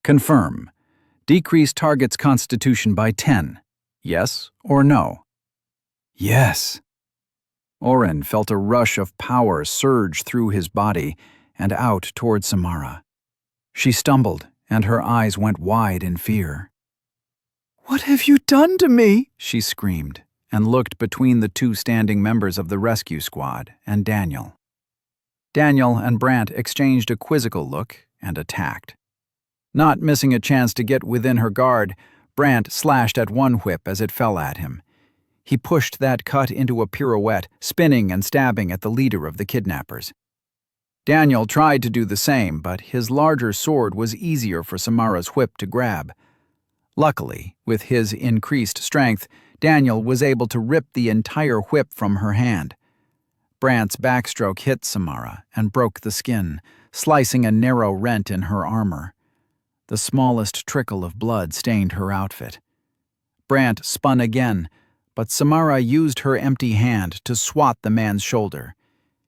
"Confirm. Decrease target's constitution by 10. Yes or no?" "Yes." Oren felt a rush of power surge through his body and out toward Samara. She stumbled, and her eyes went wide in fear. "What have you done to me?" she screamed, and looked between the 2 standing members of the rescue squad and Daniel. Daniel and Brant exchanged a quizzical look and attacked. Not missing a chance to get within her guard, Brant slashed at one whip as it fell at him. He pushed that cut into a pirouette, spinning and stabbing at the leader of the kidnappers. Daniel tried to do the same, but his larger sword was easier for Samara's whip to grab. Luckily, with his increased strength, Daniel was able to rip the entire whip from her hand. Brant's backstroke hit Samara and broke the skin, slicing a narrow rent in her armor. The smallest trickle of blood stained her outfit. Brant spun again, but Samara used her empty hand to swat the man's shoulder.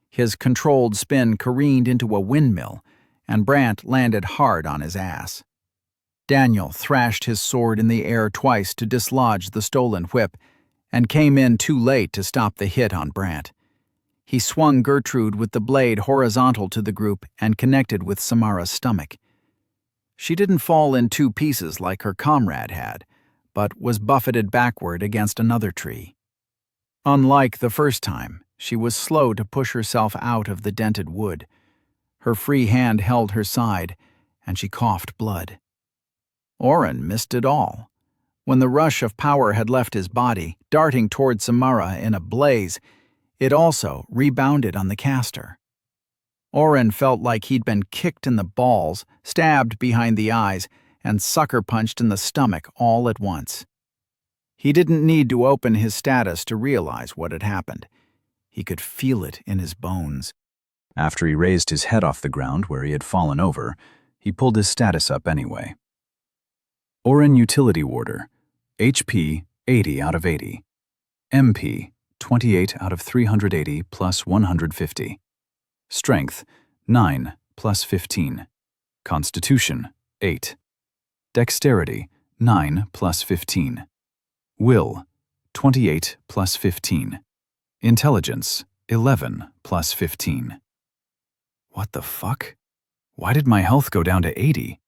His controlled spin careened into a windmill, and Brant landed hard on his ass. Daniel thrashed his sword in the air twice to dislodge the stolen whip, and came in too late to stop the hit on Brant. He swung Gertrude with the blade horizontal to the group and connected with Samara's stomach. She didn't fall in two pieces like her comrade had, but was buffeted backward against another tree. Unlike the first time, she was slow to push herself out of the dented wood. Her free hand held her side, and she coughed blood. Oren missed it all. When the rush of power had left his body, darting toward Samara in a blaze, it also rebounded on the caster. Oren felt like he'd been kicked in the balls, stabbed behind the eyes, and sucker-punched in the stomach all at once. He didn't need to open his status to realize what had happened. He could feel it in his bones. After he raised his head off the ground where he had fallen over, he pulled his status up anyway. Oren Utility Warder, HP 80 out of 80, MP 28 out of 380 plus 150, Strength 9 plus 15, Constitution 8, Dexterity 9 plus 15, Will 28 plus 15, Intelligence 11 plus 15. What the fuck? Why did my health go down to 80?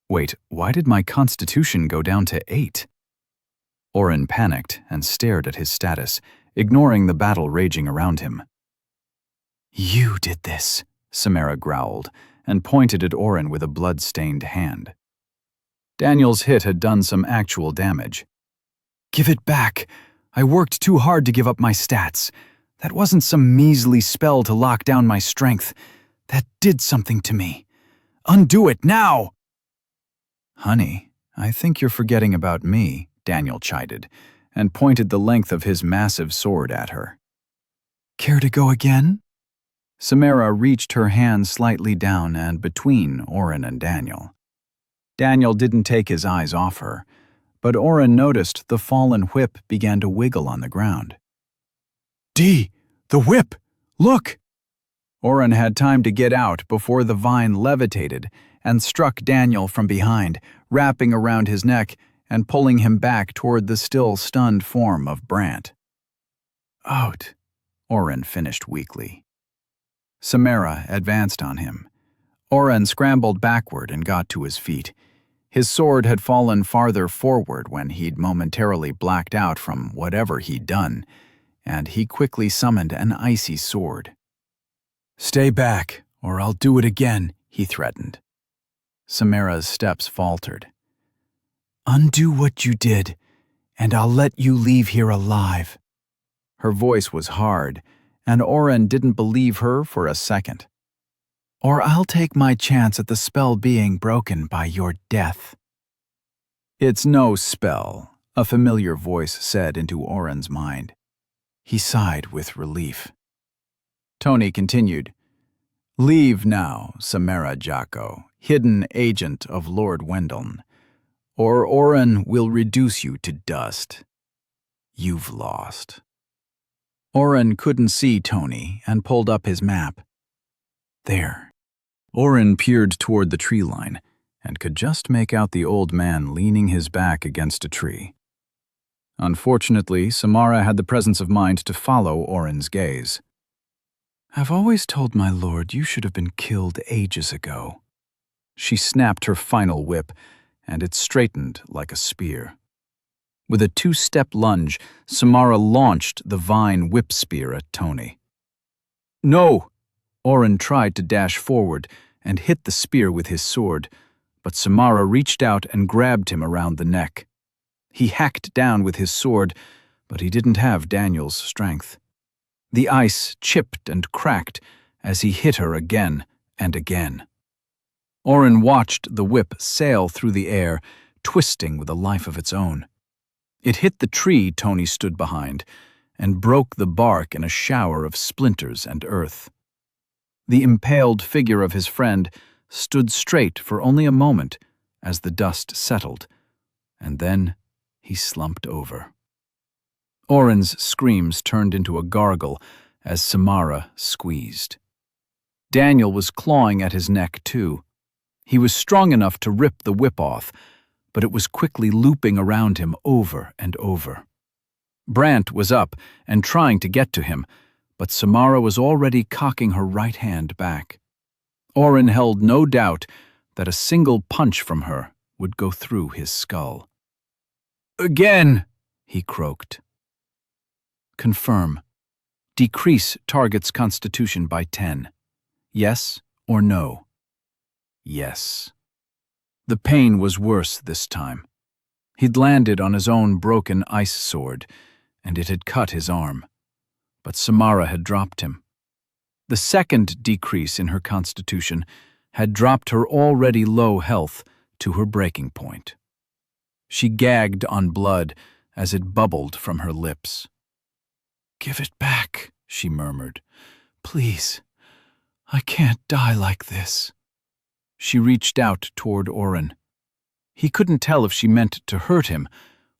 Wait, why did my constitution go down to 8? Oren panicked and stared at his status, ignoring the battle raging around him. You did this, Samara growled, and pointed at Oren with a blood-stained hand. Daniel's hit had done some actual damage. Give it back. I worked too hard to give up my stats. That wasn't some measly spell to lock down my strength. That did something to me. Undo it now! Honey, I think you're forgetting about me, Daniel chided, and pointed the length of his massive sword at her. Care to go again? Samara reached her hand slightly down and between Oren and Daniel. Daniel didn't take his eyes off her, but Oren noticed the fallen whip began to wiggle on the ground. D, the whip! Look! Oren had time to get out before the vine levitated and struck Daniel from behind, wrapping around his neck and pulling him back toward the still stunned form of Brant. Out, Oren finished weakly. Samara advanced on him. Oren scrambled backward and got to his feet. His sword had fallen farther forward when he'd momentarily blacked out from whatever he'd done, and he quickly summoned an icy sword. Stay back, or I'll do it again, he threatened. Samara's steps faltered. Undo what you did, and I'll let you leave here alive. Her voice was hard, and Oren didn't believe her for a second. Or I'll take my chance at the spell being broken by your death. It's no spell, a familiar voice said into Oren's mind. He sighed with relief. Tony continued, Leave now, Samara Jocko, hidden agent of Lord Wendeln, or Oren will reduce you to dust. You've lost. Oren couldn't see Tony and pulled up his map. There. Oren peered toward the tree line and could just make out the old man leaning his back against a tree. Unfortunately, Samara had the presence of mind to follow Oren's gaze. I've always told my lord you should have been killed ages ago. She snapped her final whip, and it straightened like a spear. With a two-step lunge, Samara launched the vine whip spear at Tony. No! Oren tried to dash forward and hit the spear with his sword, but Samara reached out and grabbed him around the neck. He hacked down with his sword, but he didn't have Daniel's strength. The ice chipped and cracked as he hit her again and again. Oren watched the whip sail through the air, twisting with a life of its own. It hit the tree Tony stood behind and broke the bark in a shower of splinters and earth. The impaled figure of his friend stood straight for only a moment as the dust settled, and then he slumped over. Oren's screams turned into a gargle as Samara squeezed. Daniel was clawing at his neck, too. He was strong enough to rip the whip off, but it was quickly looping around him over and over. Brant was up and trying to get to him, but Samara was already cocking her right hand back. Oren held no doubt that a single punch from her would go through his skull. "Again!" he croaked. Confirm. Decrease target's constitution by 10. Yes or no? Yes. The pain was worse this time. He'd landed on his own broken ice sword, and it had cut his arm. But Samara had dropped him. The second decrease in her constitution had dropped her already low health to her breaking point. She gagged on blood as it bubbled from her lips. "Give it back," she murmured. "Please, I can't die like this." She reached out toward Oren. He couldn't tell if she meant to hurt him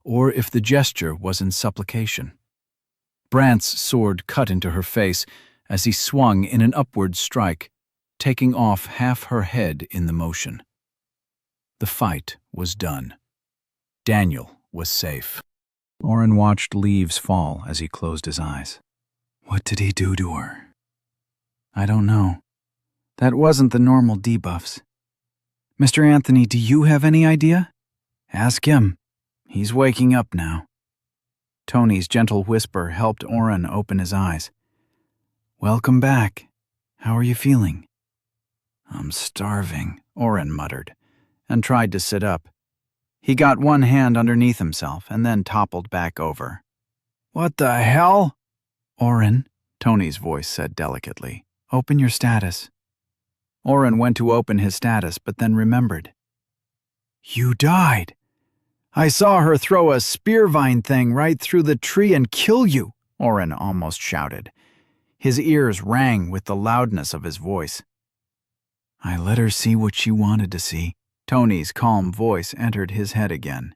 or if the gesture was in supplication. Brant's sword cut into her face as he swung in an upward strike, taking off half her head in the motion. The fight was done. Daniel was safe. Oren watched leaves fall as he closed his eyes. What did he do to her? I don't know. That wasn't the normal debuffs. Mr. Anthony, do you have any idea? Ask him. He's waking up now. Tony's gentle whisper helped Oren open his eyes. Welcome back. How are you feeling? I'm starving, Oren muttered, and tried to sit up. He got one hand underneath himself and then toppled back over. What the hell? Oren, Tony's voice said delicately. Open your status. Oren went to open his status, but then remembered. You died. I saw her throw a spear vine thing right through the tree and kill you, Oren almost shouted. His ears rang with the loudness of his voice. I let her see what she wanted to see. Tony's calm voice entered his head again.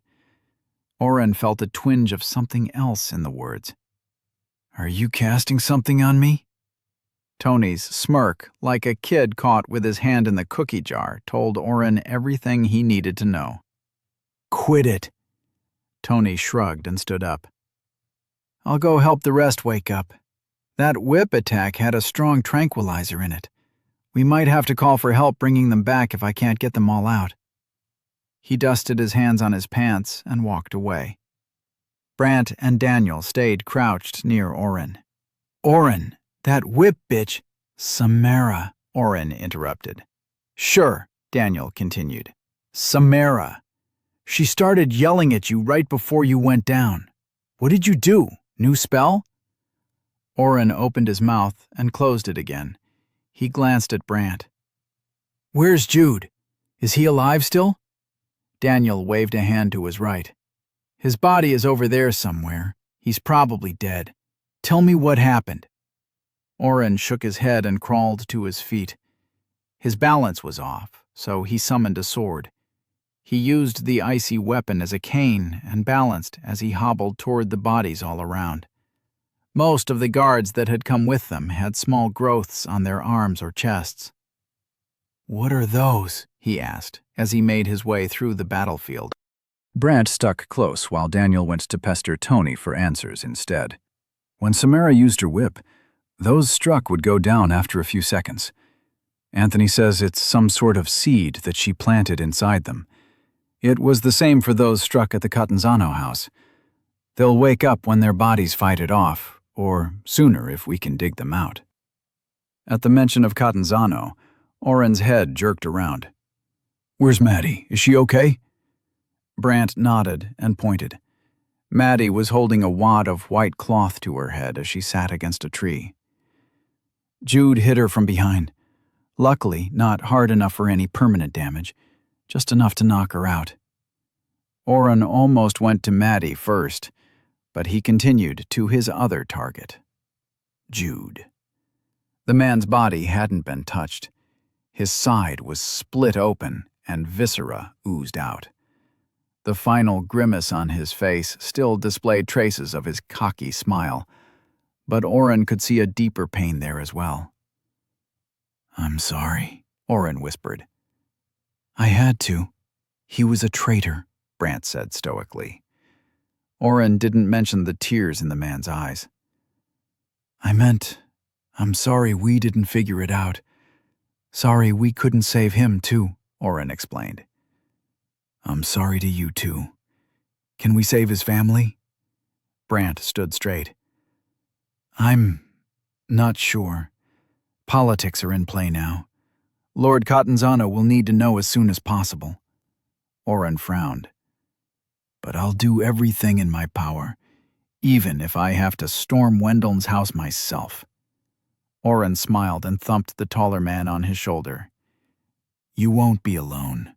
Oren felt a twinge of something else in the words. Are you casting something on me? Tony's smirk, like a kid caught with his hand in the cookie jar, told Oren everything he needed to know. Quit it. Tony shrugged and stood up. I'll go help the rest wake up. That whip attack had a strong tranquilizer in it. We might have to call for help bringing them back if I can't get them all out. He dusted his hands on his pants and walked away. Brant and Daniel stayed crouched near Oren. Oren, that whip bitch. Samara, Oren interrupted. Sure, Daniel continued. Samara. She started yelling at you right before you went down. What did you do? New spell? Oren opened his mouth and closed it again. He glanced at Brant. Where's Jude? Is he alive still? Daniel waved a hand to his right. His body is over there somewhere. He's probably dead. Tell me what happened. Oren shook his head and crawled to his feet. His balance was off, so he summoned a sword. He used the icy weapon as a cane and balanced as he hobbled toward the bodies all around. Most of the guards that had come with them had small growths on their arms or chests. What are those? He asked, as he made his way through the battlefield. Brant stuck close while Daniel went to pester Tony for answers instead. When Samara used her whip, those struck would go down after a few seconds. Anthony says it's some sort of seed that she planted inside them. It was the same for those struck at the Catanzano house. They'll wake up when their bodies fight it off, or sooner if we can dig them out. At the mention of Catanzano, Oren's head jerked around. Where's Maddie? Is she okay? Brant nodded and pointed. Maddie was holding a wad of white cloth to her head as she sat against a tree. Jude hit her from behind. Luckily, not hard enough for any permanent damage, just enough to knock her out. Oren almost went to Maddie first, but he continued to his other target, Jude. The man's body hadn't been touched. His side was split open and viscera oozed out. The final grimace on his face still displayed traces of his cocky smile, but Oren could see a deeper pain there as well. I'm sorry, Oren whispered. I had to. He was a traitor, Brant said stoically. Oren didn't mention the tears in the man's eyes. I meant, I'm sorry we didn't figure it out. Sorry we couldn't save him too, Oren explained. I'm sorry to you too. Can we save his family? Brant stood straight. I'm not sure. Politics are in play now. Lord Catanzano will need to know as soon as possible. Oren frowned. But I'll do everything in my power, even if I have to storm Wendell's house myself. Oren smiled and thumped the taller man on his shoulder. You won't be alone.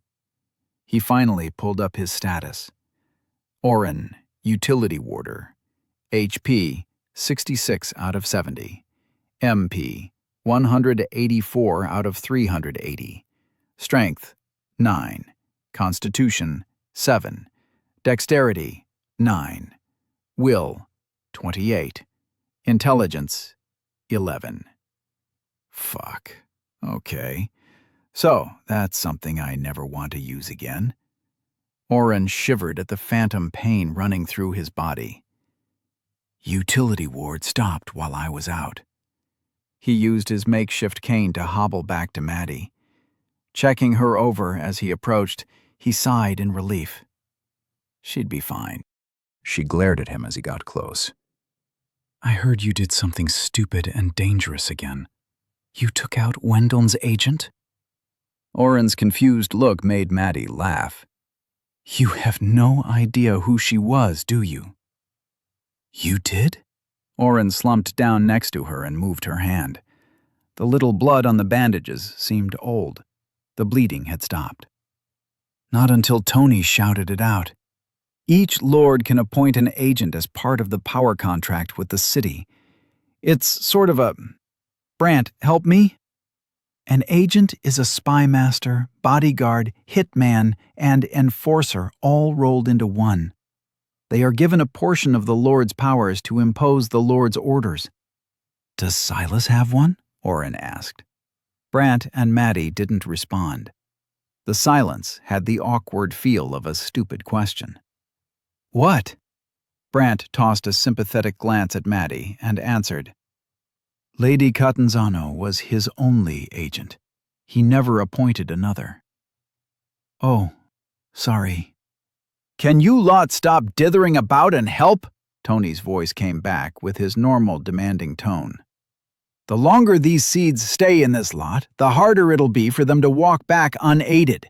He finally pulled up his status. Oren, Utility Warder. HP, 66 out of 70. MP, 184 out of 380. Strength, 9. Constitution, 7. Dexterity, 9. Will, 28. Intelligence, 11. Fuck. Okay. So, that's something I never want to use again. Oren shivered at the phantom pain running through his body. Utility Ward stopped while I was out. He used his makeshift cane to hobble back to Maddie. Checking her over as he approached, he sighed in relief. She'd be fine. She glared at him as he got close. I heard you did something stupid and dangerous again. You took out Wendell's agent? Oren's confused look made Maddie laugh. You have no idea who she was, do you? You did? Oren slumped down next to her and moved her hand. The little blood on the bandages seemed old. The bleeding had stopped. Not until Tony shouted it out. Each lord can appoint an agent as part of the power contract with the city. It's sort of a... Brant, help me? An agent is a spy master, bodyguard, hitman, and enforcer all rolled into one. They are given a portion of the Lord's powers to impose the Lord's orders. Does Silas have one? Oren asked. Brant and Maddie didn't respond. The silence had the awkward feel of a stupid question. What? Brant tossed a sympathetic glance at Maddie and answered. Lady Catanzano was his only agent. He never appointed another. Oh, sorry. Can you lot stop dithering about and help? Tony's voice came back with his normal demanding tone. The longer these seeds stay in this lot, the harder it'll be for them to walk back unaided.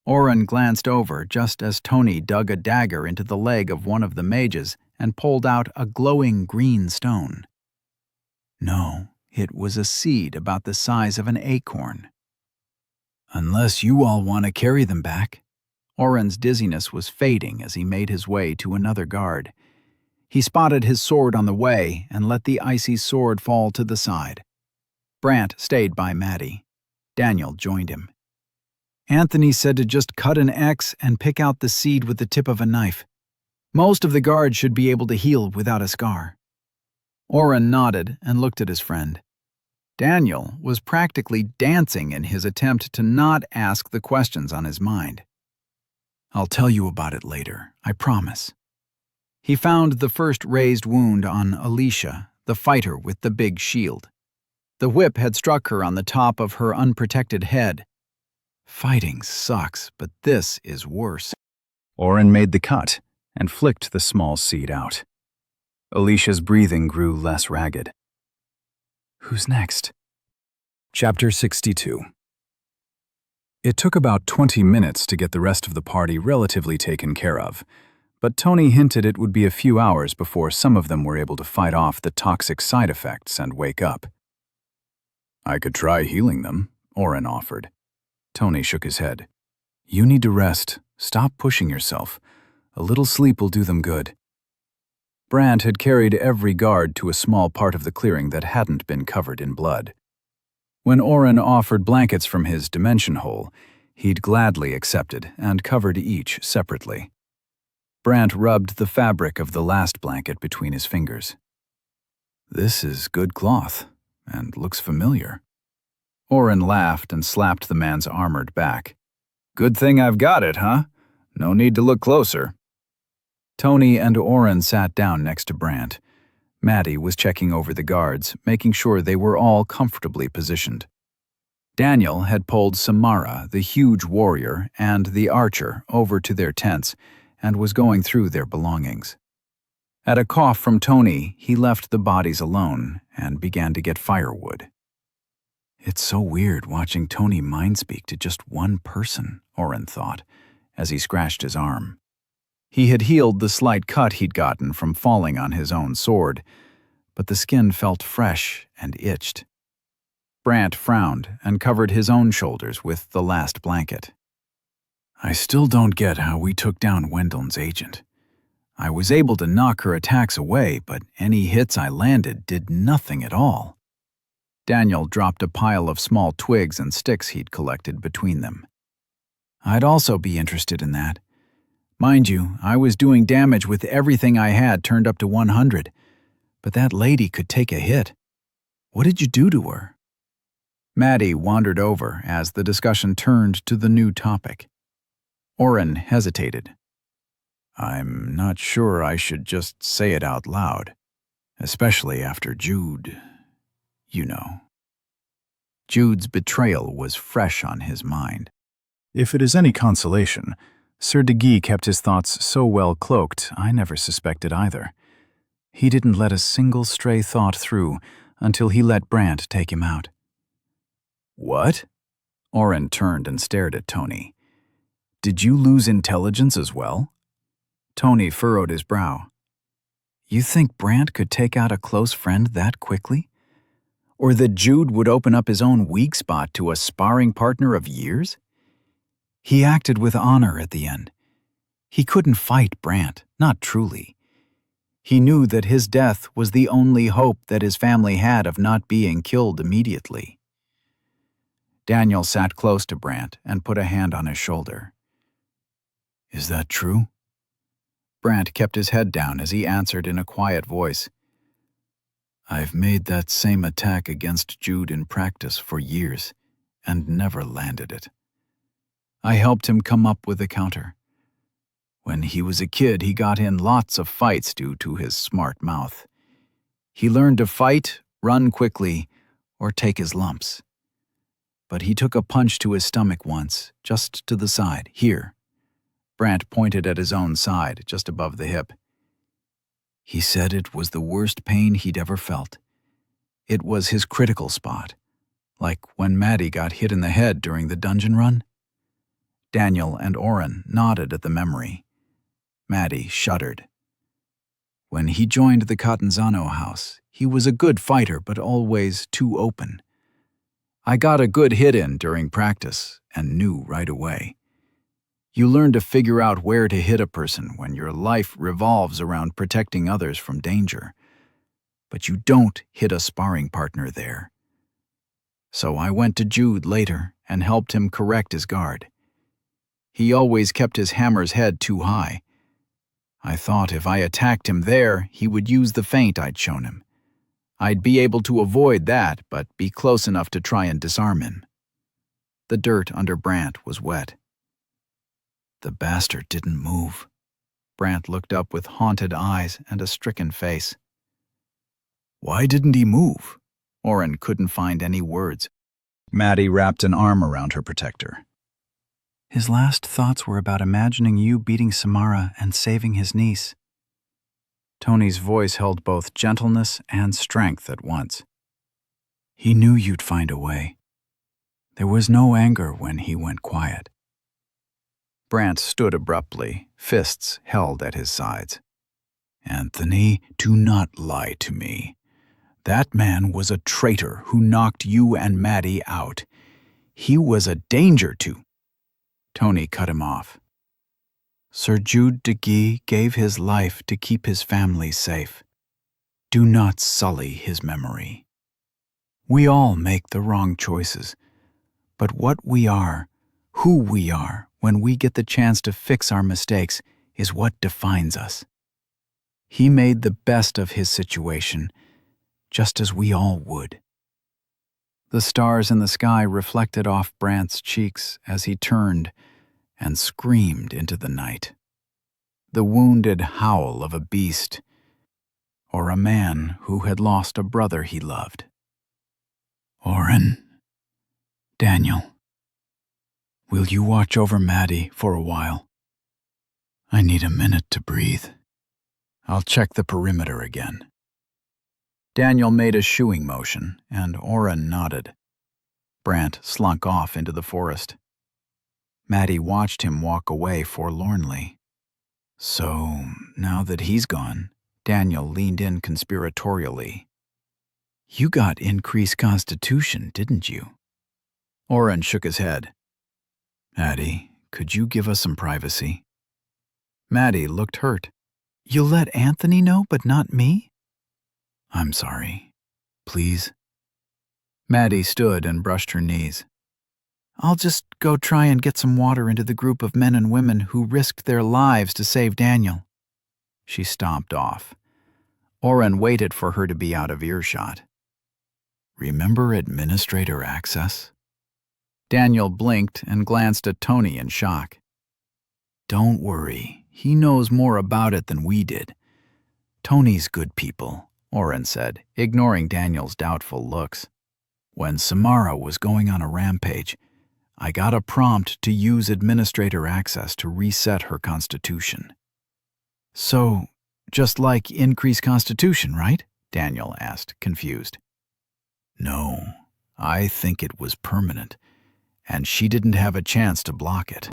Oren glanced over just as Tony dug a dagger into the leg of one of the mages and pulled out a glowing green stone. No, it was a seed about the size of an acorn. Unless you all want to carry them back. Oren's dizziness was fading as he made his way to another guard. He spotted his sword on the way and let the icy sword fall to the side. Brant stayed by Maddie. Daniel joined him. Anthony said to just cut an X and pick out the seed with the tip of a knife. Most of the guards should be able to heal without a scar. Oren nodded and looked at his friend. Daniel was practically dancing in his attempt to not ask the questions on his mind. I'll tell you about it later, I promise. He found the first raised wound on Alicia, the fighter with the big shield. The whip had struck her on the top of her unprotected head. Fighting sucks, but this is worse. Oren made the cut and flicked the small seed out. Alicia's breathing grew less ragged. Who's next? Chapter 62. It took about 20 minutes to get the rest of the party relatively taken care of, but Tony hinted it would be a few hours before some of them were able to fight off the toxic side effects and wake up. I could try healing them, Oren offered. Tony shook his head. You need to rest. Stop pushing yourself. A little sleep will do them good. Brant had carried every guard to a small part of the clearing that hadn't been covered in blood. When Oren offered blankets from his dimension hole, he'd gladly accepted and covered each separately. Brant rubbed the fabric of the last blanket between his fingers. This is good cloth, and looks familiar. Oren laughed and slapped the man's armored back. Good thing I've got it, huh? No need to look closer. Tony and Oren sat down next to Brant. Maddie was checking over the guards, making sure they were all comfortably positioned. Daniel had pulled Samara, the huge warrior, and the archer over to their tents and was going through their belongings. At a cough from Tony, he left the bodies alone and began to get firewood. It's so weird watching Tony mind speak to just one person, Oren thought, as he scratched his arm. He had healed the slight cut he'd gotten from falling on his own sword, but the skin felt fresh and itched. Brant frowned and covered his own shoulders with the last blanket. I still don't get how we took down Wendel's agent. I was able to knock her attacks away, but any hits I landed did nothing at all. Daniel dropped a pile of small twigs and sticks he'd collected between them. I'd also be interested in that. Mind you, I was doing damage with everything I had turned up to 100, but that lady could take a hit. What did you do to her? Maddie wandered over as the discussion turned to the new topic. Oren hesitated. I'm not sure I should just say it out loud, especially after Jude, you know. Jude's betrayal was fresh on his mind. If it is any consolation, Sir de Guy kept his thoughts so well cloaked I never suspected either. He didn't let a single stray thought through until he let Brant take him out. What? Oren turned and stared at Tony. Did you lose intelligence as well? Tony furrowed his brow. You think Brant could take out a close friend that quickly? Or that Jude would open up his own weak spot to a sparring partner of years? He acted with honor at the end. He couldn't fight Brant, not truly. He knew that his death was the only hope that his family had of not being killed immediately. Daniel sat close to Brant and put a hand on his shoulder. Is that true? Brant kept his head down as he answered in a quiet voice. I've made that same attack against Jude in practice for years and never landed it. I helped him come up with a counter. When he was a kid, he got in lots of fights due to his smart mouth. He learned to fight, run quickly, or take his lumps. But he took a punch to his stomach once, just to the side, here. Brant pointed at his own side, just above the hip. He said it was the worst pain he'd ever felt. It was his critical spot, like when Maddie got hit in the head during the dungeon run. Daniel and Oren nodded at the memory. Maddie shuddered. When he joined the Catanzano house, he was a good fighter but always too open. I got a good hit in during practice and knew right away. You learn to figure out where to hit a person when your life revolves around protecting others from danger. But you don't hit a sparring partner there. So I went to Jude later and helped him correct his guard. He always kept his hammer's head too high. I thought if I attacked him there, he would use the feint I'd shown him. I'd be able to avoid that, but be close enough to try and disarm him. The dirt under Brant was wet. The bastard didn't move. Brant looked up with haunted eyes and a stricken face. Why didn't he move? Oren couldn't find any words. Maddie wrapped an arm around her protector. His last thoughts were about imagining you beating Samara and saving his niece. Tony's voice held both gentleness and strength at once. He knew you'd find a way. There was no anger when he went quiet. Brant stood abruptly, fists held at his sides. Anthony, do not lie to me. That man was a traitor who knocked you and Maddie out. He was a danger to... Tony cut him off. Sir Jude de Guy gave his life to keep his family safe. Do not sully his memory. We all make the wrong choices, but what we are, who we are, when we get the chance to fix our mistakes is what defines us. He made the best of his situation, just as we all would. The stars in the sky reflected off Brant's cheeks as he turned and screamed into the night. The wounded howl of a beast, or a man who had lost a brother he loved. Oren, Daniel, will you watch over Maddie for a while? I need a minute to breathe. I'll check the perimeter again. Daniel made a shooing motion, and Oren nodded. Brant slunk off into the forest. Maddie watched him walk away forlornly. So, now that he's gone, Daniel leaned in conspiratorially. You got increased constitution, didn't you? Oren shook his head. Maddie, could you give us some privacy? Maddie looked hurt. You'll let Anthony know, but not me? I'm sorry. Please? Maddie stood and brushed her knees. I'll just go try and get some water into the group of men and women who risked their lives to save Daniel. She stomped off. Oren waited for her to be out of earshot. Remember administrator access? Daniel blinked and glanced at Tony in shock. Don't worry, he knows more about it than we did. Tony's good people, Oren said, ignoring Daniel's doubtful looks. When Samara was going on a rampage, I got a prompt to use administrator access to reset her constitution. So, just like increase constitution, right? Daniel asked, confused. No, I think it was permanent, and she didn't have a chance to block it.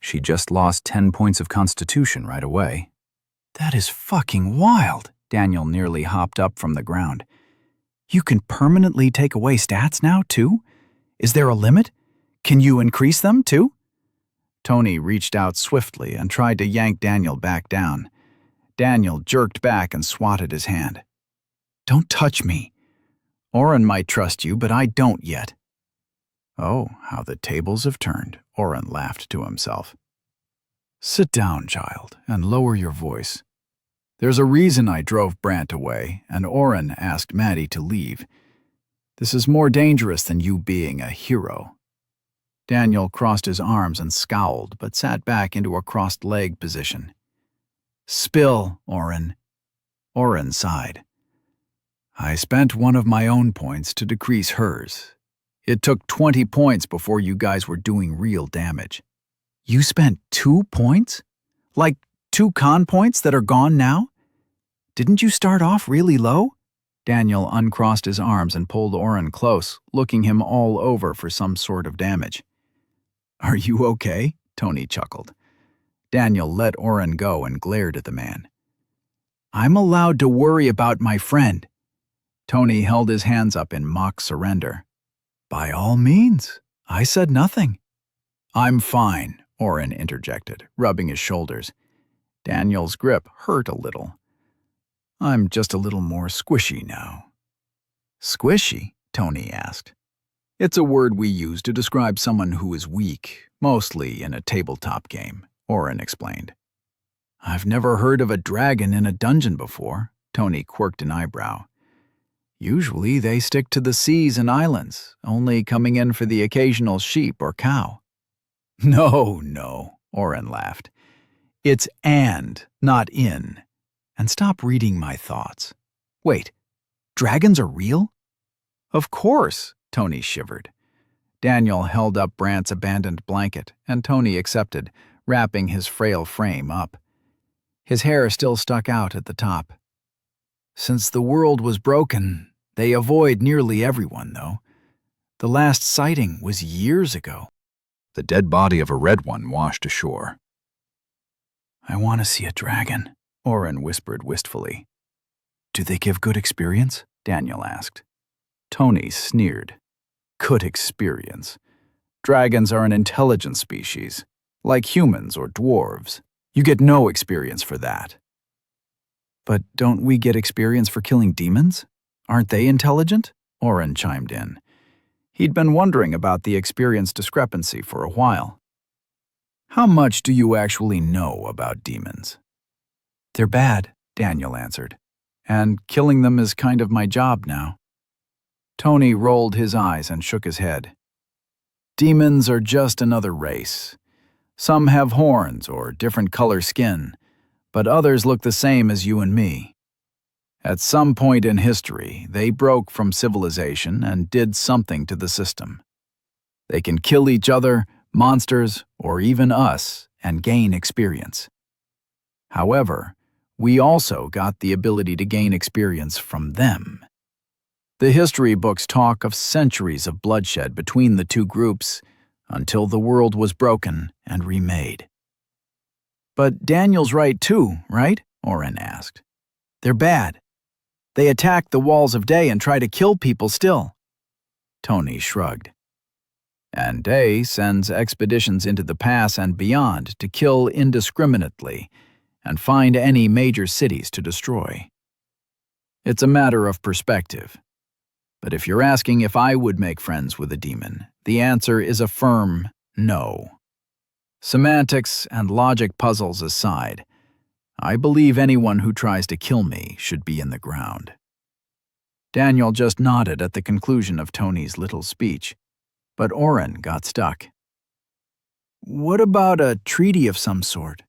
She just lost 10 points of constitution right away. That is fucking wild. Daniel nearly hopped up from the ground. You can permanently take away stats now, too? Is there a limit? Can you increase them, too? Tony reached out swiftly and tried to yank Daniel back down. Daniel jerked back and swatted his hand. Don't touch me. Oren might trust you, but I don't yet. Oh, how the tables have turned, Oren laughed to himself. Sit down, child, and lower your voice. There's a reason I drove Brant away, and Oren asked Maddie to leave. This is more dangerous than you being a hero. Daniel crossed his arms and scowled, but sat back into a crossed leg position. Spill, Oren. Oren sighed. I spent one of my own points to decrease hers. It took 20 points before you guys were doing real damage. You spent 2 points? Like 2 con points that are gone now? Didn't you start off really low? Daniel uncrossed his arms and pulled Oren close, looking him all over for some sort of damage. Are you okay? Tony chuckled. Daniel let Oren go and glared at the man. I'm allowed to worry about my friend. Tony held his hands up in mock surrender. By all means. I said nothing. I'm fine, Oren interjected, rubbing his shoulders. Daniel's grip hurt a little. I'm just a little more squishy now. Squishy? Tony asked. It's a word we use to describe someone who is weak, mostly in a tabletop game, Oren explained. I've never heard of a dragon in a dungeon before, Tony quirked an eyebrow. Usually they stick to the seas and islands, only coming in for the occasional sheep or cow. No, Oren laughed. It's and, not in. And stop reading my thoughts. Wait, dragons are real? Of course, Tony shivered. Daniel held up Brant's abandoned blanket, and Tony accepted, wrapping his frail frame up. His hair still stuck out at the top. Since the world was broken, they avoid nearly everyone, though. The last sighting was years ago. The dead body of a red one washed ashore. I want to see a dragon, Oren whispered wistfully. Do they give good experience? Daniel asked. Tony sneered. Good experience. Dragons are an intelligent species, like humans or dwarves. You get no experience for that. But don't we get experience for killing demons? Aren't they intelligent? Oren chimed in. He'd been wondering about the experience discrepancy for a while. How much do you actually know about demons? They're bad, Daniel answered. And killing them is kind of my job now. Tony rolled his eyes and shook his head. Demons are just another race. Some have horns or different color skin, but others look the same as you and me. At some point in history, they broke from civilization and did something to the system. They can kill each other, monsters, or even us, and gain experience. However, we also got the ability to gain experience from them. The history books talk of centuries of bloodshed between the two groups until the world was broken and remade. But Daniel's right too, right? Oren asked. They're bad. They attack the walls of Day and try to kill people still. Tony shrugged. And Day sends expeditions into the pass and beyond to kill indiscriminately and find any major cities to destroy. It's a matter of perspective. But if you're asking if I would make friends with a demon, the answer is a firm no. Semantics and logic puzzles aside, I believe anyone who tries to kill me should be in the ground. Daniel just nodded at the conclusion of Tony's little speech, but Oren got stuck. What about a treaty of some sort?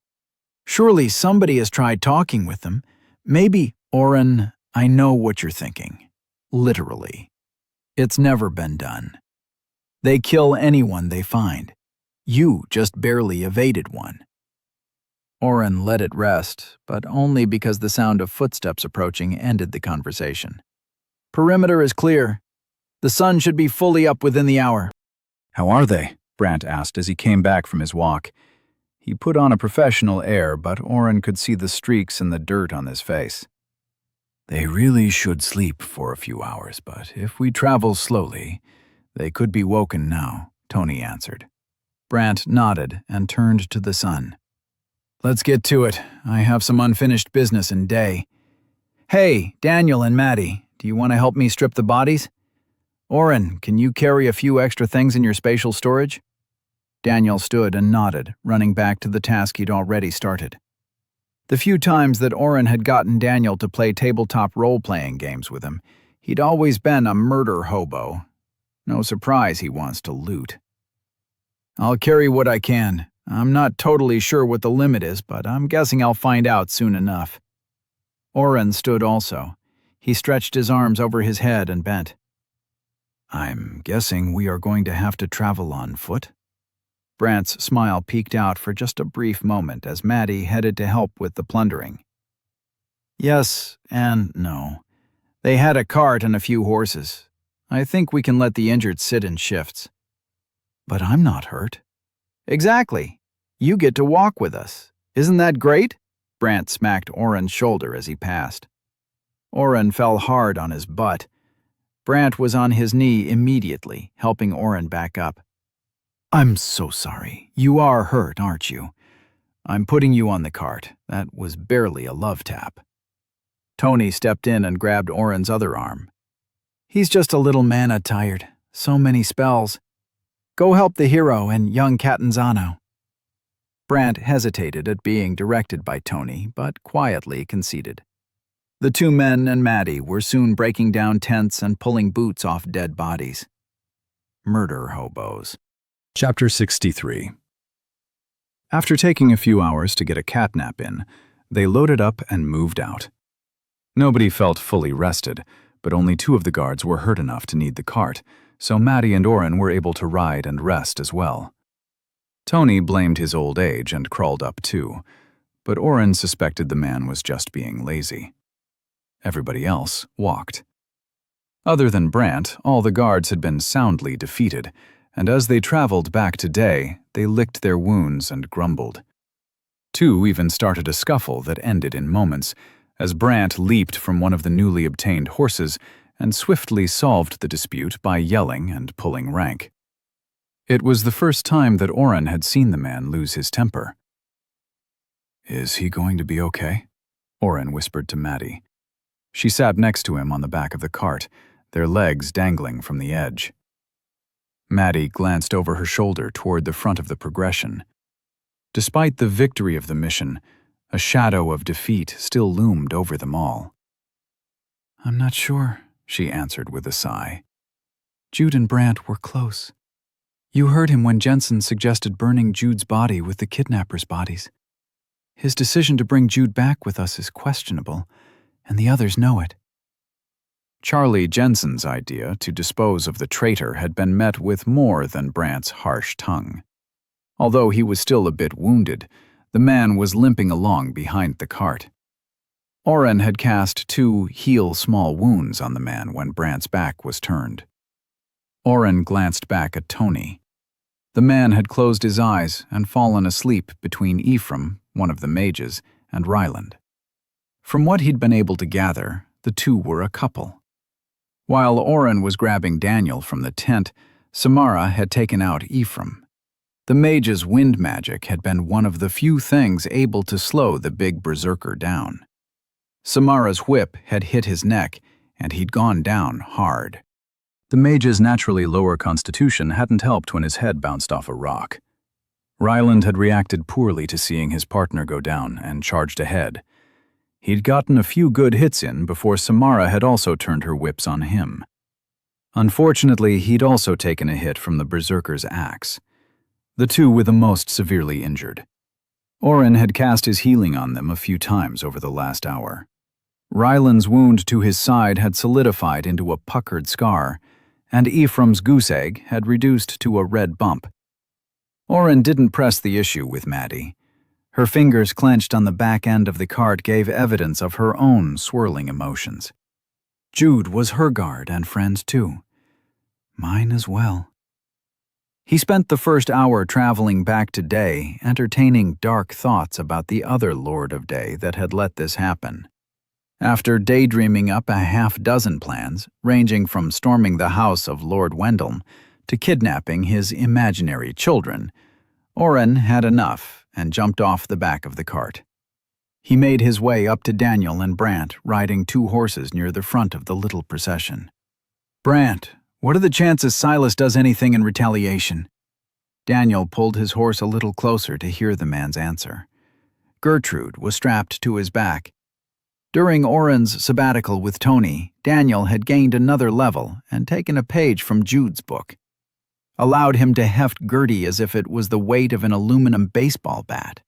Surely somebody has tried talking with them. Maybe, Oren, I know what you're thinking. Literally. It's never been done. They kill anyone they find. You just barely evaded one. Oren let it rest, but only because the sound of footsteps approaching ended the conversation. Perimeter is clear. The sun should be fully up within the hour. How are they? Brant asked as he came back from his walk. He put on a professional air, but Oren could see the streaks in the dirt on his face. They really should sleep for a few hours, but if we travel slowly, they could be woken now, Tony answered. Brant nodded and turned to the sun. Let's get to it. I have some unfinished business in Day. Hey, Daniel and Maddie, do you want to help me strip the bodies? Oren, can you carry a few extra things in your spatial storage? Daniel stood and nodded, running back to the task he'd already started. The few times that Oren had gotten Daniel to play tabletop role-playing games with him, he'd always been a murder hobo. No surprise he wants to loot. I'll carry what I can. I'm not totally sure what the limit is, but I'm guessing I'll find out soon enough. Oren stood also. He stretched his arms over his head and bent. I'm guessing we are going to have to travel on foot? Brant's smile peeked out for just a brief moment as Maddie headed to help with the plundering. Yes and no. They had a cart and a few horses. I think we can let the injured sit in shifts. But I'm not hurt. Exactly. You get to walk with us. Isn't that great? Brant smacked Oren's shoulder as he passed. Oren fell hard on his butt. Brant was on his knee immediately, helping Oren back up. I'm so sorry. You are hurt, aren't you? I'm putting you on the cart. That was barely a love tap. Tony stepped in and grabbed Oren's other arm. He's just a little mana tired. So many spells. Go help the hero and young Catanzano. Brant hesitated at being directed by Tony, but quietly conceded. The two men and Maddie were soon breaking down tents and pulling boots off dead bodies. Murder hobos. Chapter 63. After taking a few hours to get a catnap in, they loaded up and moved out. Nobody felt fully rested, but only 2 of the guards were hurt enough to need the cart, so Maddie and Oren were able to ride and rest as well. Tony blamed his old age and crawled up too, but Oren suspected the man was just being lazy. Everybody else walked. Other than Brant, all the guards had been soundly defeated, and as they traveled back to Day, they licked their wounds and grumbled. 2 even started a scuffle that ended in moments, as Brant leaped from one of the newly obtained horses and swiftly solved the dispute by yelling and pulling rank. It was the first time that Oren had seen the man lose his temper. Is he going to be okay? Oren whispered to Maddie. She sat next to him on the back of the cart, their legs dangling from the edge. Maddie glanced over her shoulder toward the front of the progression. Despite the victory of the mission, a shadow of defeat still loomed over them all. I'm not sure, she answered with a sigh. Jude and Brant were close. You heard him when Jensen suggested burning Jude's body with the kidnappers' bodies. His decision to bring Jude back with us is questionable, and the others know it. Charlie Jensen's idea to dispose of the traitor had been met with more than Brant's harsh tongue. Although he was still a bit wounded, the man was limping along behind the cart. Oren had cast 2 heal small wounds on the man when Brant's back was turned. Oren glanced back at Tony. The man had closed his eyes and fallen asleep between Ephraim, one of the mages, and Ryland. From what he'd been able to gather, the two were a couple. While Oren was grabbing Daniel from the tent, Samara had taken out Ephraim. The mage's wind magic had been one of the few things able to slow the big berserker down. Samara's whip had hit his neck, and he'd gone down hard. The mage's naturally lower constitution hadn't helped when his head bounced off a rock. Ryland had reacted poorly to seeing his partner go down and charged ahead. He'd gotten a few good hits in before Samara had also turned her whips on him. Unfortunately, he'd also taken a hit from the berserker's axe. The two were the most severely injured. Oren had cast his healing on them a few times over the last hour. Ryland's wound to his side had solidified into a puckered scar, and Ephraim's goose egg had reduced to a red bump. Oren didn't press the issue with Maddie. Her fingers clenched on the back end of the cart gave evidence of her own swirling emotions. Jude was her guard and friend too. Mine as well. He spent the first hour traveling back to Day, entertaining dark thoughts about the other Lord of Day that had let this happen. After daydreaming up a half-dozen plans, ranging from storming the house of Lord Wendell to kidnapping his imaginary children, Oren had enough and jumped off the back of the cart. He made his way up to Daniel and Brant, riding 2 horses near the front of the little procession. "Brant, what are the chances Silas does anything in retaliation?" Daniel pulled his horse a little closer to hear the man's answer. Gertrude was strapped to his back. During Oren's sabbatical with Tony, Daniel had gained another level and taken a page from Jude's book. Allowed him to heft Gertie as if it was the weight of an aluminum baseball bat.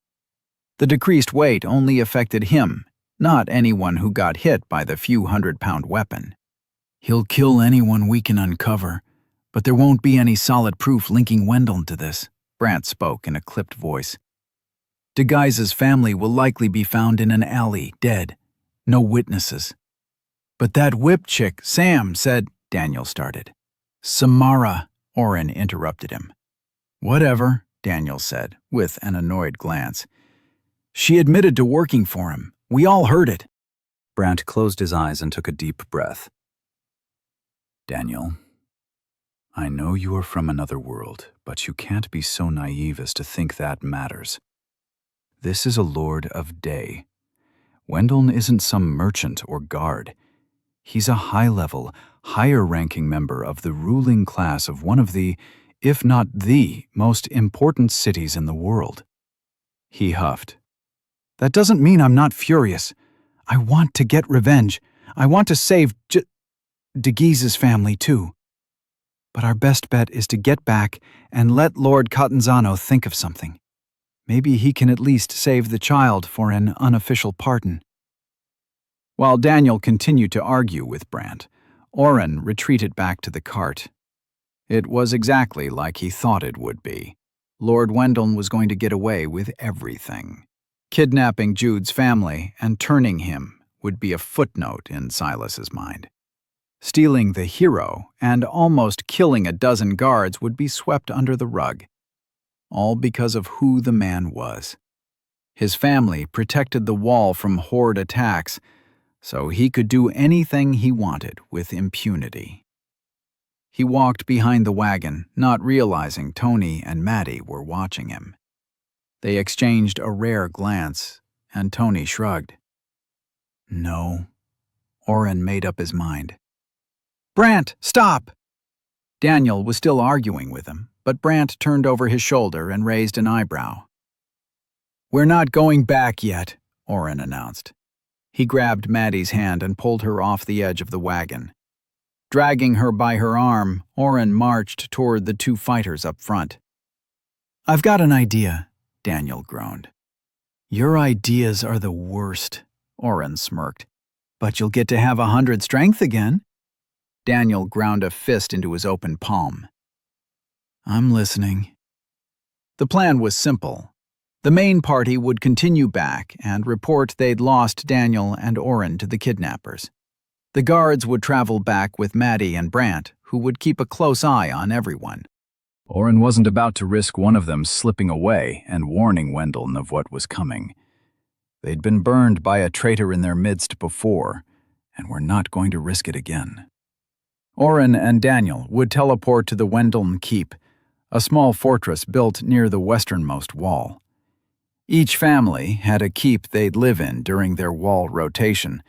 The decreased weight only affected him, not anyone who got hit by the few 100-pound weapon. "He'll kill anyone we can uncover, but there won't be any solid proof linking Wendell to this," Brant spoke in a clipped voice. "DeGuise's family will likely be found in an alley, dead. No witnesses." "But that whip chick, Sam, said," Daniel started. "Samara," Oren interrupted him. "Whatever," Daniel said, with an annoyed glance. "She admitted to working for him. We all heard it." Brant closed his eyes and took a deep breath. "Daniel, I know you are from another world, but you can't be so naive as to think that matters. This is a Lord of Day. Wendell isn't some merchant or guard. He's a high-level, higher-ranking member of the ruling class of one of the, if not the, most important cities in the world." He huffed. "That doesn't mean I'm not furious. I want to get revenge. I want to save DeGuise's family, too. But our best bet is to get back and let Lord Catanzano think of something. Maybe he can at least save the child for an unofficial pardon." While Daniel continued to argue with Brant, Oren retreated back to the cart. It was exactly like he thought it would be. Lord Wendell was going to get away with everything. Kidnapping Jude's family and turning him would be a footnote in Silas's mind. Stealing the hero and almost killing a dozen guards would be swept under the rug. All because of who the man was. His family protected the wall from horde attacks, so he could do anything he wanted with impunity. He walked behind the wagon, not realizing Tony and Maddie were watching him. They exchanged a rare glance, and Tony shrugged. "No." Oren made up his mind. "Brant, stop!" Daniel was still arguing with him, but Brant turned over his shoulder and raised an eyebrow. "We're not going back yet," Oren announced. He grabbed Maddie's hand and pulled her off the edge of the wagon. Dragging her by her arm, Oren marched toward the two fighters up front. "I've got an idea," Daniel groaned. "Your ideas are the worst," Oren smirked. "But you'll get to have 100 strength again." Daniel ground a fist into his open palm. "I'm listening." The plan was simple. The main party would continue back and report they'd lost Daniel and Oren to the kidnappers. The guards would travel back with Maddie and Brant, who would keep a close eye on everyone. Oren wasn't about to risk one of them slipping away and warning Wendell of what was coming. They'd been burned by a traitor in their midst before, and were not going to risk it again. Oren and Daniel would teleport to the Wendell Keep, a small fortress built near the westernmost wall. Each family had a keep they'd live in during their wall rotation,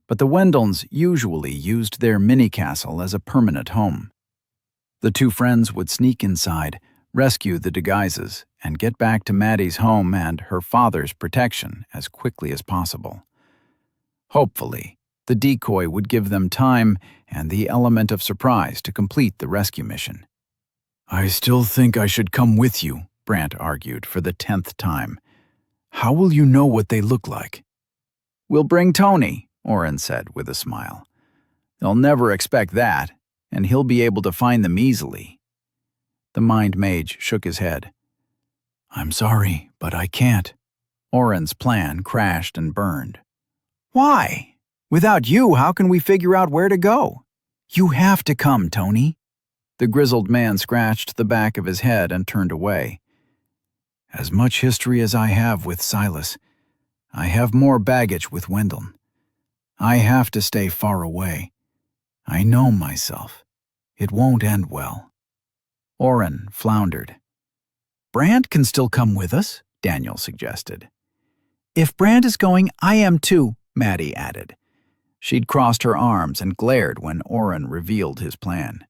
but the Wendells usually used their mini-castle as a permanent home. The two friends would sneak inside, rescue the disguises, and get back to Maddie's home and her father's protection as quickly as possible. Hopefully, the decoy would give them time and the element of surprise to complete the rescue mission. "I still think I should come with you," Brant argued for the 10th time. "How will you know what they look like?" "We'll bring Tony," Oren said with a smile. "They'll never expect that, and he'll be able to find them easily." The Mind Mage shook his head. "I'm sorry, but I can't." Oren's plan crashed and burned. "Why? Without you, how can we figure out where to go?" "You have to come, Tony." The grizzled man scratched the back of his head and turned away. "As much history as I have with Silas, I have more baggage with Wendell. I have to stay far away. I know myself. It won't end well." Oren floundered. "Brant can still come with us," Daniel suggested. "If Brant is going, I am too," Maddie added. She'd crossed her arms and glared when Oren revealed his plan.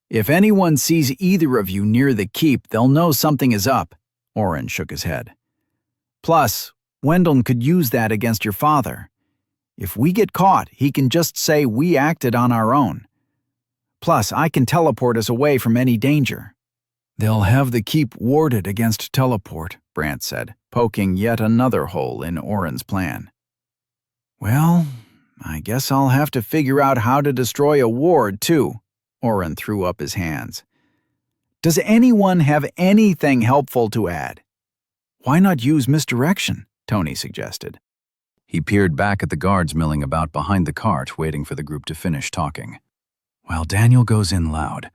"If anyone sees either of you near the keep, they'll know something is up," Oren shook his head. "Plus, Wendell could use that against your father. If we get caught, he can just say we acted on our own. Plus, I can teleport us away from any danger." "They'll have the keep warded against teleport," Brant said, poking yet another hole in Oren's plan. "Well, I guess I'll have to figure out how to destroy a ward, too." Oren threw up his hands. "Does anyone have anything helpful to add?" "Why not use misdirection?" Tony suggested. He peered back at the guards milling about behind the cart, waiting for the group to finish talking. "While Daniel goes in loud,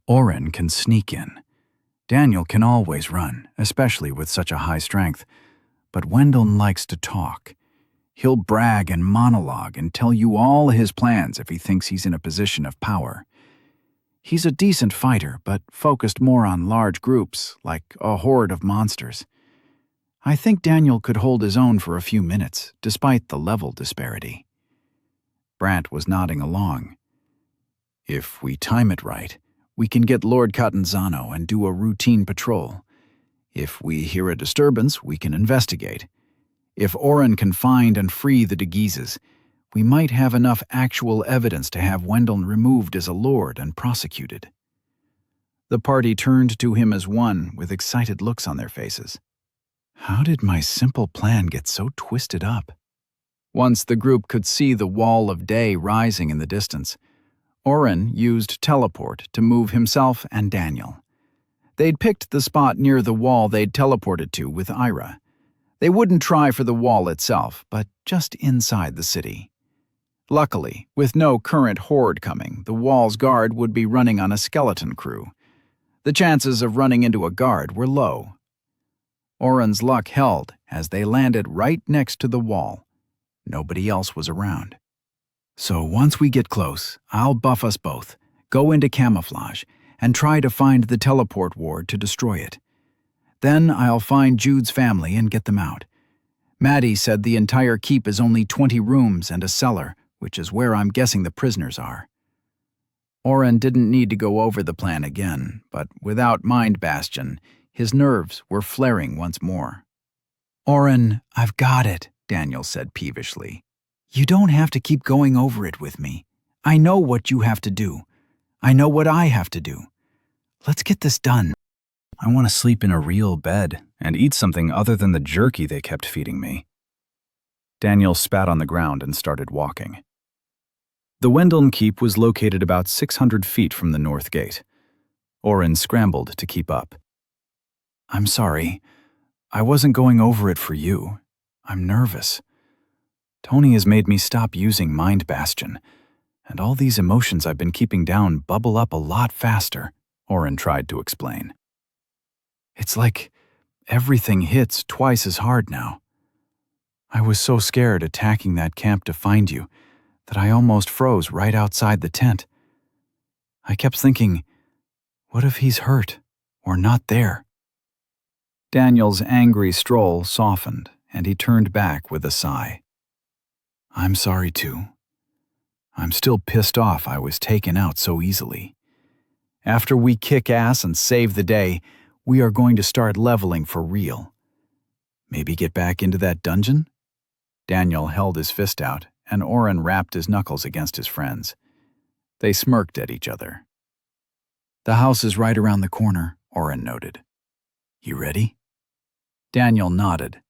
Oren can sneak in. Daniel can always run, especially with such a high strength, but Wendell likes to talk. He'll brag and monologue and tell you all his plans if he thinks he's in a position of power. He's a decent fighter, but focused more on large groups, like a horde of monsters. I think Daniel could hold his own for a few minutes, despite the level disparity." Brant was nodding along. "If we time it right, we can get Lord Catanzano and do a routine patrol. If we hear a disturbance, we can investigate. If Oren can find and free the Deguises, we might have enough actual evidence to have Wendell removed as a lord and prosecuted." The party turned to him as one, with excited looks on their faces. How did my simple plan get so twisted up? Once the group could see the wall of day rising in the distance, Oren used teleport to move himself and Daniel. They'd picked the spot near the wall they'd teleported to with Ira. They wouldn't try for the wall itself, but just inside the city. Luckily, with no current horde coming, the wall's guard would be running on a skeleton crew. The chances of running into a guard were low. Oren's luck held as they landed right next to the wall. Nobody else was around. "So once we get close, I'll buff us both, go into camouflage, and try to find the teleport ward to destroy it. Then I'll find Jude's family and get them out. Maddie said the entire keep is only 20 rooms and a cellar, which is where I'm guessing the prisoners are." Oren didn't need to go over the plan again, but without Mind Bastion, his nerves were flaring once more. "Oren, I've got it," Daniel said peevishly. "You don't have to keep going over it with me. I know what you have to do. I know what I have to do. Let's get this done. I want to sleep in a real bed and eat something other than the jerky they kept feeding me. Daniel spat on the ground and started walking. The Wendeln Keep was located about 600 feet from the north gate. Oren scrambled to keep up. I'm sorry. I wasn't going over it for you. I'm nervous. Tony has made me stop using Mind Bastion, and all these emotions I've been keeping down bubble up a lot faster, Oren tried to explain. It's like everything hits twice as hard now. I was so scared attacking that camp to find you that I almost froze right outside the tent. I kept thinking, what if he's hurt or not there? Daniel's angry stroll softened, and he turned back with a sigh. I'm sorry too. I'm still pissed off I was taken out so easily. After we kick ass and save the day, we are going to start leveling for real. Maybe get back into that dungeon? Daniel held his fist out, and Oren rapped his knuckles against his friends. They smirked at each other. The house is right around the corner, Oren noted. You ready? Daniel nodded.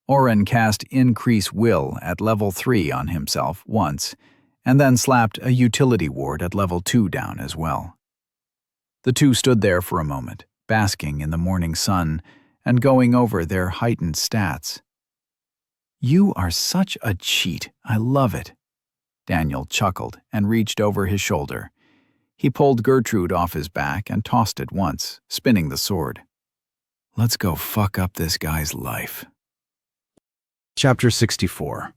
Oren cast Increase Will at level 3 on himself once, and then slapped a utility ward at level 2 down as well. The two stood there for a moment, basking in the morning sun and going over their heightened stats. You are such a cheat. I love it. Daniel chuckled and reached over his shoulder. He pulled Gertrude off his back and tossed it once, spinning the sword. Let's go fuck up this guy's life. Chapter 64.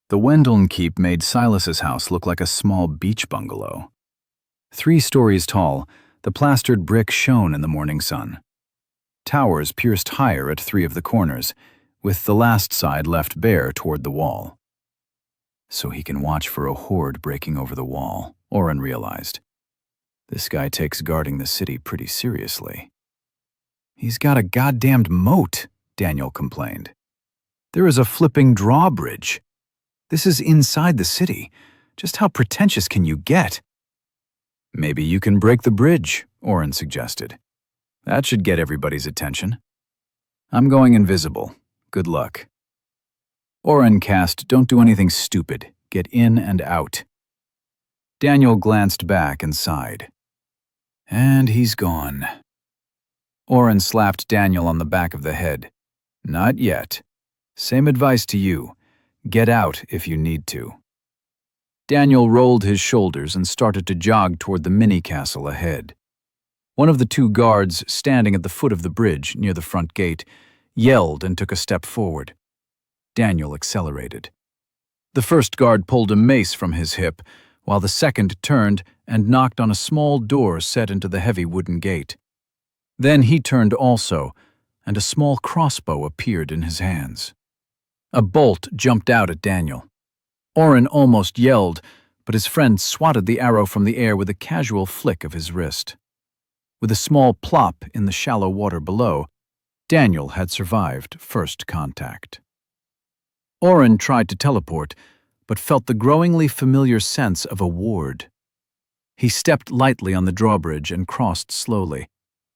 The Wendeln Keep made Silas's house look like a small beach bungalow. 3 stories tall, the plastered brick shone in the morning sun. Towers pierced higher at 3 of the corners, with the last side left bare toward the wall. So he can watch for a horde breaking over the wall, Oren realized. This guy takes guarding the city pretty seriously. He's got a goddamned moat, Daniel complained. There is a flipping drawbridge. This is inside the city. Just how pretentious can you get? Maybe you can break the bridge, Oren suggested. That should get everybody's attention. I'm going invisible. Good luck. Oren cast Don't do anything stupid. Get in and out. Daniel glanced back and sighed. And he's gone. Oren slapped Daniel on the back of the head. Not yet. Same advice to you. Get out if you need to. Daniel rolled his shoulders and started to jog toward the mini-castle ahead. One of the 2 guards standing at the foot of the bridge near the front gate yelled and took a step forward. Daniel accelerated. The first guard pulled a mace from his hip, while the second turned and knocked on a small door set into the heavy wooden gate. Then he turned also, and a small crossbow appeared in his hands. A bolt jumped out at Daniel. Oren almost yelled, but his friend swatted the arrow from the air with a casual flick of his wrist. With a small plop in the shallow water below, Daniel had survived first contact. Oren tried to teleport, but felt the growingly familiar sense of a ward. He stepped lightly on the drawbridge and crossed slowly,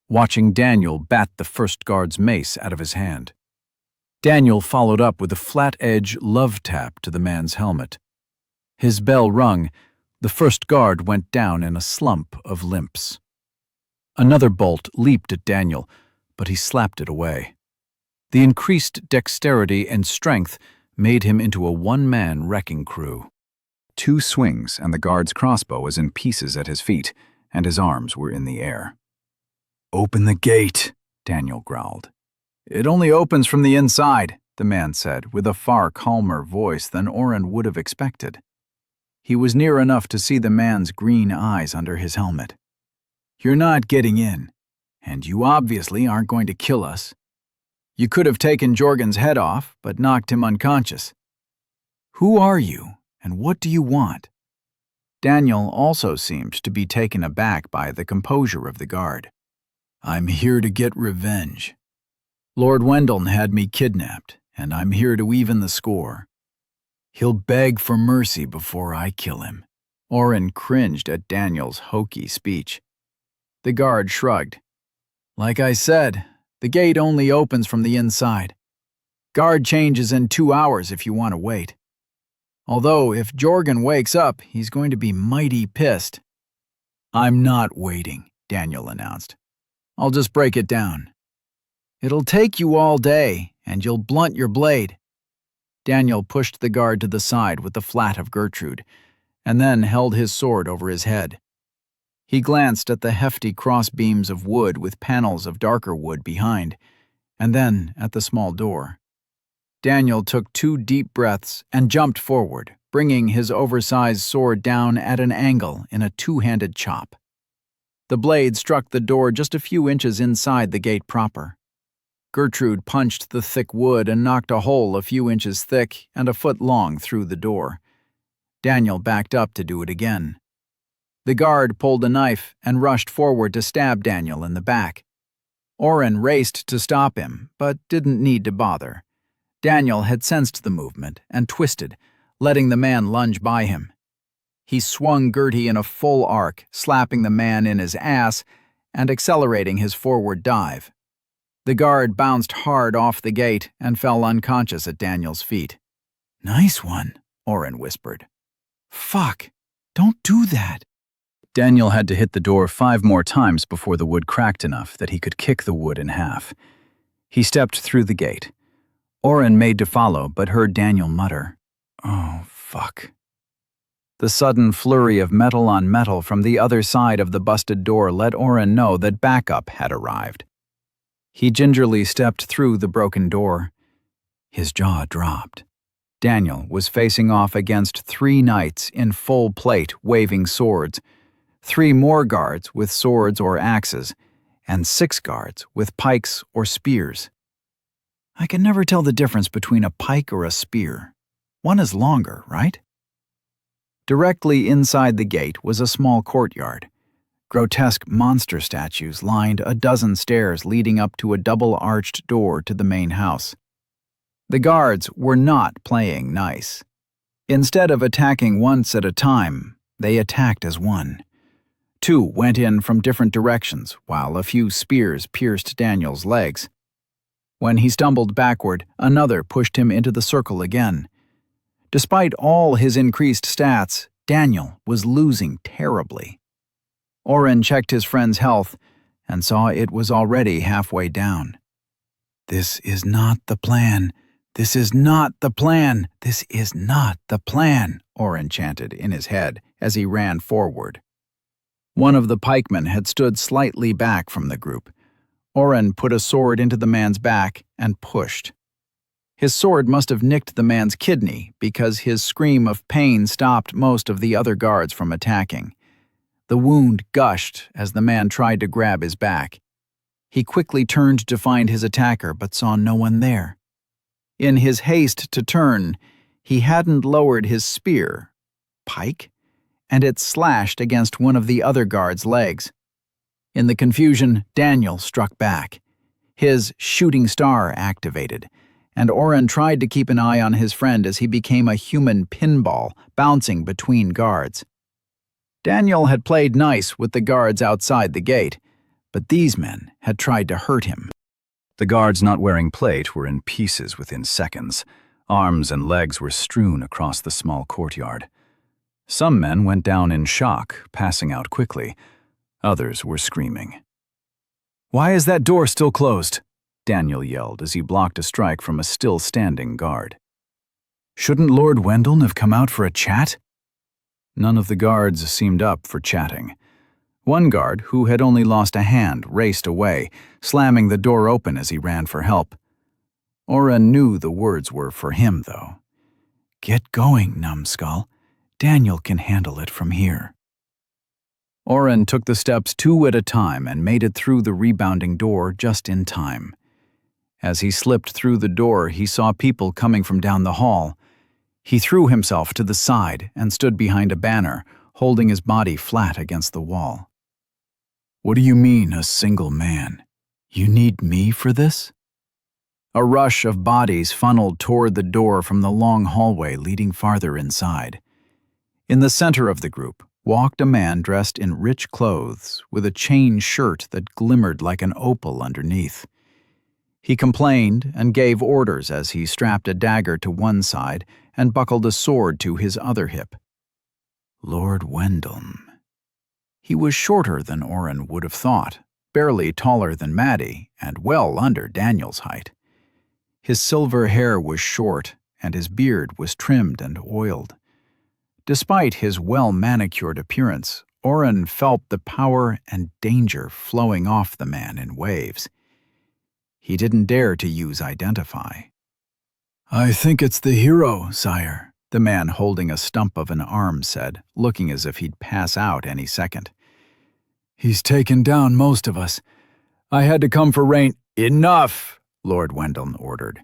watching Daniel bat the first guard's mace out of his hand. Daniel followed up with a flat-edge love tap to the man's helmet. His bell rung. The first guard went down in a slump of limps. Another bolt leaped at Daniel, but he slapped it away. The increased dexterity and strength made him into a one-man wrecking crew. 2 swings, and the guard's crossbow was in pieces at his feet, and his arms were in the air. "Open the gate," Daniel growled. "It only opens from the inside," the man said, with a far calmer voice than Oren would have expected. He was near enough to see the man's green eyes under his helmet. "You're not getting in, and you obviously aren't going to kill us. You could have taken Jorgen's head off, but knocked him unconscious. Who are you, and what do you want?" Daniel also seemed to be taken aback by the composure of the guard. "I'm here to get revenge. Lord Wendeln had me kidnapped, and I'm here to even the score." He'll beg for mercy before I kill him. Oren cringed at Daniel's hokey speech. The guard shrugged. Like I said, the gate only opens from the inside. Guard changes in 2 hours if you want to wait. Although, if Jorgen wakes up, he's going to be mighty pissed. I'm not waiting, Daniel announced. I'll just break it down. It'll take you all day, and you'll blunt your blade. Daniel pushed the guard to the side with the flat of Gertrude, and then held his sword over his head. He glanced at the hefty crossbeams of wood with panels of darker wood behind, and then at the small door. Daniel took 2 deep breaths and jumped forward, bringing his oversized sword down at an angle in a 2-handed chop. The blade struck the door just a few inches inside the gate proper. Gertrude punched the thick wood and knocked a hole a few inches thick and a foot long through the door. Daniel backed up to do it again. The guard pulled a knife and rushed forward to stab Daniel in the back. Oren raced to stop him, but didn't need to bother. Daniel had sensed the movement and twisted, letting the man lunge by him. He swung Gertie in a full arc, slapping the man in his ass and accelerating his forward dive. The guard bounced hard off the gate and fell unconscious at Daniel's feet. Nice one, Oren whispered. Fuck, don't do that. Daniel had to hit the door 5 more times before the wood cracked enough that he could kick the wood in half. He stepped through the gate. Oren made to follow, but heard Daniel mutter, "Oh, fuck." The sudden flurry of metal on metal from the other side of the busted door let Oren know that backup had arrived. He gingerly stepped through the broken door. His jaw dropped. Daniel was facing off against 3 knights in full plate waving swords, 3 more guards with swords or axes, and 6 guards with pikes or spears. I can never tell the difference between a pike or a spear. One is longer, right? Directly inside the gate was a small courtyard. Grotesque monster statues lined a dozen stairs leading up to a double-arched door to the main house. The guards were not playing nice. Instead of attacking once at a time, they attacked as one. 2 went in from different directions, while a few spears pierced Daniel's legs. When he stumbled backward, another pushed him into the circle again. Despite all his increased stats, Daniel was losing terribly. Oren checked his friend's health and saw it was already halfway down. This is not the plan. This is not the plan. This is not the plan, Oren chanted in his head as he ran forward. One of the pikemen had stood slightly back from the group. Oren put a sword into the man's back and pushed. His sword must have nicked the man's kidney because his scream of pain stopped most of the other guards from attacking. The wound gushed as the man tried to grab his back. He quickly turned to find his attacker but saw no one there. In his haste to turn, he hadn't lowered his spear, pike, and it slashed against one of the other guards' legs. In the confusion, Daniel struck back. His shooting star activated, and Oren tried to keep an eye on his friend as he became a human pinball, bouncing between guards. Daniel had played nice with the guards outside the gate, but these men had tried to hurt him. The guards not wearing plate were in pieces within seconds. Arms and legs were strewn across the small courtyard. Some men went down in shock, passing out quickly. Others were screaming. "Why is that door still closed?" Daniel yelled as he blocked a strike from a still-standing guard. "Shouldn't Lord Wendell have come out for a chat?" None of the guards seemed up for chatting. One guard, who had only lost a hand, raced away, slamming the door open as he ran for help. Oren knew the words were for him, though. "Get going, numbskull. Daniel can handle it from here." Oren took the steps 2 at a time and made it through the rebounding door just in time. As he slipped through the door, he saw people coming from down the hall. He threw himself to the side and stood behind a banner, holding his body flat against the wall. "What do you mean, a single man? You need me for this?" A rush of bodies funneled toward the door from the long hallway leading farther inside. In the center of the group walked a man dressed in rich clothes with a chain shirt that glimmered like an opal underneath. He complained and gave orders as he strapped a dagger to one side and buckled a sword to his other hip. Lord Wendell. He was shorter than Oren would have thought, barely taller than Maddie, and well under Daniel's height. His silver hair was short, and his beard was trimmed and oiled. Despite his well-manicured appearance, Oren felt the power and danger flowing off the man in waves. He didn't dare to use identify. "I think it's the hero, sire," the man holding a stump of an arm said, looking as if he'd pass out any second. "He's taken down most of us. I had to come for rain." "Enough!" Lord Wendell ordered.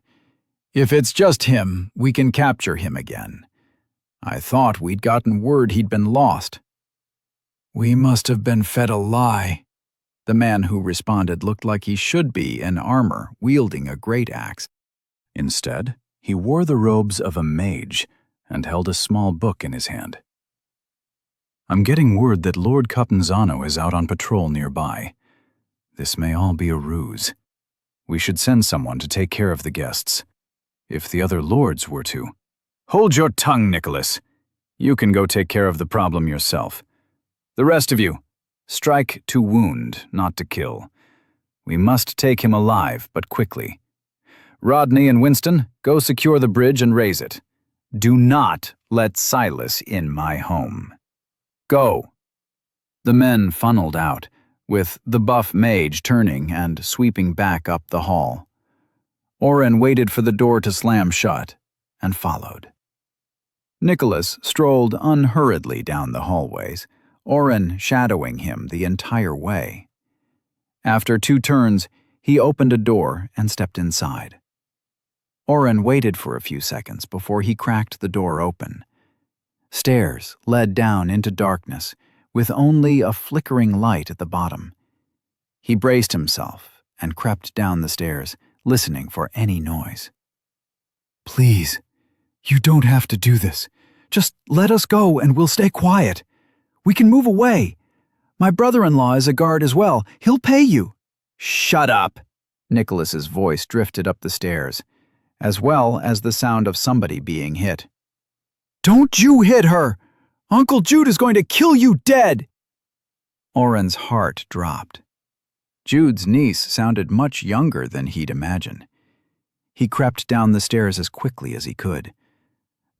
"If it's just him, we can capture him again. I thought we'd gotten word he'd been lost." "We must have been fed a lie." The man who responded looked like he should be in armor, wielding a great axe. Instead, he wore the robes of a mage and held a small book in his hand. "I'm getting word that Lord Catanzano is out on patrol nearby. This may all be a ruse. We should send someone to take care of the guests. If the other lords were to—" "Hold your tongue, Nicholas. You can go take care of the problem yourself. The rest of you, strike to wound, not to kill. We must take him alive, but quickly. Rodney and Winston, go secure the bridge and raise it. Do not let Silas in my home. Go." The men funneled out, with the buff mage turning and sweeping back up the hall. Oren waited for the door to slam shut and followed. Nicholas strolled unhurriedly down the hallways, Oren shadowing him the entire way. After 2 turns, he opened a door and stepped inside. Oren waited for a few seconds before he cracked the door open. Stairs led down into darkness, with only a flickering light at the bottom. He braced himself and crept down the stairs, listening for any noise. "Please, you don't have to do this. Just let us go and we'll stay quiet. We can move away. My brother-in-law is a guard as well. He'll pay you." "Shut up!" Nicholas's voice drifted up the stairs, as well as the sound of somebody being hit. "Don't you hit her! Uncle Jude is going to kill you dead!" Oren's heart dropped. Jude's niece sounded much younger than he'd imagined. He crept down the stairs as quickly as he could.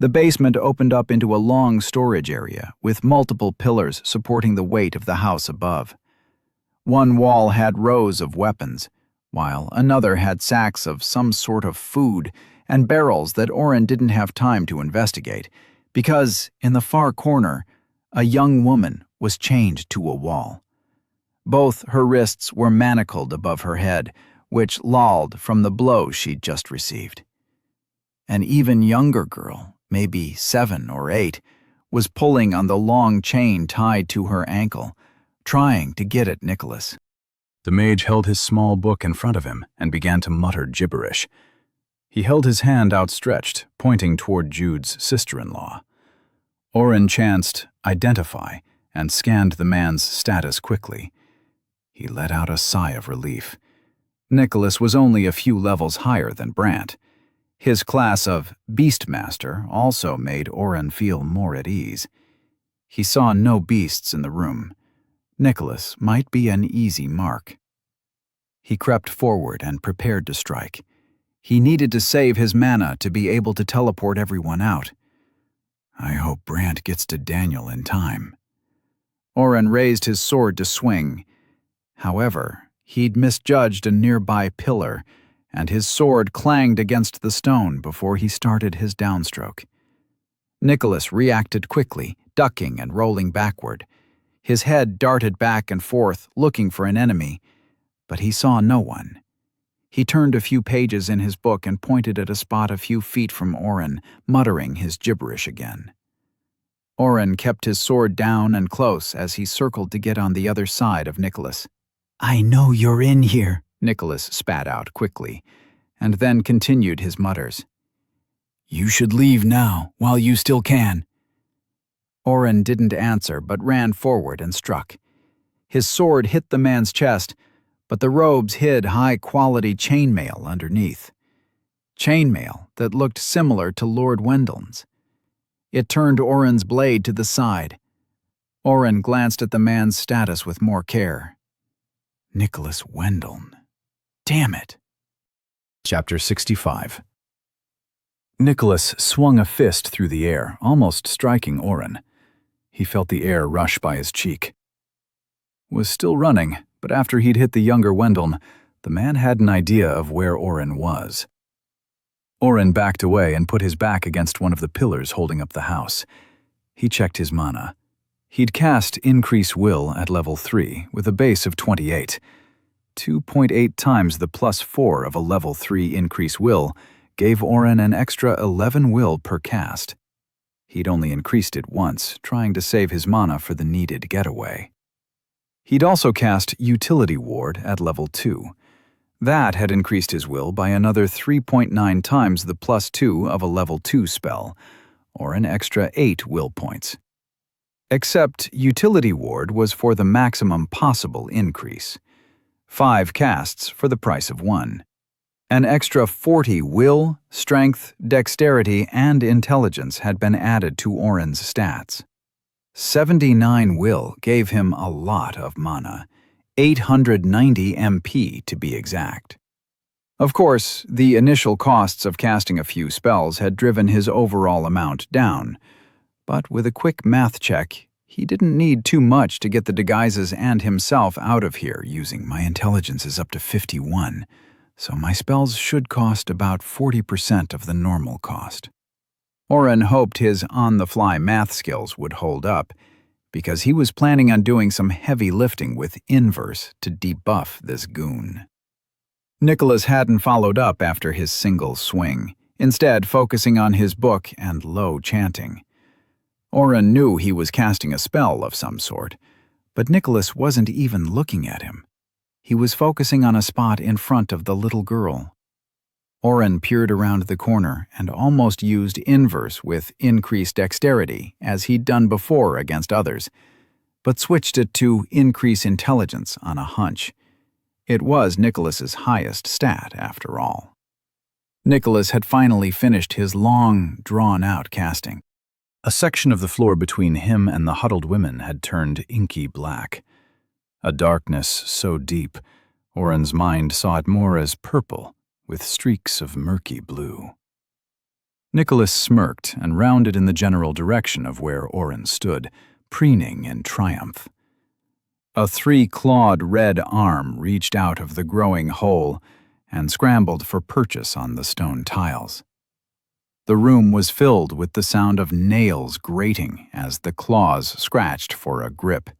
The basement opened up into a long storage area with multiple pillars supporting the weight of the house above. One wall had rows of weapons, while another had sacks of some sort of food and barrels that Oren didn't have time to investigate, because in the far corner, a young woman was chained to a wall. Both her wrists were manacled above her head, which lolled from the blow she'd just received. An even younger girl, maybe 7 or 8, was pulling on the long chain tied to her ankle, trying to get at Nicholas. The mage held his small book in front of him and began to mutter gibberish. He held his hand outstretched, pointing toward Jude's sister-in-law. Oren chanced "identify" and scanned the man's status quickly. He let out a sigh of relief. Nicholas was only a few levels higher than Brant. His class of Beastmaster also made Oren feel more at ease. He saw no beasts in the room. Nicholas might be an easy mark. He crept forward and prepared to strike. He needed to save his mana to be able to teleport everyone out. I hope Brant gets to Daniel in time. Oren raised his sword to swing. However, he'd misjudged a nearby pillar, and his sword clanged against the stone before he started his downstroke. Nicholas reacted quickly, ducking and rolling backward. His head darted back and forth, looking for an enemy, but he saw no one. He turned a few pages in his book and pointed at a spot a few feet from Oren, muttering his gibberish again. Oren kept his sword down and close as he circled to get on the other side of Nicholas. "I know you're in here," Nicholas spat out quickly, and then continued his mutters. "You should leave now, while you still can." Oren didn't answer, but ran forward and struck. His sword hit the man's chest, but the robes hid high-quality chainmail underneath. Chainmail that looked similar to Lord Wendeln's. It turned Oren's blade to the side. Oren glanced at the man's status with more care. Nicholas Wendeln. Damn it. Chapter 65. Nicholas swung a fist through the air, almost striking Oren. He felt the air rush by his cheek. Was still running, but after he'd hit the younger Wendeln, the man had an idea of where Oren was. Oren backed away and put his back against one of the pillars holding up the house. He checked his mana. He'd cast Increase Will at level 3 with a base of 28. 2.8 times the +4 of a level 3 Increase Will gave Oren an extra 11 will per cast. He'd only increased it once, trying to save his mana for the needed getaway. He'd also cast Utility Ward at level 2. That had increased his will by another 3.9 times the +2 of a level 2 spell, or an extra 8 will points. Except Utility Ward was for the maximum possible increase. 5 casts for the price of 1. An extra 40 will, strength, dexterity, and intelligence had been added to Oren's stats. 79 will gave him a lot of mana, 890 MP to be exact. Of course, the initial costs of casting a few spells had driven his overall amount down, but with a quick math check, he didn't need too much to get the Deguises and himself out of here using my intelligence is up to 51, so my spells should cost about 40% of the normal cost. Oren hoped his on-the-fly math skills would hold up, because he was planning on doing some heavy lifting with Inverse to debuff this goon. Nicholas hadn't followed up after his single swing, instead focusing on his book and low chanting. Oren knew he was casting a spell of some sort, but Nicholas wasn't even looking at him. He was focusing on a spot in front of the little girl. Oren peered around the corner and almost used Inverse with increased dexterity, as he'd done before against others, but switched it to Increase Intelligence on a hunch. It was Nicholas's highest stat, after all. Nicholas had finally finished his long, drawn-out casting. A section of the floor between him and the huddled women had turned inky black. A darkness so deep, Oren's mind saw it more as purple, with streaks of murky blue. Nicholas smirked and rounded in the general direction of where Oren stood, preening in triumph. A 3-clawed red arm reached out of the growing hole and scrambled for purchase on the stone tiles. The room was filled with the sound of nails grating as the claws scratched for a grip.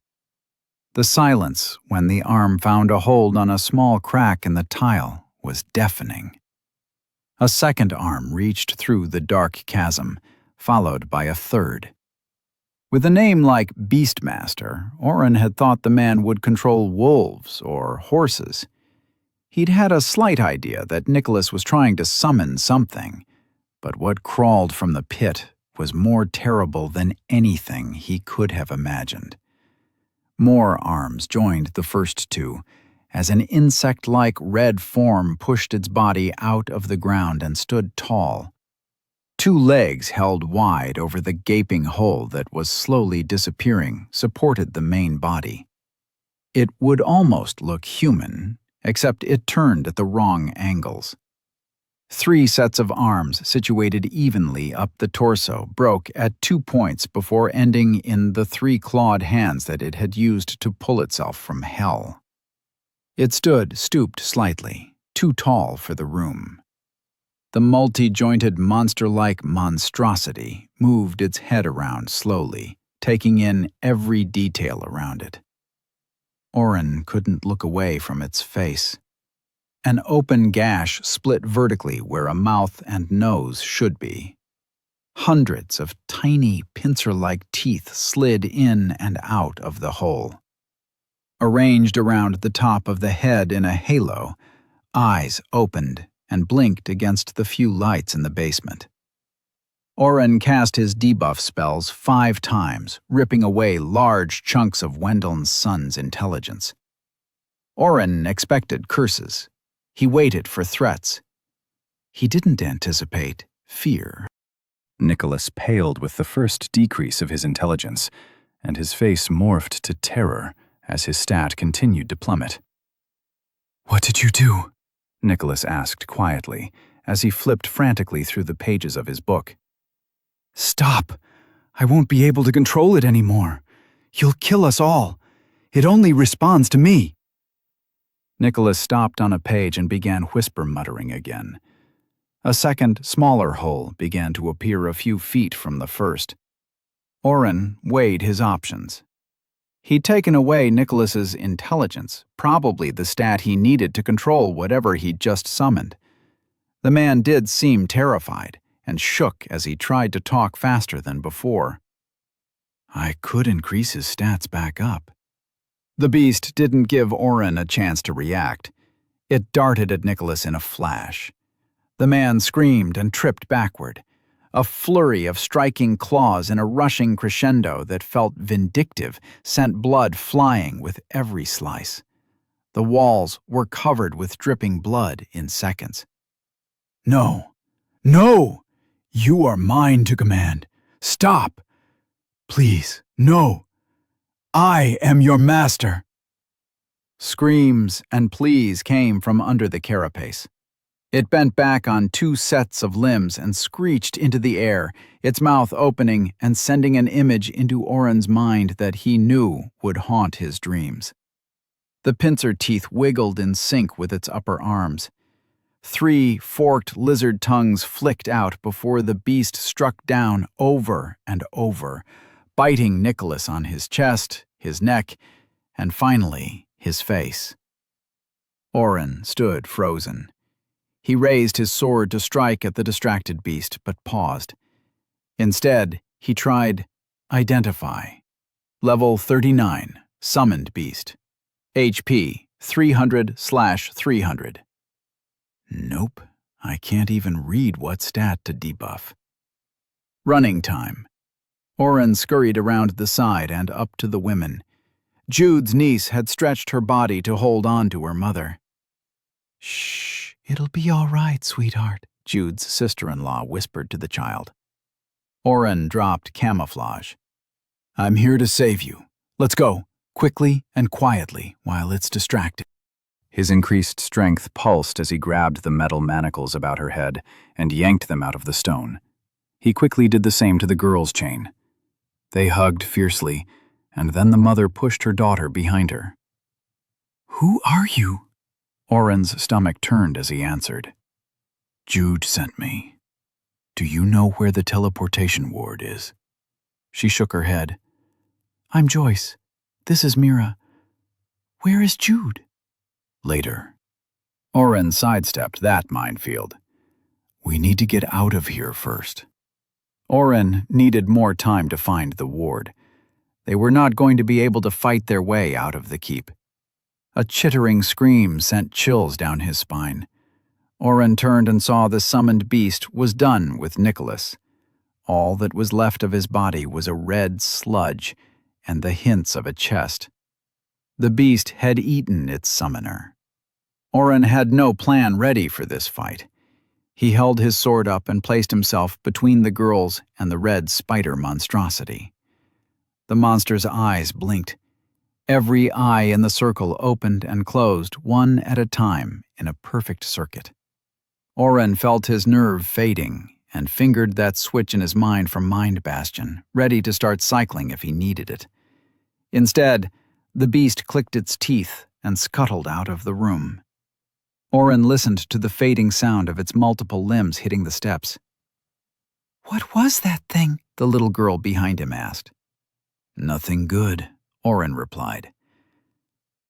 The silence when the arm found a hold on a small crack in the tile was deafening. A second arm reached through the dark chasm, followed by a third. With a name like Beastmaster, Oren had thought the man would control wolves or horses. He'd had a slight idea that Nicholas was trying to summon something, but what crawled from the pit was more terrible than anything he could have imagined. More arms joined the first two, as an insect-like red form pushed its body out of the ground and stood tall. 2 legs held wide over the gaping hole that was slowly disappearing supported the main body. It would almost look human, except it turned at the wrong angles. 3 sets of arms situated evenly up the torso broke at 2 points before ending in the 3 clawed hands that it had used to pull itself from hell. It stood stooped slightly, too tall for the room. The multi-jointed monster-like monstrosity moved its head around slowly, taking in every detail around it. Oren couldn't look away from its face. An open gash split vertically where a mouth and nose should be. Hundreds of tiny pincer-like teeth slid in and out of the hole. Arranged around the top of the head in a halo, eyes opened and blinked against the few lights in the basement. Oren cast his debuff spells 5 times, ripping away large chunks of Wendel's son's intelligence. Oren expected curses. He waited for threats. He didn't anticipate fear. Nicholas paled with the first decrease of his intelligence, and his face morphed to terror as his stat continued to plummet. "What did you do?" Nicholas asked quietly as he flipped frantically through the pages of his book. "Stop! I won't be able to control it anymore. You'll kill us all. It only responds to me." Nicholas stopped on a page and began whisper muttering again. A second, smaller hole began to appear a few feet from the first. Oren weighed his options. He'd taken away Nicholas's intelligence, probably the stat he needed to control whatever he'd just summoned. The man did seem terrified and shook as he tried to talk faster than before. I could increase his stats back up. The beast didn't give Oren a chance to react. It darted at Nicholas in a flash. The man screamed and tripped backward. A flurry of striking claws in a rushing crescendo that felt vindictive sent blood flying with every slice. The walls were covered with dripping blood in seconds. "No! No! You are mine to command. Stop! Please, no! I am your master!" Screams and pleas came from under the carapace. It bent back on 2 sets of limbs and screeched into the air, its mouth opening and sending an image into Oren's mind that he knew would haunt his dreams. The pincer teeth wiggled in sync with its upper arms. 3 forked lizard tongues flicked out before the beast struck down over and over, biting Nicholas on his chest, his neck, and finally his face. Oren stood frozen. He raised his sword to strike at the distracted beast, but paused. Instead, he tried Identify. Level 39, Summoned Beast. HP 300/300. Nope, I can't even read what stat to debuff. Running time. Oren scurried around the side and up to the women. Jude's niece had stretched her body to hold on to her mother. "Shh, it'll be all right, sweetheart," Jude's sister-in-law whispered to the child. Oren dropped camouflage. "I'm here to save you. Let's go, quickly and quietly, while it's distracted." His increased strength pulsed as he grabbed the metal manacles about her head and yanked them out of the stone. He quickly did the same to the girl's chain. They hugged fiercely, and then the mother pushed her daughter behind her. "Who are you?" Oren's stomach turned as he answered. "Jude sent me. Do you know where the teleportation ward is?" She shook her head. "I'm Joyce. This is Mira. Where is Jude?" "Later." Oren sidestepped that minefield. "We need to get out of here first." Oren needed more time to find the ward. They were not going to be able to fight their way out of the keep. A chittering scream sent chills down his spine. Oren turned and saw the summoned beast was done with Nicholas. All that was left of his body was a red sludge and the hints of a chest. The beast had eaten its summoner. Oren had no plan ready for this fight. He held his sword up and placed himself between the girls and the red spider monstrosity. The monster's eyes blinked. Every eye in the circle opened and closed one at a time in a perfect circuit. Oren felt his nerve fading and fingered that switch in his mind from Mind Bastion, ready to start cycling if he needed it. Instead, the beast clicked its teeth and scuttled out of the room. Oren listened to the fading sound of its multiple limbs hitting the steps. "What was that thing?" the little girl behind him asked. "Nothing good," Oren replied.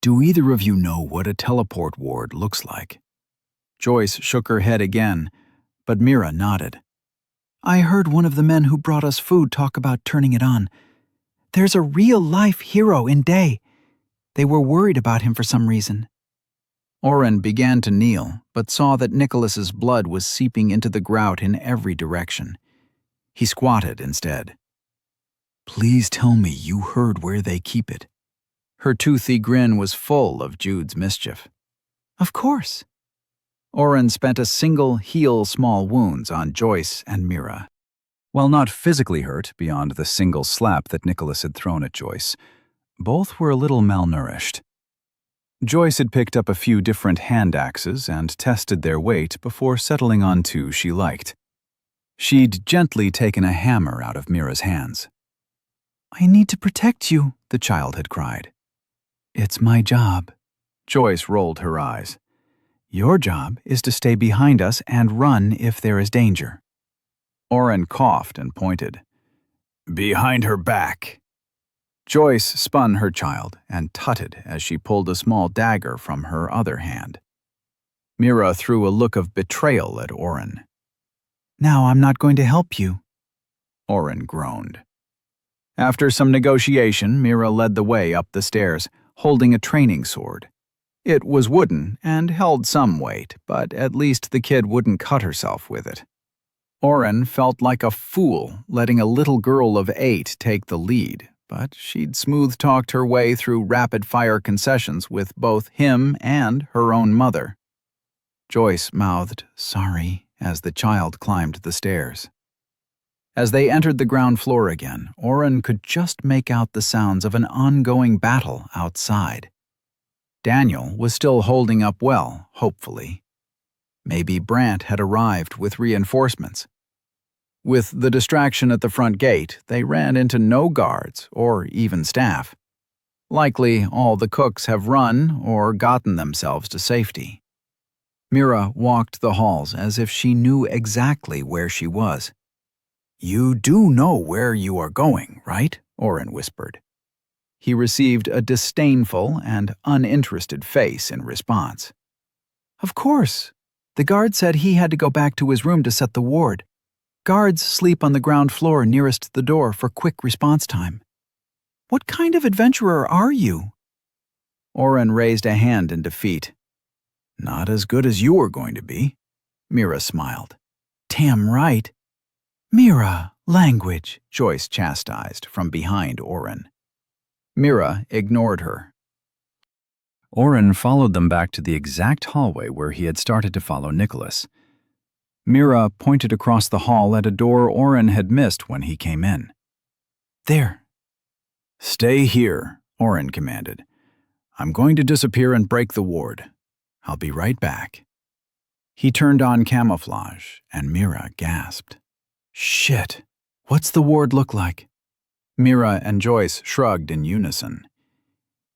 "Do either of you know what a teleport ward looks like?" Joyce shook her head again, but Mira nodded. "I heard one of the men who brought us food talk about turning it on. There's a real-life hero in Day. They were worried about him for some reason." Oren began to kneel, but saw that Nicholas's blood was seeping into the grout in every direction. He squatted instead. Please tell me you heard where they keep it. Her toothy grin was full of Jude's mischief. Of course. Oren spent a single heal small wounds on Joyce and Mira. While not physically hurt beyond the single slap that Nicholas had thrown at Joyce, both were a little malnourished. Joyce had picked up a few different hand axes and tested their weight before settling on two she liked. She'd gently taken a hammer out of Mira's hands. I need to protect you, The child had cried. It's my job. Joyce rolled her eyes. Your job is to stay behind us and run if there is danger. Oren coughed and pointed. Behind her back. Joyce spun her child and tutted as she pulled a small dagger from her other hand. Mira threw a look of betrayal at Oren. Now I'm not going to help you. Oren groaned. After some negotiation, Mira led the way up the stairs, holding a training sword. It was wooden and held some weight, but at least the kid wouldn't cut herself with it. Oren felt like a fool letting a little girl of 8 take the lead, but she'd smooth-talked her way through rapid-fire concessions with both him and her own mother. Joyce mouthed, sorry, as the child climbed the stairs. As they entered the ground floor again, Oren could just make out the sounds of an ongoing battle outside. Daniel was still holding up well, hopefully. Maybe Brant had arrived with reinforcements. With the distraction at the front gate, they ran into no guards or even staff. Likely all the cooks have run or gotten themselves to safety. Mira walked the halls as if she knew exactly where she was. You do know where you are going, right? Oren whispered. He received a disdainful and uninterested face in response. Of course. The guard said he had to go back to his room to set the ward. Guards sleep on the ground floor nearest the door for quick response time. What kind of adventurer are you? Oren raised a hand in defeat. Not as good as you are going to be, Mira smiled. Damn right. Mira, language, Joyce chastised from behind Oren. Mira ignored her. Oren followed them back to the exact hallway where he had started to follow Nicholas. Mira pointed across the hall at a door Oren had missed when he came in. There. Stay here, Oren commanded. I'm going to disappear and break the ward. I'll be right back. He turned on camouflage, and Mira gasped. Shit. What's the ward look like? Mira and Joyce shrugged in unison.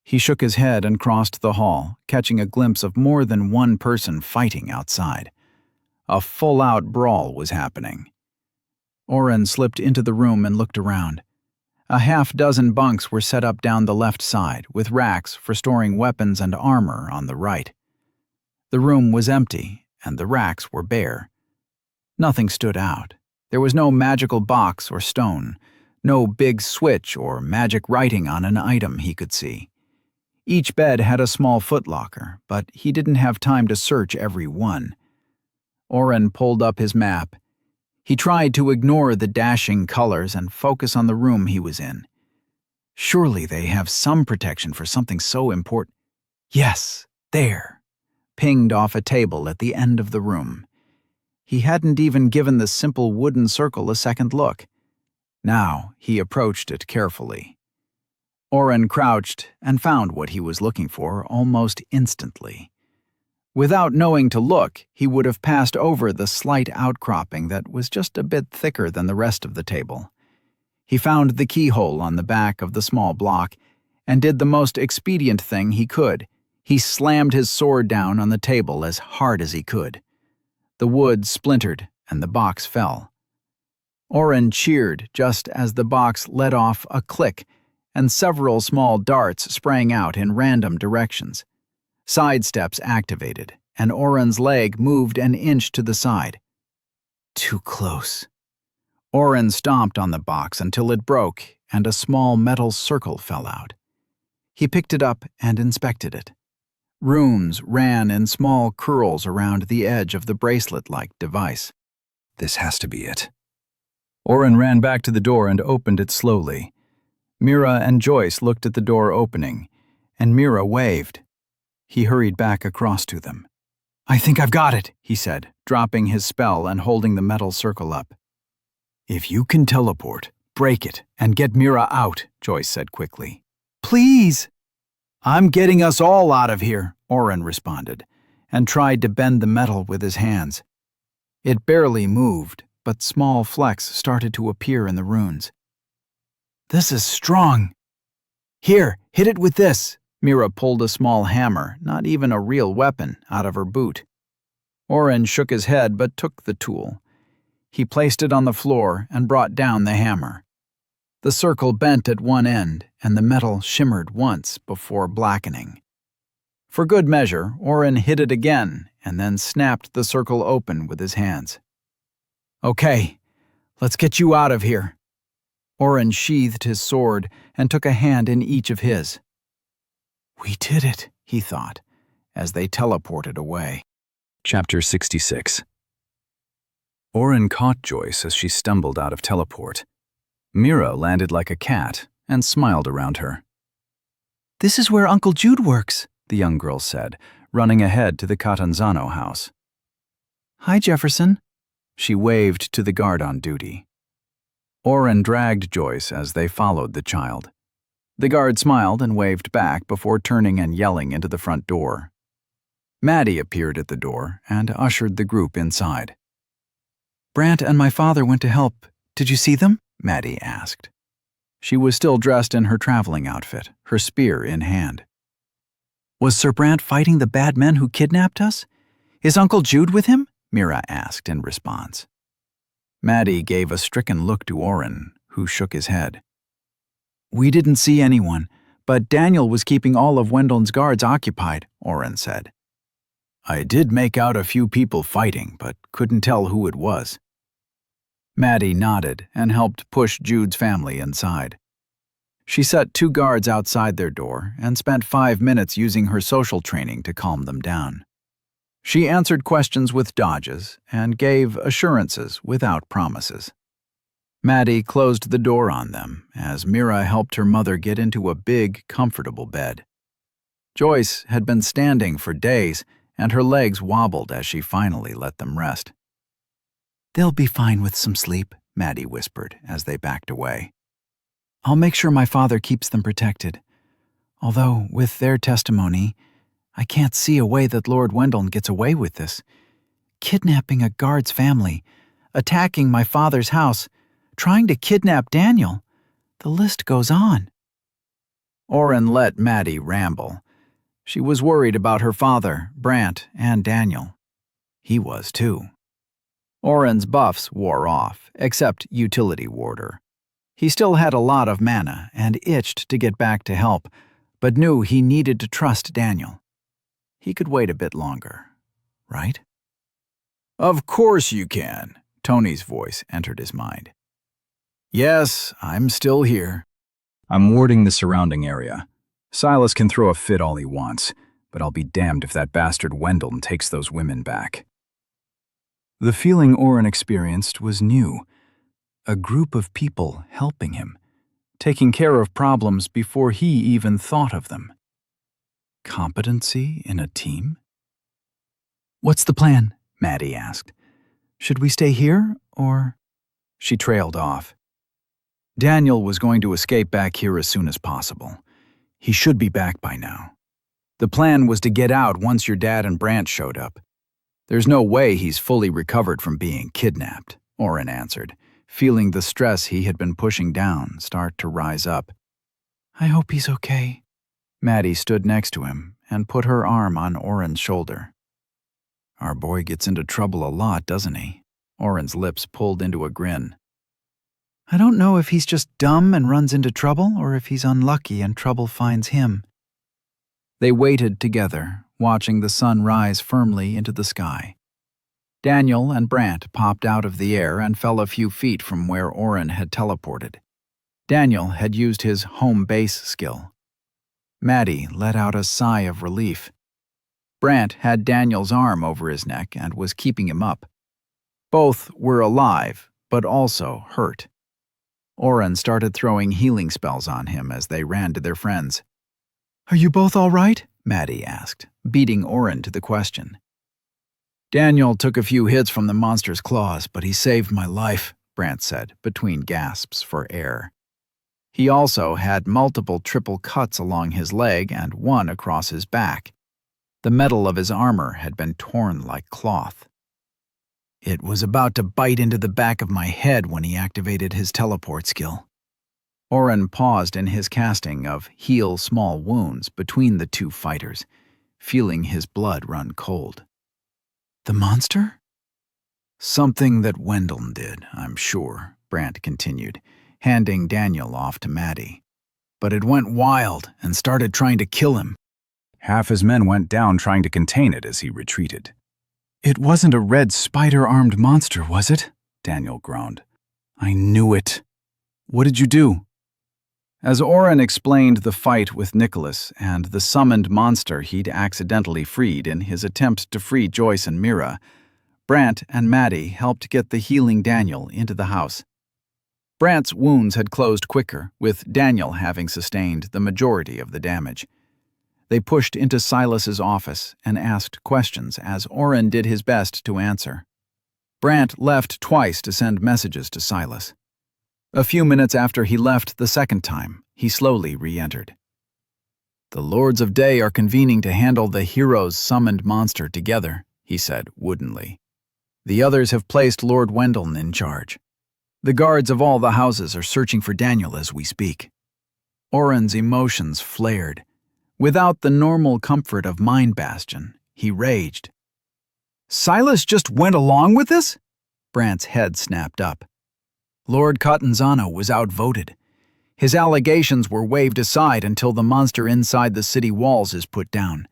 He shook his head and crossed the hall, catching a glimpse of more than one person fighting outside. A full-out brawl was happening. Oren slipped into the room and looked around. A half-dozen bunks were set up down the left side, with racks for storing weapons and armor on the right. The room was empty, and the racks were bare. Nothing stood out. There was no magical box or stone, no big switch or magic writing on an item he could see. Each bed had a small footlocker, but he didn't have time to search every one. Oren pulled up his map. He tried to ignore the dashing colors and focus on the room he was in. Surely they have some protection for something so important. Yes, there, pinged off a table at the end of the room. He hadn't even given the simple wooden circle a second look. Now he approached it carefully. Oren crouched and found what he was looking for almost instantly. Without knowing to look, he would have passed over the slight outcropping that was just a bit thicker than the rest of the table. He found the keyhole on the back of the small block and did the most expedient thing he could. He slammed his sword down on the table as hard as he could. The wood splintered and the box fell. Oren cheered just as the box let off a click and several small darts sprang out in random directions. Sidesteps activated, and Oren's leg moved an inch to the side. Too close. Oren stomped on the box until it broke and a small metal circle fell out. He picked it up and inspected it. Runes ran in small curls around the edge of the bracelet-like device. This has to be it. Oren ran back to the door and opened it slowly. Mira and Joyce looked at the door opening, and Mira waved. He hurried back across to them. "I think I've got it," he said, dropping his spell and holding the metal circle up. "If you can teleport, break it and get Mira out," Joyce said quickly. "Please!" "I'm getting us all out of here," Oren responded, and tried to bend the metal with his hands. It barely moved, but small flecks started to appear in the runes. "This is strong." "Here, hit it with this." Mira pulled a small hammer, not even a real weapon, out of her boot. Oren shook his head but took the tool. He placed it on the floor and brought down the hammer. The circle bent at one end, and the metal shimmered once before blackening. For good measure, Oren hit it again and then snapped the circle open with his hands. "Okay, let's get you out of here." Oren sheathed his sword and took a hand in each of his. "We did it," he thought, as they teleported away. Chapter 66. Oren caught Joyce as she stumbled out of teleport. Mira landed like a cat and smiled around her. "This is where Uncle Jude works," the young girl said, running ahead to the Catanzano house. "Hi, Jefferson." She waved to the guard on duty. Oren dragged Joyce as they followed the child. The guard smiled and waved back before turning and yelling into the front door. Maddie appeared at the door and ushered the group inside. "Brant and my father went to help. Did you see them?" Maddie asked. She was still dressed in her traveling outfit, her spear in hand. "Was Sir Brant fighting the bad men who kidnapped us? Is Uncle Jude with him?" Mira asked in response. Maddie gave a stricken look to Oren, who shook his head. "We didn't see anyone, but Daniel was keeping all of Wendell's guards occupied," Oren said. "I did make out a few people fighting, but couldn't tell who it was." Maddie nodded and helped push Jude's family inside. She set 2 guards outside their door and spent 5 minutes using her social training to calm them down. She answered questions with dodges and gave assurances without promises. Maddie closed the door on them as Mira helped her mother get into a big, comfortable bed. Joyce had been standing for days, and her legs wobbled as she finally let them rest. "They'll be fine with some sleep," Maddie whispered as they backed away. "I'll make sure my father keeps them protected. Although, with their testimony, I can't see a way that Lord Wendell gets away with this. Kidnapping a guard's family, attacking my father's house, trying to kidnap Daniel. The list goes on." Oren let Maddie ramble. She was worried about her father, Brant, and Daniel. He was too. Oren's buffs wore off, except Utility Warder. He still had a lot of mana and itched to get back to help, but knew he needed to trust Daniel. He could wait a bit longer, right? "Of course you can," Tony's voice entered his mind. "Yes, I'm still here. I'm warding the surrounding area. Silas can throw a fit all he wants, but I'll be damned if that bastard Wendell takes those women back." The feeling Oren experienced was new. A group of people helping him, taking care of problems before he even thought of them. Competency in a team? "What's the plan?" Maddie asked. "Should we stay here, or—" She trailed off. Daniel was going to escape back here as soon as possible. He should be back by now. The plan was to get out once your dad and Brant showed up. There's no way he's fully recovered from being kidnapped, Oren answered, feeling the stress he had been pushing down start to rise up. "I hope he's okay." Maddie stood next to him and put her arm on Oren's shoulder. "Our boy gets into trouble a lot, doesn't he?" Oren's lips pulled into a grin. "I don't know if he's just dumb and runs into trouble or if he's unlucky and trouble finds him." They waited together, watching the sun rise firmly into the sky. Daniel and Brant popped out of the air and fell a few feet from where Oren had teleported. Daniel had used his home base skill. Maddie let out a sigh of relief. Brant had Daniel's arm over his neck and was keeping him up. Both were alive, but also hurt. Oren started throwing healing spells on him as they ran to their friends. Are you both all right? Maddie asked, beating Oren to the question. Daniel took a few hits from the monster's claws, but he saved my life, Brant said, between gasps for air. He also had multiple triple cuts along his leg and one across his back. The metal of his armor had been torn like cloth. It was about to bite into the back of my head when he activated his teleport skill. Oren paused in his casting of heal small wounds between the two fighters, feeling his blood run cold. The monster? Something that Wendell did, I'm sure, Brant continued, handing Daniel off to Maddie. But it went wild and started trying to kill him. Half his men went down trying to contain it as he retreated. It wasn't a red spider-armed monster, was it? Daniel groaned. I knew it. What did you do? As Oren explained the fight with Nicholas and the summoned monster he'd accidentally freed in his attempt to free Joyce and Mira, Brant and Maddie helped get the healing Daniel into the house. Brant's wounds had closed quicker, with Daniel having sustained the majority of the damage. They pushed into Silas's office and asked questions as Oren did his best to answer. Brant left twice to send messages to Silas. A few minutes after he left the second time, he slowly re-entered. The Lords of Day are convening to handle the hero's summoned monster together, he said woodenly. The others have placed Lord Wendell in charge. The guards of all the houses are searching for Daniel as we speak. Oren's emotions flared. Without the normal comfort of Mind Bastion, he raged. Silas just went along with this? Brant's head snapped up. Lord Catanzano was outvoted. His allegations were waved aside until the monster inside the city walls is put down.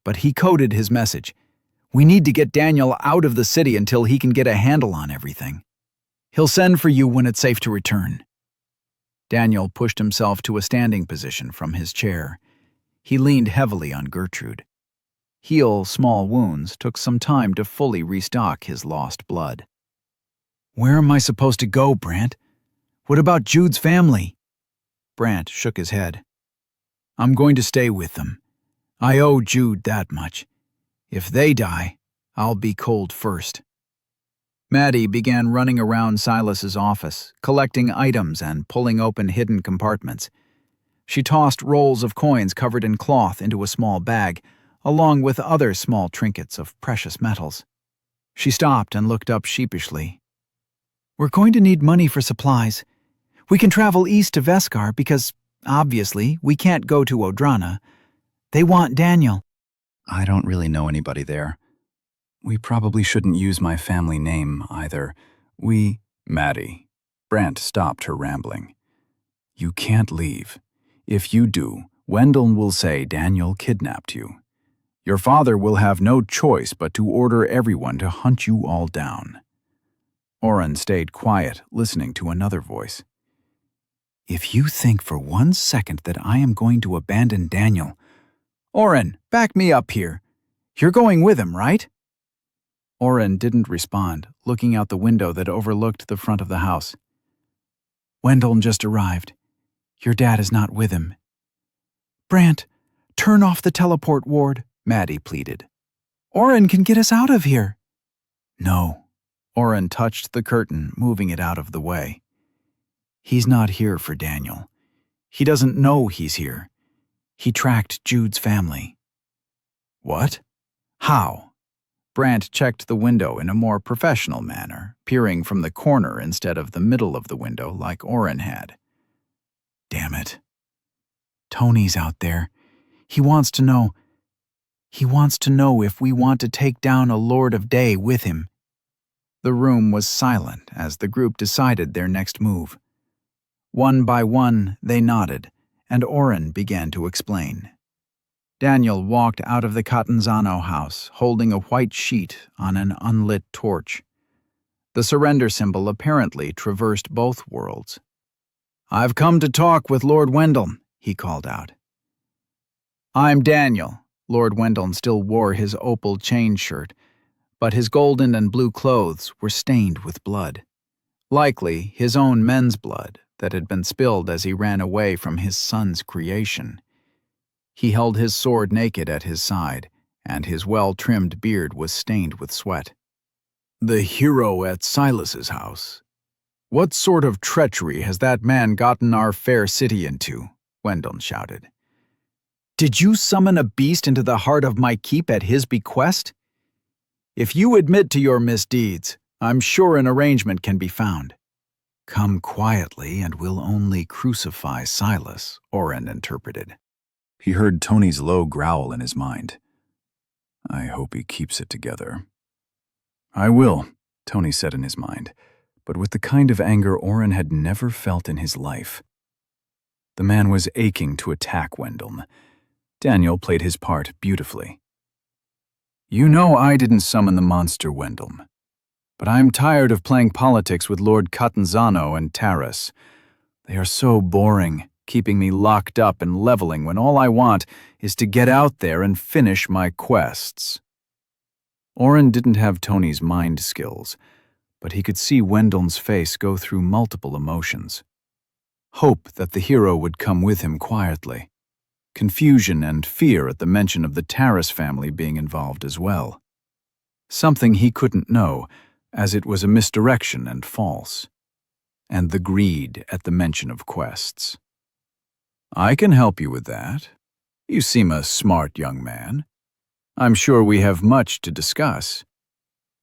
But he coded his message. We need to get Daniel out of the city until he can get a handle on everything. He'll send for you when it's safe to return. Daniel pushed himself to a standing position from his chair. He leaned heavily on Gertrude. Heal small wounds took some time to fully restock his lost blood. Where am I supposed to go, Brant? What about Jude's family? Brant shook his head. I'm going to stay with them. I owe Jude that much. If they die, I'll be cold first. Maddie began running around Silas's office, collecting items and pulling open hidden compartments. She tossed rolls of coins covered in cloth into a small bag, along with other small trinkets of precious metals. She stopped and looked up sheepishly. We're going to need money for supplies. We can travel east to Veskar because, obviously, we can't go to Odrana. They want Daniel. I don't really know anybody there. We probably shouldn't use my family name either. Maddie. Brant stopped her rambling. You can't leave. If you do, Wendell will say Daniel kidnapped you. Your father will have no choice but to order everyone to hunt you all down. Oren stayed quiet, listening to another voice. If you think for 1 second that I am going to abandon Daniel... Oren, back me up here. You're going with him, right? Oren didn't respond, looking out the window that overlooked the front of the house. Wendell just arrived. Your dad is not with him. Brant, turn off the teleport ward, Maddie pleaded. Oren can get us out of here. No. Oren touched the curtain, moving it out of the way. He's not here for Daniel. He doesn't know he's here. He tracked Jude's family. What? How? Brant checked the window in a more professional manner, peering from the corner instead of the middle of the window like Oren had. Damn it. Tony's out there. He wants to know if we want to take down a Lord of Day with him. The room was silent as the group decided their next move. One by one, they nodded, and Oren began to explain. Daniel walked out of the Catanzano house, holding a white sheet on an unlit torch. The surrender symbol apparently traversed both worlds. I've come to talk with Lord Wendell, he called out. I'm Daniel. Lord Wendell still wore his opal chain shirt, but his golden and blue clothes were stained with blood. Likely his own men's blood that had been spilled as he ran away from his son's creation. He held his sword naked at his side, and his well-trimmed beard was stained with sweat. "The hero at Silas's house. What sort of treachery has that man gotten our fair city into?" Wendell shouted. "Did you summon a beast into the heart of my keep at his bequest? If you admit to your misdeeds, I'm sure an arrangement can be found." "Come quietly and we'll only crucify Silas," Oren interpreted. He heard Tony's low growl in his mind. I hope he keeps it together. I will, Tony said in his mind, but with the kind of anger Oren had never felt in his life. The man was aching to attack Wendell. Daniel played his part beautifully. "You know I didn't summon the monster, Wendell. But I'm tired of playing politics with Lord Catanzano and Taras. They are so boring, keeping me locked up and leveling when all I want is to get out there and finish my quests." Oren didn't have Tony's mind skills, but he could see Wendell's face go through multiple emotions. Hope that the hero would come with him quietly. Confusion and fear at the mention of the Taras family being involved as well. Something he couldn't know, as it was a misdirection and false. And the greed at the mention of quests. "I can help you with that. You seem a smart young man. I'm sure we have much to discuss.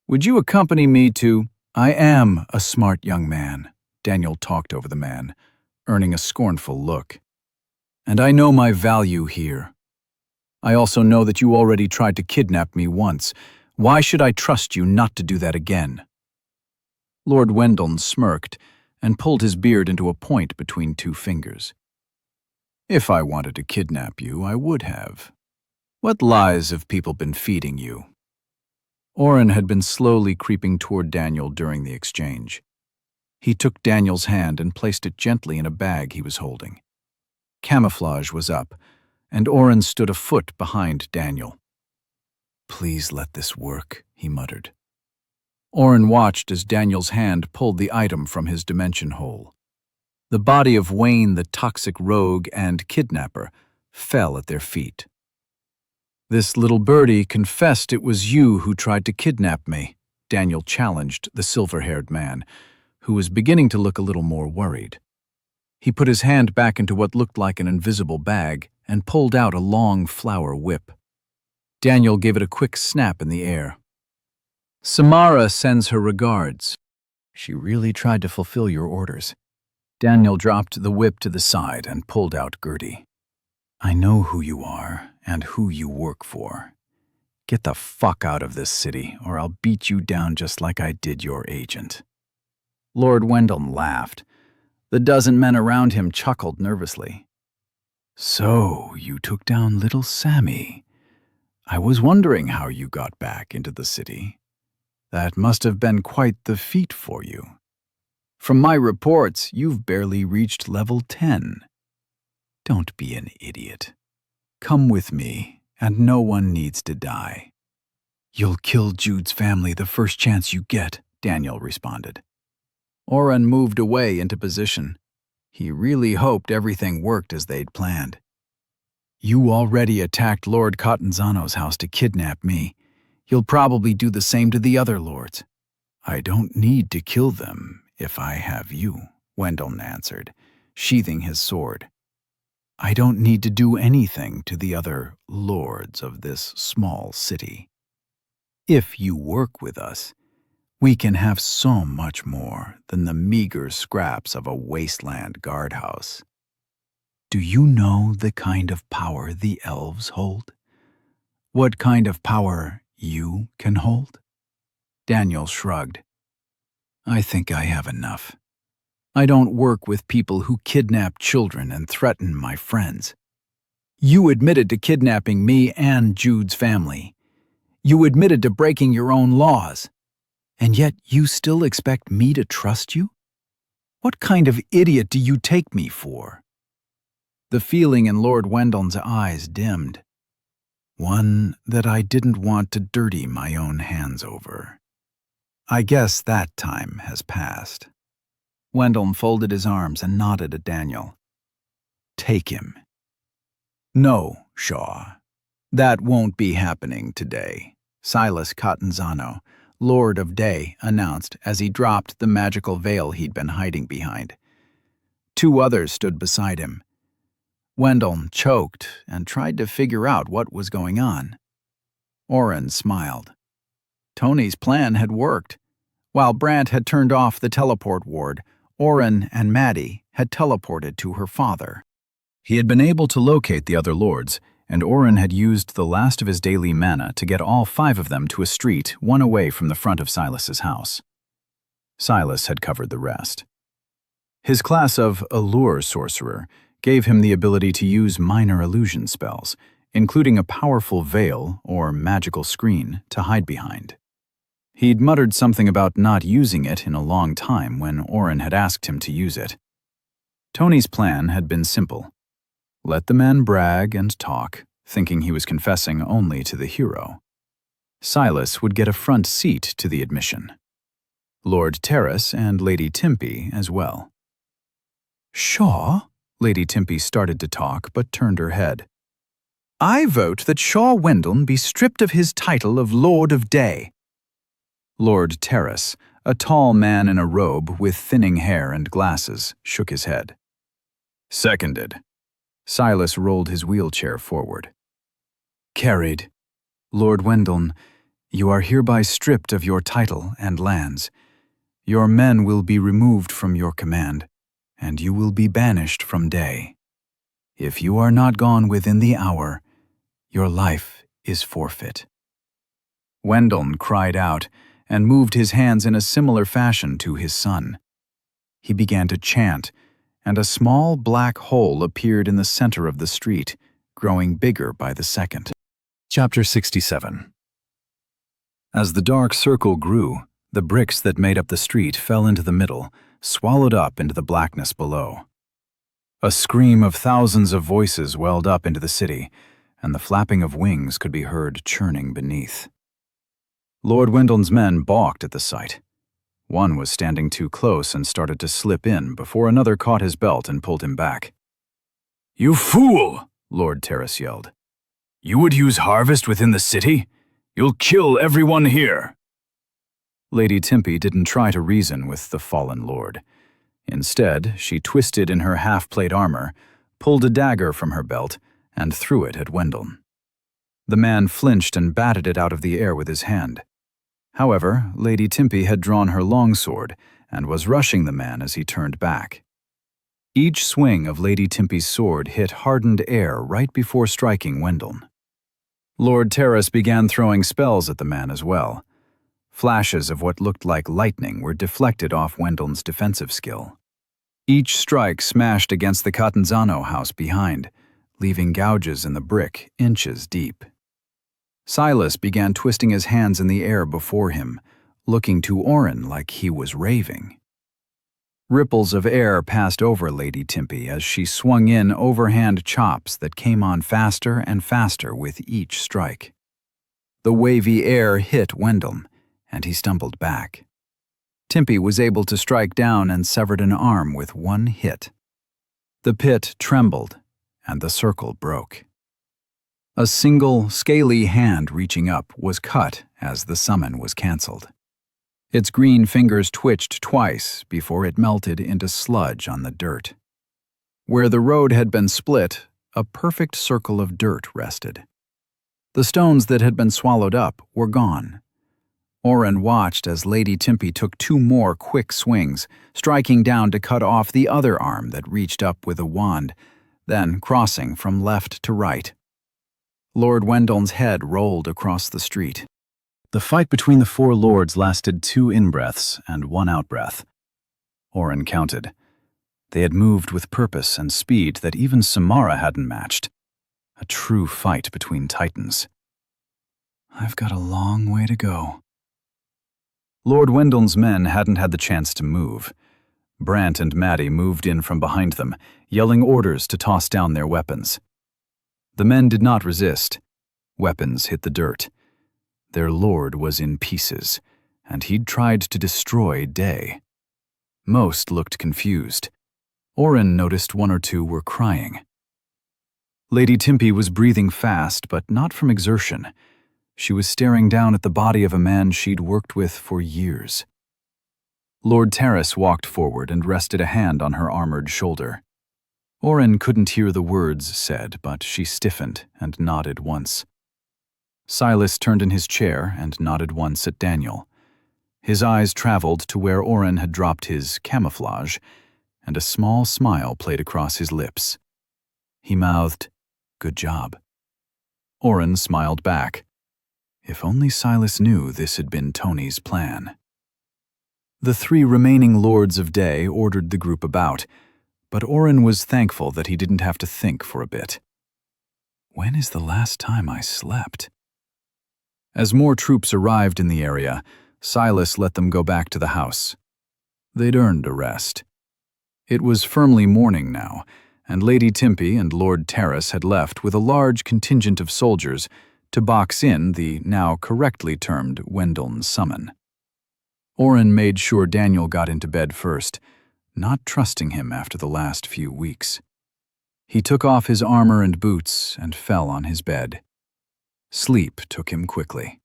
Would you accompany me to—" "I am a smart young man," Daniel talked over the man, earning a scornful look. "And I know my value here. I also know that you already tried to kidnap me once. Why should I trust you not to do that again?" Lord Wendell smirked and pulled his beard into a point between two fingers. "If I wanted to kidnap you, I would have. What lies have people been feeding you?" Oren had been slowly creeping toward Daniel during the exchange. He took Daniel's hand and placed it gently in a bag he was holding. Camouflage was up, and Oren stood a foot behind Daniel. "Please let this work," he muttered. Oren watched as Daniel's hand pulled the item from his dimension hole. The body of Wayne the toxic rogue and kidnapper fell at their feet. "This little birdie confessed it was you who tried to kidnap me," Daniel challenged the silver-haired man, who was beginning to look a little more worried. He put his hand back into what looked like an invisible bag and pulled out a long flower whip. Daniel gave it a quick snap in the air. "Samara sends her regards. She really tried to fulfill your orders." Daniel dropped the whip to the side and pulled out Gertie. "I know who you are and who you work for. Get the fuck out of this city, or I'll beat you down just like I did your agent." Lord Wendell laughed. The dozen men around him chuckled nervously. "So, you took down little Sammy. I was wondering how you got back into the city. That must have been quite the feat for you. From my reports, you've barely reached level 10. Don't be an idiot. Come with me, and no one needs to die." "You'll kill Jude's family the first chance you get," Daniel responded. Oren moved away into position. He really hoped everything worked as they'd planned. "You already attacked Lord Catanzano's house to kidnap me. You'll probably do the same to the other lords." "I don't need to kill them if I have you," Wendell answered, sheathing his sword. "I don't need to do anything to the other lords of this small city. If you work with us, we can have so much more than the meager scraps of a wasteland guardhouse. Do you know the kind of power the elves hold? What kind of power you can hold?" Daniel shrugged. "I think I have enough. I don't work with people who kidnap children and threaten my friends. You admitted to kidnapping me and Jude's family. You admitted to breaking your own laws. And yet you still expect me to trust you? What kind of idiot do you take me for?" The feeling in Lord Wendell's eyes dimmed. One that I didn't want to dirty my own hands over. I guess that time has passed. Wendell folded his arms and nodded at Daniel. Take him. No, Shaw. That won't be happening today, Silas Catanzano, Lord of Day, announced as he dropped the magical veil he'd been hiding behind. 2 others stood beside him. Wendell choked and tried to figure out what was going on. Oren smiled. Tony's plan had worked. While Brant had turned off the teleport ward, Oren and Maddie had teleported to her father. He had been able to locate the other lords, and Oren had used the last of his daily mana to get all 5 of them to a street 1 away from the front of Silas's house. Silas had covered the rest. His class of Allure Sorcerer gave him the ability to use minor illusion spells, including a powerful veil or magical screen to hide behind. He'd muttered something about not using it in a long time when Oren had asked him to use it. Tony's plan had been simple. Let the man brag and talk, thinking he was confessing only to the hero. Silas would get a front seat to the admission. Lord Terrace and Lady Timpy as well. Shaw? Lady Timpy started to talk but turned her head. I vote that Shaw Wendell be stripped of his title of Lord of Day. Lord Terrace, a tall man in a robe with thinning hair and glasses, shook his head. Seconded. Silas rolled his wheelchair forward. Carried. Lord Wendell, you are hereby stripped of your title and lands. Your men will be removed from your command, and you will be banished from Day. If you are not gone within the hour, your life is forfeit. Wendell cried out and moved his hands in a similar fashion to his son. He began to chant, and a small black hole appeared in the center of the street, growing bigger by the second. Chapter 67. As the dark circle grew, the bricks that made up the street fell into the middle, swallowed up into the blackness below. A scream of thousands of voices welled up into the city, and the flapping of wings could be heard churning beneath. Lord Wendell's men balked at the sight. One was standing too close and started to slip in before another caught his belt and pulled him back. You fool! Lord Terrace yelled. You would use harvest within the city? You'll kill everyone here. Lady Timpy didn't try to reason with the fallen lord. Instead, she twisted in her half-plate armor, pulled a dagger from her belt, and threw it at Wendell. The man flinched and batted it out of the air with his hand. However, Lady Timpy had drawn her longsword and was rushing the man as he turned back. Each swing of Lady Timpy's sword hit hardened air right before striking Wendell. Lord Terrace began throwing spells at the man as well. Flashes of what looked like lightning were deflected off Wendell's defensive skill. Each strike smashed against the Catanzano house behind, leaving gouges in the brick inches deep. Silas began twisting his hands in the air before him, looking to Oren like he was raving. Ripples of air passed over Lady Timpy as she swung in overhand chops that came on faster and faster with each strike. The wavy air hit Wendell, and he stumbled back. Timpy was able to strike down and severed an arm with one hit. The pit trembled, and the circle broke. A single, scaly hand reaching up was cut as the summon was cancelled. Its green fingers twitched twice before it melted into sludge on the dirt. Where the road had been split, a perfect circle of dirt rested. The stones that had been swallowed up were gone. Oren watched as Lady Timpy took 2 more quick swings, striking down to cut off the other arm that reached up with a wand, then crossing from left to right. Lord Wendell's head rolled across the street. The fight between the 4 lords lasted 2 in-breaths and 1 out-breath. Oren counted. They had moved with purpose and speed that even Samara hadn't matched. A true fight between titans. I've got a long way to go. Lord Wendell's men hadn't had the chance to move. Brant and Maddie moved in from behind them, yelling orders to toss down their weapons. The men did not resist. Weapons hit the dirt. Their lord was in pieces, and he'd tried to destroy Day. Most looked confused. Oren noticed one or two were crying. Lady Timpe was breathing fast, but not from exertion. She was staring down at the body of a man she'd worked with for years. Lord Terrace walked forward and rested a hand on her armored shoulder. Oren couldn't hear the words said, but she stiffened and nodded once. Silas turned in his chair and nodded once at Daniel. His eyes traveled to where Oren had dropped his camouflage, and a small smile played across his lips. He mouthed, "Good job." Oren smiled back. If only Silas knew this had been Tony's plan. The 3 remaining Lords of Day ordered the group about, but Oren was thankful that he didn't have to think for a bit. When is the last time I slept? As more troops arrived in the area, Silas let them go back to the house. They'd earned a rest. It was firmly morning now, and Lady Timpe and Lord Terrace had left with a large contingent of soldiers to box in the now correctly termed Wendeln summon. Oren made sure Daniel got into bed first, not trusting him after the last few weeks. He took off his armor and boots and fell on his bed. Sleep took him quickly.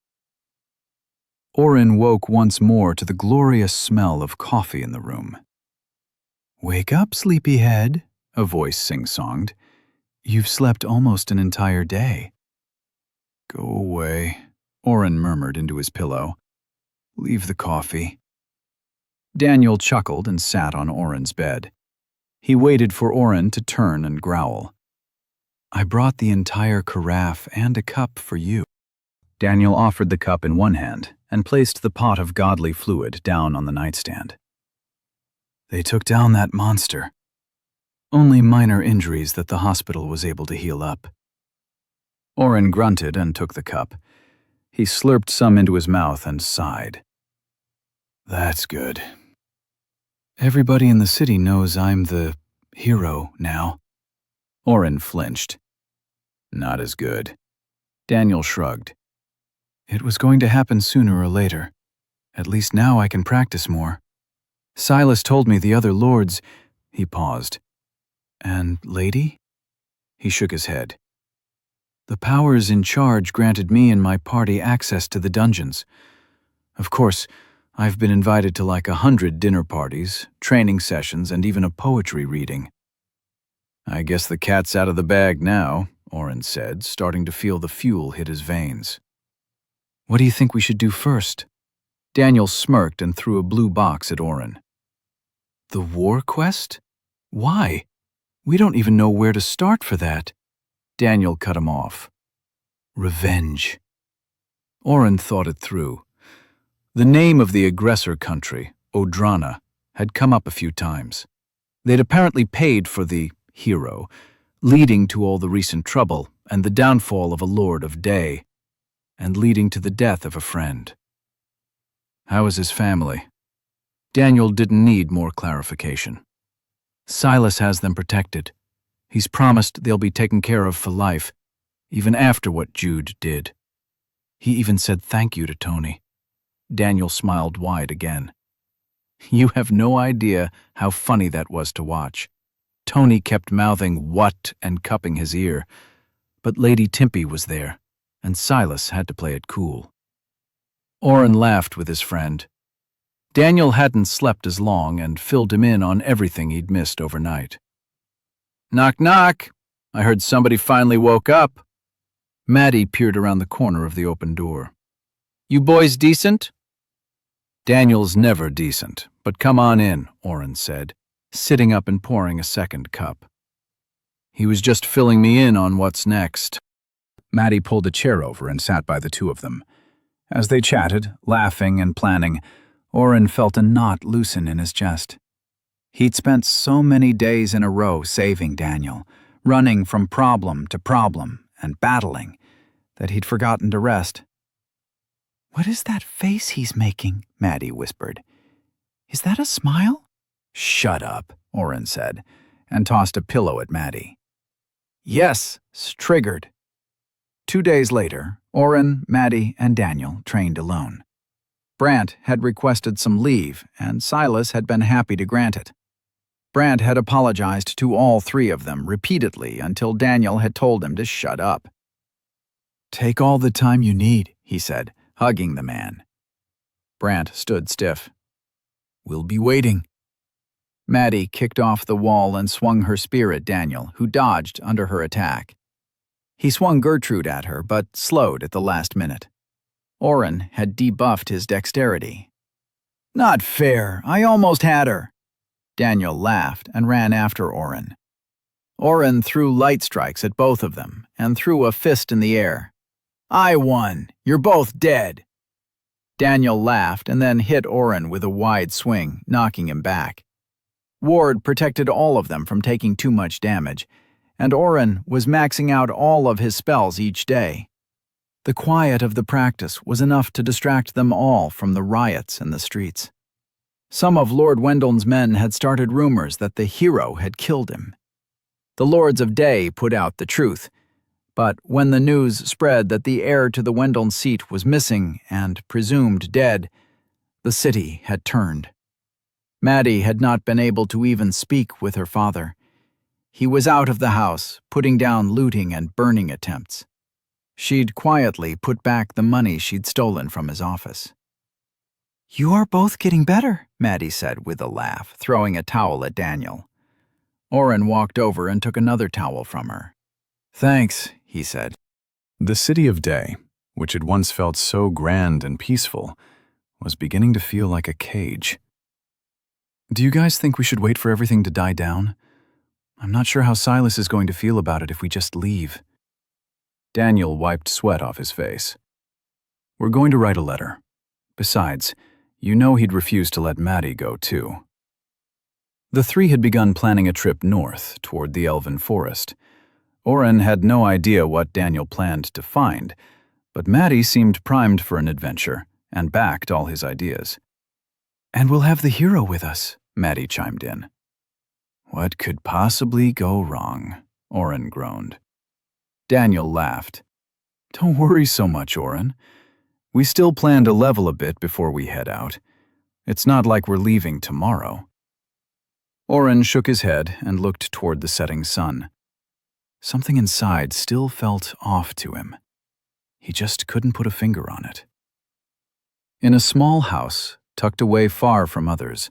Oren woke once more to the glorious smell of coffee in the room. "Wake up, sleepyhead," a voice sing-songed. "You've slept almost an entire day." "Go away," Oren murmured into his pillow. "Leave the coffee." Daniel chuckled and sat on Oren's bed. He waited for Oren to turn and growl. "I brought the entire carafe and a cup for you." Daniel offered the cup in one hand and placed the pot of godly fluid down on the nightstand. "They took down that monster. Only minor injuries that the hospital was able to heal up." Oren grunted and took the cup. He slurped some into his mouth and sighed. "That's good. Everybody in the city knows I'm the hero now." Oren flinched. "Not as good." Daniel shrugged. "It was going to happen sooner or later. At least now I can practice more. Silas told me the other lords—" He paused. "And Lady?" He shook his head. "The powers in charge granted me and my party access to the dungeons. Of course, I've been invited to like 100 dinner parties, training sessions, and even a poetry reading." "I guess the cat's out of the bag now," Oren said, starting to feel the fuel hit his veins. "What do you think we should do first?" Daniel smirked and threw a blue box at Oren. "The war quest? Why? We don't even know where to start for that." Daniel cut him off. "Revenge." Oren thought it through. The name of the aggressor country, Odrana, had come up a few times. They'd apparently paid for the hero, leading to all the recent trouble and the downfall of a Lord of Day, and leading to the death of a friend. How is his family? Daniel didn't need more clarification. "Silas has them protected. He's promised they'll be taken care of for life, even after what Jude did. He even said thank you to Tony." Daniel smiled wide again. "You have no idea how funny that was to watch. Tony kept mouthing what and cupping his ear, but Lady Timpe was there, and Silas had to play it cool." Oren laughed with his friend. Daniel hadn't slept as long and filled him in on everything he'd missed overnight. "Knock, knock. I heard somebody finally woke up." Maddie peered around the corner of the open door. "You boys decent?" "Daniel's never decent, but come on in," Oren said, sitting up and pouring a second cup. "He was just filling me in on what's next." Maddie pulled a chair over and sat by the two of them. As they chatted, laughing and planning, Oren felt a knot loosen in his chest. He'd spent so many days in a row saving Daniel, running from problem to problem and battling, that he'd forgotten to rest. "What is that face he's making?" Maddie whispered. "Is that a smile?" "Shut up," Oren said, and tossed a pillow at Maddie. "Yes, triggered." 2 days later, Oren, Maddie, and Daniel trained alone. Brant had requested some leave, and Silas had been happy to grant it. Brant had apologized to all three of them repeatedly until Daniel had told him to shut up. "Take all the time you need," he said, hugging the man. Brant stood stiff. "We'll be waiting." Maddie kicked off the wall and swung her spear at Daniel, who dodged under her attack. He swung Gertrude at her, but slowed at the last minute. Oren had debuffed his dexterity. "Not fair, I almost had her." Daniel laughed and ran after Oren. Oren threw light strikes at both of them and threw a fist in the air. "I won, you're both dead." Daniel laughed and then hit Oren with a wide swing, knocking him back. Ward protected all of them from taking too much damage, and Oren was maxing out all of his spells each day. The quiet of the practice was enough to distract them all from the riots in the streets. Some of Lord Wendell's men had started rumors that the hero had killed him. The Lords of Day put out the truth, but when the news spread that the heir to the Wendell seat was missing and presumed dead, the city had turned. Maddie had not been able to even speak with her father. He was out of the house, putting down looting and burning attempts. She'd quietly put back the money she'd stolen from his office. "You are both getting better," Maddie said with a laugh, throwing a towel at Daniel. Oren walked over and took another towel from her. "Thanks," he said. The city of Day, which had once felt so grand and peaceful, was beginning to feel like a cage. "Do you guys think we should wait for everything to die down? I'm not sure how Silas is going to feel about it if we just leave." Daniel wiped sweat off his face. "We're going to write a letter. Besides, you know he'd refuse to let Maddie go too." The three had begun planning a trip north toward the Elven Forest. Oren had no idea what Daniel planned to find, but Maddie seemed primed for an adventure and backed all his ideas. "And we'll have the hero with us," Maddie chimed in. "What could possibly go wrong?" Oren groaned. Daniel laughed. "Don't worry so much, Oren. We still plan to level a bit before we head out. It's not like we're leaving tomorrow." Oren shook his head and looked toward the setting sun. Something inside still felt off to him. He just couldn't put a finger on it. In a small house, tucked away far from others,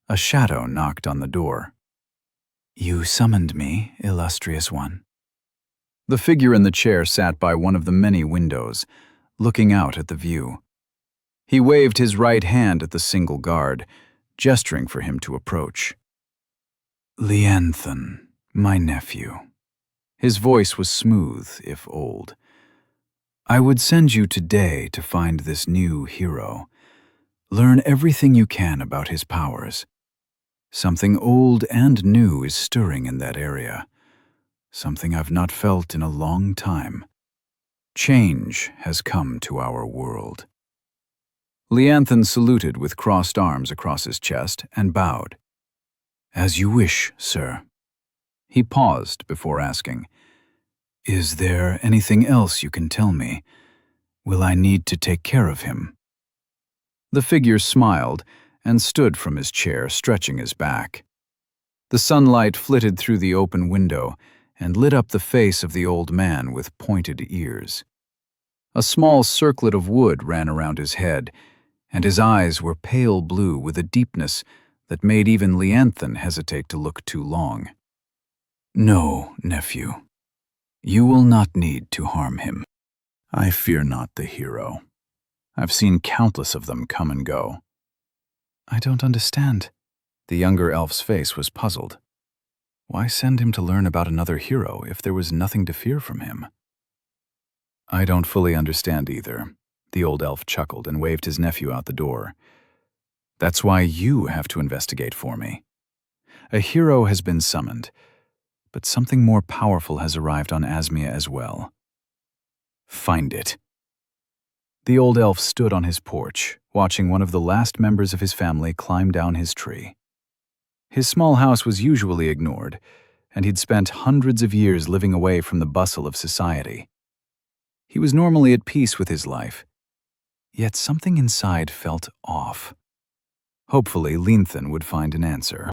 a shadow knocked on the door. "You summoned me, illustrious one." The figure in the chair sat by one of the many windows, looking out at the view. He waved his right hand at the single guard, gesturing for him to approach. "Lianthan, my nephew." His voice was smooth, if old. "I would send you today to find this new hero. Learn everything you can about his powers. Something old and new is stirring in that area. Something I've not felt in a long time. Change has come to our world." Lianthan saluted with crossed arms across his chest and bowed. "As you wish, sir." He paused before asking, "Is there anything else you can tell me? Will I need to take care of him?" The figure smiled and stood from his chair, stretching his back. The sunlight flitted through the open window and lit up the face of the old man with pointed ears. A small circlet of wood ran around his head, and his eyes were pale blue with a deepness that made even Lianthan hesitate to look too long. "No, nephew. You will not need to harm him. I fear not the hero. I've seen countless of them come and go." "I don't understand." The younger elf's face was puzzled. Why send him to learn about another hero if there was nothing to fear from him? "I don't fully understand either." The old elf chuckled and waved his nephew out the door. "That's why you have to investigate for me. A hero has been summoned, but something more powerful has arrived on Asmia as well. Find it." The old elf stood on his porch, watching one of the last members of his family climb down his tree. His small house was usually ignored, and he'd spent hundreds of years living away from the bustle of society. He was normally at peace with his life. Yet something inside felt off. Hopefully, Leanthan would find an answer.